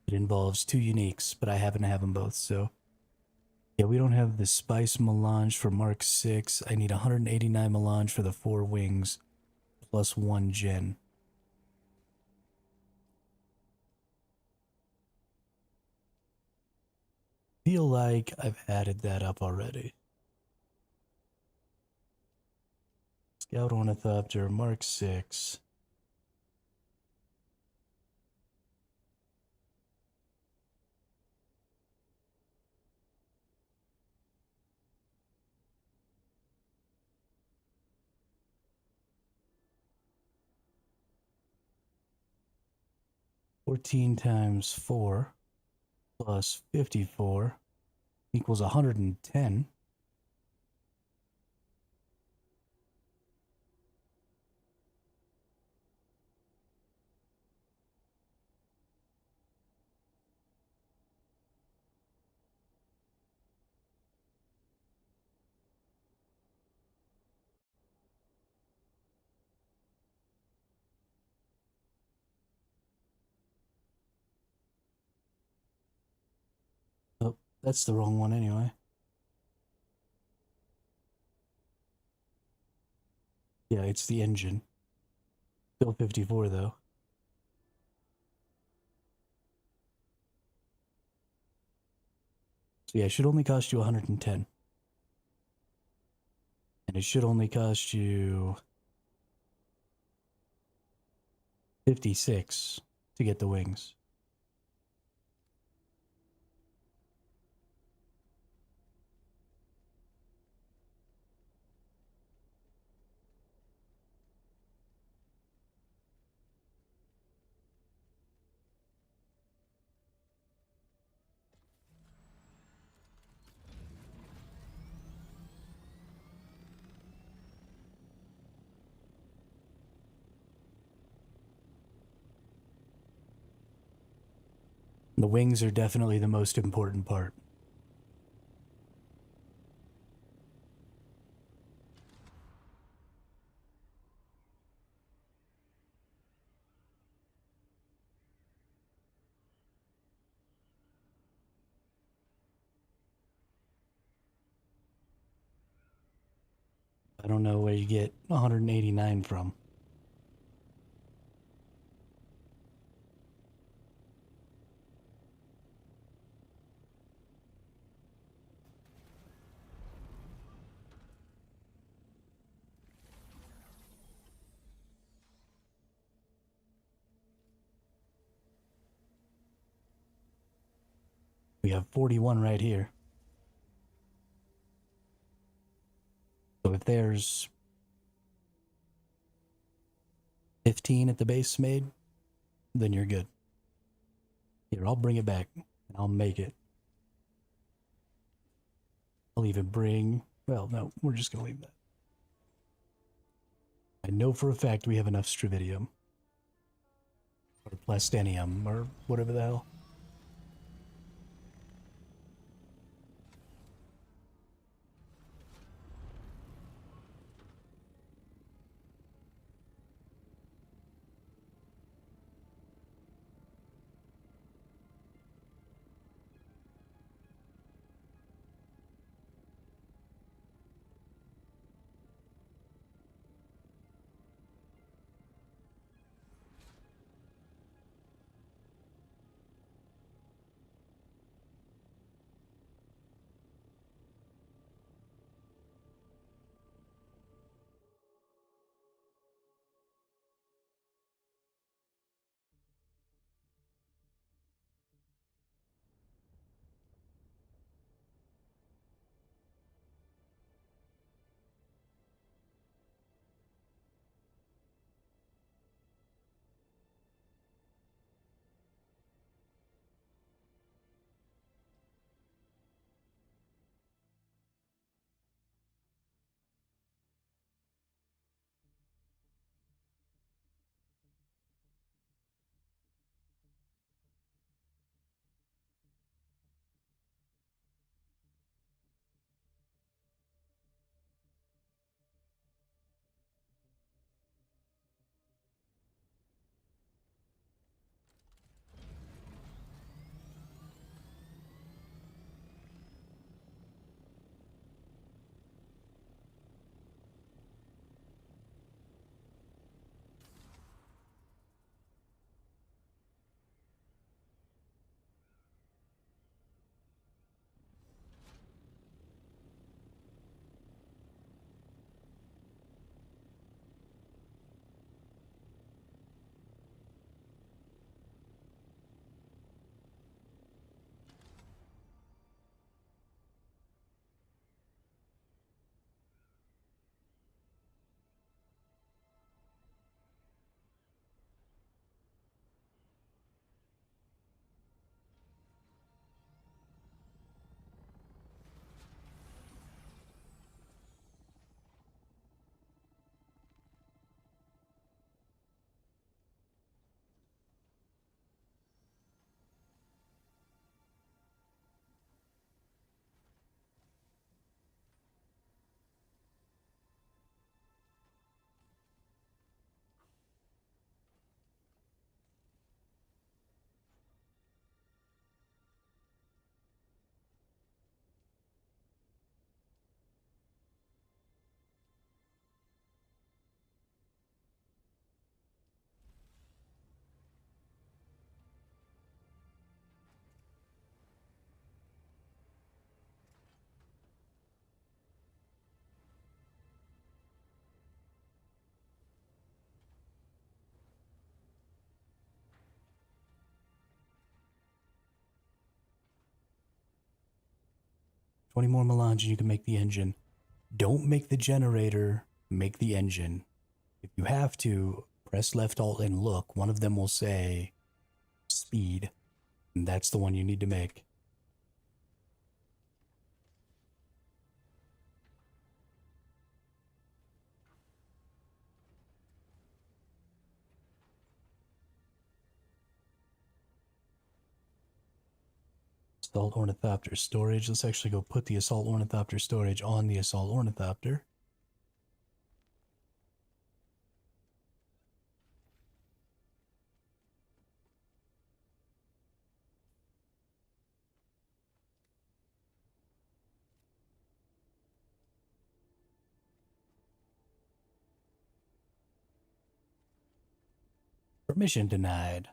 It involves 2 uniques, but I happen to have them both, so. Yeah, we don't have the spice melange for Mark 6. I need 189 melange for the 4 wings, plus 1 gen. Feel like I've added that up already. Scout Ornithopter, Mark 6. $14 times 4 plus 54 equals 110. Oh, that's the wrong one anyway. Yeah, it's the engine. Still 54 though. So yeah, it should only cost you 110. And it should only cost you 56 to get the wings. The wings are definitely the most important part. I don't know where you get 189 from. We have 41 right here. So if there's 15 at the base made, then you're good. Here, I'll bring it back and I'll make it. I'll even bring, well, no, we're just going to leave that. I know for a fact we have enough stravidium. Or plastinium, or whatever the hell. 20 more melange and you can make the engine. Don't make the generator, make the engine. If you have to, press left alt and look. One of them will say speed, and that's the one you need to make. Assault Ornithopter storage. Let's actually go put the Assault Ornithopter storage on the Assault Ornithopter. Permission denied.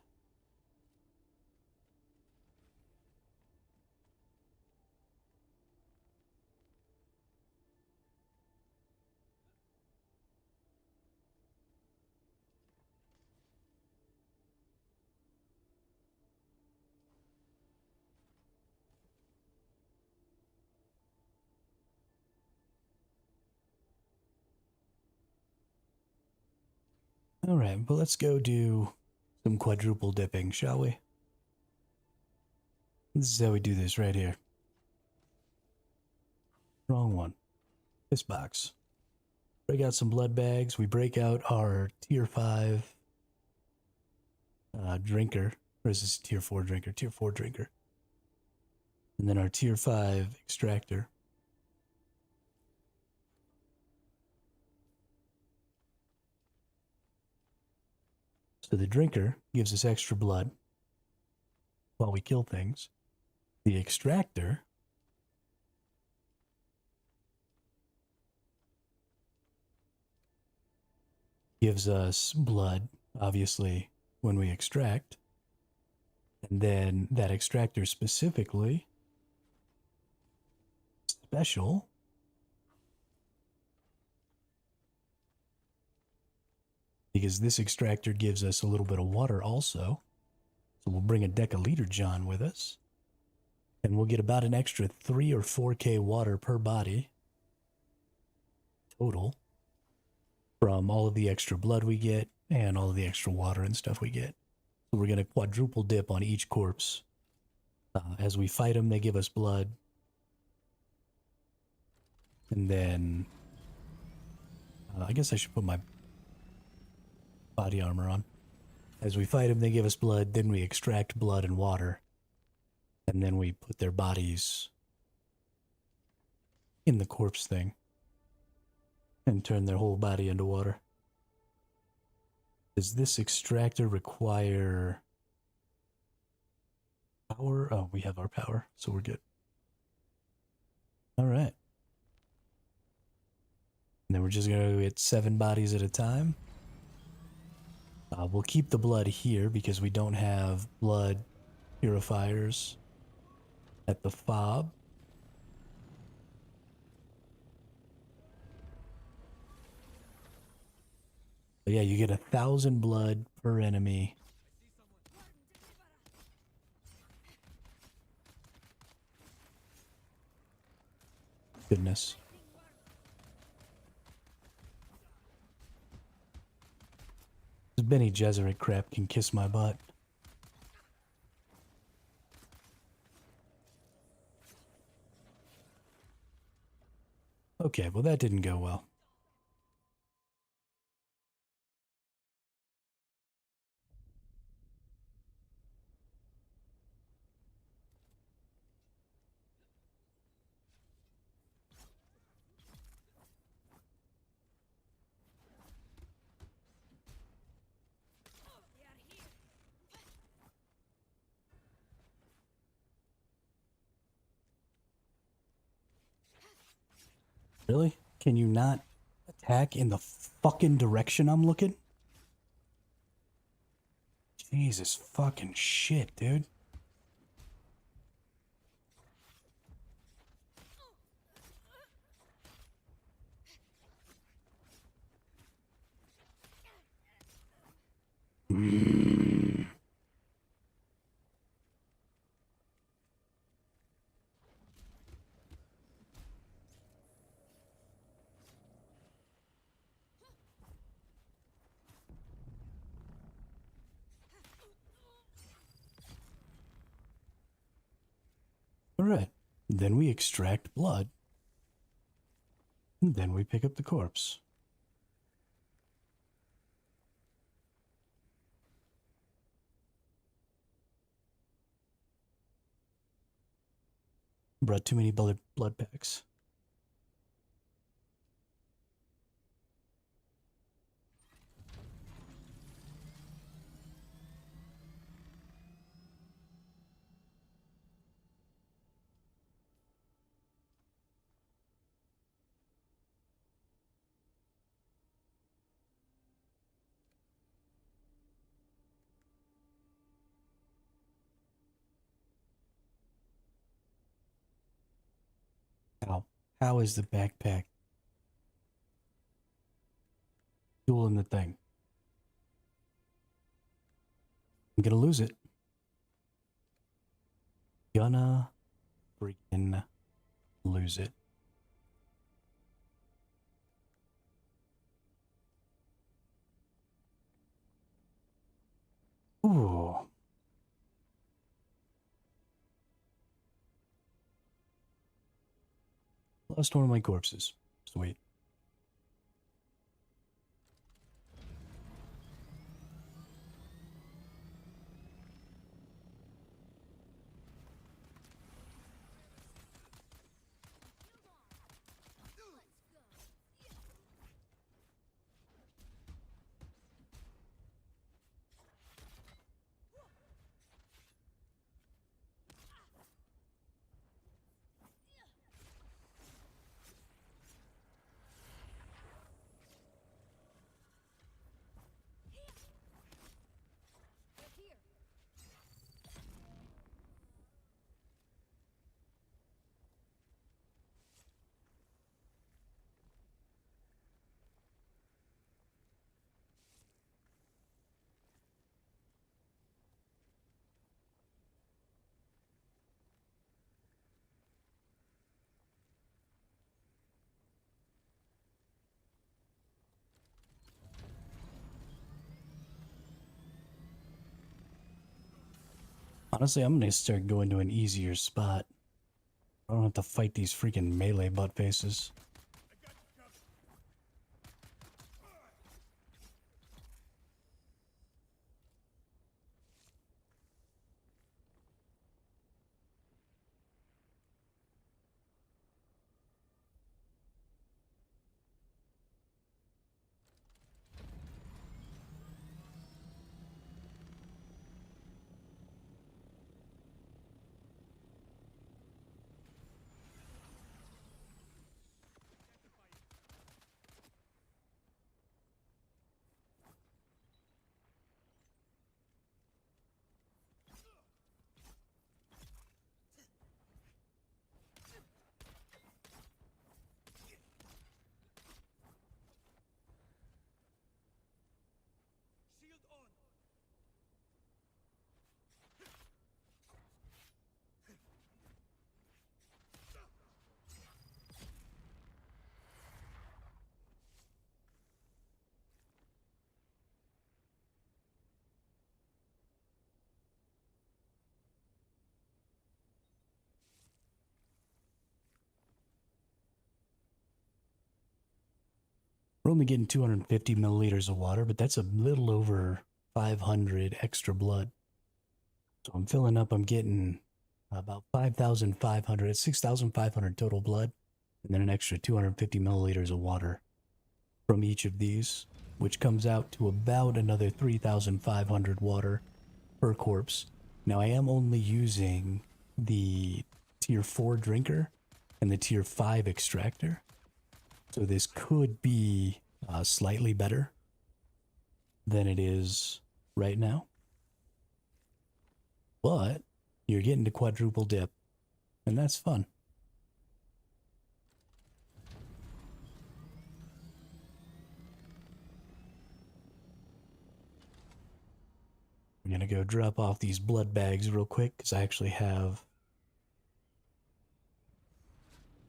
All right, but let's go do some quadruple dipping, shall we? This is how we do this right here. Wrong one. This box. Break out some blood bags. We break out our tier 5 drinker. Or is this tier 4 drinker? Tier 4 drinker. And then our tier 5 extractor. So the drinker gives us extra blood while we kill things. The extractor gives us blood, obviously, when we extract. And then that extractor specifically, special, because this extractor gives us a little bit of water also. So we'll bring a decaliter John with us. And we'll get about an extra 3 or 4K water per body total from all of the extra blood we get and all of the extra water and stuff we get. So we're going to quadruple dip on each corpse. As we fight them, they give us blood. And then I guess I should put my body armor on. As we fight them, they give us blood. Then we extract blood and water. And then we put their bodies in the corpse thing and turn their whole body into water. Does this extractor require power? Oh, we have our power, so we're good. All right. And then we're just going to get 7 bodies at a time. We'll keep the blood here because we don't have blood purifiers at the fob. But yeah, you get 1,000 blood per enemy. Goodness. This Benny Gesserit crap can kiss my butt. Okay, well that didn't go well. Really? Can you not attack in the fucking direction I'm looking? Jesus fucking shit, dude. Alright. Then we extract blood. And then we pick up the corpse. Brought too many blood packs. How? How is the backpack doing the thing? I'm gonna lose it. Gonna freaking lose it. Ooh. Lost one of my corpses. Sweet. Honestly, I'm gonna start going to an easier spot. I don't have to fight these freaking melee butt faces. We're only getting 250 milliliters of water, but that's a little over 500 extra blood. So I'm filling up, I'm getting about 5,500, 6,500 total blood, and then an extra 250 milliliters of water from each of these, which comes out to about another 3,500 water per corpse. Now I am only using the tier 4 drinker and the tier 5 extractor. So this could be slightly better than it is right now. But you're getting to quadruple dip, and that's fun. I'm gonna go drop off these blood bags real quick because I actually have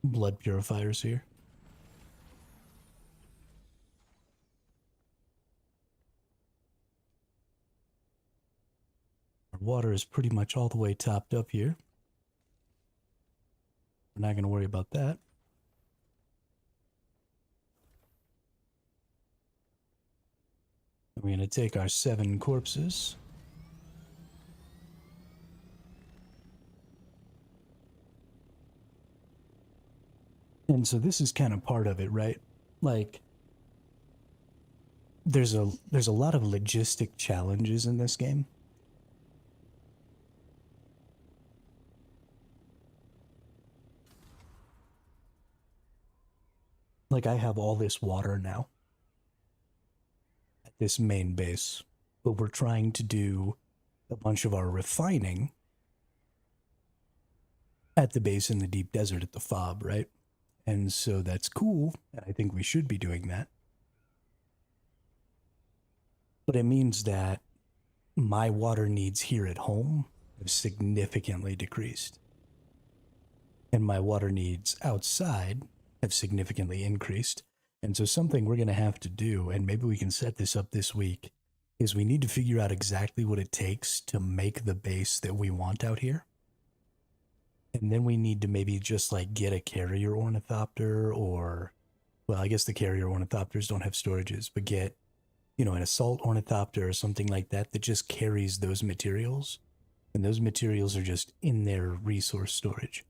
blood purifiers here. Our water is pretty much all the way topped up here. not going to worry about that. We're going to take our 7 corpses. And so this is kind of part of it, right? Like, there's a lot of logistic challenges in this game. Like, I have all this water now at this main base, but we're trying to do a bunch of our refining at the base in the deep desert at the fob, right? And so that's cool, and I think we should be doing that. But it means that my water needs here at home have significantly decreased. And my water needs outside have significantly increased. And so something we're going to have to do, and maybe we can set this up this week, is we need to figure out exactly what it takes to make the base that we want out here. And then we need to maybe just like get a carrier ornithopter, or, well, I guess the carrier ornithopters don't have storages, but get, you know, an assault ornithopter or something like that that just carries those materials. And those materials are just in their resource storage.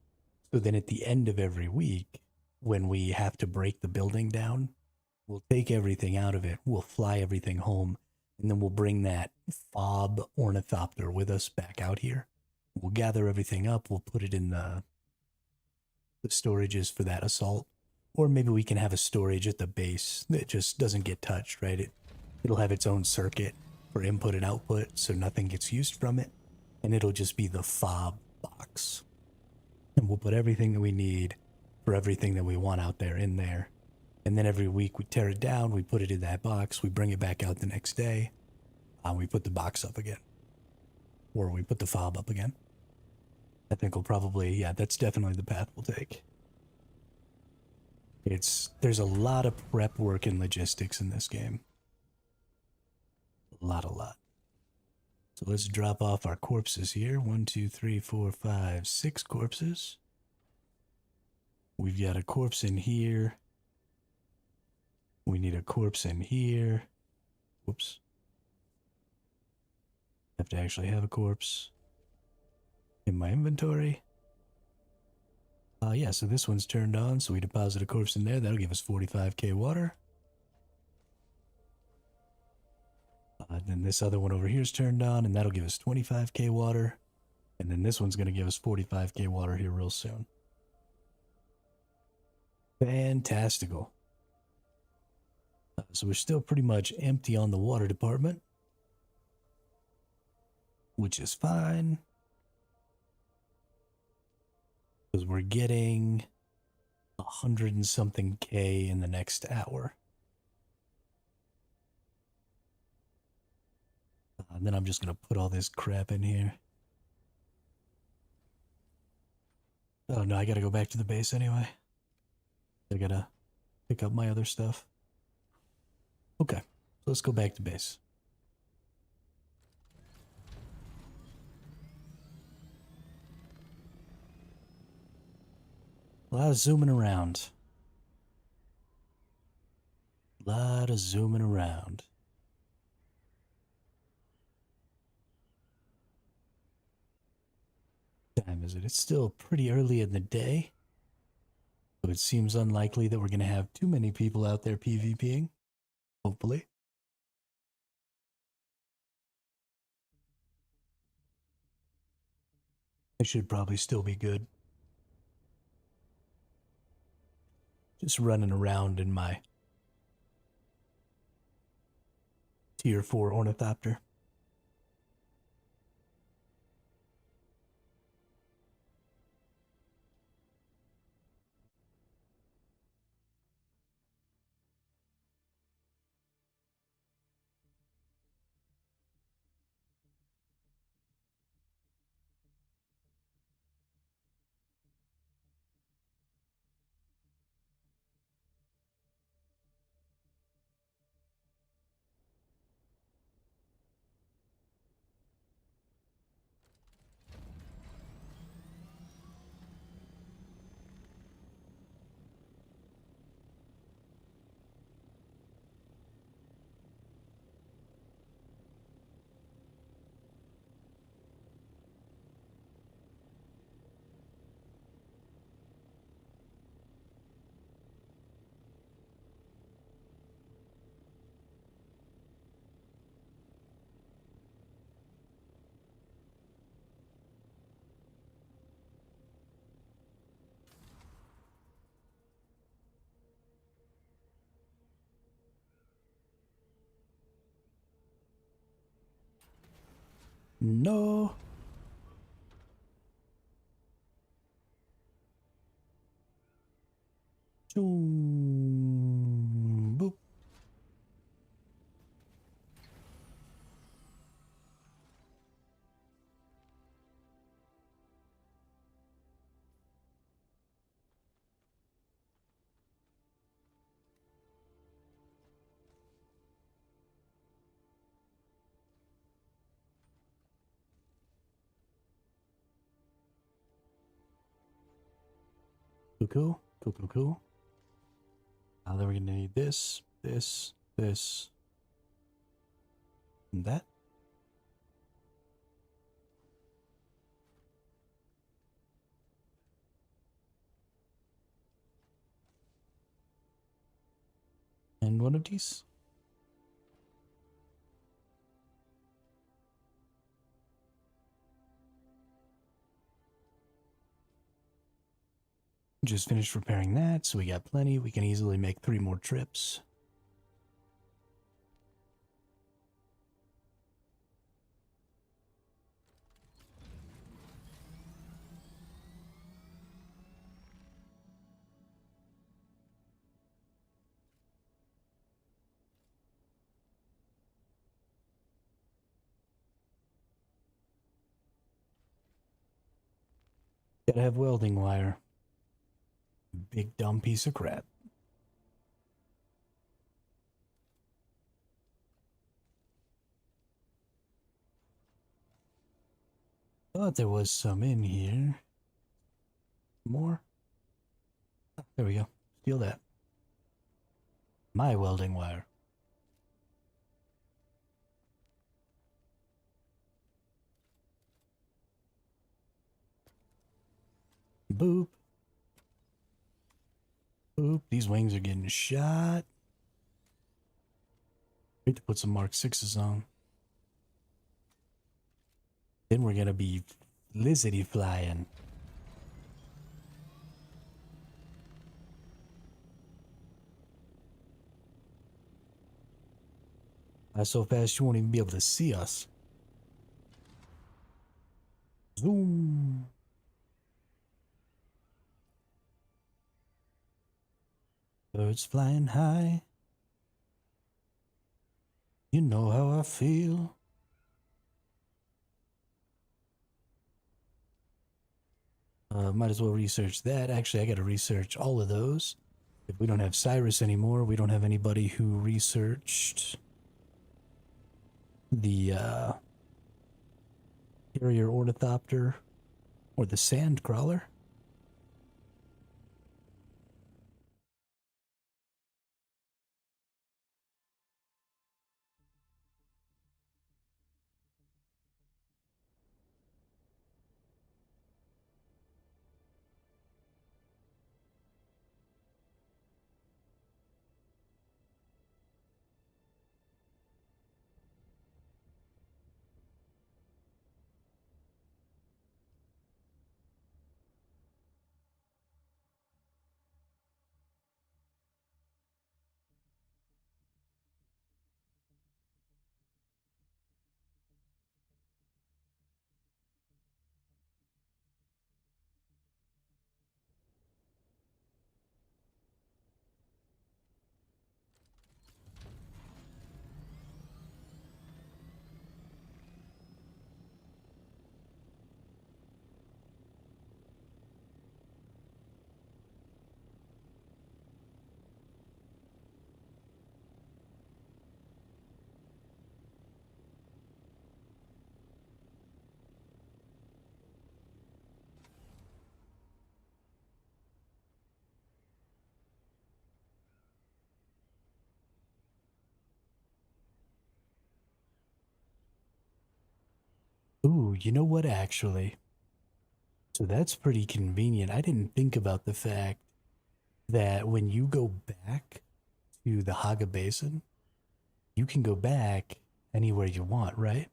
So then at the end of every week, when we have to break the building down, we'll take everything out of it, we'll fly everything home, and then we'll bring that fob ornithopter with us back out here. We'll gather everything up, we'll put it in the storages for that assault. Or maybe we can have a storage at the base that just doesn't get touched, right? It'll have its own circuit for input and output, so nothing gets used from it. And it'll just be the fob box. And we'll put everything that we need for everything that we want out there in there. And then every week we tear it down, we put it in that box, we bring it back out the next day, we put the box up again. Or we put the fob up again. I think we'll probably, yeah, that's definitely the path we'll take. There's a lot of prep work and logistics in this game. A lot. So let's drop off our corpses here. 1, 2, 3, 4, 5, 6 corpses. We've got a corpse in here. We need a corpse in here. Whoops. Have to actually have a corpse in my inventory. Yeah, so this one's turned on, so we deposit a corpse in there. That'll give us 45k water. Then this other one over here is turned on, and that'll give us 25k water. And then this one's going to give us 45k water here real soon. Fantastical. So we're still pretty much empty on the water department, which is fine, because we're getting 100 and something K in the next hour. And then I'm just going to put all this crap in here. Oh no, I got to go back to the base anyway. I got to pick up my other stuff. Okay, so let's go back to base. A lot of zooming around. A lot of zooming around. What time is it? It's still pretty early in the day. So it seems unlikely that we're going to have too many people out there PvPing. Hopefully. I should probably still be good. Just running around in my tier 4 ornithopter. No. Choom. Boop. Cool. Now then we're gonna need this, and that. And one of these. Just finished repairing that, so we got plenty. We can easily make 3 more trips. Gotta have welding wire. Big dumb piece of crap. Thought there was some in here. More? Ah, there we go. Steal that. My welding wire. Boop. Boop. These wings are getting shot. Great to put some Mark 6s on. Then we're gonna be lizardy flying. Not so fast you won't even be able to see us. Zoom. Birds flying high. You know how I feel. Might as well research that. Actually, I gotta research all of those. If we don't have Cyrus anymore, we don't have anybody who researched the carrier ornithopter or the sand crawler. Ooh, you know what, actually? So that's pretty convenient. I didn't think about the fact that when you go back to the Haga Basin, you can go back anywhere you want, right?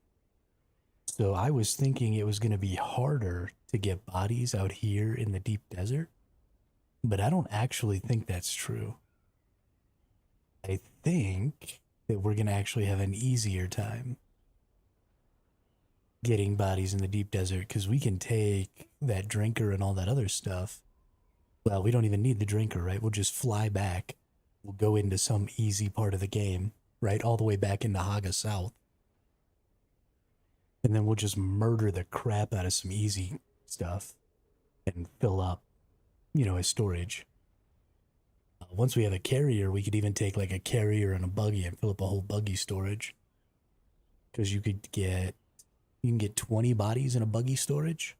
So I was thinking it was going to be harder to get bodies out here in the deep desert, but I don't actually think that's true. I think that we're going to actually have an easier time. getting bodies in the deep desert, because we can take that drinker and all that other stuff. Well, we don't even need the drinker, right? We'll just fly back. We'll go into some easy part of the game, right? All the way back into Haga South. And then we'll just murder the crap out of some easy stuff and fill up, as storage. Once we have a carrier, we could even take like a carrier and a buggy and fill up a whole buggy storage. Because you can get 20 bodies in a buggy storage.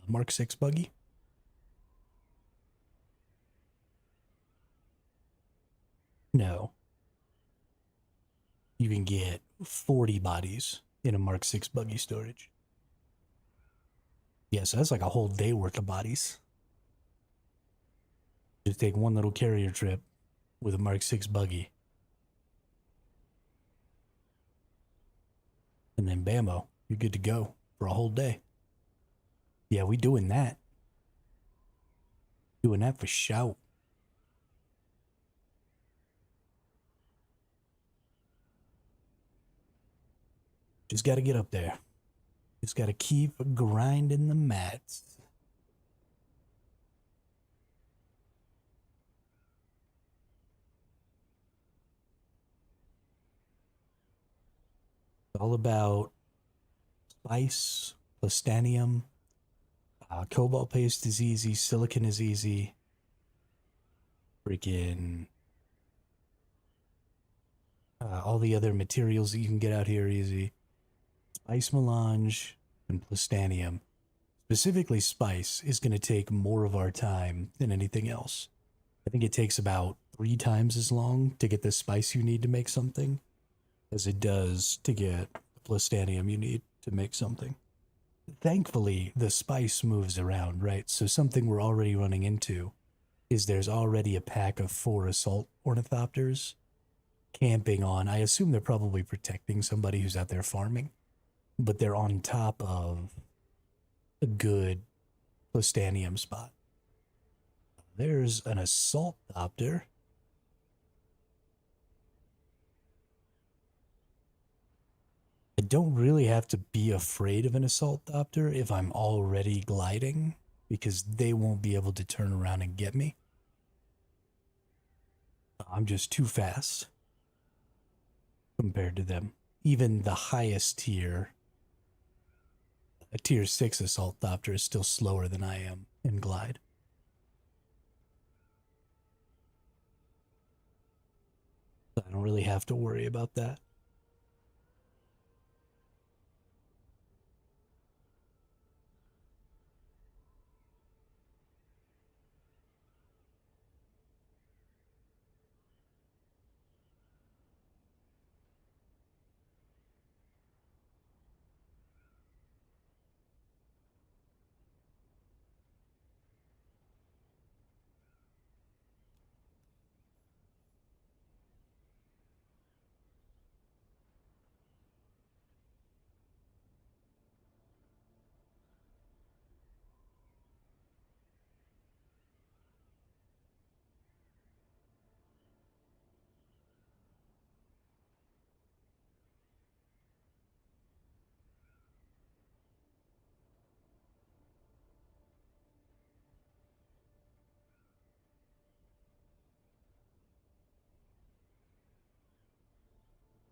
Mark 6 buggy. No. You can get 40 bodies in a Mark 6 buggy storage. Yeah, so that's like a whole day worth of bodies. Just take one little carrier trip with a Mark 6 buggy. And then bammo, you're good to go for a whole day. Yeah, we doing that. Doing that for shout. Just got to get up there. Just got to keep grinding the mats. It's all about spice, plastanium, cobalt paste is easy, silicon is easy. Freaking all the other materials that you can get out here are easy. Spice melange and plastanium, specifically spice, is going to take more of our time than anything else. I think it takes about 3 times as long to get the spice you need to make something as it does to get the plastanium you need to make something. Thankfully, the spice moves around, right? So something we're already running into is there's already a pack of 4 assault ornithopters camping on. I assume they're probably protecting somebody who's out there farming, but they're on top of a good plastanium spot. There's an assault thopter. I don't really have to be afraid of an assault thopter if I'm already gliding, because they won't be able to turn around and get me. I'm just too fast compared to them. Even the highest tier, a tier 6 assault thopter, is still slower than I am in glide. So I don't really have to worry about that.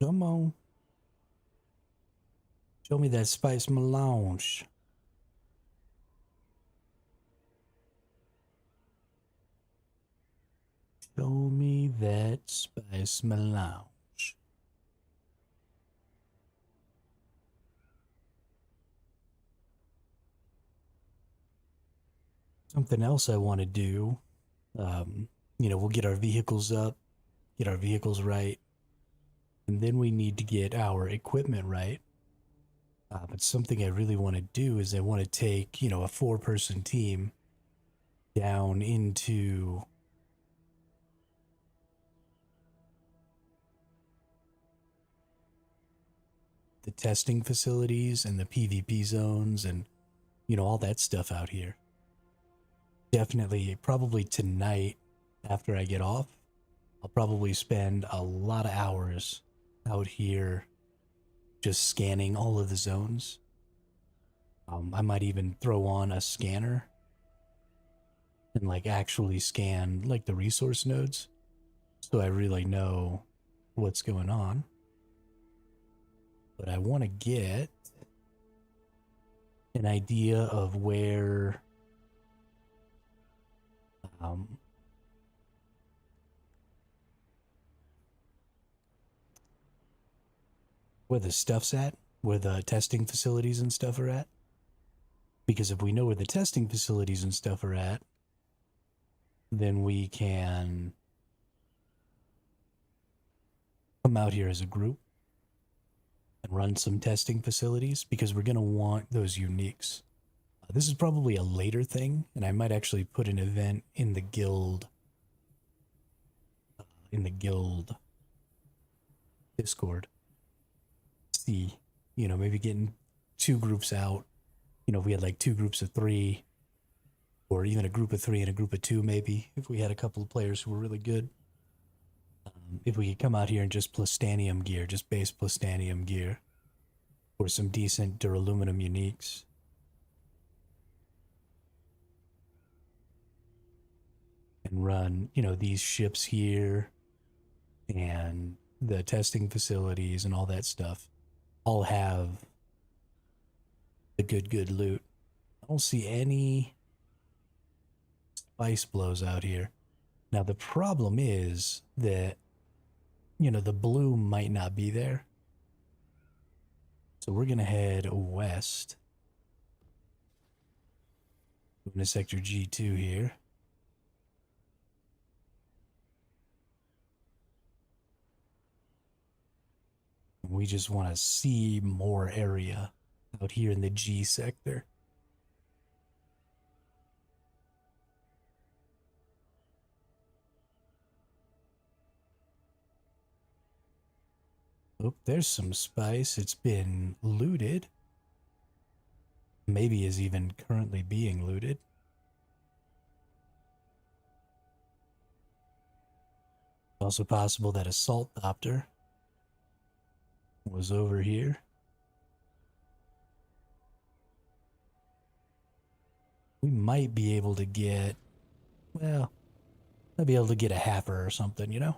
Come on. Show me that spice melange. Show me that spice melange. Something else I want to do, we'll get our vehicles up, get our vehicles right, and then we need to get our equipment right. But something I really want to do is I want to take, a 4-person team down into the testing facilities and the PvP zones and, all that stuff out here. Definitely, probably tonight after I get off, I'll probably spend a lot of hours out here just scanning all of the zones I might even throw on a scanner and like actually scan like the resource nodes so I really know what's going on. But I want to get an idea of where where the stuff's at, where the testing facilities and stuff are at. Because if we know where the testing facilities and stuff are at, then we can come out here as a group and run some testing facilities because we're going to want those uniques. This is probably a later thing, and I might actually put an event in the guild Discord. See, maybe getting 2 groups out. If we had like 2 groups of 3, or even a group of 3 and a group of 2, maybe, if we had a couple of players who were really good. If we could come out here and just plastanium gear, just base plastanium gear, or some decent duraluminum uniques. And run, these ships here and the testing facilities and all that stuff all have the good loot. I don't see any spice blows out here. Now the problem is that, the bloom might not be there. So we're going to head west. Moving to sector G2 here. We just want to see more area out here in the G sector. Oh, there's some spice. It's been looted. Maybe is even currently being looted. Also possible that Assault Doctor was over here. We might be able to get, well, might be able to get a halfer or something,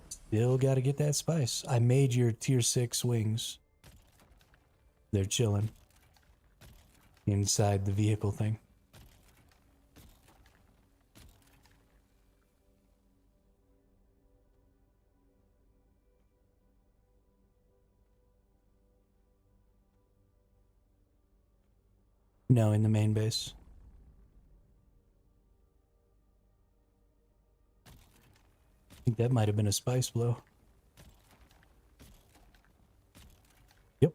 Still got to get that spice. I made your tier 6 wings. They're chilling inside the vehicle thing. No, in the main base. I think that might have been a spice blow. Yep,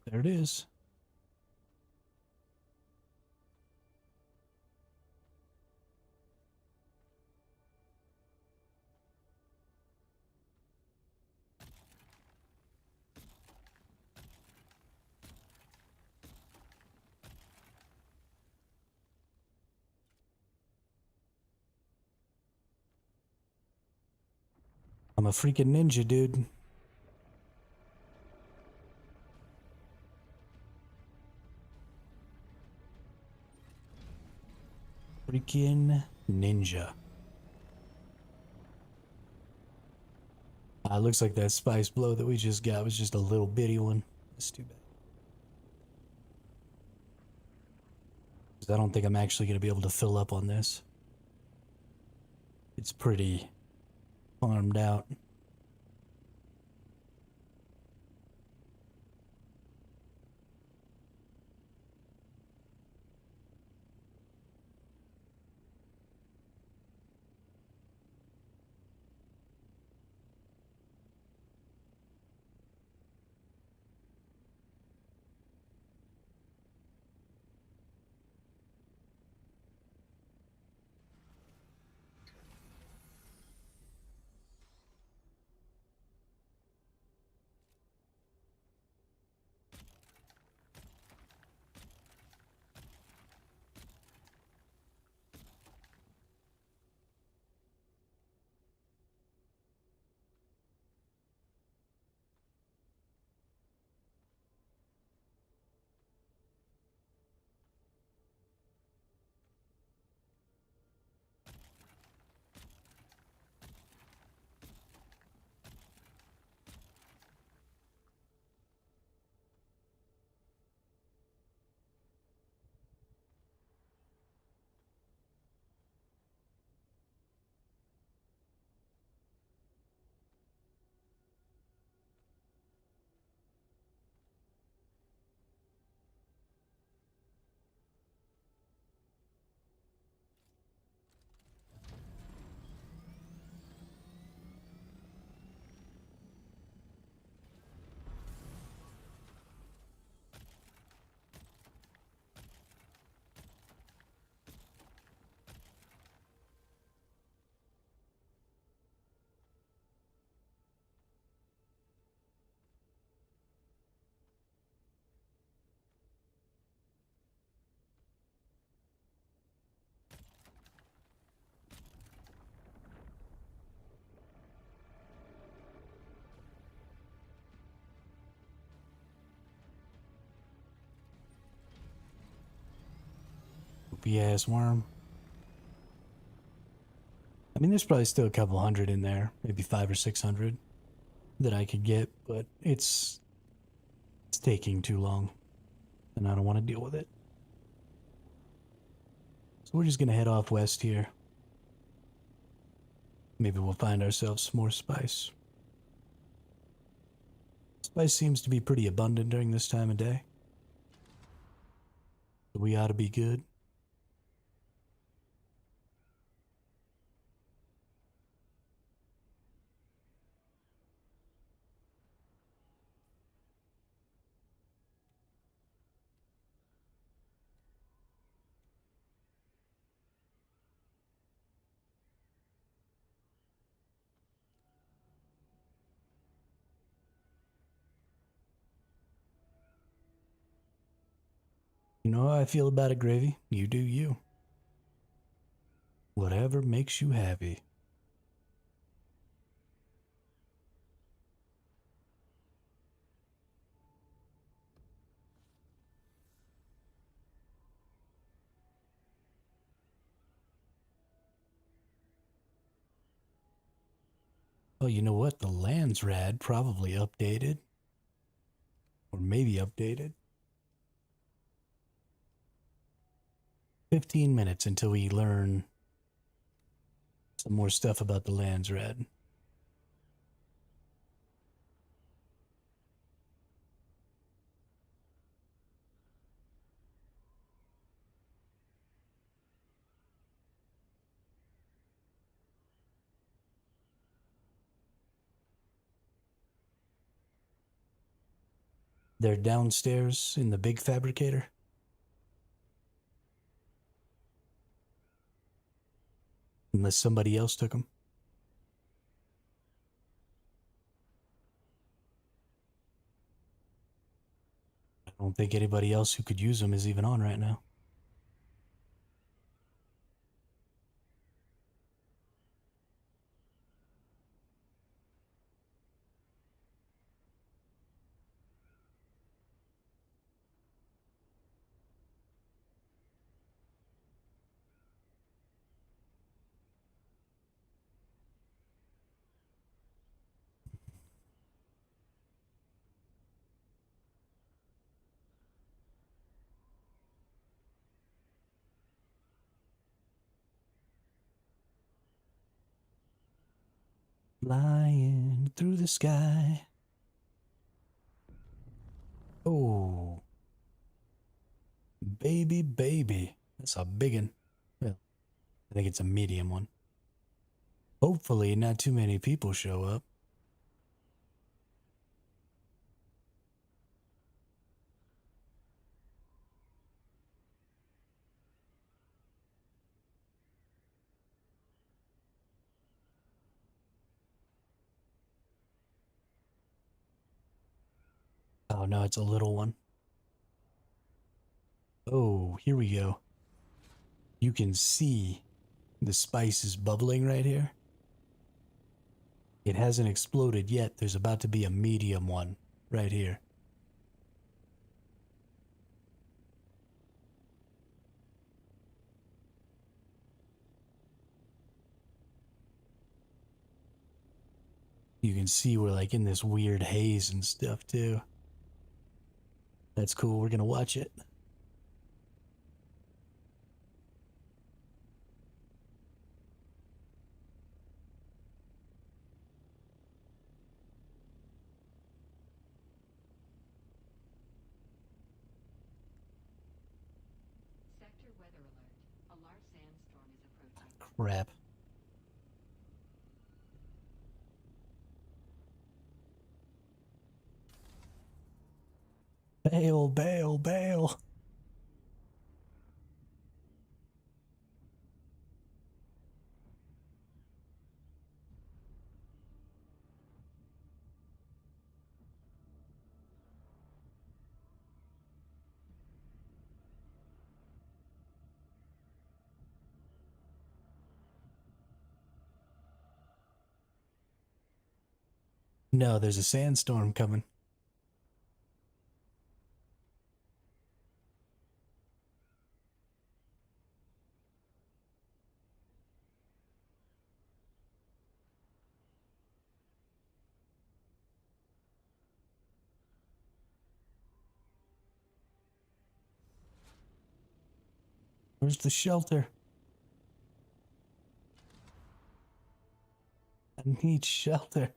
there it is. I'm a freaking ninja, dude. Freaking ninja. Looks like that spice blow that we just got was just a little bitty one. That's too bad. 'Cause I don't think I'm actually going to be able to fill up on this. It's pretty farmed out. Creepy ass worm. I mean, there's probably still a couple hundred in there, maybe 500 or 600 that I could get, but it's taking too long, and I don't want to deal with it. So we're just gonna head off west here. Maybe we'll find ourselves some more spice. Spice seems to be pretty abundant during this time of day. So we ought to be good. You know how I feel about it, Gravy? You do you. Whatever makes you happy. Oh, you know what? The land's rad probably updated. Or maybe updated. 15 minutes until we learn some more stuff about the land's rad. They're downstairs in the big fabricator. Unless somebody else took them. I don't think anybody else who could use them is even on right now. Flying through the sky. Oh. Baby, baby. That's a big one. Well, I think it's a medium one. Hopefully not too many people show up. Oh no, it's a little one. Oh, here we go. You can see the spice is bubbling right here. It hasn't exploded yet. There's about to be a medium one right here. You can see we're like in this weird haze and stuff too. That's cool. We're gonna watch it. Sector weather alert. A large sandstorm is approaching. Crap. Bail, bail, bail. No, there's a sandstorm coming. Where's the shelter? I need shelter.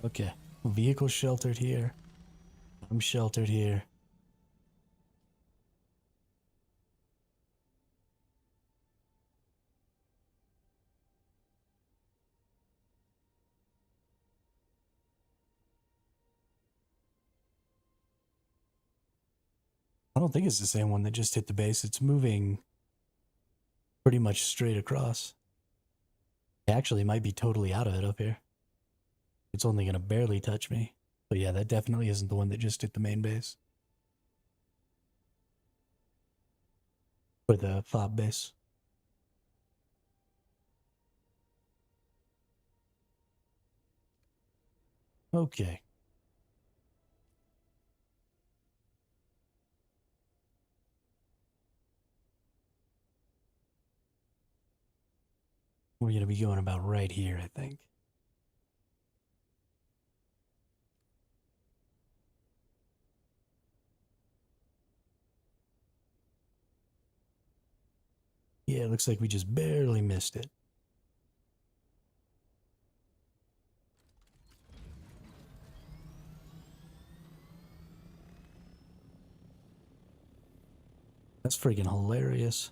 Okay. Vehicle sheltered here. I'm sheltered here. I don't think it's the same one that just hit the base. It's moving pretty much straight across. Actually, it might be totally out of it up here. It's only going to barely touch me. But yeah, that definitely isn't the one that just hit the main base. Or the fob base. Okay. We're going to be going about right here, I think. Yeah, it looks like we just barely missed it. That's freaking hilarious.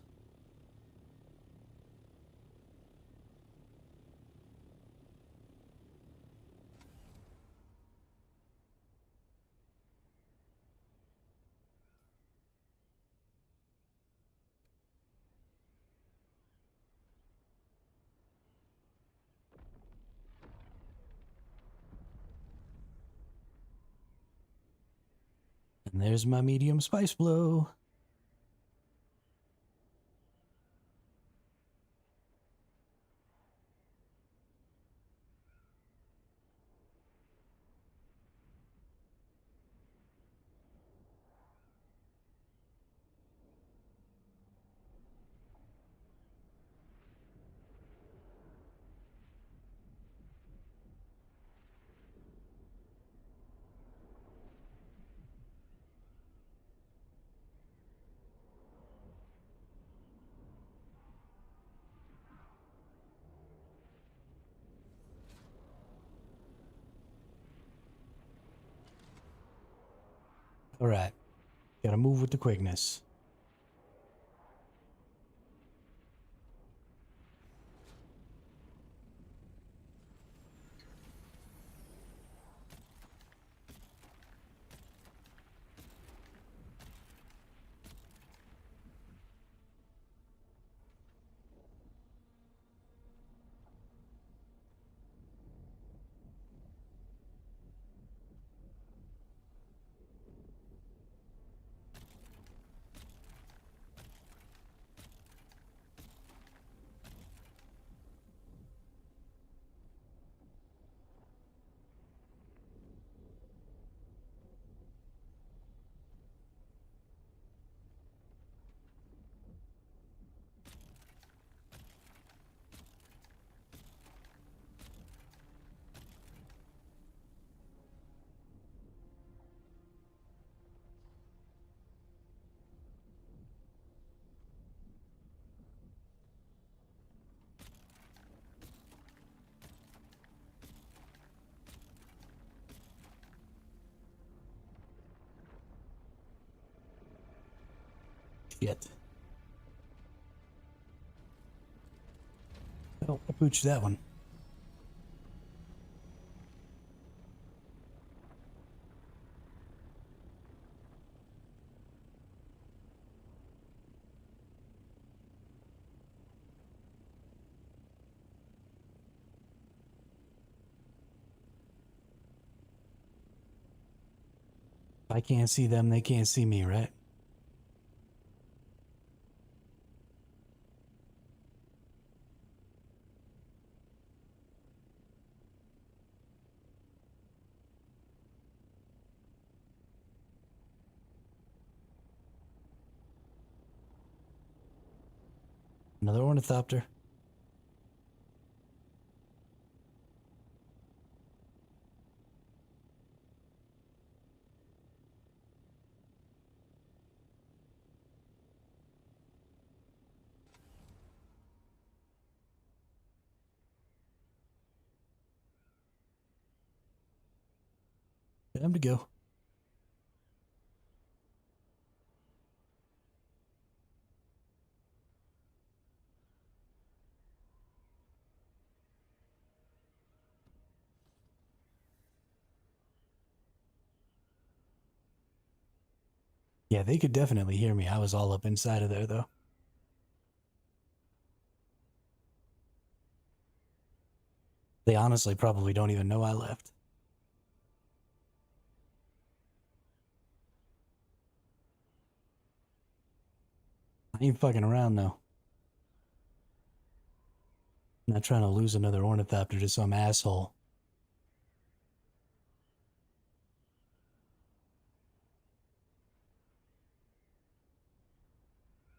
And there's my medium spice blow. All right. Gotta move with the quickness. Shit. Oh, I pooched that one. If I can't see them, they can't see me, right? Another ornithopter. Time to go. Yeah, they could definitely hear me. I was all up inside of there, though. They honestly probably don't even know I left. I ain't fucking around, though. I'm not trying to lose another ornithopter to some asshole.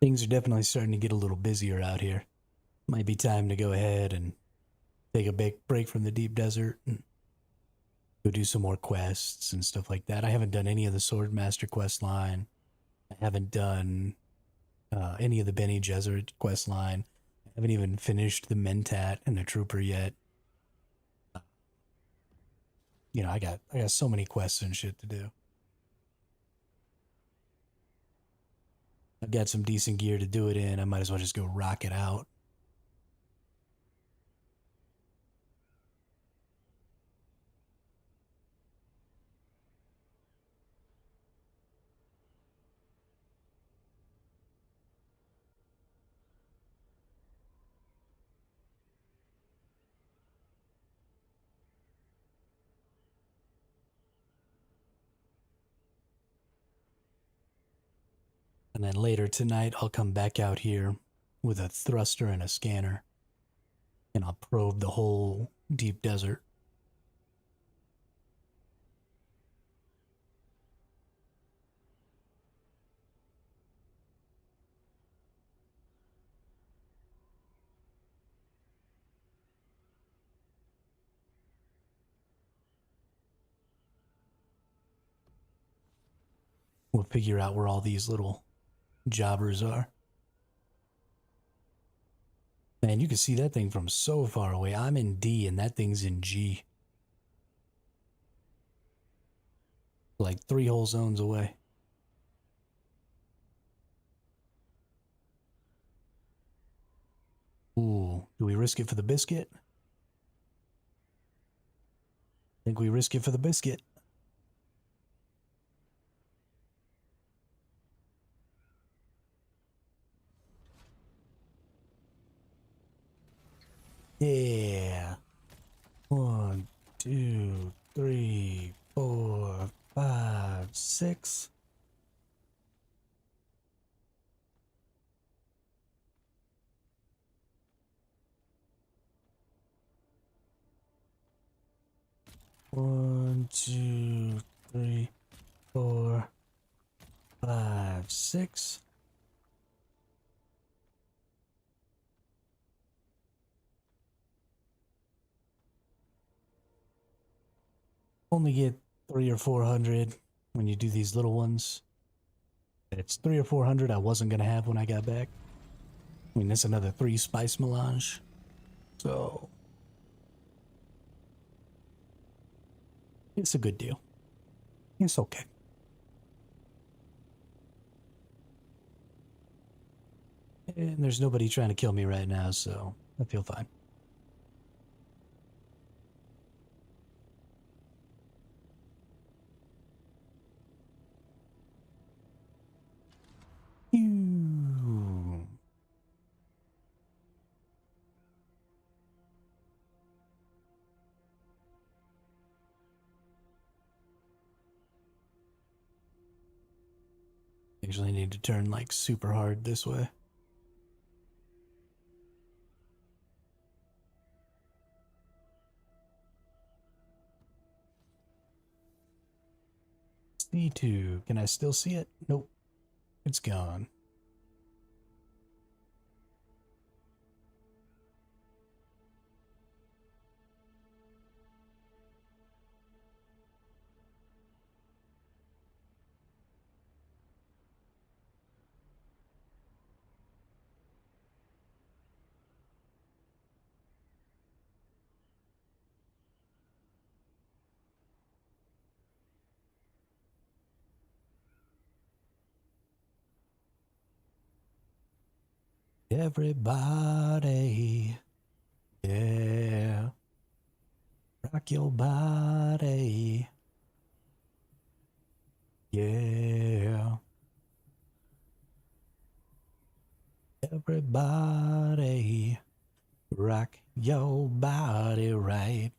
Things are definitely starting to get a little busier out here. Might be time to go ahead and take a big break from the deep desert and go do some more quests and stuff like that. I haven't done any of the Swordmaster quest line. I haven't done any of the Bene Gesserit quest line. I haven't even finished the Mentat and the Trooper yet. You know, I got so many quests and shit to do. I've got some decent gear to do it in. I might as well just go rock it out. And then later tonight, I'll come back out here with a thruster and a scanner. And I'll probe the whole deep desert. We'll figure out where all these little jobbers are. Man, you can see that thing from so far away. I'm in D and that thing's in G. Like 3 whole zones away. Ooh, do we risk it for the biscuit? Think we risk it for the biscuit. Yeah. 1, 2, 3, 4, 5, 6. One, 2, 3, 4, 5, 6. Only get 3 or 400 when you do these little ones. It's 3 or 400 I wasn't gonna have when I got back. I mean, that's another 3 spice melange. So it's a good deal. It's okay. And there's nobody trying to kill me right now, so I feel fine. Ew. Actually need to turn like super hard this way. C2. Can I still see it? Nope. It's gone. Everybody, yeah, rock your body, yeah. Everybody, rock your body right.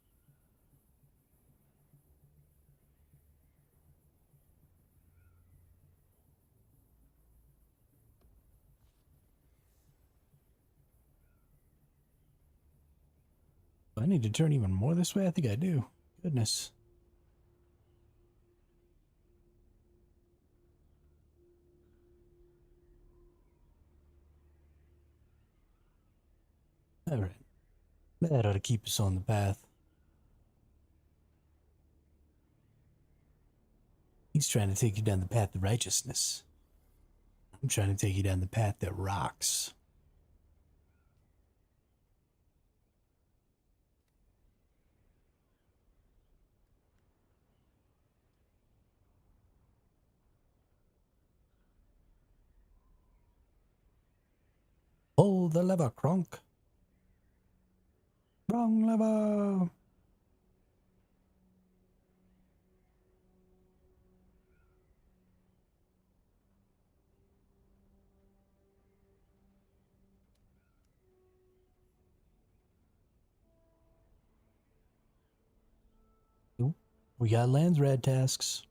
I need to turn even more this way? I think I do. Goodness. Alright. That ought to keep us on the path. He's trying to take you down the path of righteousness. I'm trying to take you down the path that rocks. Pull the lever, Kronk. Wrong lever. Oop, we got lands rad tasks.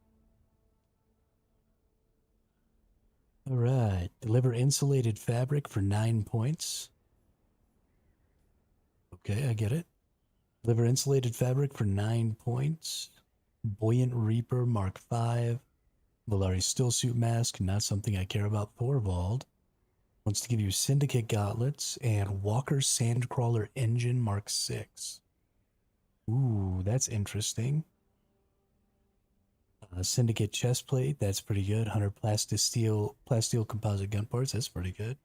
Alright. Deliver insulated fabric for 9 points. Okay, I get it. Deliver insulated fabric for 9 points. Buoyant Reaper Mark 5. Valari Stillsuit Mask, not something I care about. Thorvald wants to give you Syndicate Gauntlets and Walker Sandcrawler Engine Mark 6. Ooh, that's interesting. Syndicate Chestplate, that's pretty good. 100 Plasteel Composite Gun Parts, that's pretty good.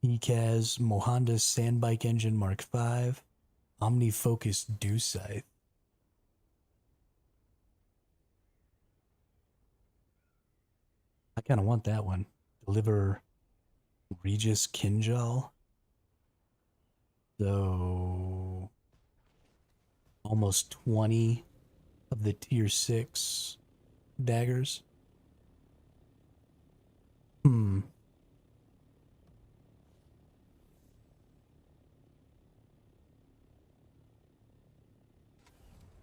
ECAS Mohonda Sandbike Engine Mark 5. OmniFocus Dew Scythe. I kind of want that one. Deliver Regis Kinjal. So almost 20 of the tier 6 daggers.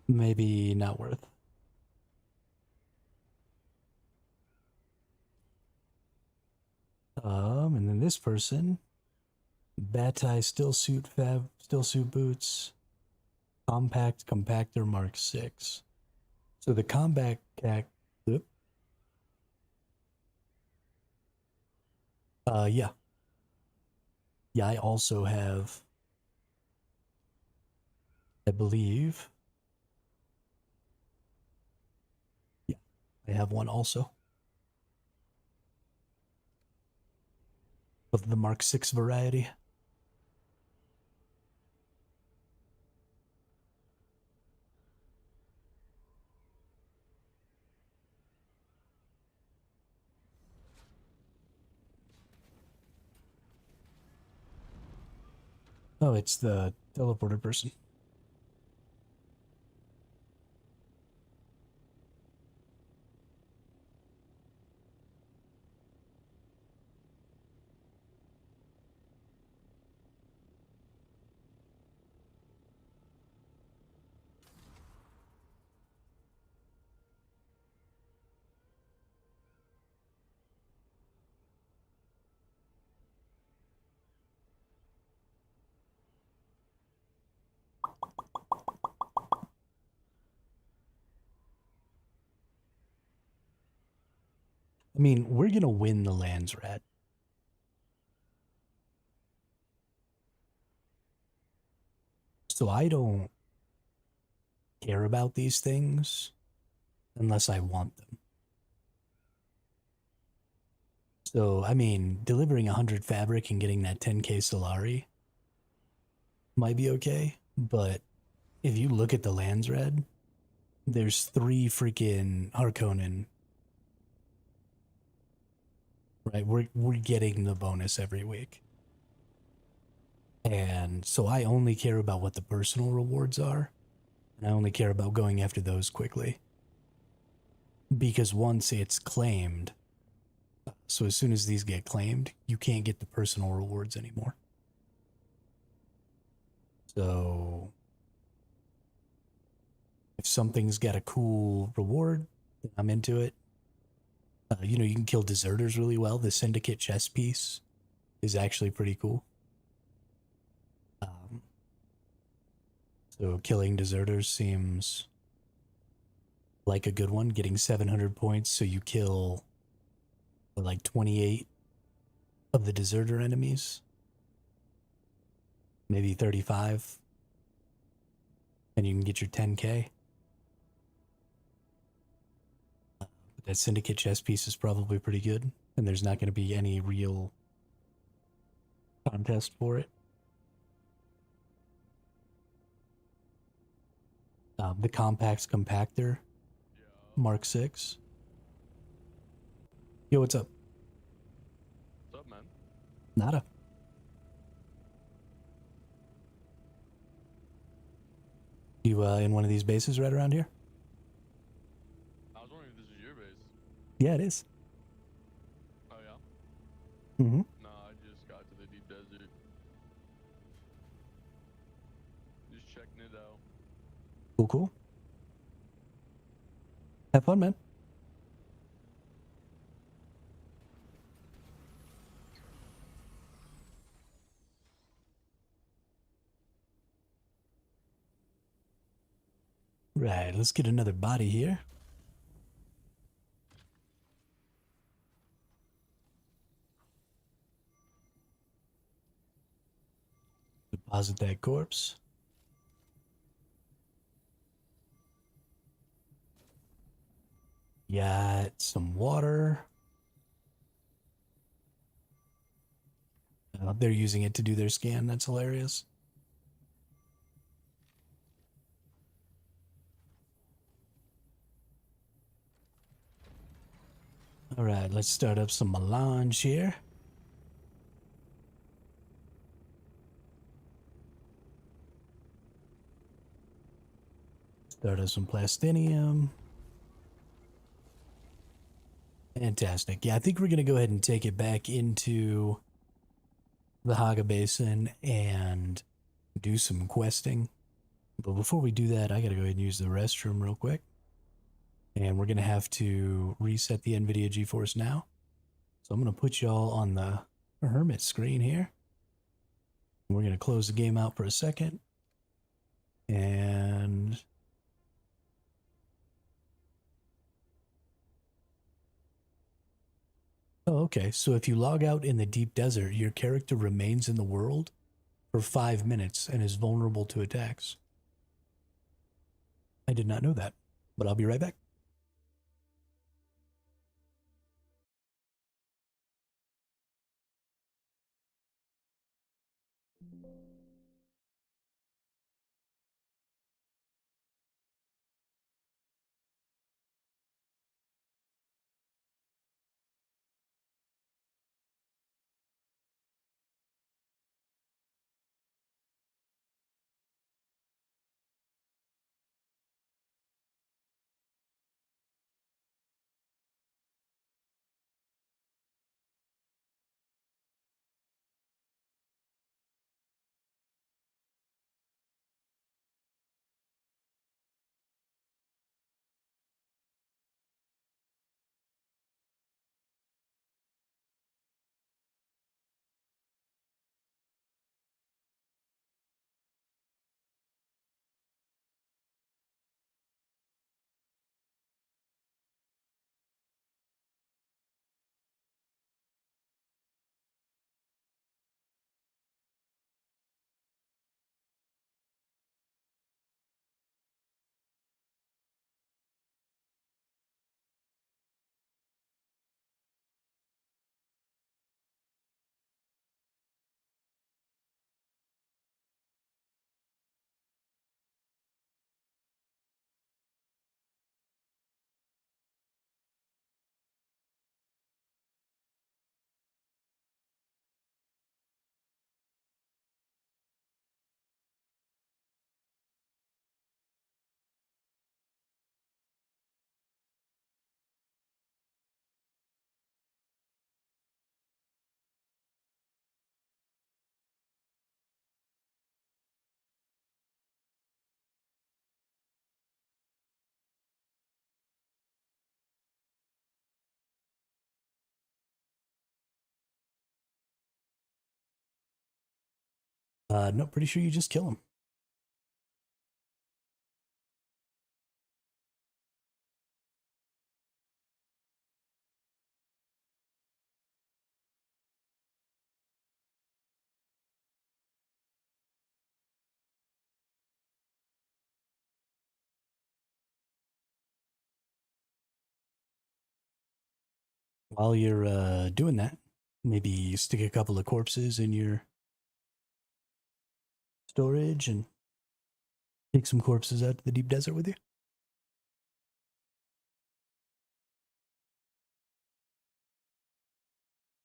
Maybe not worth. And then this person, Batai Stillsuit Boots, Compact Compactor Mark 6. So the Compact yeah. Yeah, I also have, I believe. Yeah, I have one also. Of the Mark 6 variety. Oh, it's the teleporter person. I mean, we're gonna win the lands rat. So I don't care about these things unless I want them. So, I mean, delivering 100 fabric and getting that 10k Solari might be okay, but if you look at the lands red, there's 3 freaking Harkonnen right? We're getting the bonus every week. And so I only care about what the personal rewards are, and I only care about going after those quickly. Because once it's claimed, so as soon as these get claimed, you can't get the personal rewards anymore. So if something's got a cool reward, I'm into it. You know, you can kill deserters really well. The syndicate chess piece is actually pretty cool. So killing deserters seems like a good one. Getting 700 points, so you kill like 28 of the deserter enemies, maybe 35, and you can get your 10k. But that syndicate chess piece is probably pretty good, and there's not going to be any real contest for it. The Compacts Compactor, Mark 6. Yo, what's up? What's up, man? Nada. You in one of these bases right around here? I was wondering if this is your base. Yeah, it is. Oh, yeah? Mm-hmm. Nah, I just got to the deep desert. Just checking it out. Cool, cool. Have fun, man. Right, let's get another body here. Deposit that corpse. Got some water. They're using it to do their scan. That's hilarious. All right, let's start up some melange here. Start up some plastinium. Fantastic. Yeah, I think we're going to go ahead and take it back into the Haga Basin and do some questing. But before we do that, I got to go ahead and use the restroom real quick. And we're going to have to reset the NVIDIA GeForce now. So I'm going to put y'all on the Hermit screen here. We're going to close the game out for a second. And oh, okay. So if you log out in the deep desert, your character remains in the world for 5 minutes and is vulnerable to attacks. I did not know that, but I'll be right back. No, pretty sure you just kill him. While you're doing that, maybe stick a couple of corpses in your storage and take some corpses out to the deep desert with you.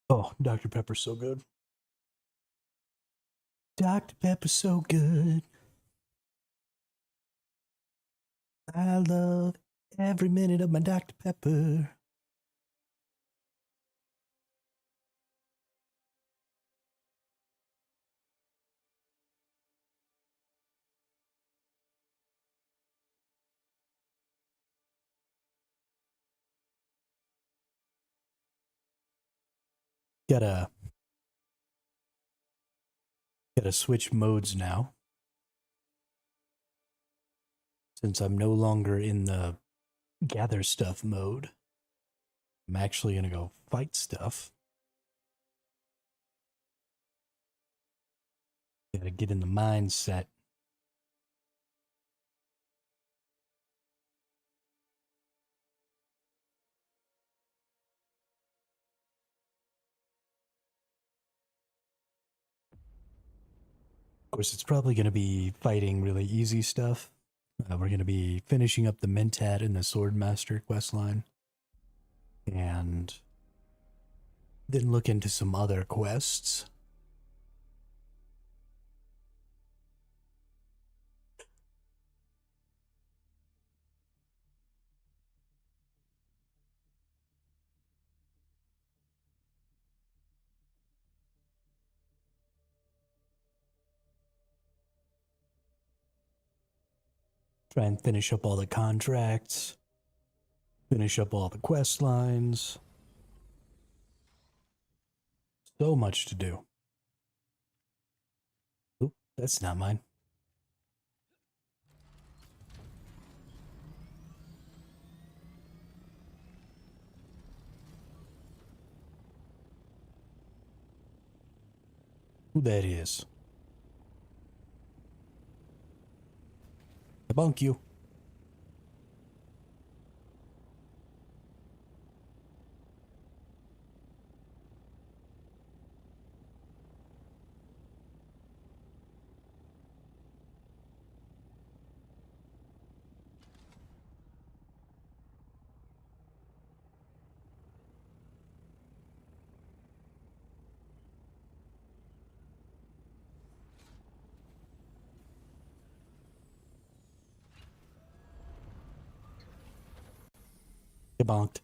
Oh, Dr. Pepper's so good. Dr. Pepper's so good. I love every minute of my Dr. Pepper. Gotta switch modes now. Since I'm no longer in the gather stuff mode, I'm actually gonna go fight stuff. Gotta get in the mindset. Of course, it's probably gonna be fighting really easy stuff. We're gonna be finishing up the Mentat and the Swordmaster questline. And then look into some other quests. Try and finish up all the contracts. Finish up all the quest lines. So much to do. Oop, that's not mine. Who that is? I bonk you. You bonked.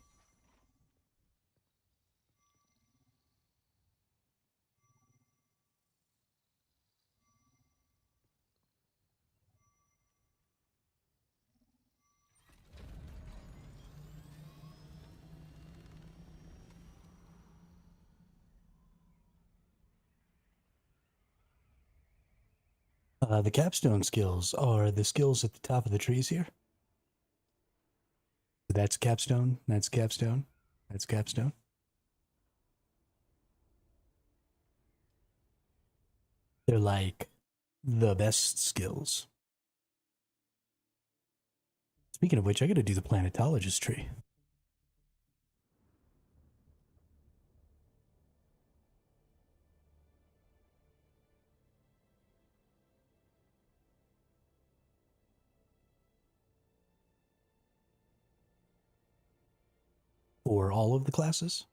The capstone skills are the skills at the top of the trees here. That's capstone. That's capstone. That's capstone. They're like the best skills. Speaking of which, I gotta do the planetologist tree. For all of the classes.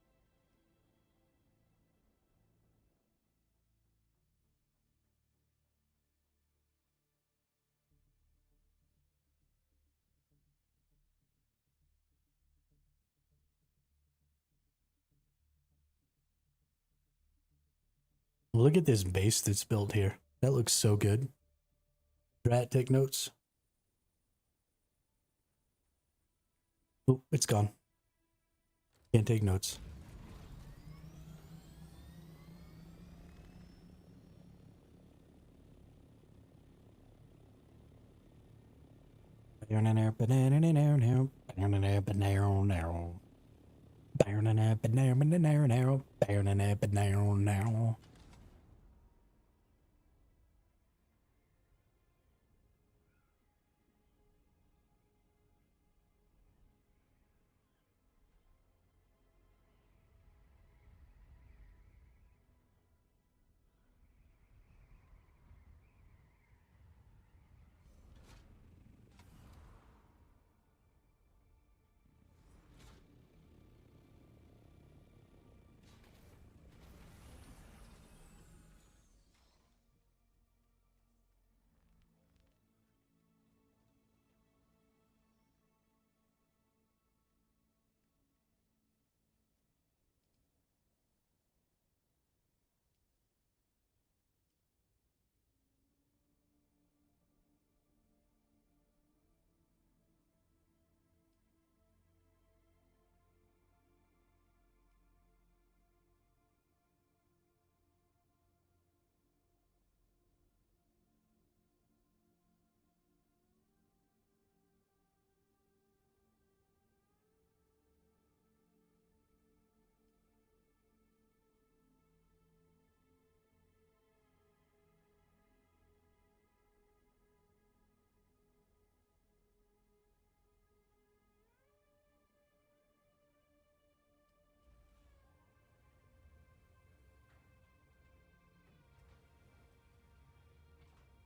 Look at this base that's built here. That looks so good. Drat, take notes. Oh, it's gone. Can't take notes.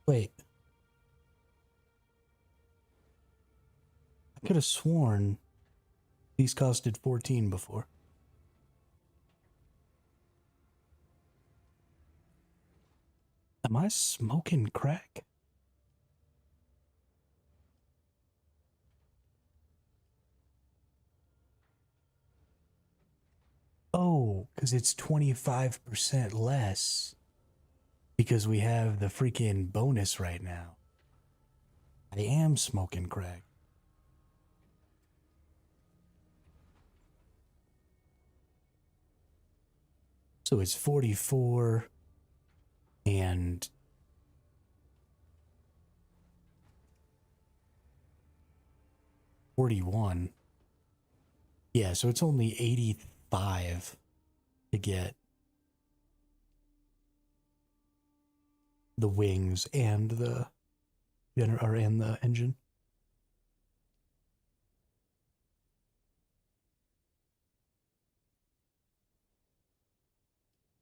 Wait. I could have sworn these costed 14 before. Am I smoking crack? Oh, because it's 25% less. Because we have the freaking bonus right now. I am smoking crack. So it's 44 and 41. Yeah, so it's only 85 to get the wings and the and the engine.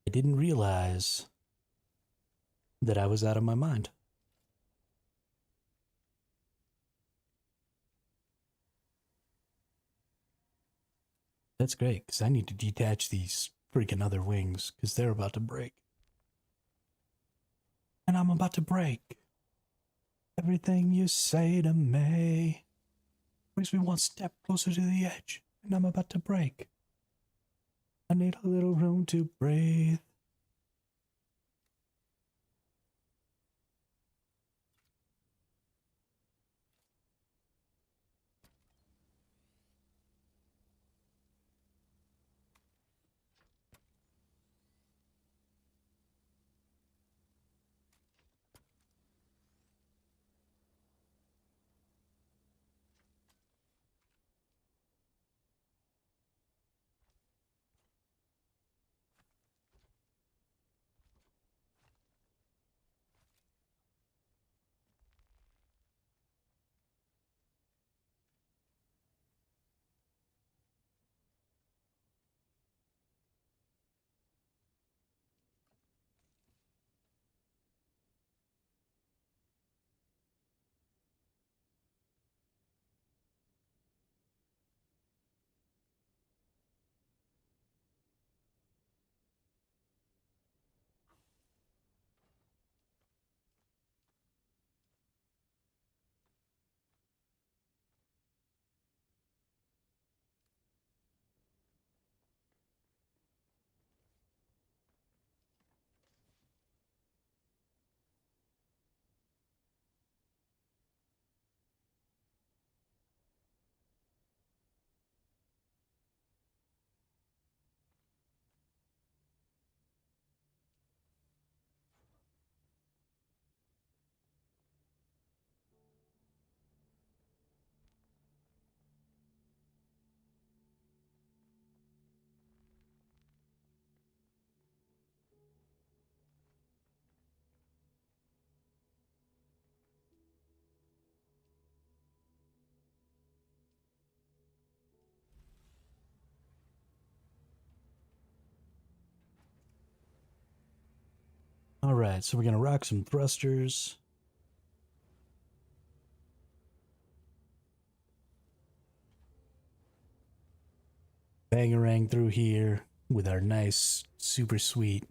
I didn't realize that I was out of my mind. That's great, because I need to detach these freaking other wings, because they're about to break. And I'm about to break. Everything you say to me brings me one step closer to the edge, and I'm about to break. I need a little room to breathe. All right, so we're going to rock some thrusters. Bangarang through here with our nice, super sweet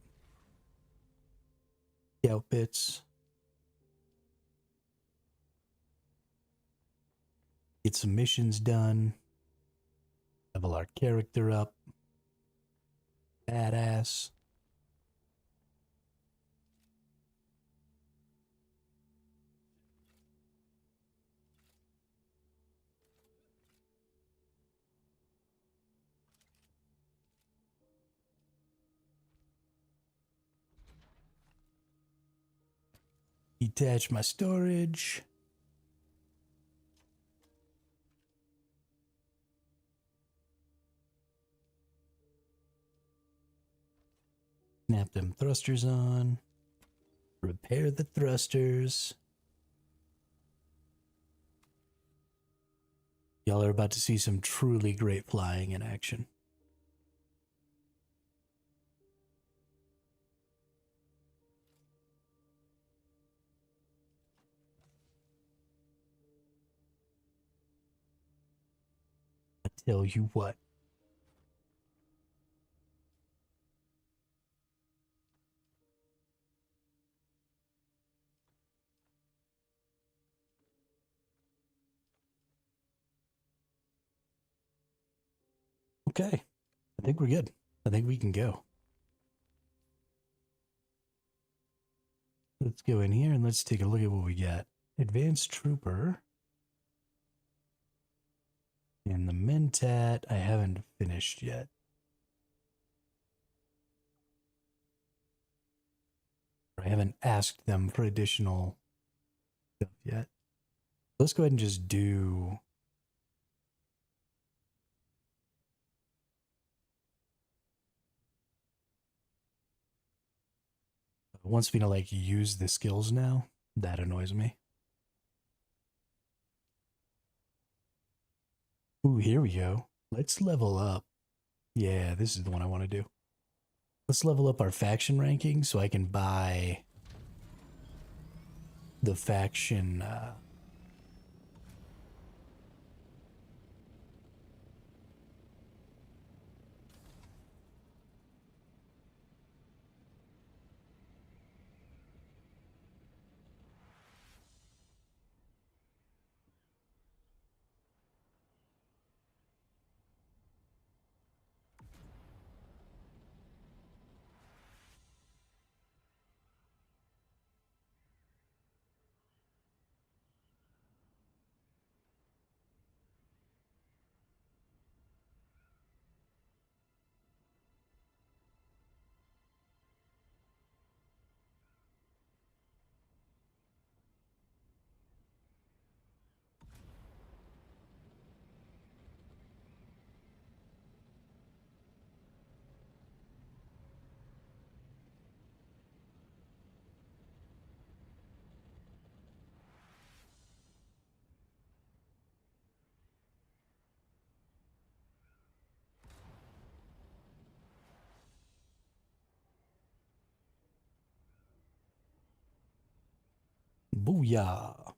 scout bits. Get some missions done. Level our character up. Badass. Detach my storage. Snap them thrusters on. Repair the thrusters. Y'all are about to see some truly great flying in action. I tell you what. Okay, I think we're good. I think we can go. Let's go in here and let's take a look at what we got. Advanced Trooper. And the Mentat I haven't finished yet. I haven't asked them for additional stuff yet. Let's go ahead and just do... It wants me to like use the skills now. That annoys me. Ooh, here we go. Let's level up. Yeah, this is the one I want to do. Let's level up our faction ranking so I can buy the faction Booyah.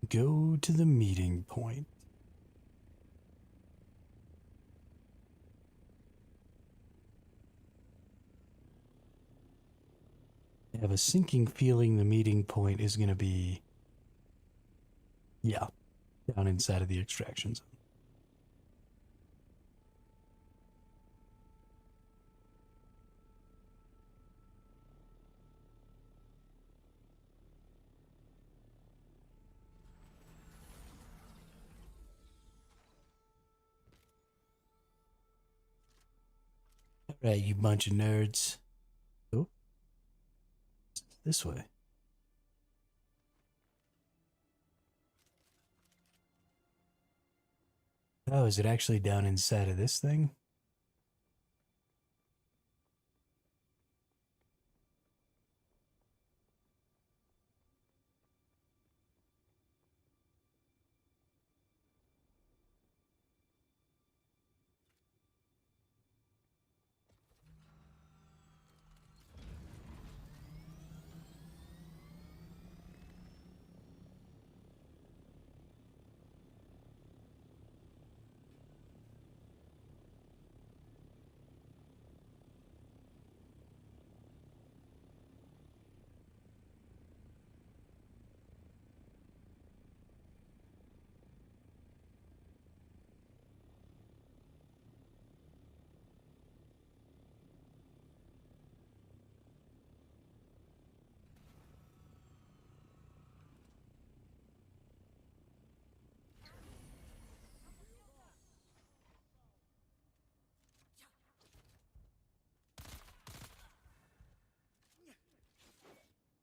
Go to the meeting point. have a sinking feeling the meeting point is going to be, yeah, down inside of the extraction zone. All right, you bunch of nerds. Oh, this way. Oh, is it actually down inside of this thing?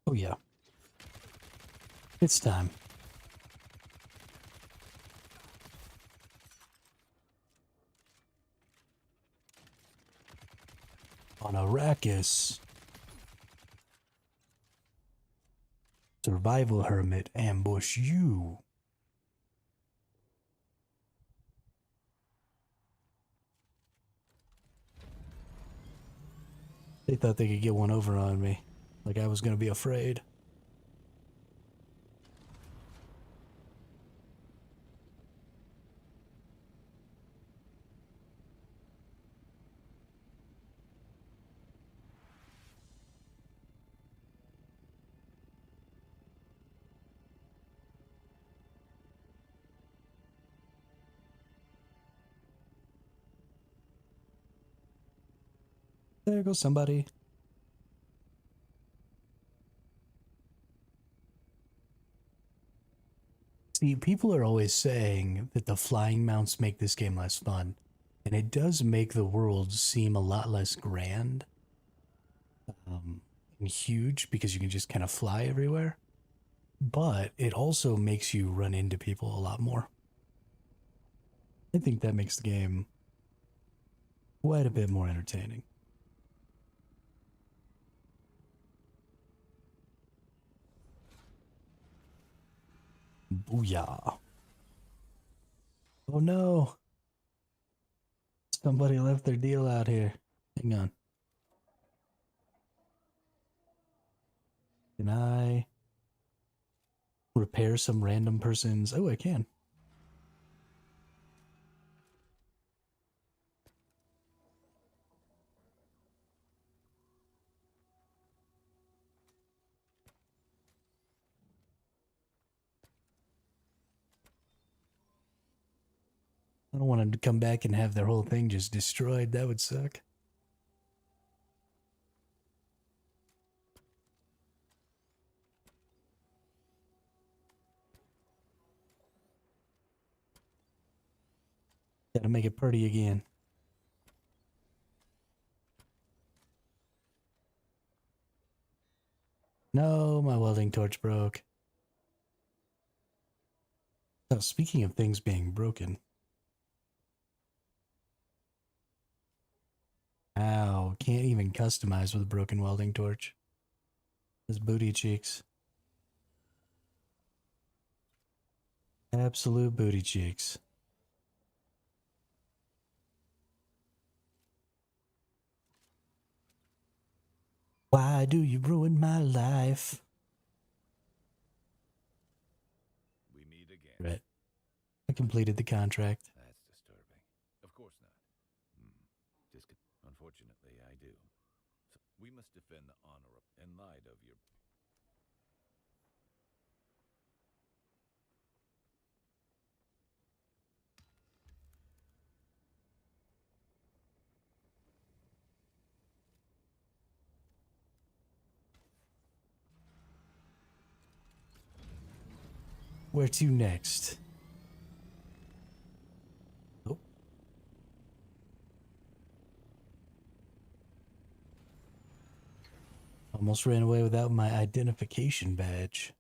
Oh, yeah. It's time. On Arrakis, survival hermit ambush you. They thought they could get one over on me, like I was going to be afraid. There goes somebody. See, people are always saying that the flying mounts make this game less fun. And it does make the world seem a lot less grand and huge because you can just kind of fly everywhere. But it also makes you run into people a lot more. I think that makes the game quite a bit more entertaining. Booyah. Oh no. Somebody left their deal out here. Hang on. Can I repair some random person's... Oh, I can. I don't want them to come back and have their whole thing just destroyed. That would suck. Gotta make it pretty again. No, my welding torch broke. Oh, speaking of things being broken. Ow, can't even customize with a broken welding torch. Those booty cheeks. Absolute booty cheeks. Why do you ruin my life? We meet again. Right. I completed the contract. That's disturbing. Of course not. Unfortunately, I do. So we must defend the honor of in light of your Where to next? Oh. Almost ran away without my identification badge.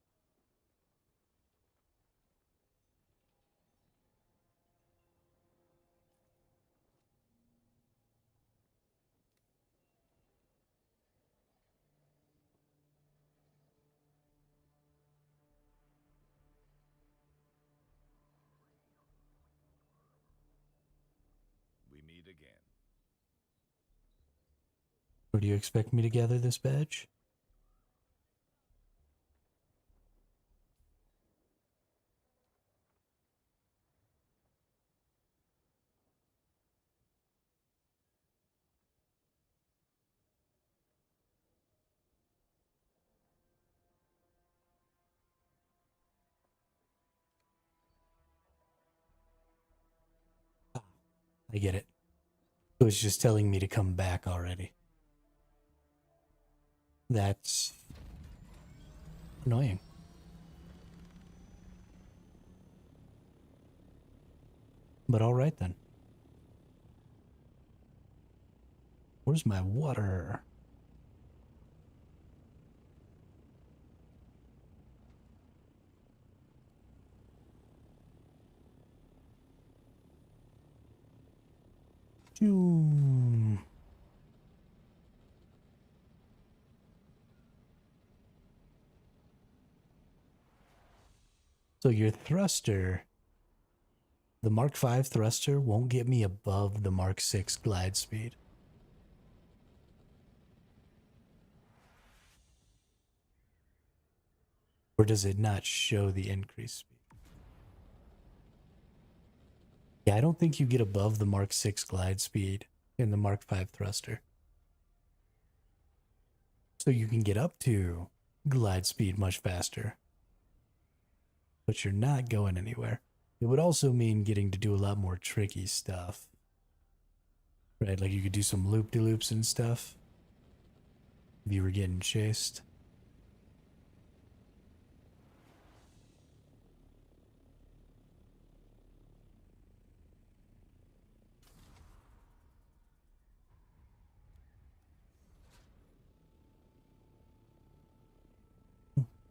we meet again. Where do you expect me to gather this badge? I get it. It was just telling me to come back already. That's annoying. But alright then. Where's my water? Dune. So your thruster, the Mark V thruster won't get me above the Mark VI glide speed. Or does it not show the increased speed? Yeah, I don't think you get above the Mark VI glide speed in the Mark V thruster. So you can get up to glide speed much faster, but you're not going anywhere. It would also mean getting to do a lot more tricky stuff. Right, like you could do some loop-de-loops and stuff if you were getting chased.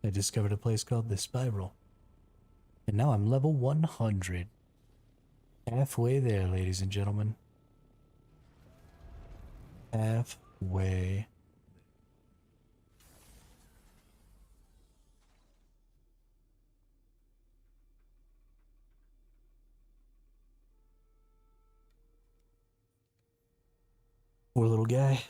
I discovered a place called The Spiral. And now I'm level 100. Halfway there, ladies and gentlemen. Halfway. Poor little guy.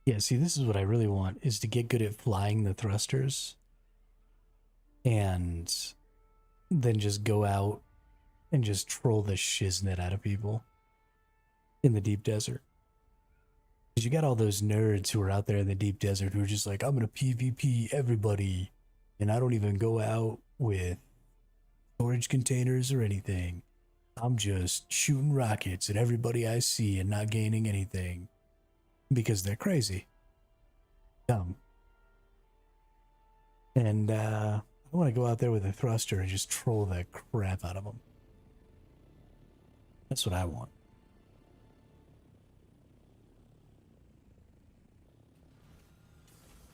Yeah, see, this is what I really want, is to get good at flying the thrusters. And then just go out and just troll the shiznit out of people in the deep desert. Because you got all those nerds who are out there in the deep desert who are just like, I'm going to PvP everybody. And I don't even go out with storage containers or anything. I'm just shooting rockets at everybody I see and not gaining anything. Because they're crazy. Dumb. And I want to go out there with a thruster and just troll the crap out of them. That's what I want.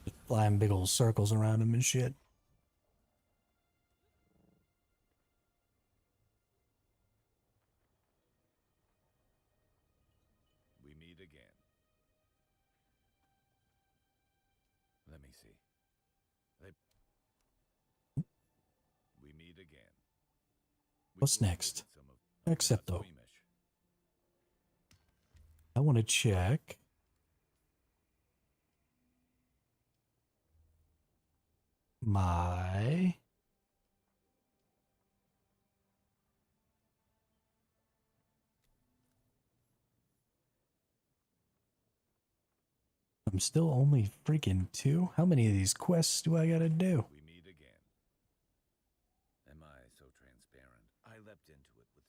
Just flying big old circles around them and shit. again. What's will next? visit some of Accepto. Squeamish. I want to check. My I'm still only freaking 2. How many of these quests do I gotta do? We meet again. Am I so transparent? I leapt into it with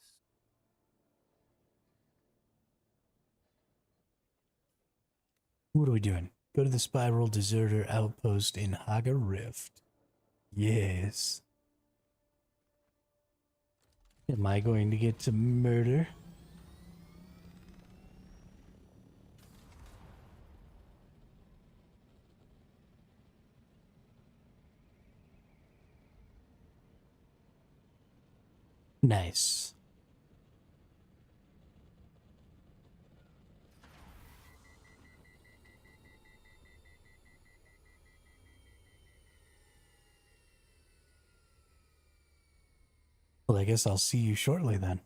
What are we doing? Go to the Spiral Deserter Outpost in Haga Rift. Yes. Am I going to get to murder? Nice. Well, I guess I'll see you shortly then.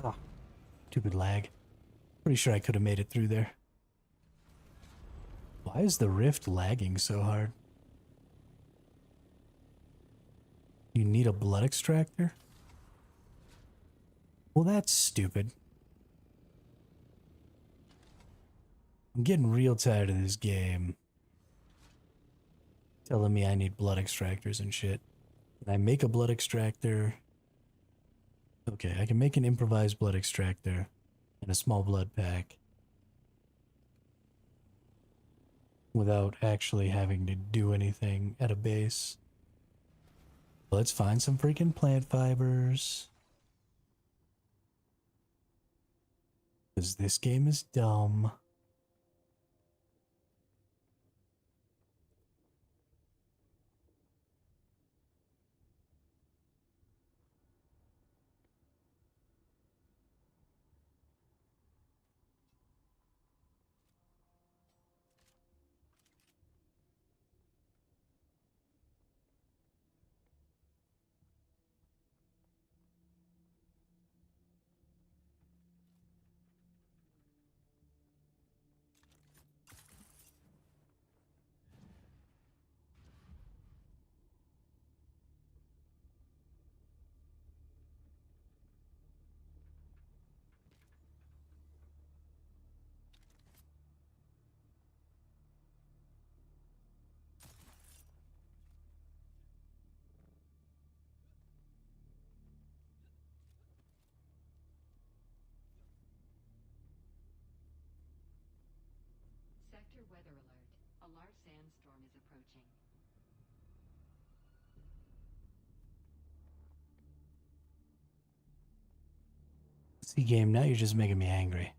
Oh, stupid lag. Pretty sure I could have made it through there. Why is the rift lagging so hard? You need a blood extractor? Well, that's stupid. I'm getting real tired of this game. Telling me I need blood extractors and shit. Can I make a blood extractor? Okay, I can make an improvised blood extractor and a small blood pack without actually having to do anything at a base. Let's find some freaking plant fibers. Because this game is dumb. Sector weather alert. A large sandstorm is approaching. See, game, now you're just making me angry.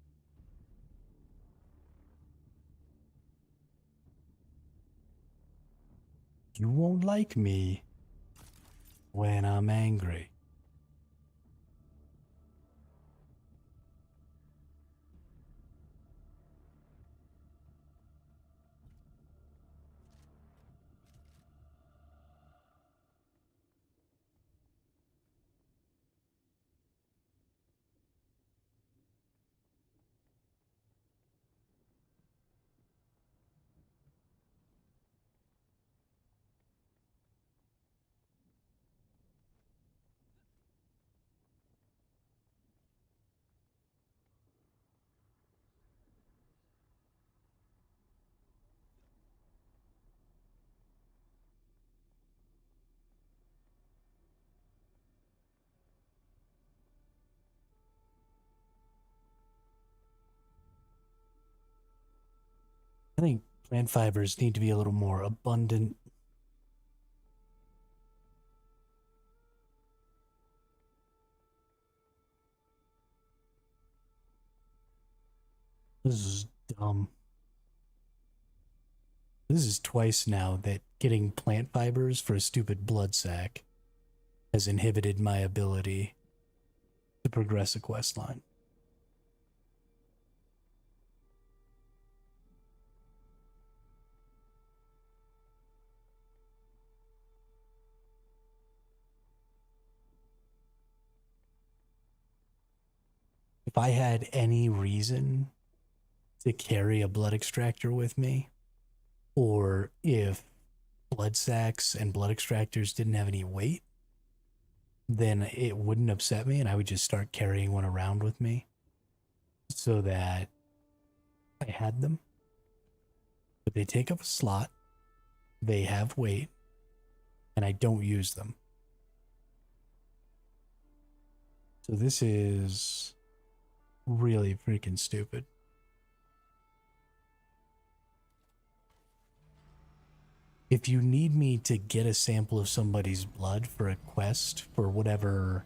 You won't like me when I'm angry. I think plant fibers need to be a little more abundant. This is dumb. This is twice now that getting plant fibers for a stupid blood sac has inhibited my ability to progress a quest line. If I had any reason to carry a blood extractor with me, or if blood sacs and blood extractors didn't have any weight, then it wouldn't upset me and I would just start carrying one around with me so that I had them. But they take up a slot, they have weight, and I don't use them. So this is really freaking stupid. If you need me to get a sample of somebody's blood for a quest for whatever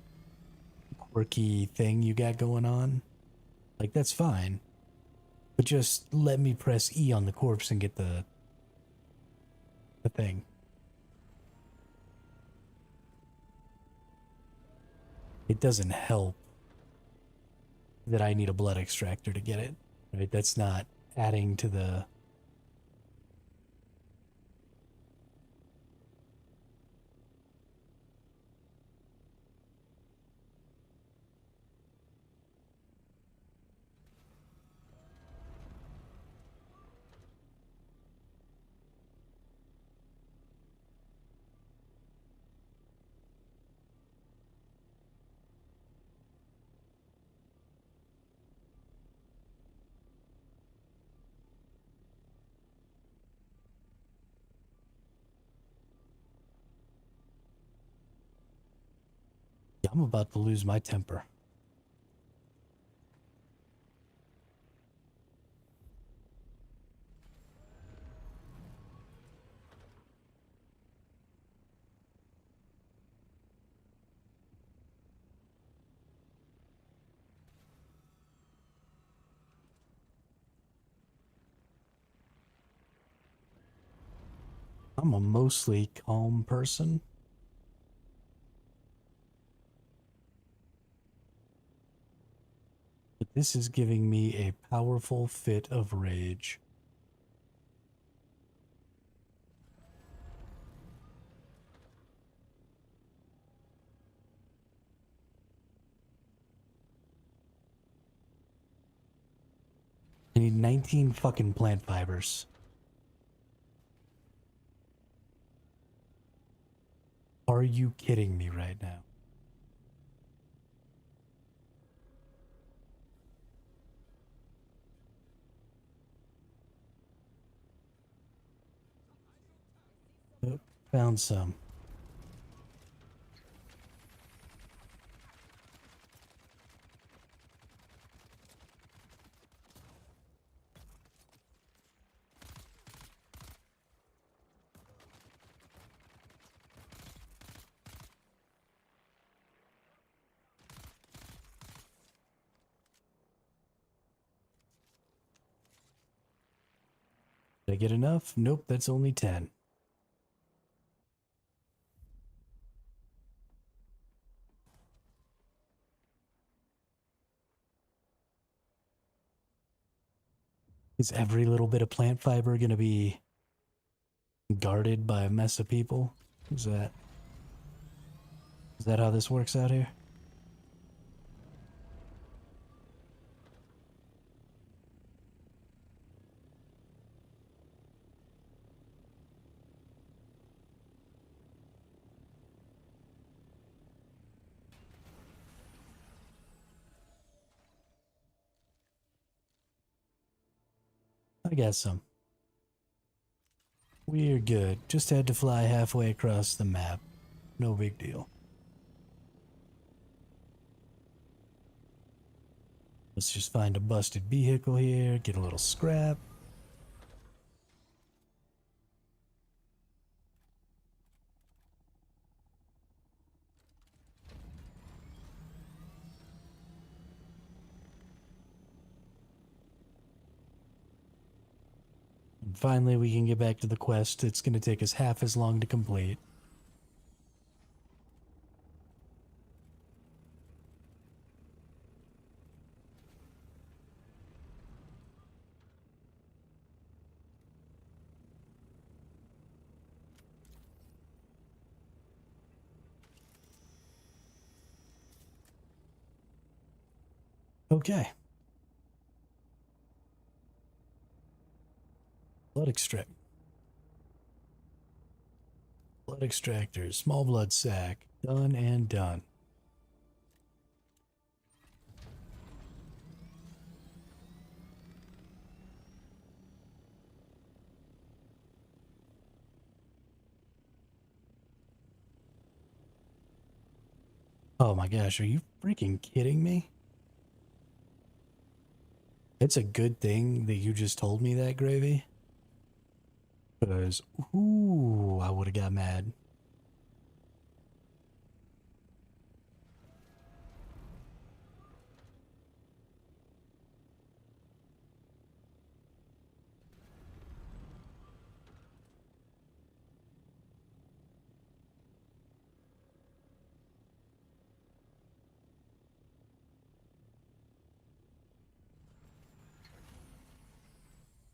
quirky thing you got going on, like, that's fine. But just let me press E on the corpse and get the thing. It doesn't help that I need a blood extractor to get it, right? That's not adding to the... I'm about to lose my temper. I'm a mostly calm person. But this is giving me a powerful fit of rage. I need 19 fucking plant fibers. Are you kidding me right now? Oh, found some. Did I get enough? Nope, that's only 10. Is every little bit of plant fiber going to be guarded by a mess of people? Is that how this works out here? I got some. We're good. Just had to fly halfway across the map. No big deal. Let's just find a busted vehicle here, get a little scrap. And finally, we can get back to the quest. It's going to take us half as long to complete. Okay. Blood extract. Blood extractor, small blood sac. Done and done. Oh my gosh, are you freaking kidding me? It's a good thing that you just told me that, Gravy. Because, ooh, I would have got mad.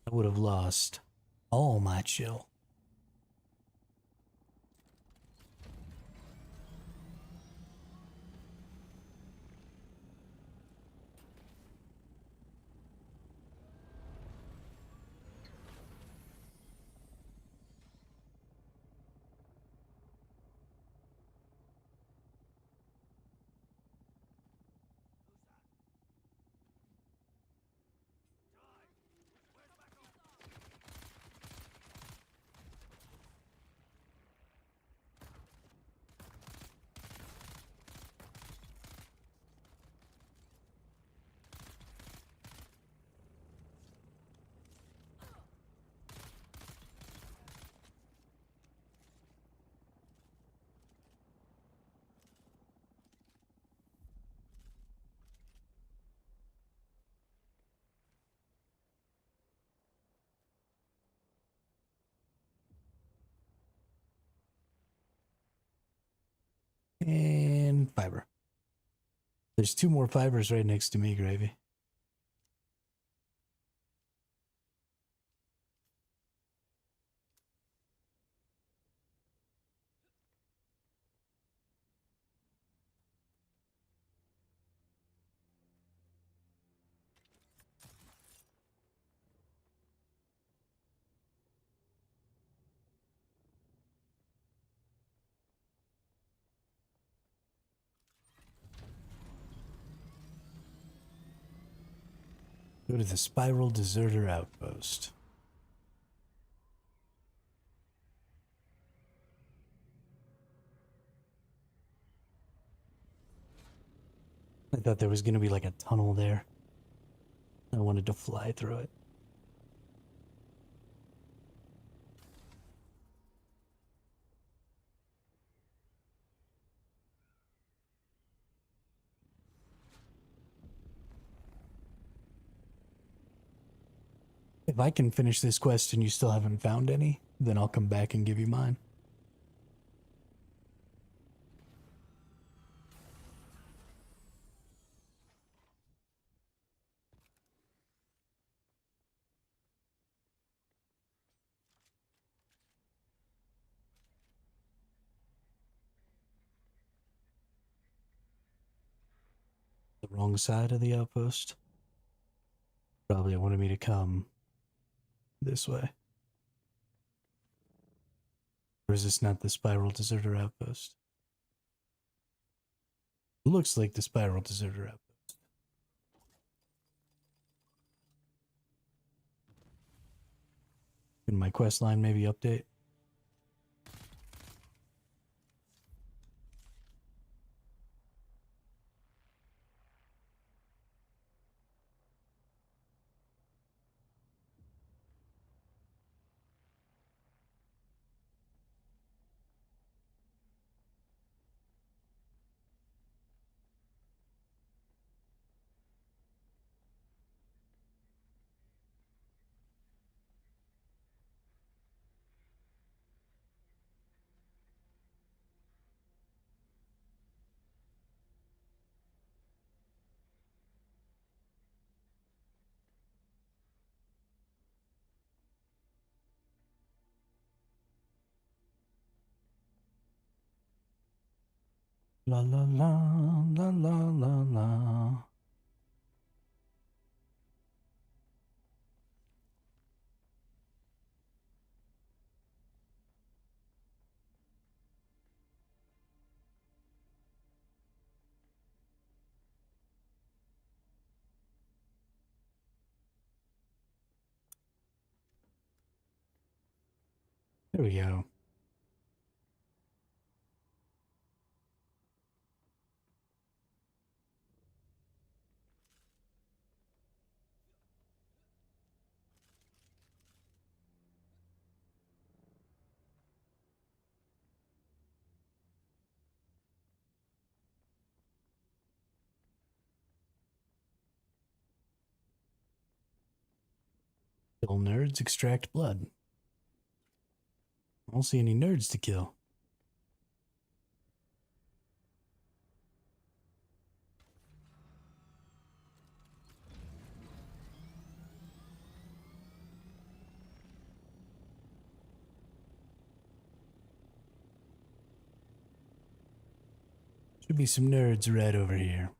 I would have lost all my chill. And fiber. There's 2 more fibers right next to me, Gravy. Go to the Spiral Deserter Outpost. I thought there was going to be like a tunnel there. I wanted to fly through it. If I can finish this quest and you still haven't found any, then I'll come back and give you mine. The wrong side of the outpost. Probably wanted me to come this way. Or is this not the Spiral Deserter Outpost? Looks like the Spiral Deserter Outpost. Can my quest line maybe update? La la la la la la la. There we go. Kill nerds, extract blood. I don't see any nerds to kill. Should be some nerds right over here.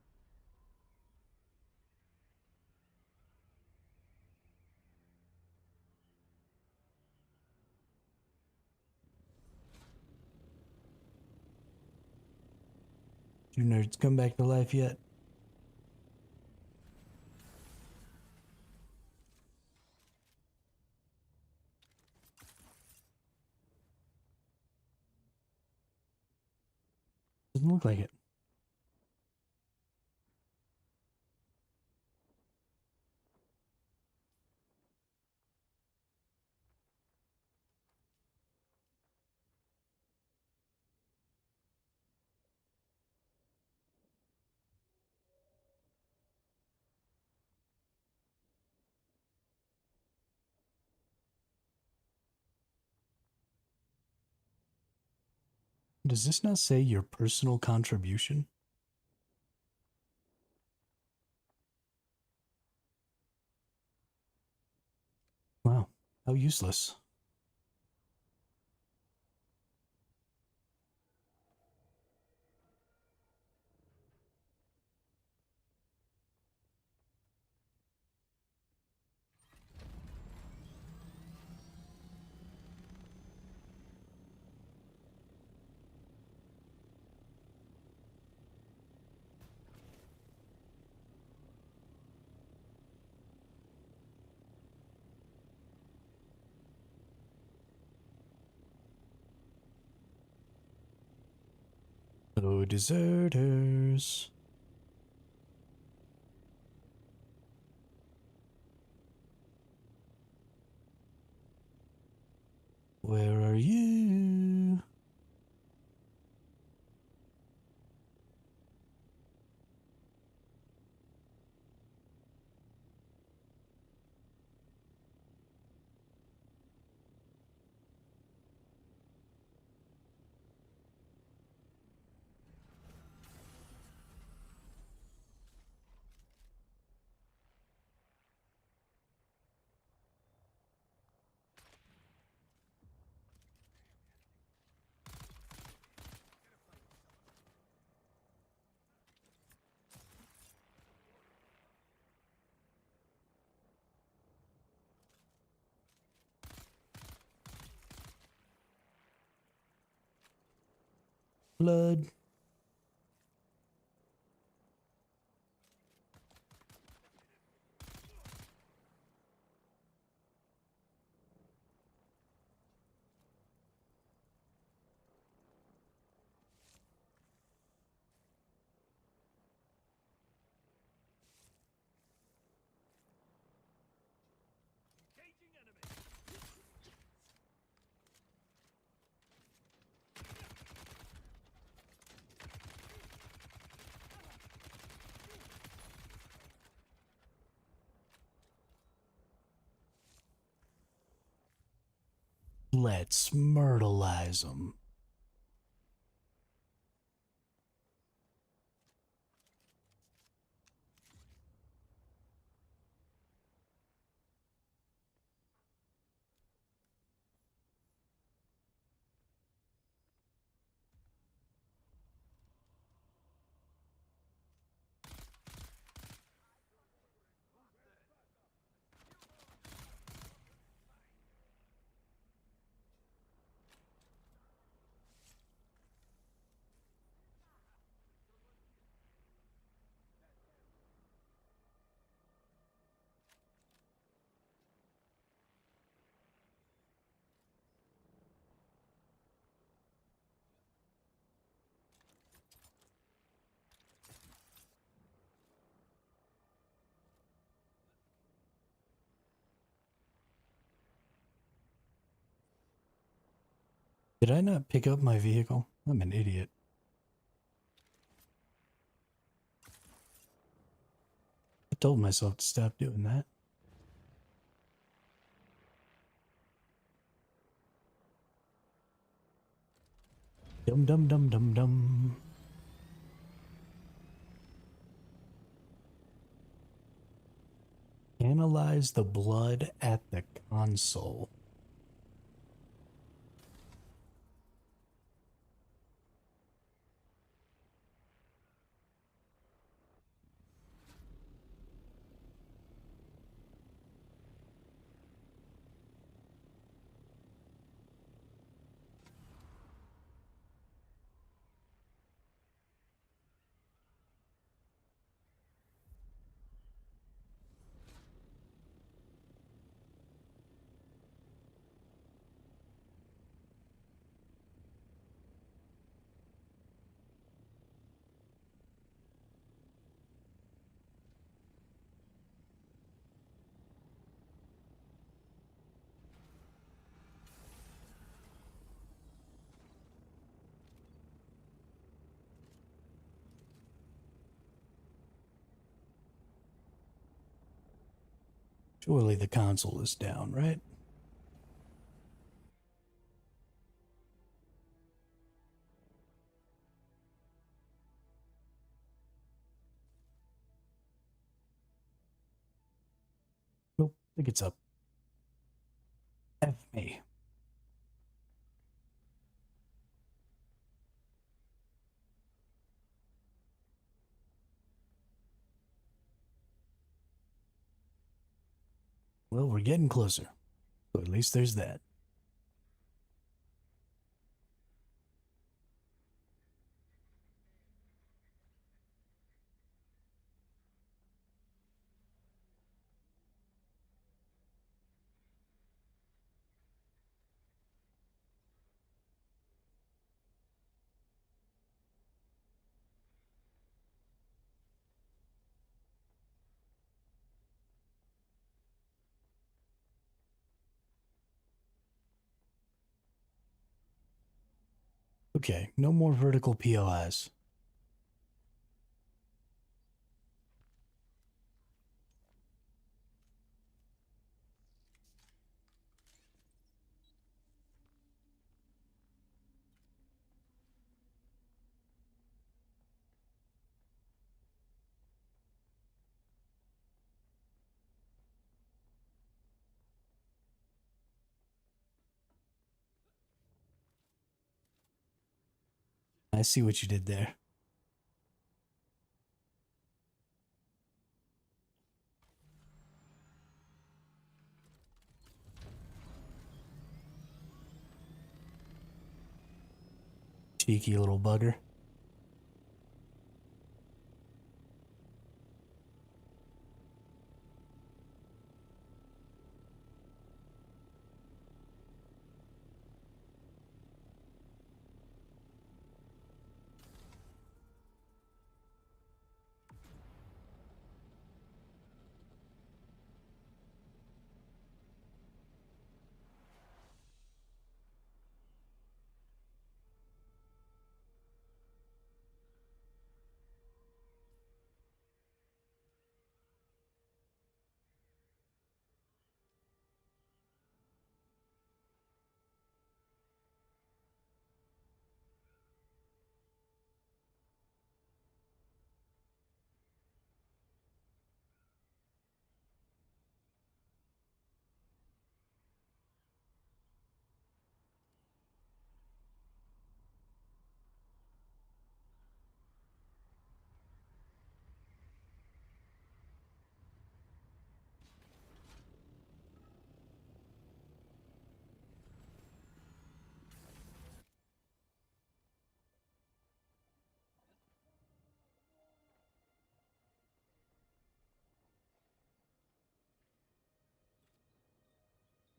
Do nerds come back to life yet? Doesn't look like it. Does this not say your personal contribution? Wow, how useless. Oh, deserters. Where are you? Blood. Let's myrtleize them. Did I not pick up my vehicle? I'm an idiot. I told myself to stop doing that. Dum dum dum dum dum. Analyze the blood at the console. Surely the console is down, right? Nope, I think it's up. F me. Well, we're getting closer. So at least there's that. Okay, no more vertical POIs. I see what you did there. Cheeky little bugger.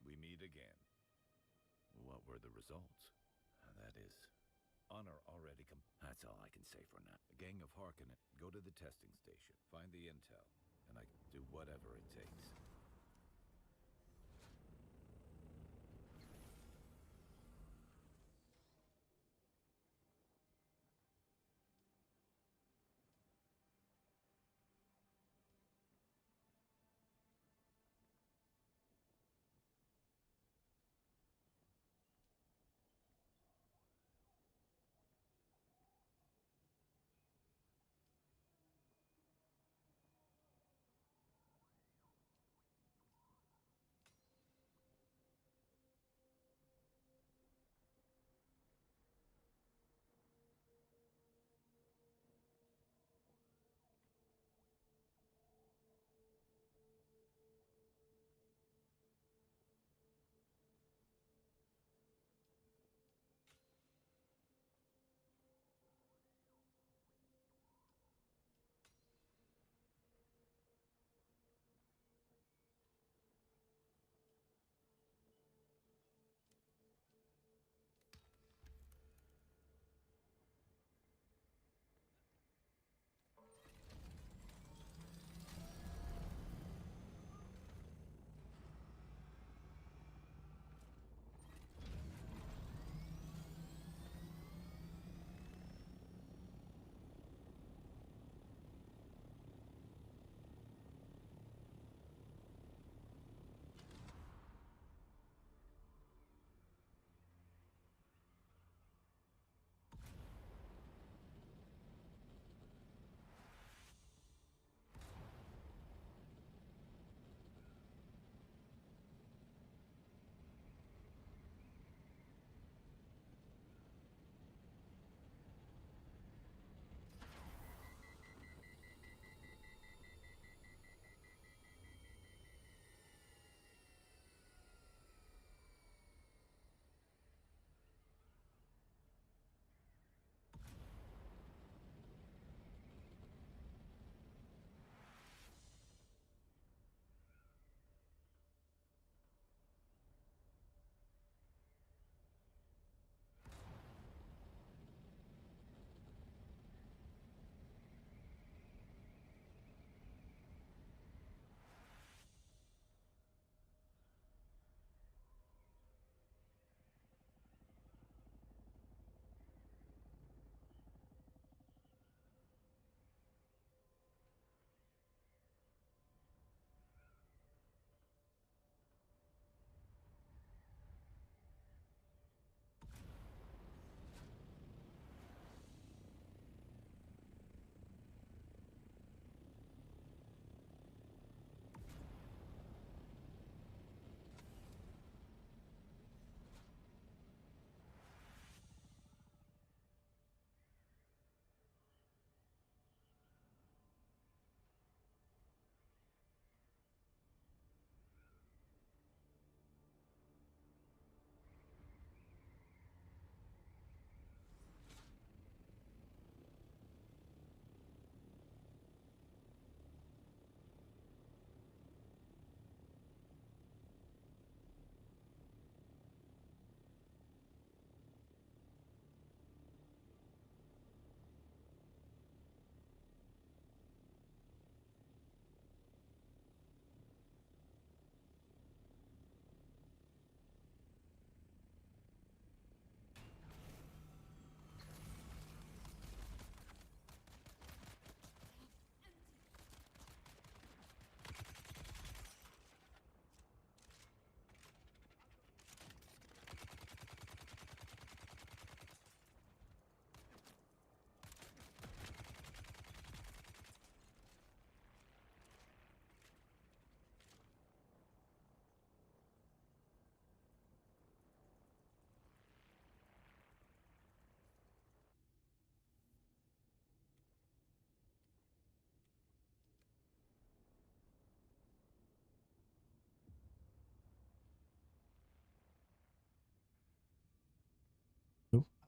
We meet again. What were the results? That is, honor already That's all I can say for now. A gang of Harkonnen, go to the testing station, find the intel, and I can do whatever it takes.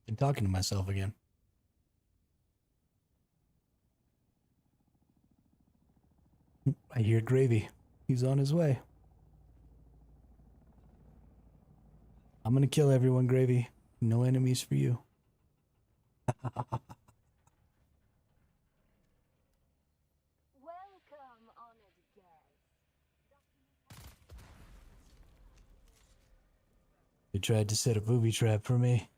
Been talking to myself again. I hear Gravy. He's on his way. I'm gonna kill everyone, Gravy. No enemies for you. Welcome, honored guest. They tried to set a booby trap for me.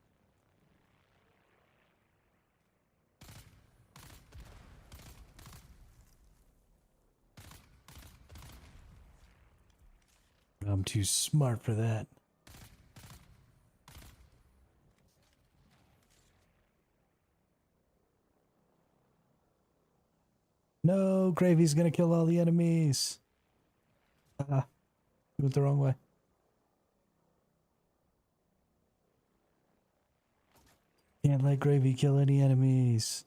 I'm too smart for that. No, Gravy's gonna kill all the enemies. Ah, he went the wrong way. Can't let Gravy kill any enemies.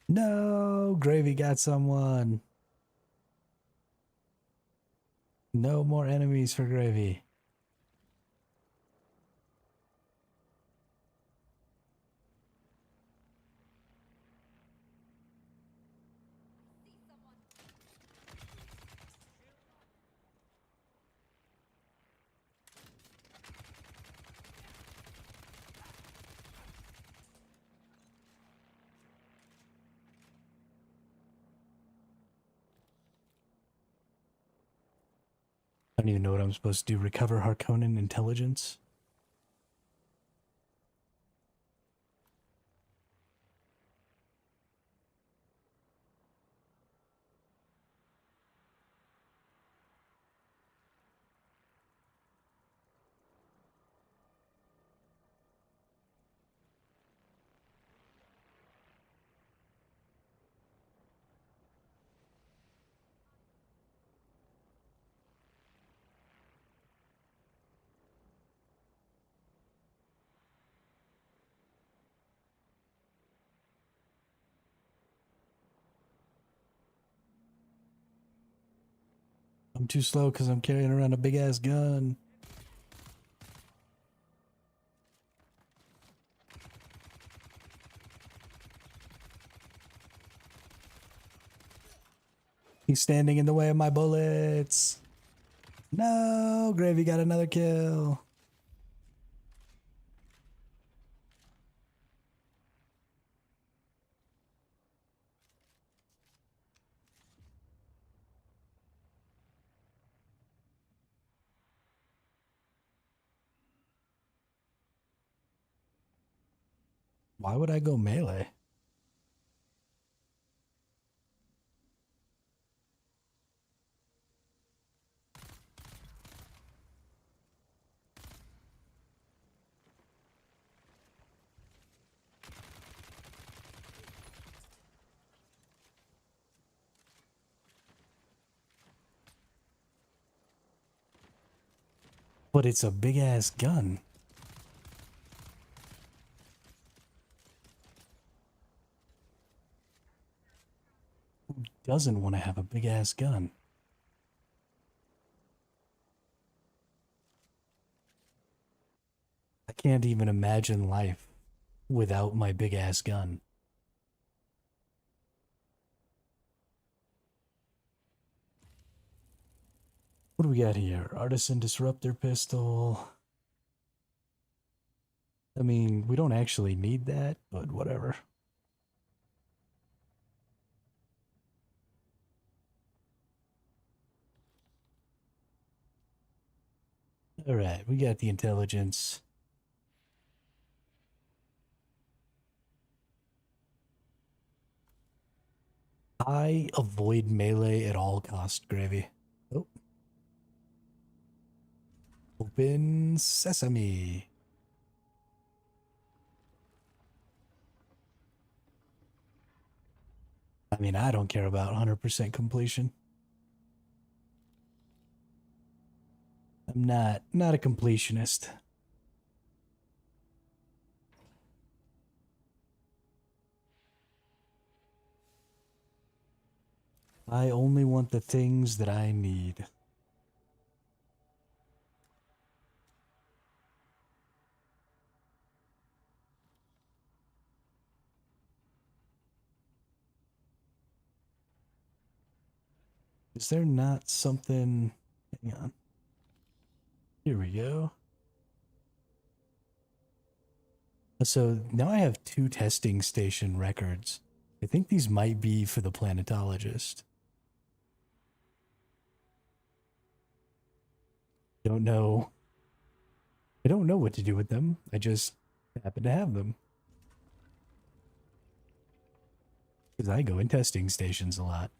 No, Gravy got someone. No more enemies for Gravy. I don't even know what I'm supposed to do. Recover Harkonnen intelligence? I'm too slow because I'm carrying around a big ass gun. He's standing in the way of my bullets. No, Gravy got another kill. Why would I go melee? But it's a big ass gun. Who doesn't want to have a big ass gun? I can't even imagine life without my big ass gun. What do we got here? Artisan Disruptor Pistol. I mean, we don't actually need that, but whatever. Alright, we got the intelligence. I avoid melee at all costs, Gravy. Oh. Open sesame. I mean, I don't care about 100% completion. I'm not a completionist. I only want the things that I need. Is there not something? Hang on. Here we go. So now I have 2 testing station records. I think these might be for the planetologist. Don't know. I don't know what to do with them. I just happen to have them. Because I go in testing stations a lot.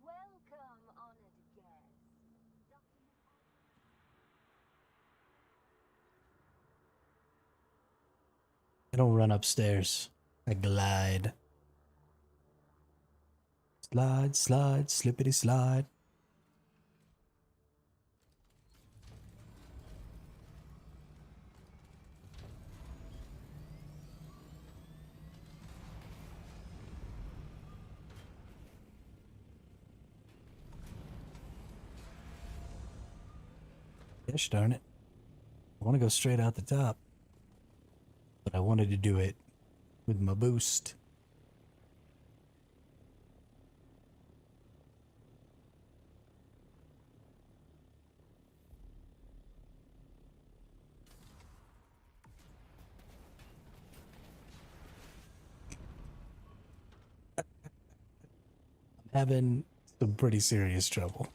Welcome, honored guest. Document I don't run upstairs. I glide. Slide, slide, slippity slide. Gosh darn it. I want to go straight out the top. But I wanted to do it with my boost. I'm having some pretty serious trouble.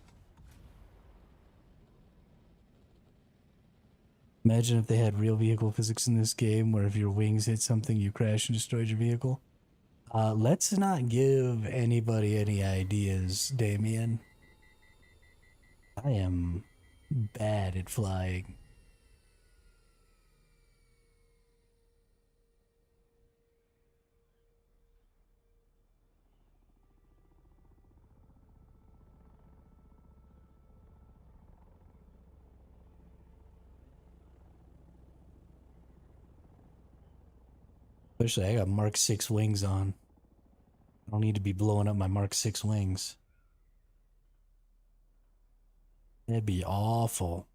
Imagine if they had real vehicle physics in this game where if your wings hit something, you crash and destroyed your vehicle. Let's not give anybody any ideas, Damien. I am bad at flying. Especially, I got Mark 6 wings on. I don't need to be blowing up my Mark 6 wings. That'd be awful.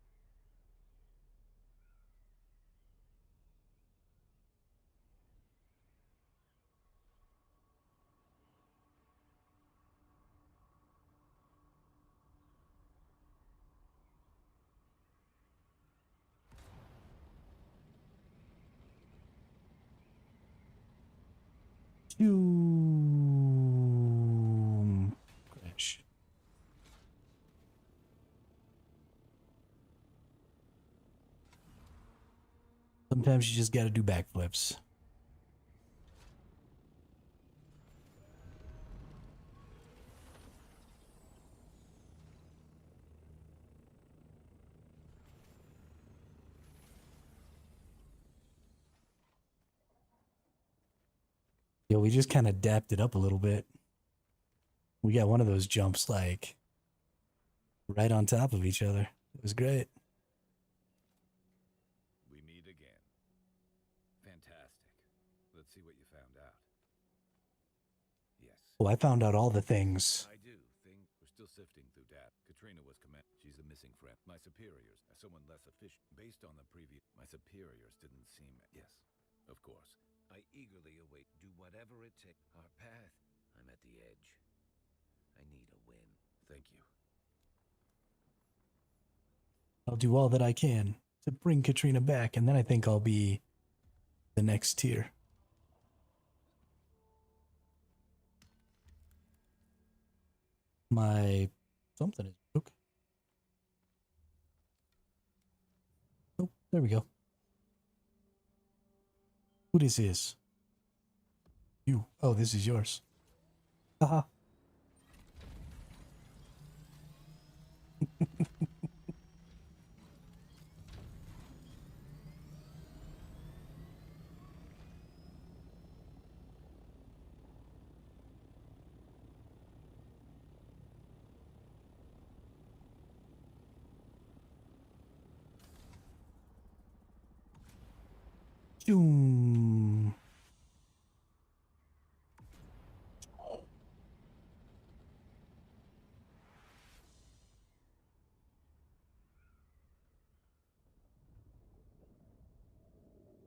Crash. Sometimes you just gotta do backflips. Yo, we just kind of dapped it up a little bit. We got one of those jumps like right on top of each other. It was great. We meet again. Fantastic. Let's see what you found out. Yes. Oh, I found out all the things. I do think we're still sifting through data. Katrina was she's a missing friend. My superiors, as someone less efficient, based on the previous, my superiors didn't seem. Yes, of course. I eagerly await. Do whatever it takes. Our path. I'm at the edge. I need a win. Thank you. I'll do all that I can to bring Katrina back, and then I think I'll be the next tier. My something is broke. Oh, there we go. Who this is? You. Oh, this is yours. Haha. Doom.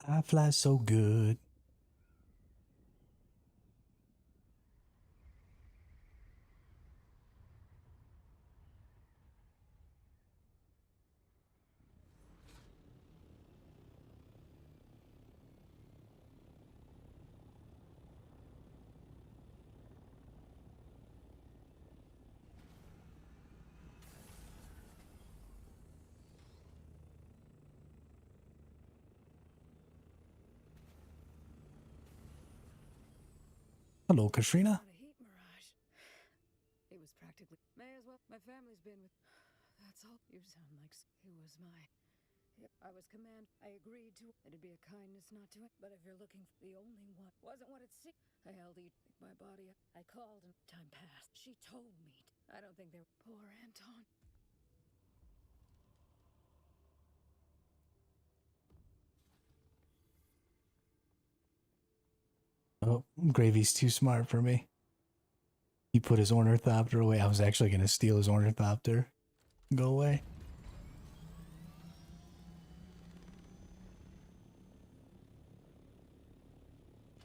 I fly so good. Hello, Katrina. Not a heat mirage. It was practically. May as well. My family's been with. That's all. You sound like. It was my. I was command. I agreed to. It'd be a kindness not to it. But if you're looking for the only one, wasn't what it seemed. I held my body. I called and time passed. She told me. I don't think they're. Poor Anton. Oh, Gravy's too smart for me. He put his ornithopter away. I was actually going to steal his ornithopter. Go away.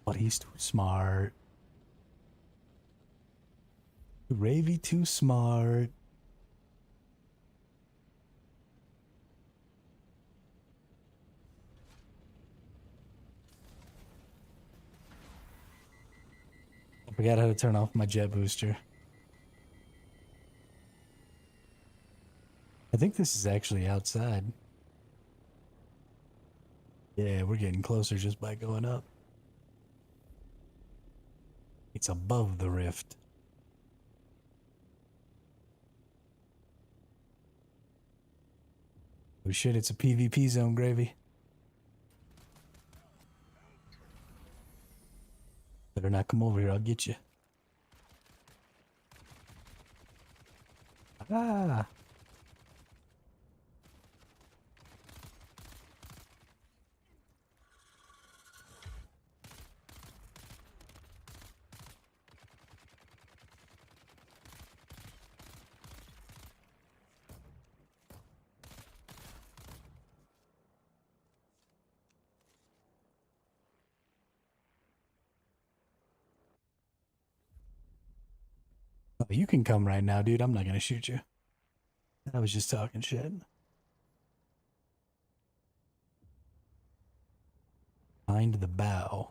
But he's too smart. Gravy too smart. I forgot how to turn off my jet booster. I think this is actually outside. Yeah, we're getting closer just by going up. It's above the rift. Oh shit, it's a PvP zone, Gravy. Better not come over here, I'll get you. Ah! Oh, you can come right now, dude. I'm not gonna shoot you. I was just talking shit. Find the bow.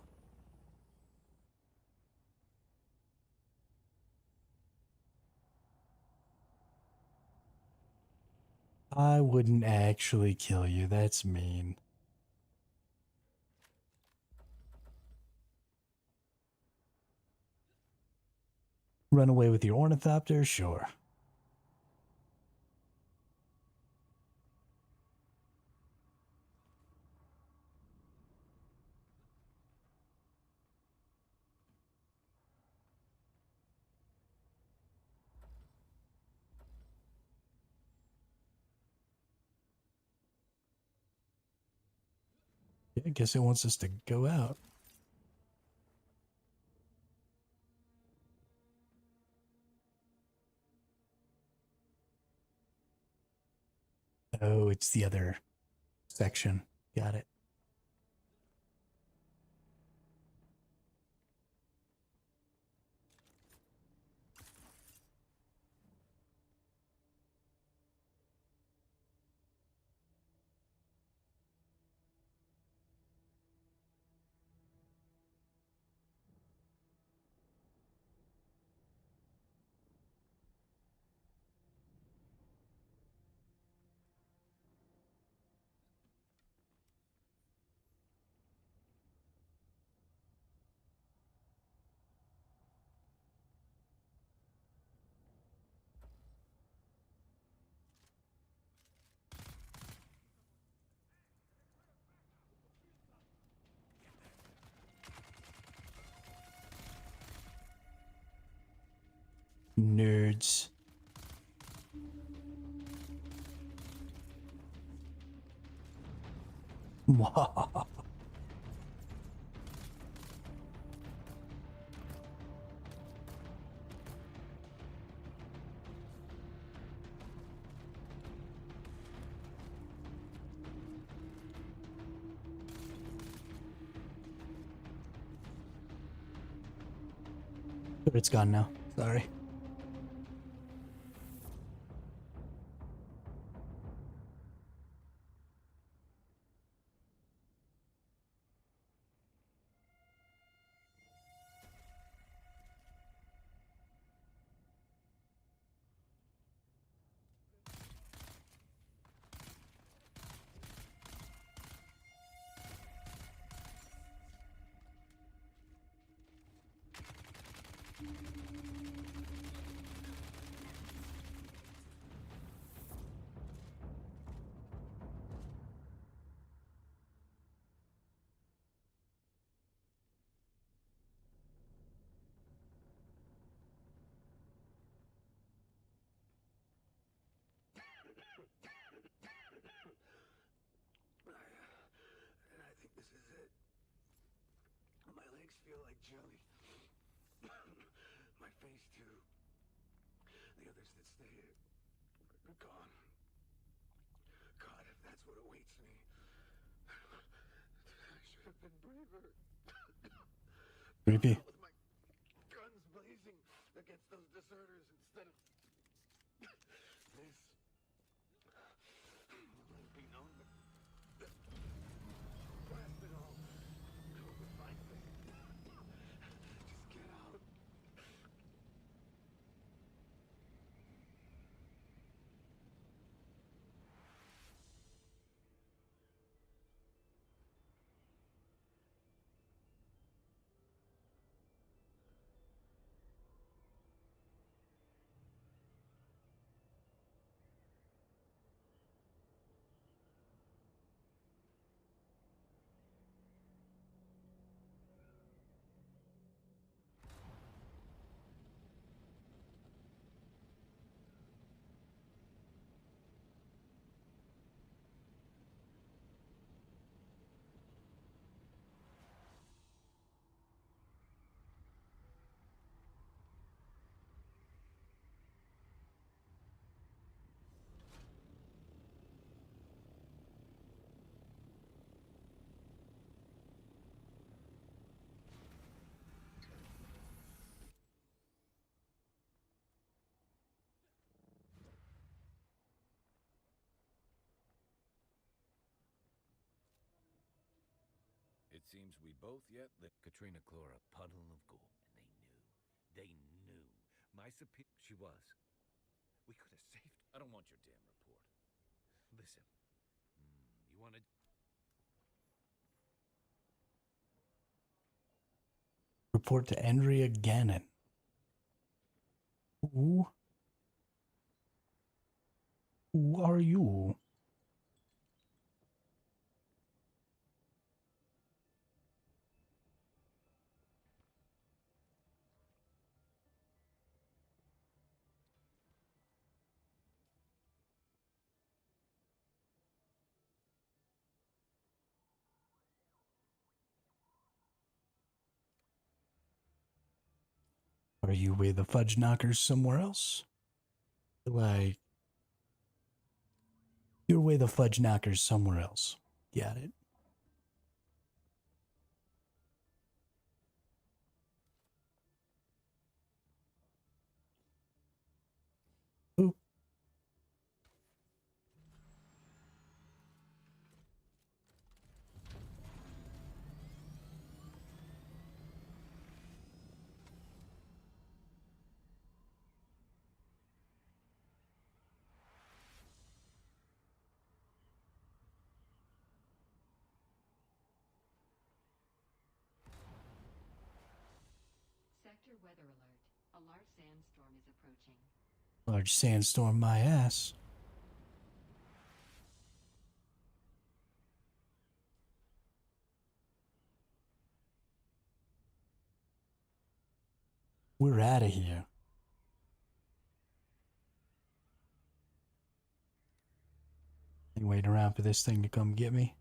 I wouldn't actually kill you. That's mean. Run away with your ornithopter? Sure. Yeah, I guess it wants us to go out. Oh, it's the other section. Got it. Nerds. It's gone now. Sorry. I think this is it. My legs feel like jelly. My face too. The others that stayed are gone. God, if that's what awaits me. I should have been braver. Creepy. With my guns blazing against those deserters instead of this. Let it be known that blast it all. Hope it finds me. Just get out. It seems we both yet Katrina Clora, puddle of gold. And they knew. My superior. She was. We could have saved. I don't want your damn report. Listen. You want to. Report to Andrea Gannon. Who are you? Are you with the fudge knockers somewhere else? Like, you're with the fudge knockers somewhere else. Got it. Oop. Sector weather alert. A large sandstorm is approaching. Large sandstorm, my ass. We're out of here. Ain't waiting around for this thing to come get me.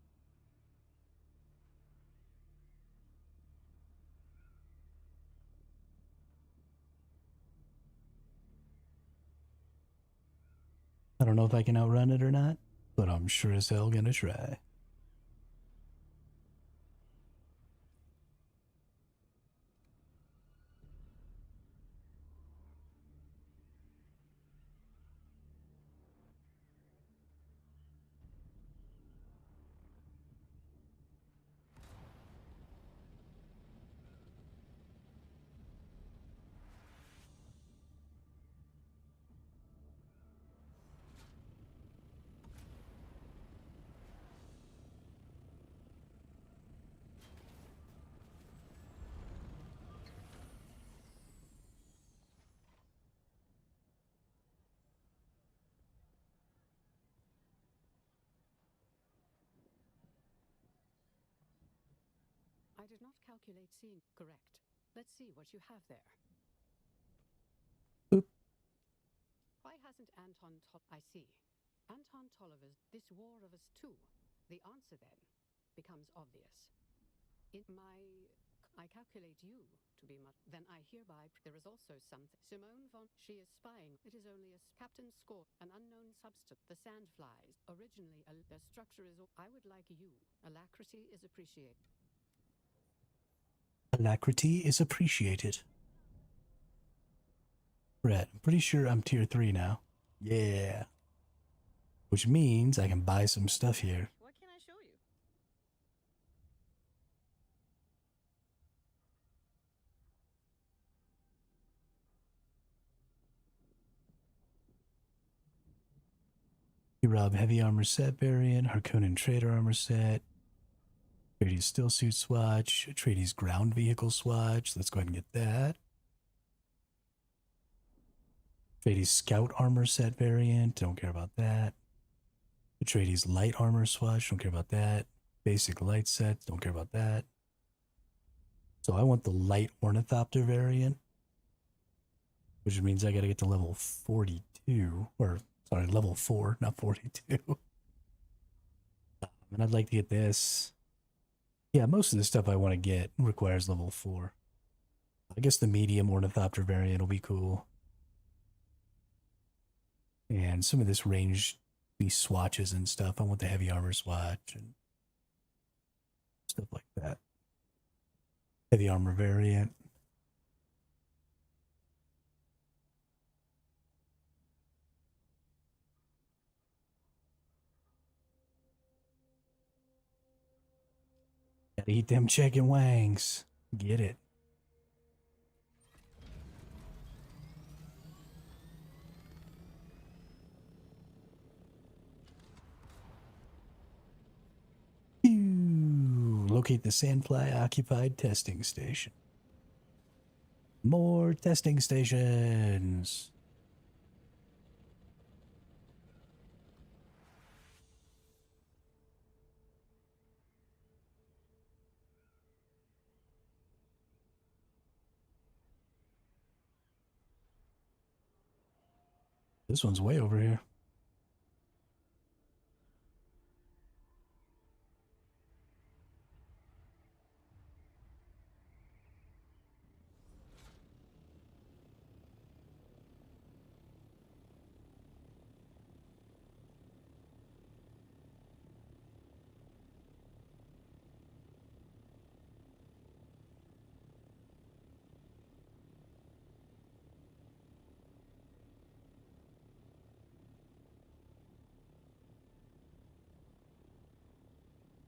I don't know if I can outrun it or not, but I'm sure as hell gonna try. I did not calculate seeing. Correct. Let's see what you have there. Oop. Why hasn't I see. Anton Tolliver's This War of Us Too. The answer then becomes obvious. I calculate you to be much. Then I hereby. There is also something. Simone von. She is spying. It is only a Captain Score, an unknown substance. The sandflies. Originally, their structure is. I would like you. Alacrity is appreciated. Alacrity is appreciated. Brett, I'm pretty sure I'm tier 3 now. Yeah. Which means I can buy some stuff here. What can I show you? Rob heavy armor set variant, Harkonnen trader armor set, Atreides still suit swatch, Atreides ground vehicle swatch. Let's go ahead and get that. Atreides scout armor set variant. Don't care about that. Atreides light armor swatch. Don't care about that. Basic light sets. Don't care about that. So I want the light ornithopter variant, which means I got to get to level 42, or sorry, level 4, not 42. And I'd like to get this. Yeah, most of the stuff I want to get requires level 4. I guess the medium ornithopter variant will be cool. And some of this range, these swatches and stuff. I want the heavy armor swatch and stuff like that. Heavy armor variant. Gotta eat them chicken wangs. Get it. Locate the Sandfly occupied testing station. More testing stations. This one's way over here.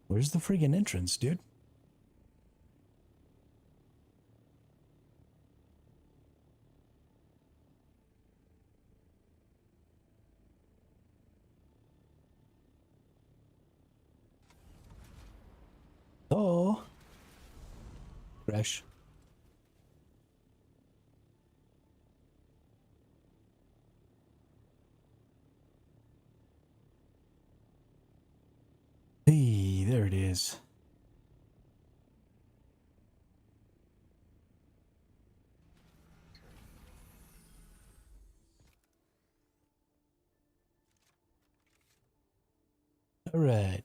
Where's the friggin' entrance, dude? Oh. Crash. Hey, there it is. All right.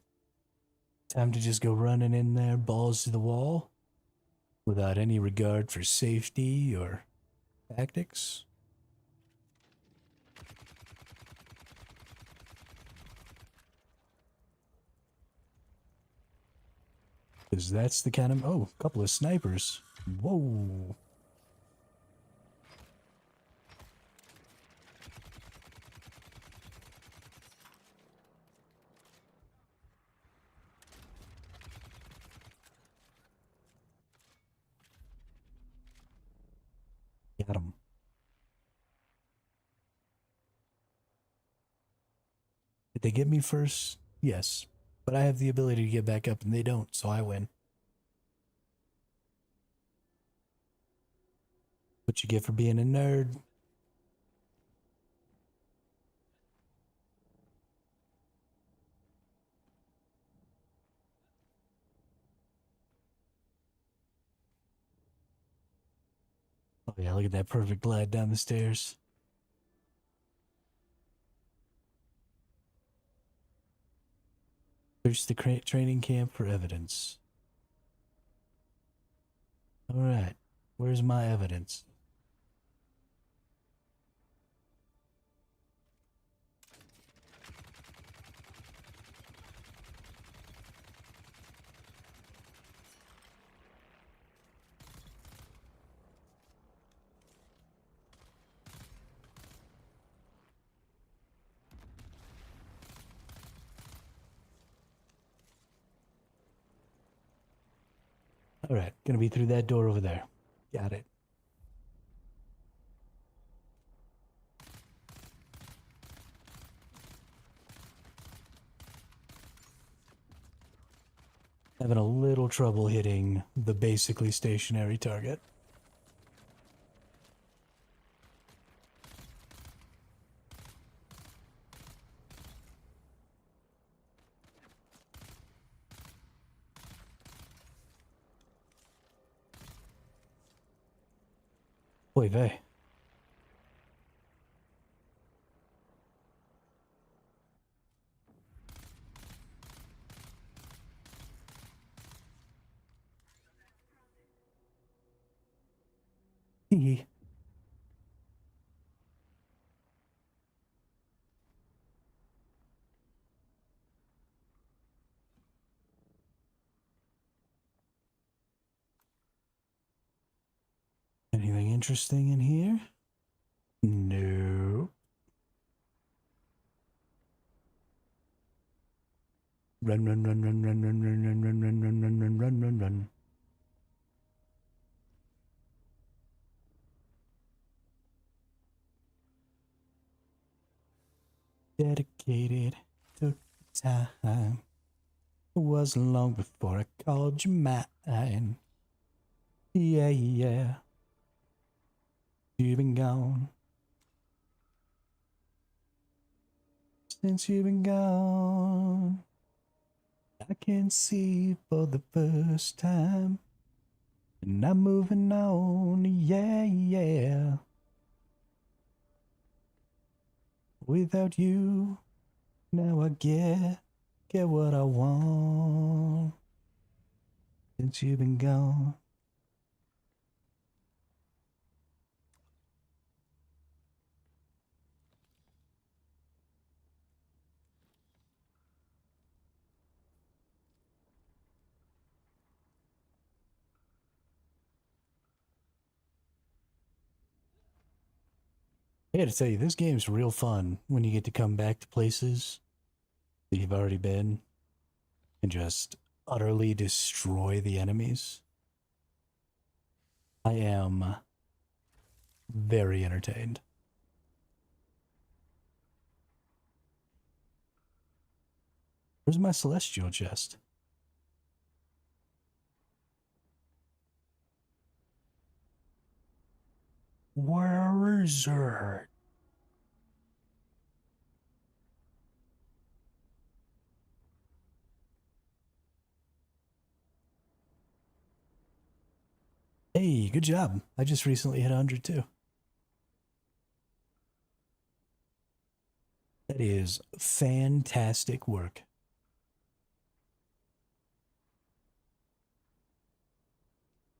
Time to just go running in there, balls to the wall, without any regard for safety or tactics. Because that's the kind of... Oh, a couple of snipers. Whoa. Got him. Did they get me first? Yes. But I have the ability to get back up and they don't, so I win. What you get for being a nerd? Oh yeah, look at that perfect glide down the stairs. Search the training camp for evidence. Alright, where's my evidence? Alright, gonna be through that door over there. Got it. Having a little trouble hitting the basically stationary target. Oy vey. Hee. Anything interesting in here? No. Run, run, run, run, run, run, run, run, run, run, run, run, run, run, run, run. Dedicated, took time. It wasn't long before I called you mine. Yeah, yeah. You've been gone. Since you've been gone, I can see for the first time. And I'm moving on, yeah, yeah. Without you, now I get what I want. Since you've been gone. I gotta tell you, this game's real fun when you get to come back to places that you've already been and just utterly destroy the enemies. I am very entertained. Where's my celestial chest? Where is it? Hey, good job. I just recently hit 100 too. That is fantastic work.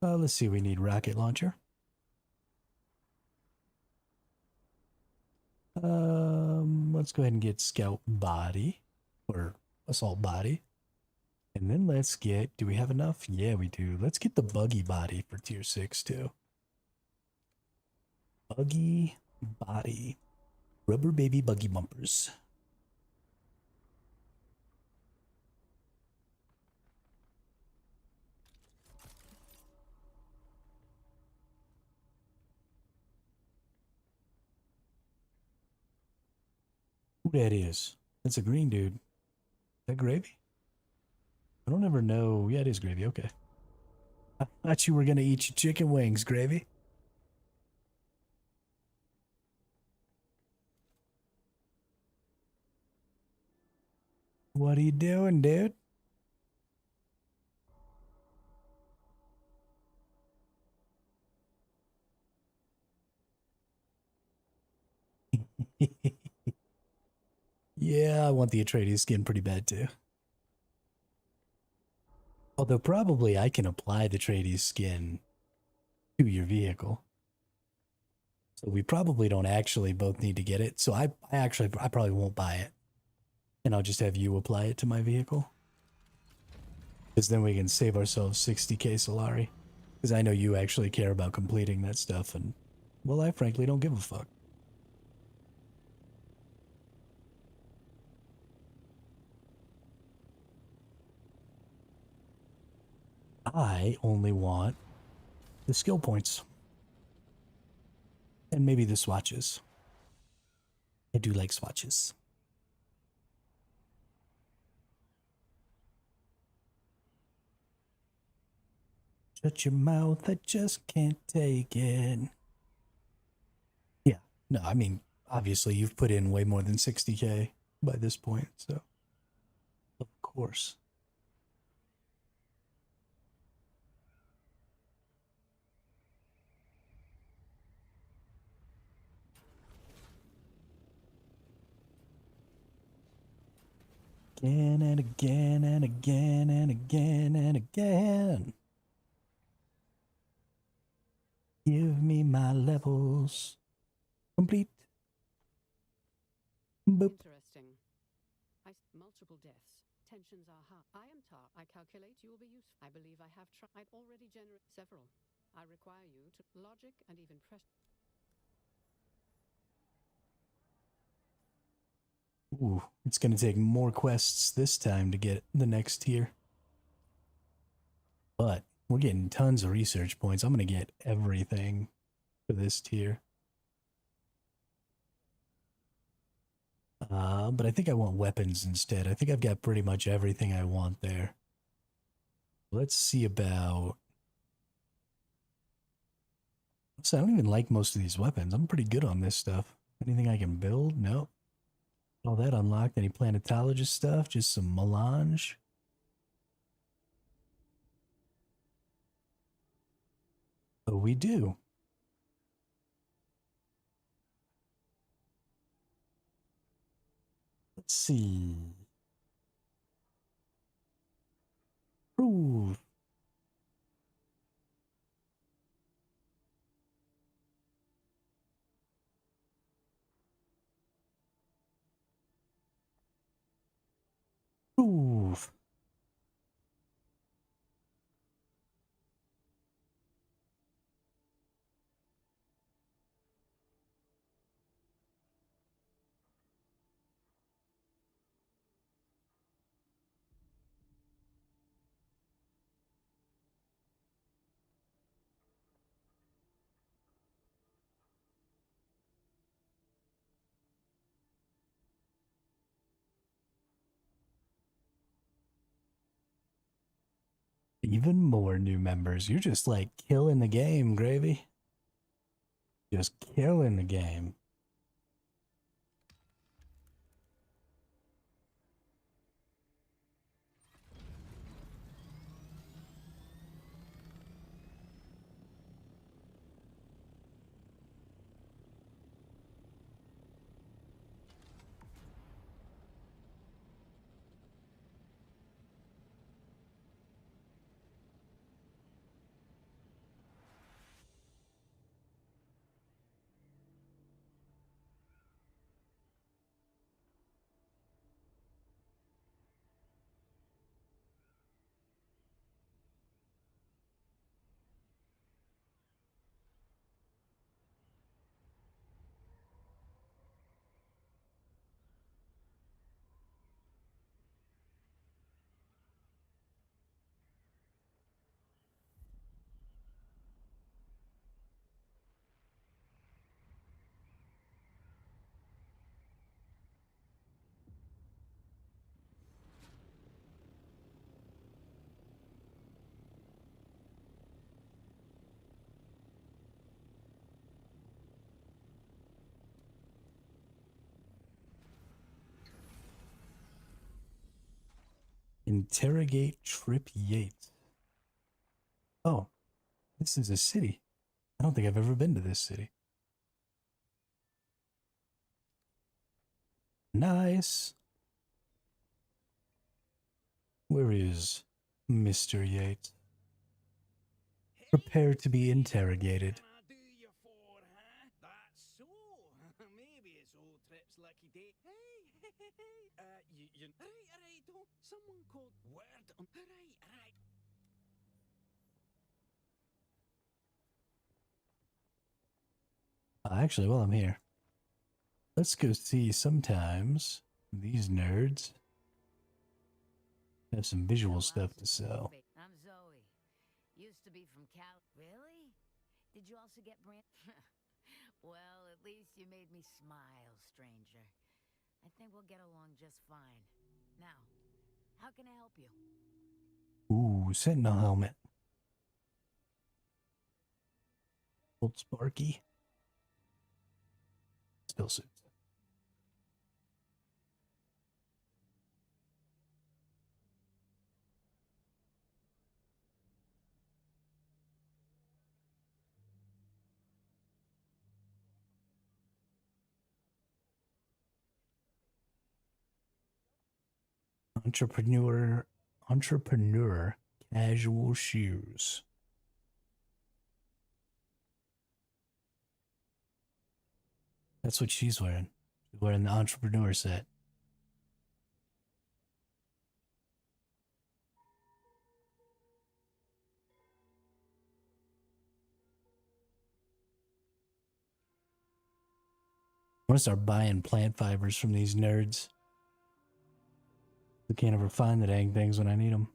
Let's see, we need rocket launcher. Let's go ahead and get scout body or assault body. And then let's get, do we have enough? Yeah, we do. Let's get the buggy body for tier 6 too. Buggy body. Rubber baby buggy bumpers. Who that is? That's a green dude. Is that gravy? I don't ever know. Yeah, it is gravy. Okay. I thought you were going to eat your chicken wings, gravy. What are you doing, dude? Yeah, I want the Atreides skin pretty bad too. Although probably I can apply the Atreides skin to your vehicle. So we probably don't actually both need to get it. So I probably won't buy it. And I'll just have you apply it to my vehicle. Because then we can save ourselves 60k Solari. Because I know you actually care about completing that stuff. And, well, I frankly don't give a fuck. I only want the skill points. And maybe the swatches. I do like swatches. Shut your mouth, I just can't take it. Yeah, no, I mean, obviously you've put in way more than 60k by this point, so of course. Again and again and again and again and again. Give me my levels. Complete. Boop. Interesting. Multiple deaths. Tensions are high. I am I calculate you will be useful. I believe I have tried already generate several. I require you to logic and even press. Ooh, it's gonna take more quests this time to get the next tier. But we're getting tons of research points. I'm gonna get everything for this tier. But I think I want weapons instead. I think I've got pretty much everything I want there. Let's see about... So I don't even like most of these weapons. I'm pretty good on this stuff. Anything I can build? No. All that unlocked. Any planetologist stuff? Just some melange. Oh, we do. Let's see. Prove. Prove. Even more new members. You're just like killing the game, Gravy. Just killing the game. Interrogate Trip Yates. Oh, this is a city. I don't think I've ever been to this city. Nice. Where is Mr. Yates? Prepare to be interrogated. That's so. Maybe it's old Trip's lucky day. Hey, right, oh, someone called word on. Right. Actually, while I'm here, let's go see. Sometimes these nerds have some visual stuff to sell. I'm Zoe. Used to be from Cal. Really? Did you also get brand? Well, at least you made me smile, stranger. I think we'll get along just fine. Now, how can I help you? Ooh, Sentinel helmet. Old Sparky. Still suits. Entrepreneur casual shoes. That's what she's wearing. She's wearing the entrepreneur set. I'm gonna start buying plant fibers from these nerds. I can't ever find the dang things when I need them.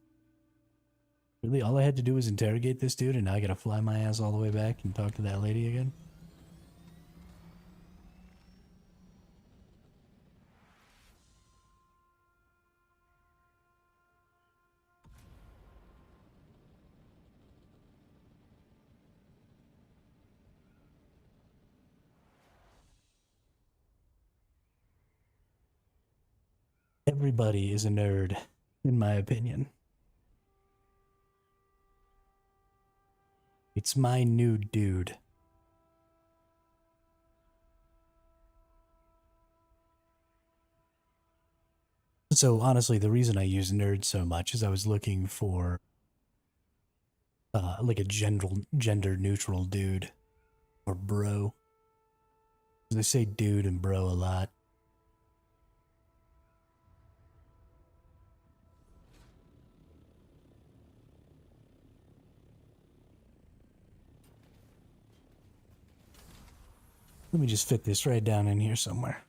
Really, all I had to do was interrogate this dude, and now I gotta fly my ass all the way back and talk to that lady again? Everybody is a nerd, in my opinion. It's my new dude. So honestly, the reason I use nerd so much is I was looking for like a gender neutral dude or bro. They say dude and bro a lot. Let me just fit this right down in here somewhere.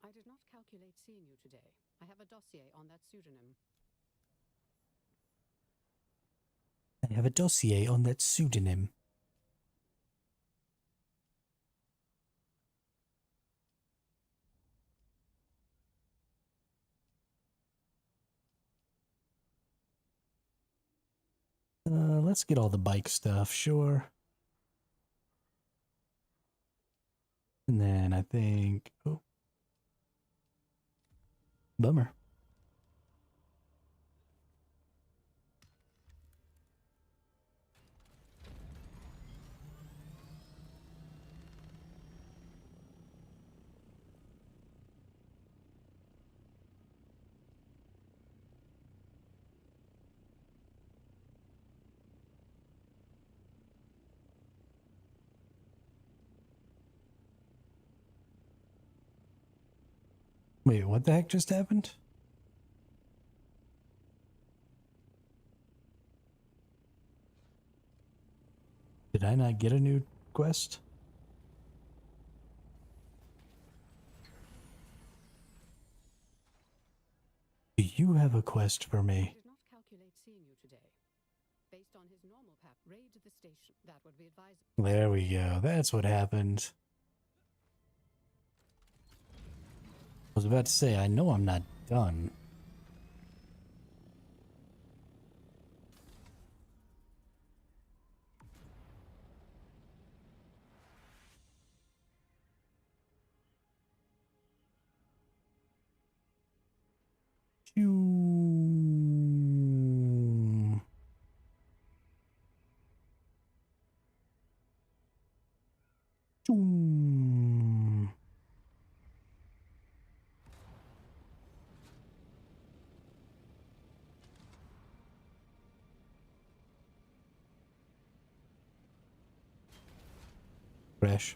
I did not calculate seeing you today. I have a dossier on that pseudonym. I have a dossier on that pseudonym. Let's get all the bike stuff, sure. And then I think, oh, bummer. Wait, what the heck just happened? Did I not get a new quest? Do you have a quest for me? I did not calculate seeing you today. Based on his normal path, raid the station. That would be advisable. There we go. That's what happened. I was about to say, I know I'm not done. Phew. Phew. Crash.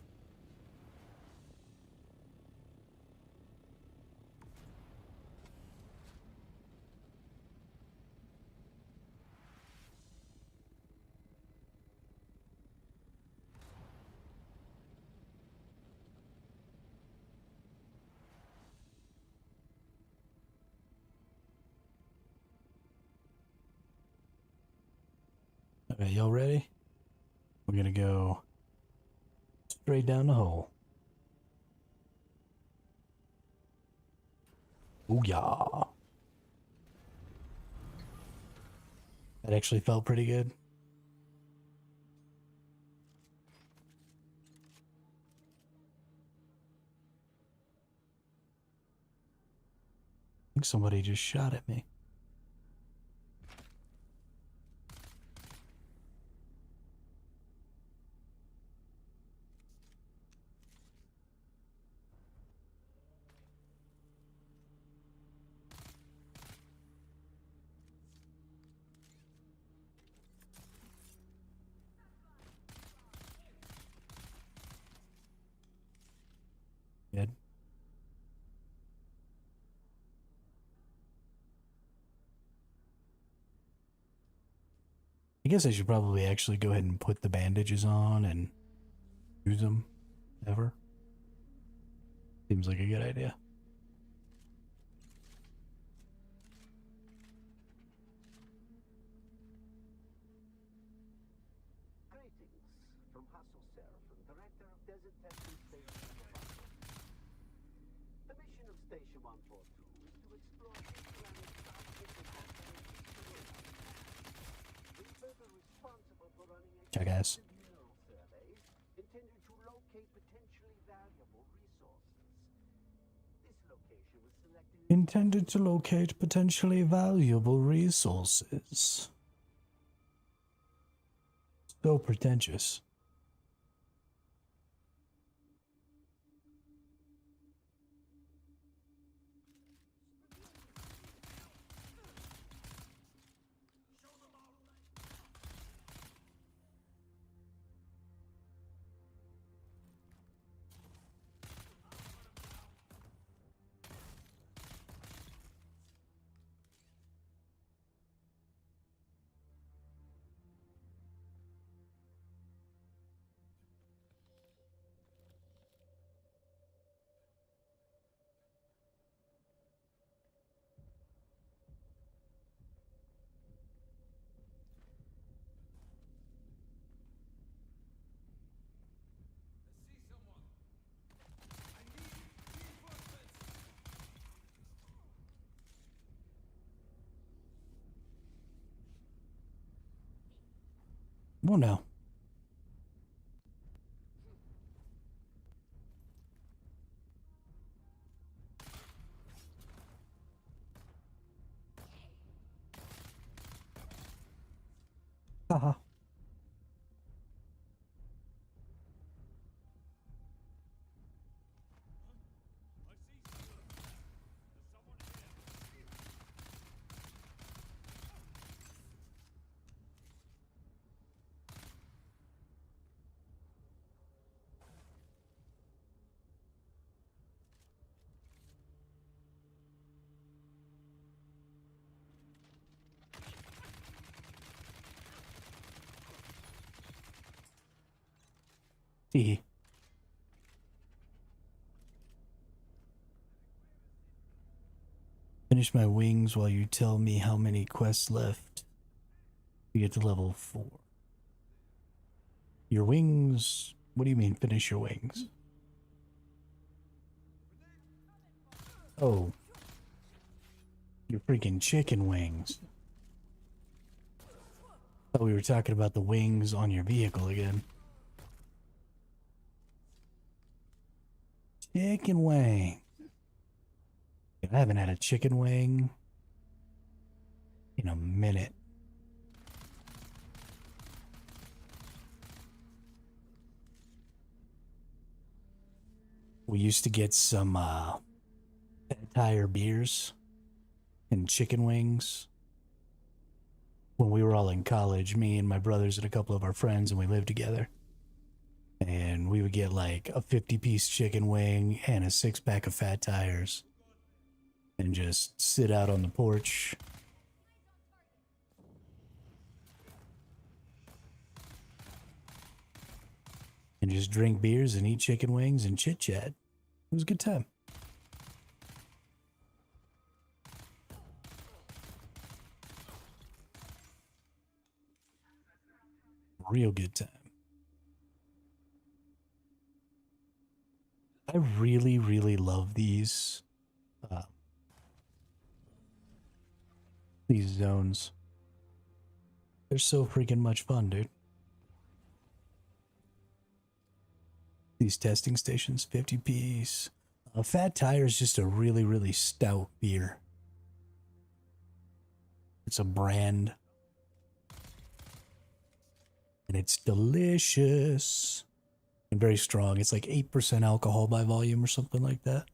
Okay, y'all ready? We're gonna go straight down the hole. Ooh, yeah. That actually felt pretty good. I think somebody just shot at me. Good. I guess I should probably actually go ahead and put the bandages on and use them ever. Seems like a good idea. Greetings from Hassel Seraphin, Director of Desert Testing Station number 5. The mission of Station 142 is to explore deep planet scientific alternatives to Earth. We are responsible for running a Jackass. mineral survey intended to locate potentially valuable resources. This location was selected Intended to locate potentially valuable resources. So pretentious. Well, no. Haha. Hee. Finish my wings while you tell me how many quests left to get to level 4. Your wings? What do you mean, finish your wings? Oh. Your freaking chicken wings. Thought we were talking about the wings on your vehicle again. Chicken wing. I haven't had a chicken wing in a minute. We used to get some tire beers and chicken wings when we were all in college, me and my brothers and a couple of our friends, and we lived together. And we would get like a 50-piece chicken wing and a 6-pack of fat tires and just sit out on the porch. And just drink beers and eat chicken wings and chit chat. It was a good time. Real good time. I really, really love these zones. They're so freaking much fun, dude. These testing stations, 50 piece. Fat Tire is just a really, really stout beer. It's a brand. And it's delicious. And very strong. It's like 8% alcohol by volume or something like that.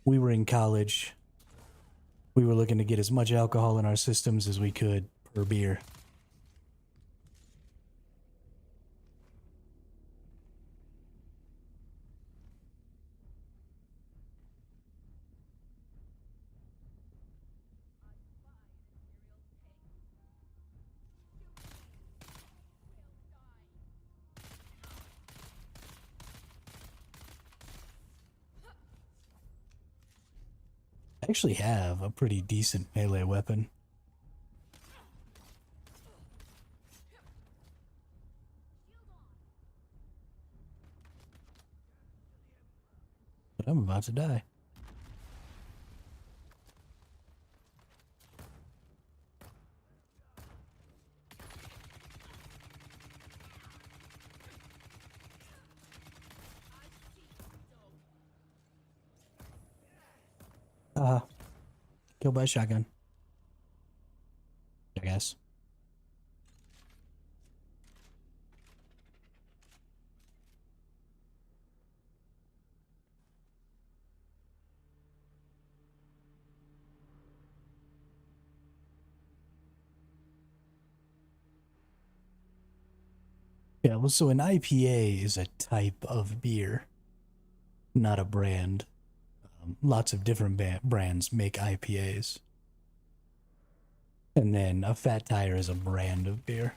We were in college. We were looking to get as much alcohol in our systems as we could per beer. I actually have a pretty decent melee weapon. But I'm about to die. Killed by a shotgun. I guess. Yeah, well, so an IPA is a type of beer, not a brand. Lots of different brands make IPAs. And then a Fat Tire is a brand of beer.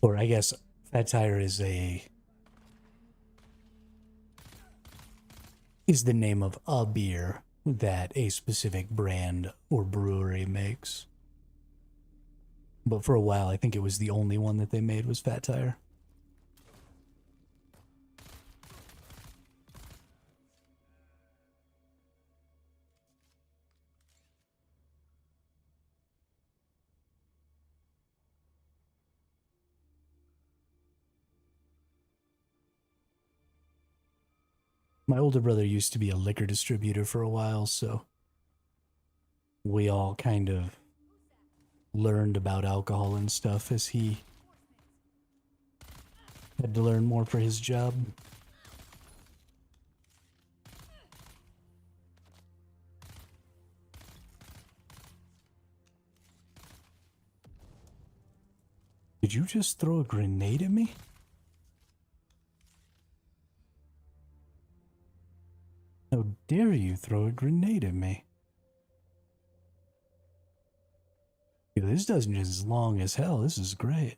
Or I guess Fat Tire is the name of a beer that a specific brand or brewery makes. But for a while, I think it was the only one that they made was Fat Tire. My older brother used to be a liquor distributor for a while, so we all kind of learned about alcohol and stuff as he had to learn more for his job. Did you just throw a grenade at me? How dare you throw a grenade at me? Yeah, this dungeon is long as hell. This is great.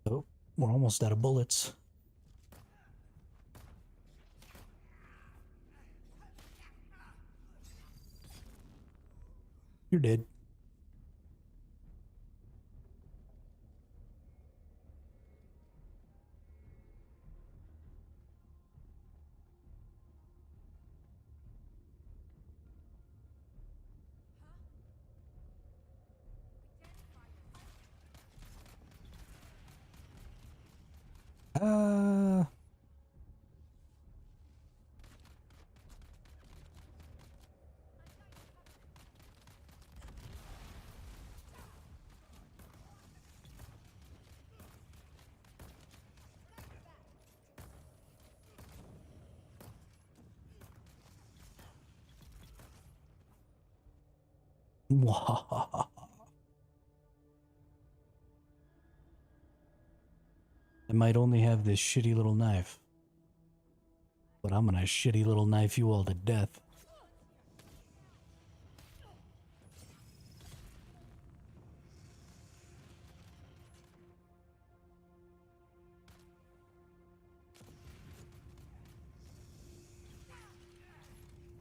Oh, we're almost out of bullets. You're dead. I might only have this shitty little knife, but I'm gonna shitty little knife you all to death.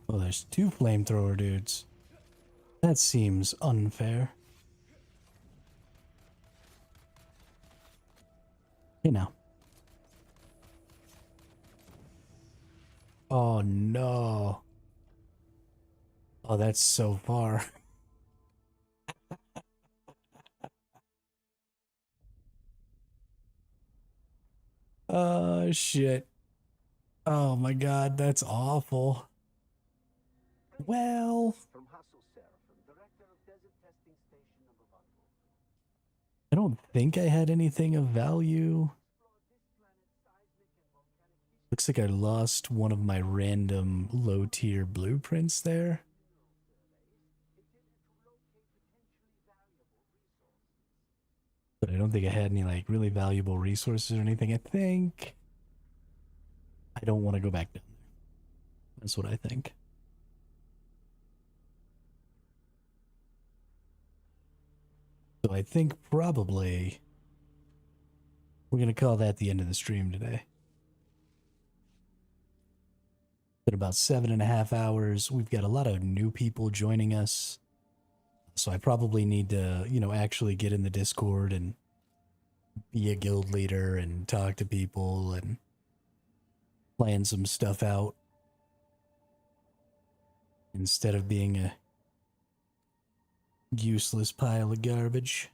Oh, there's 2 flamethrower dudes. That seems unfair. You know. Oh no. Oh, that's so far. Oh shit. Oh my god, that's awful. Well, From Hassel Seraphim, director of Desert Testing Station number 1. I don't think I had anything of value. Looks like I lost one of my random low tier blueprints there. But I don't think I had any like really valuable resources or anything. I think I don't want to go back down there. That's what I think. So I think probably we're going to call that the end of the stream today. Been about 7.5 hours. We've got a lot of new people joining us. So I probably need to, you know, actually get in the Discord and be a guild leader and talk to people and plan some stuff out instead of being a useless pile of garbage.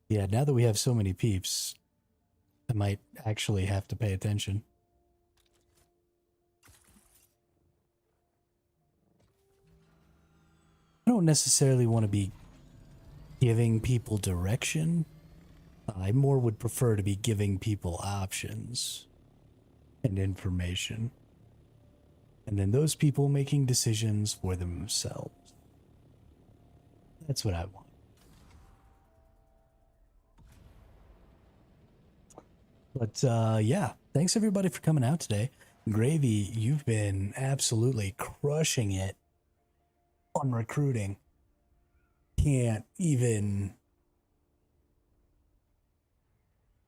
Yeah, now that we have so many peeps, I might actually have to pay attention. I don't necessarily want to be giving people direction. I more would prefer to be giving people options and information. And then those people making decisions for themselves. That's what I want. But yeah, thanks everybody for coming out today. Gravy, you've been absolutely crushing it on recruiting. Can't even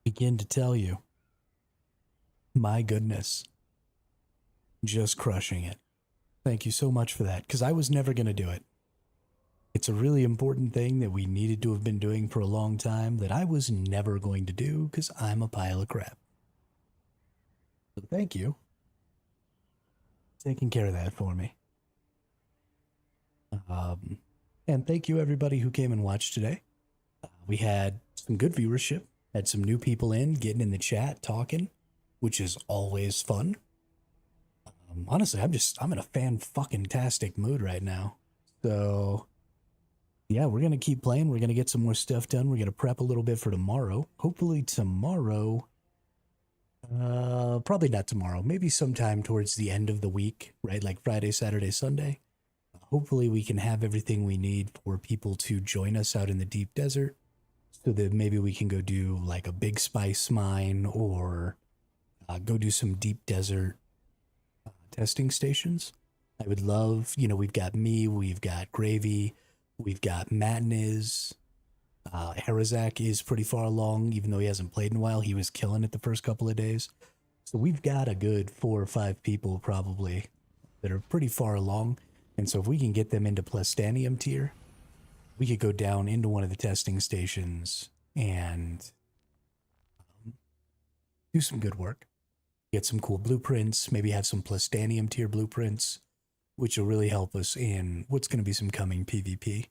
begin to tell you. My goodness. Just crushing it. Thank you so much for that, because I was never going to do it. It's a really important thing that we needed to have been doing for a long time that I was never going to do because I'm a pile of crap. So thank you for taking care of that for me. And thank you everybody who came and watched today. We had some good viewership, had some new people in, getting in the chat, talking, which is always fun. Honestly, I'm in a fan-fucking-tastic mood right now. So yeah, we're going to keep playing. We're going to get some more stuff done. We're going to prep a little bit for tomorrow. Hopefully tomorrow, probably not tomorrow, maybe sometime towards the end of the week, right? Like Friday, Saturday, Sunday. Hopefully we can have everything we need for people to join us out in the deep desert so that maybe we can go do like a big spice mine or go do some deep desert testing stations. I would love, you know, we've got me, we've got Gravy, we've got Matiniz. Harazak is pretty far along, even though he hasn't played in a while. He was killing it the first couple of days. So we've got a good 4 or 5 people probably that are pretty far along. And so if we can get them into Plastanium tier, we could go down into one of the testing stations and do some good work. Get some cool blueprints, maybe have some Plastanium tier blueprints, which will really help us in what's going to be some coming PvP.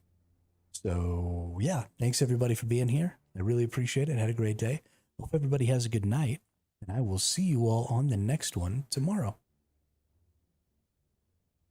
So yeah, thanks everybody for being here. I really appreciate it. Had a great day. Hope everybody has a good night, and I will see you all on the next one tomorrow.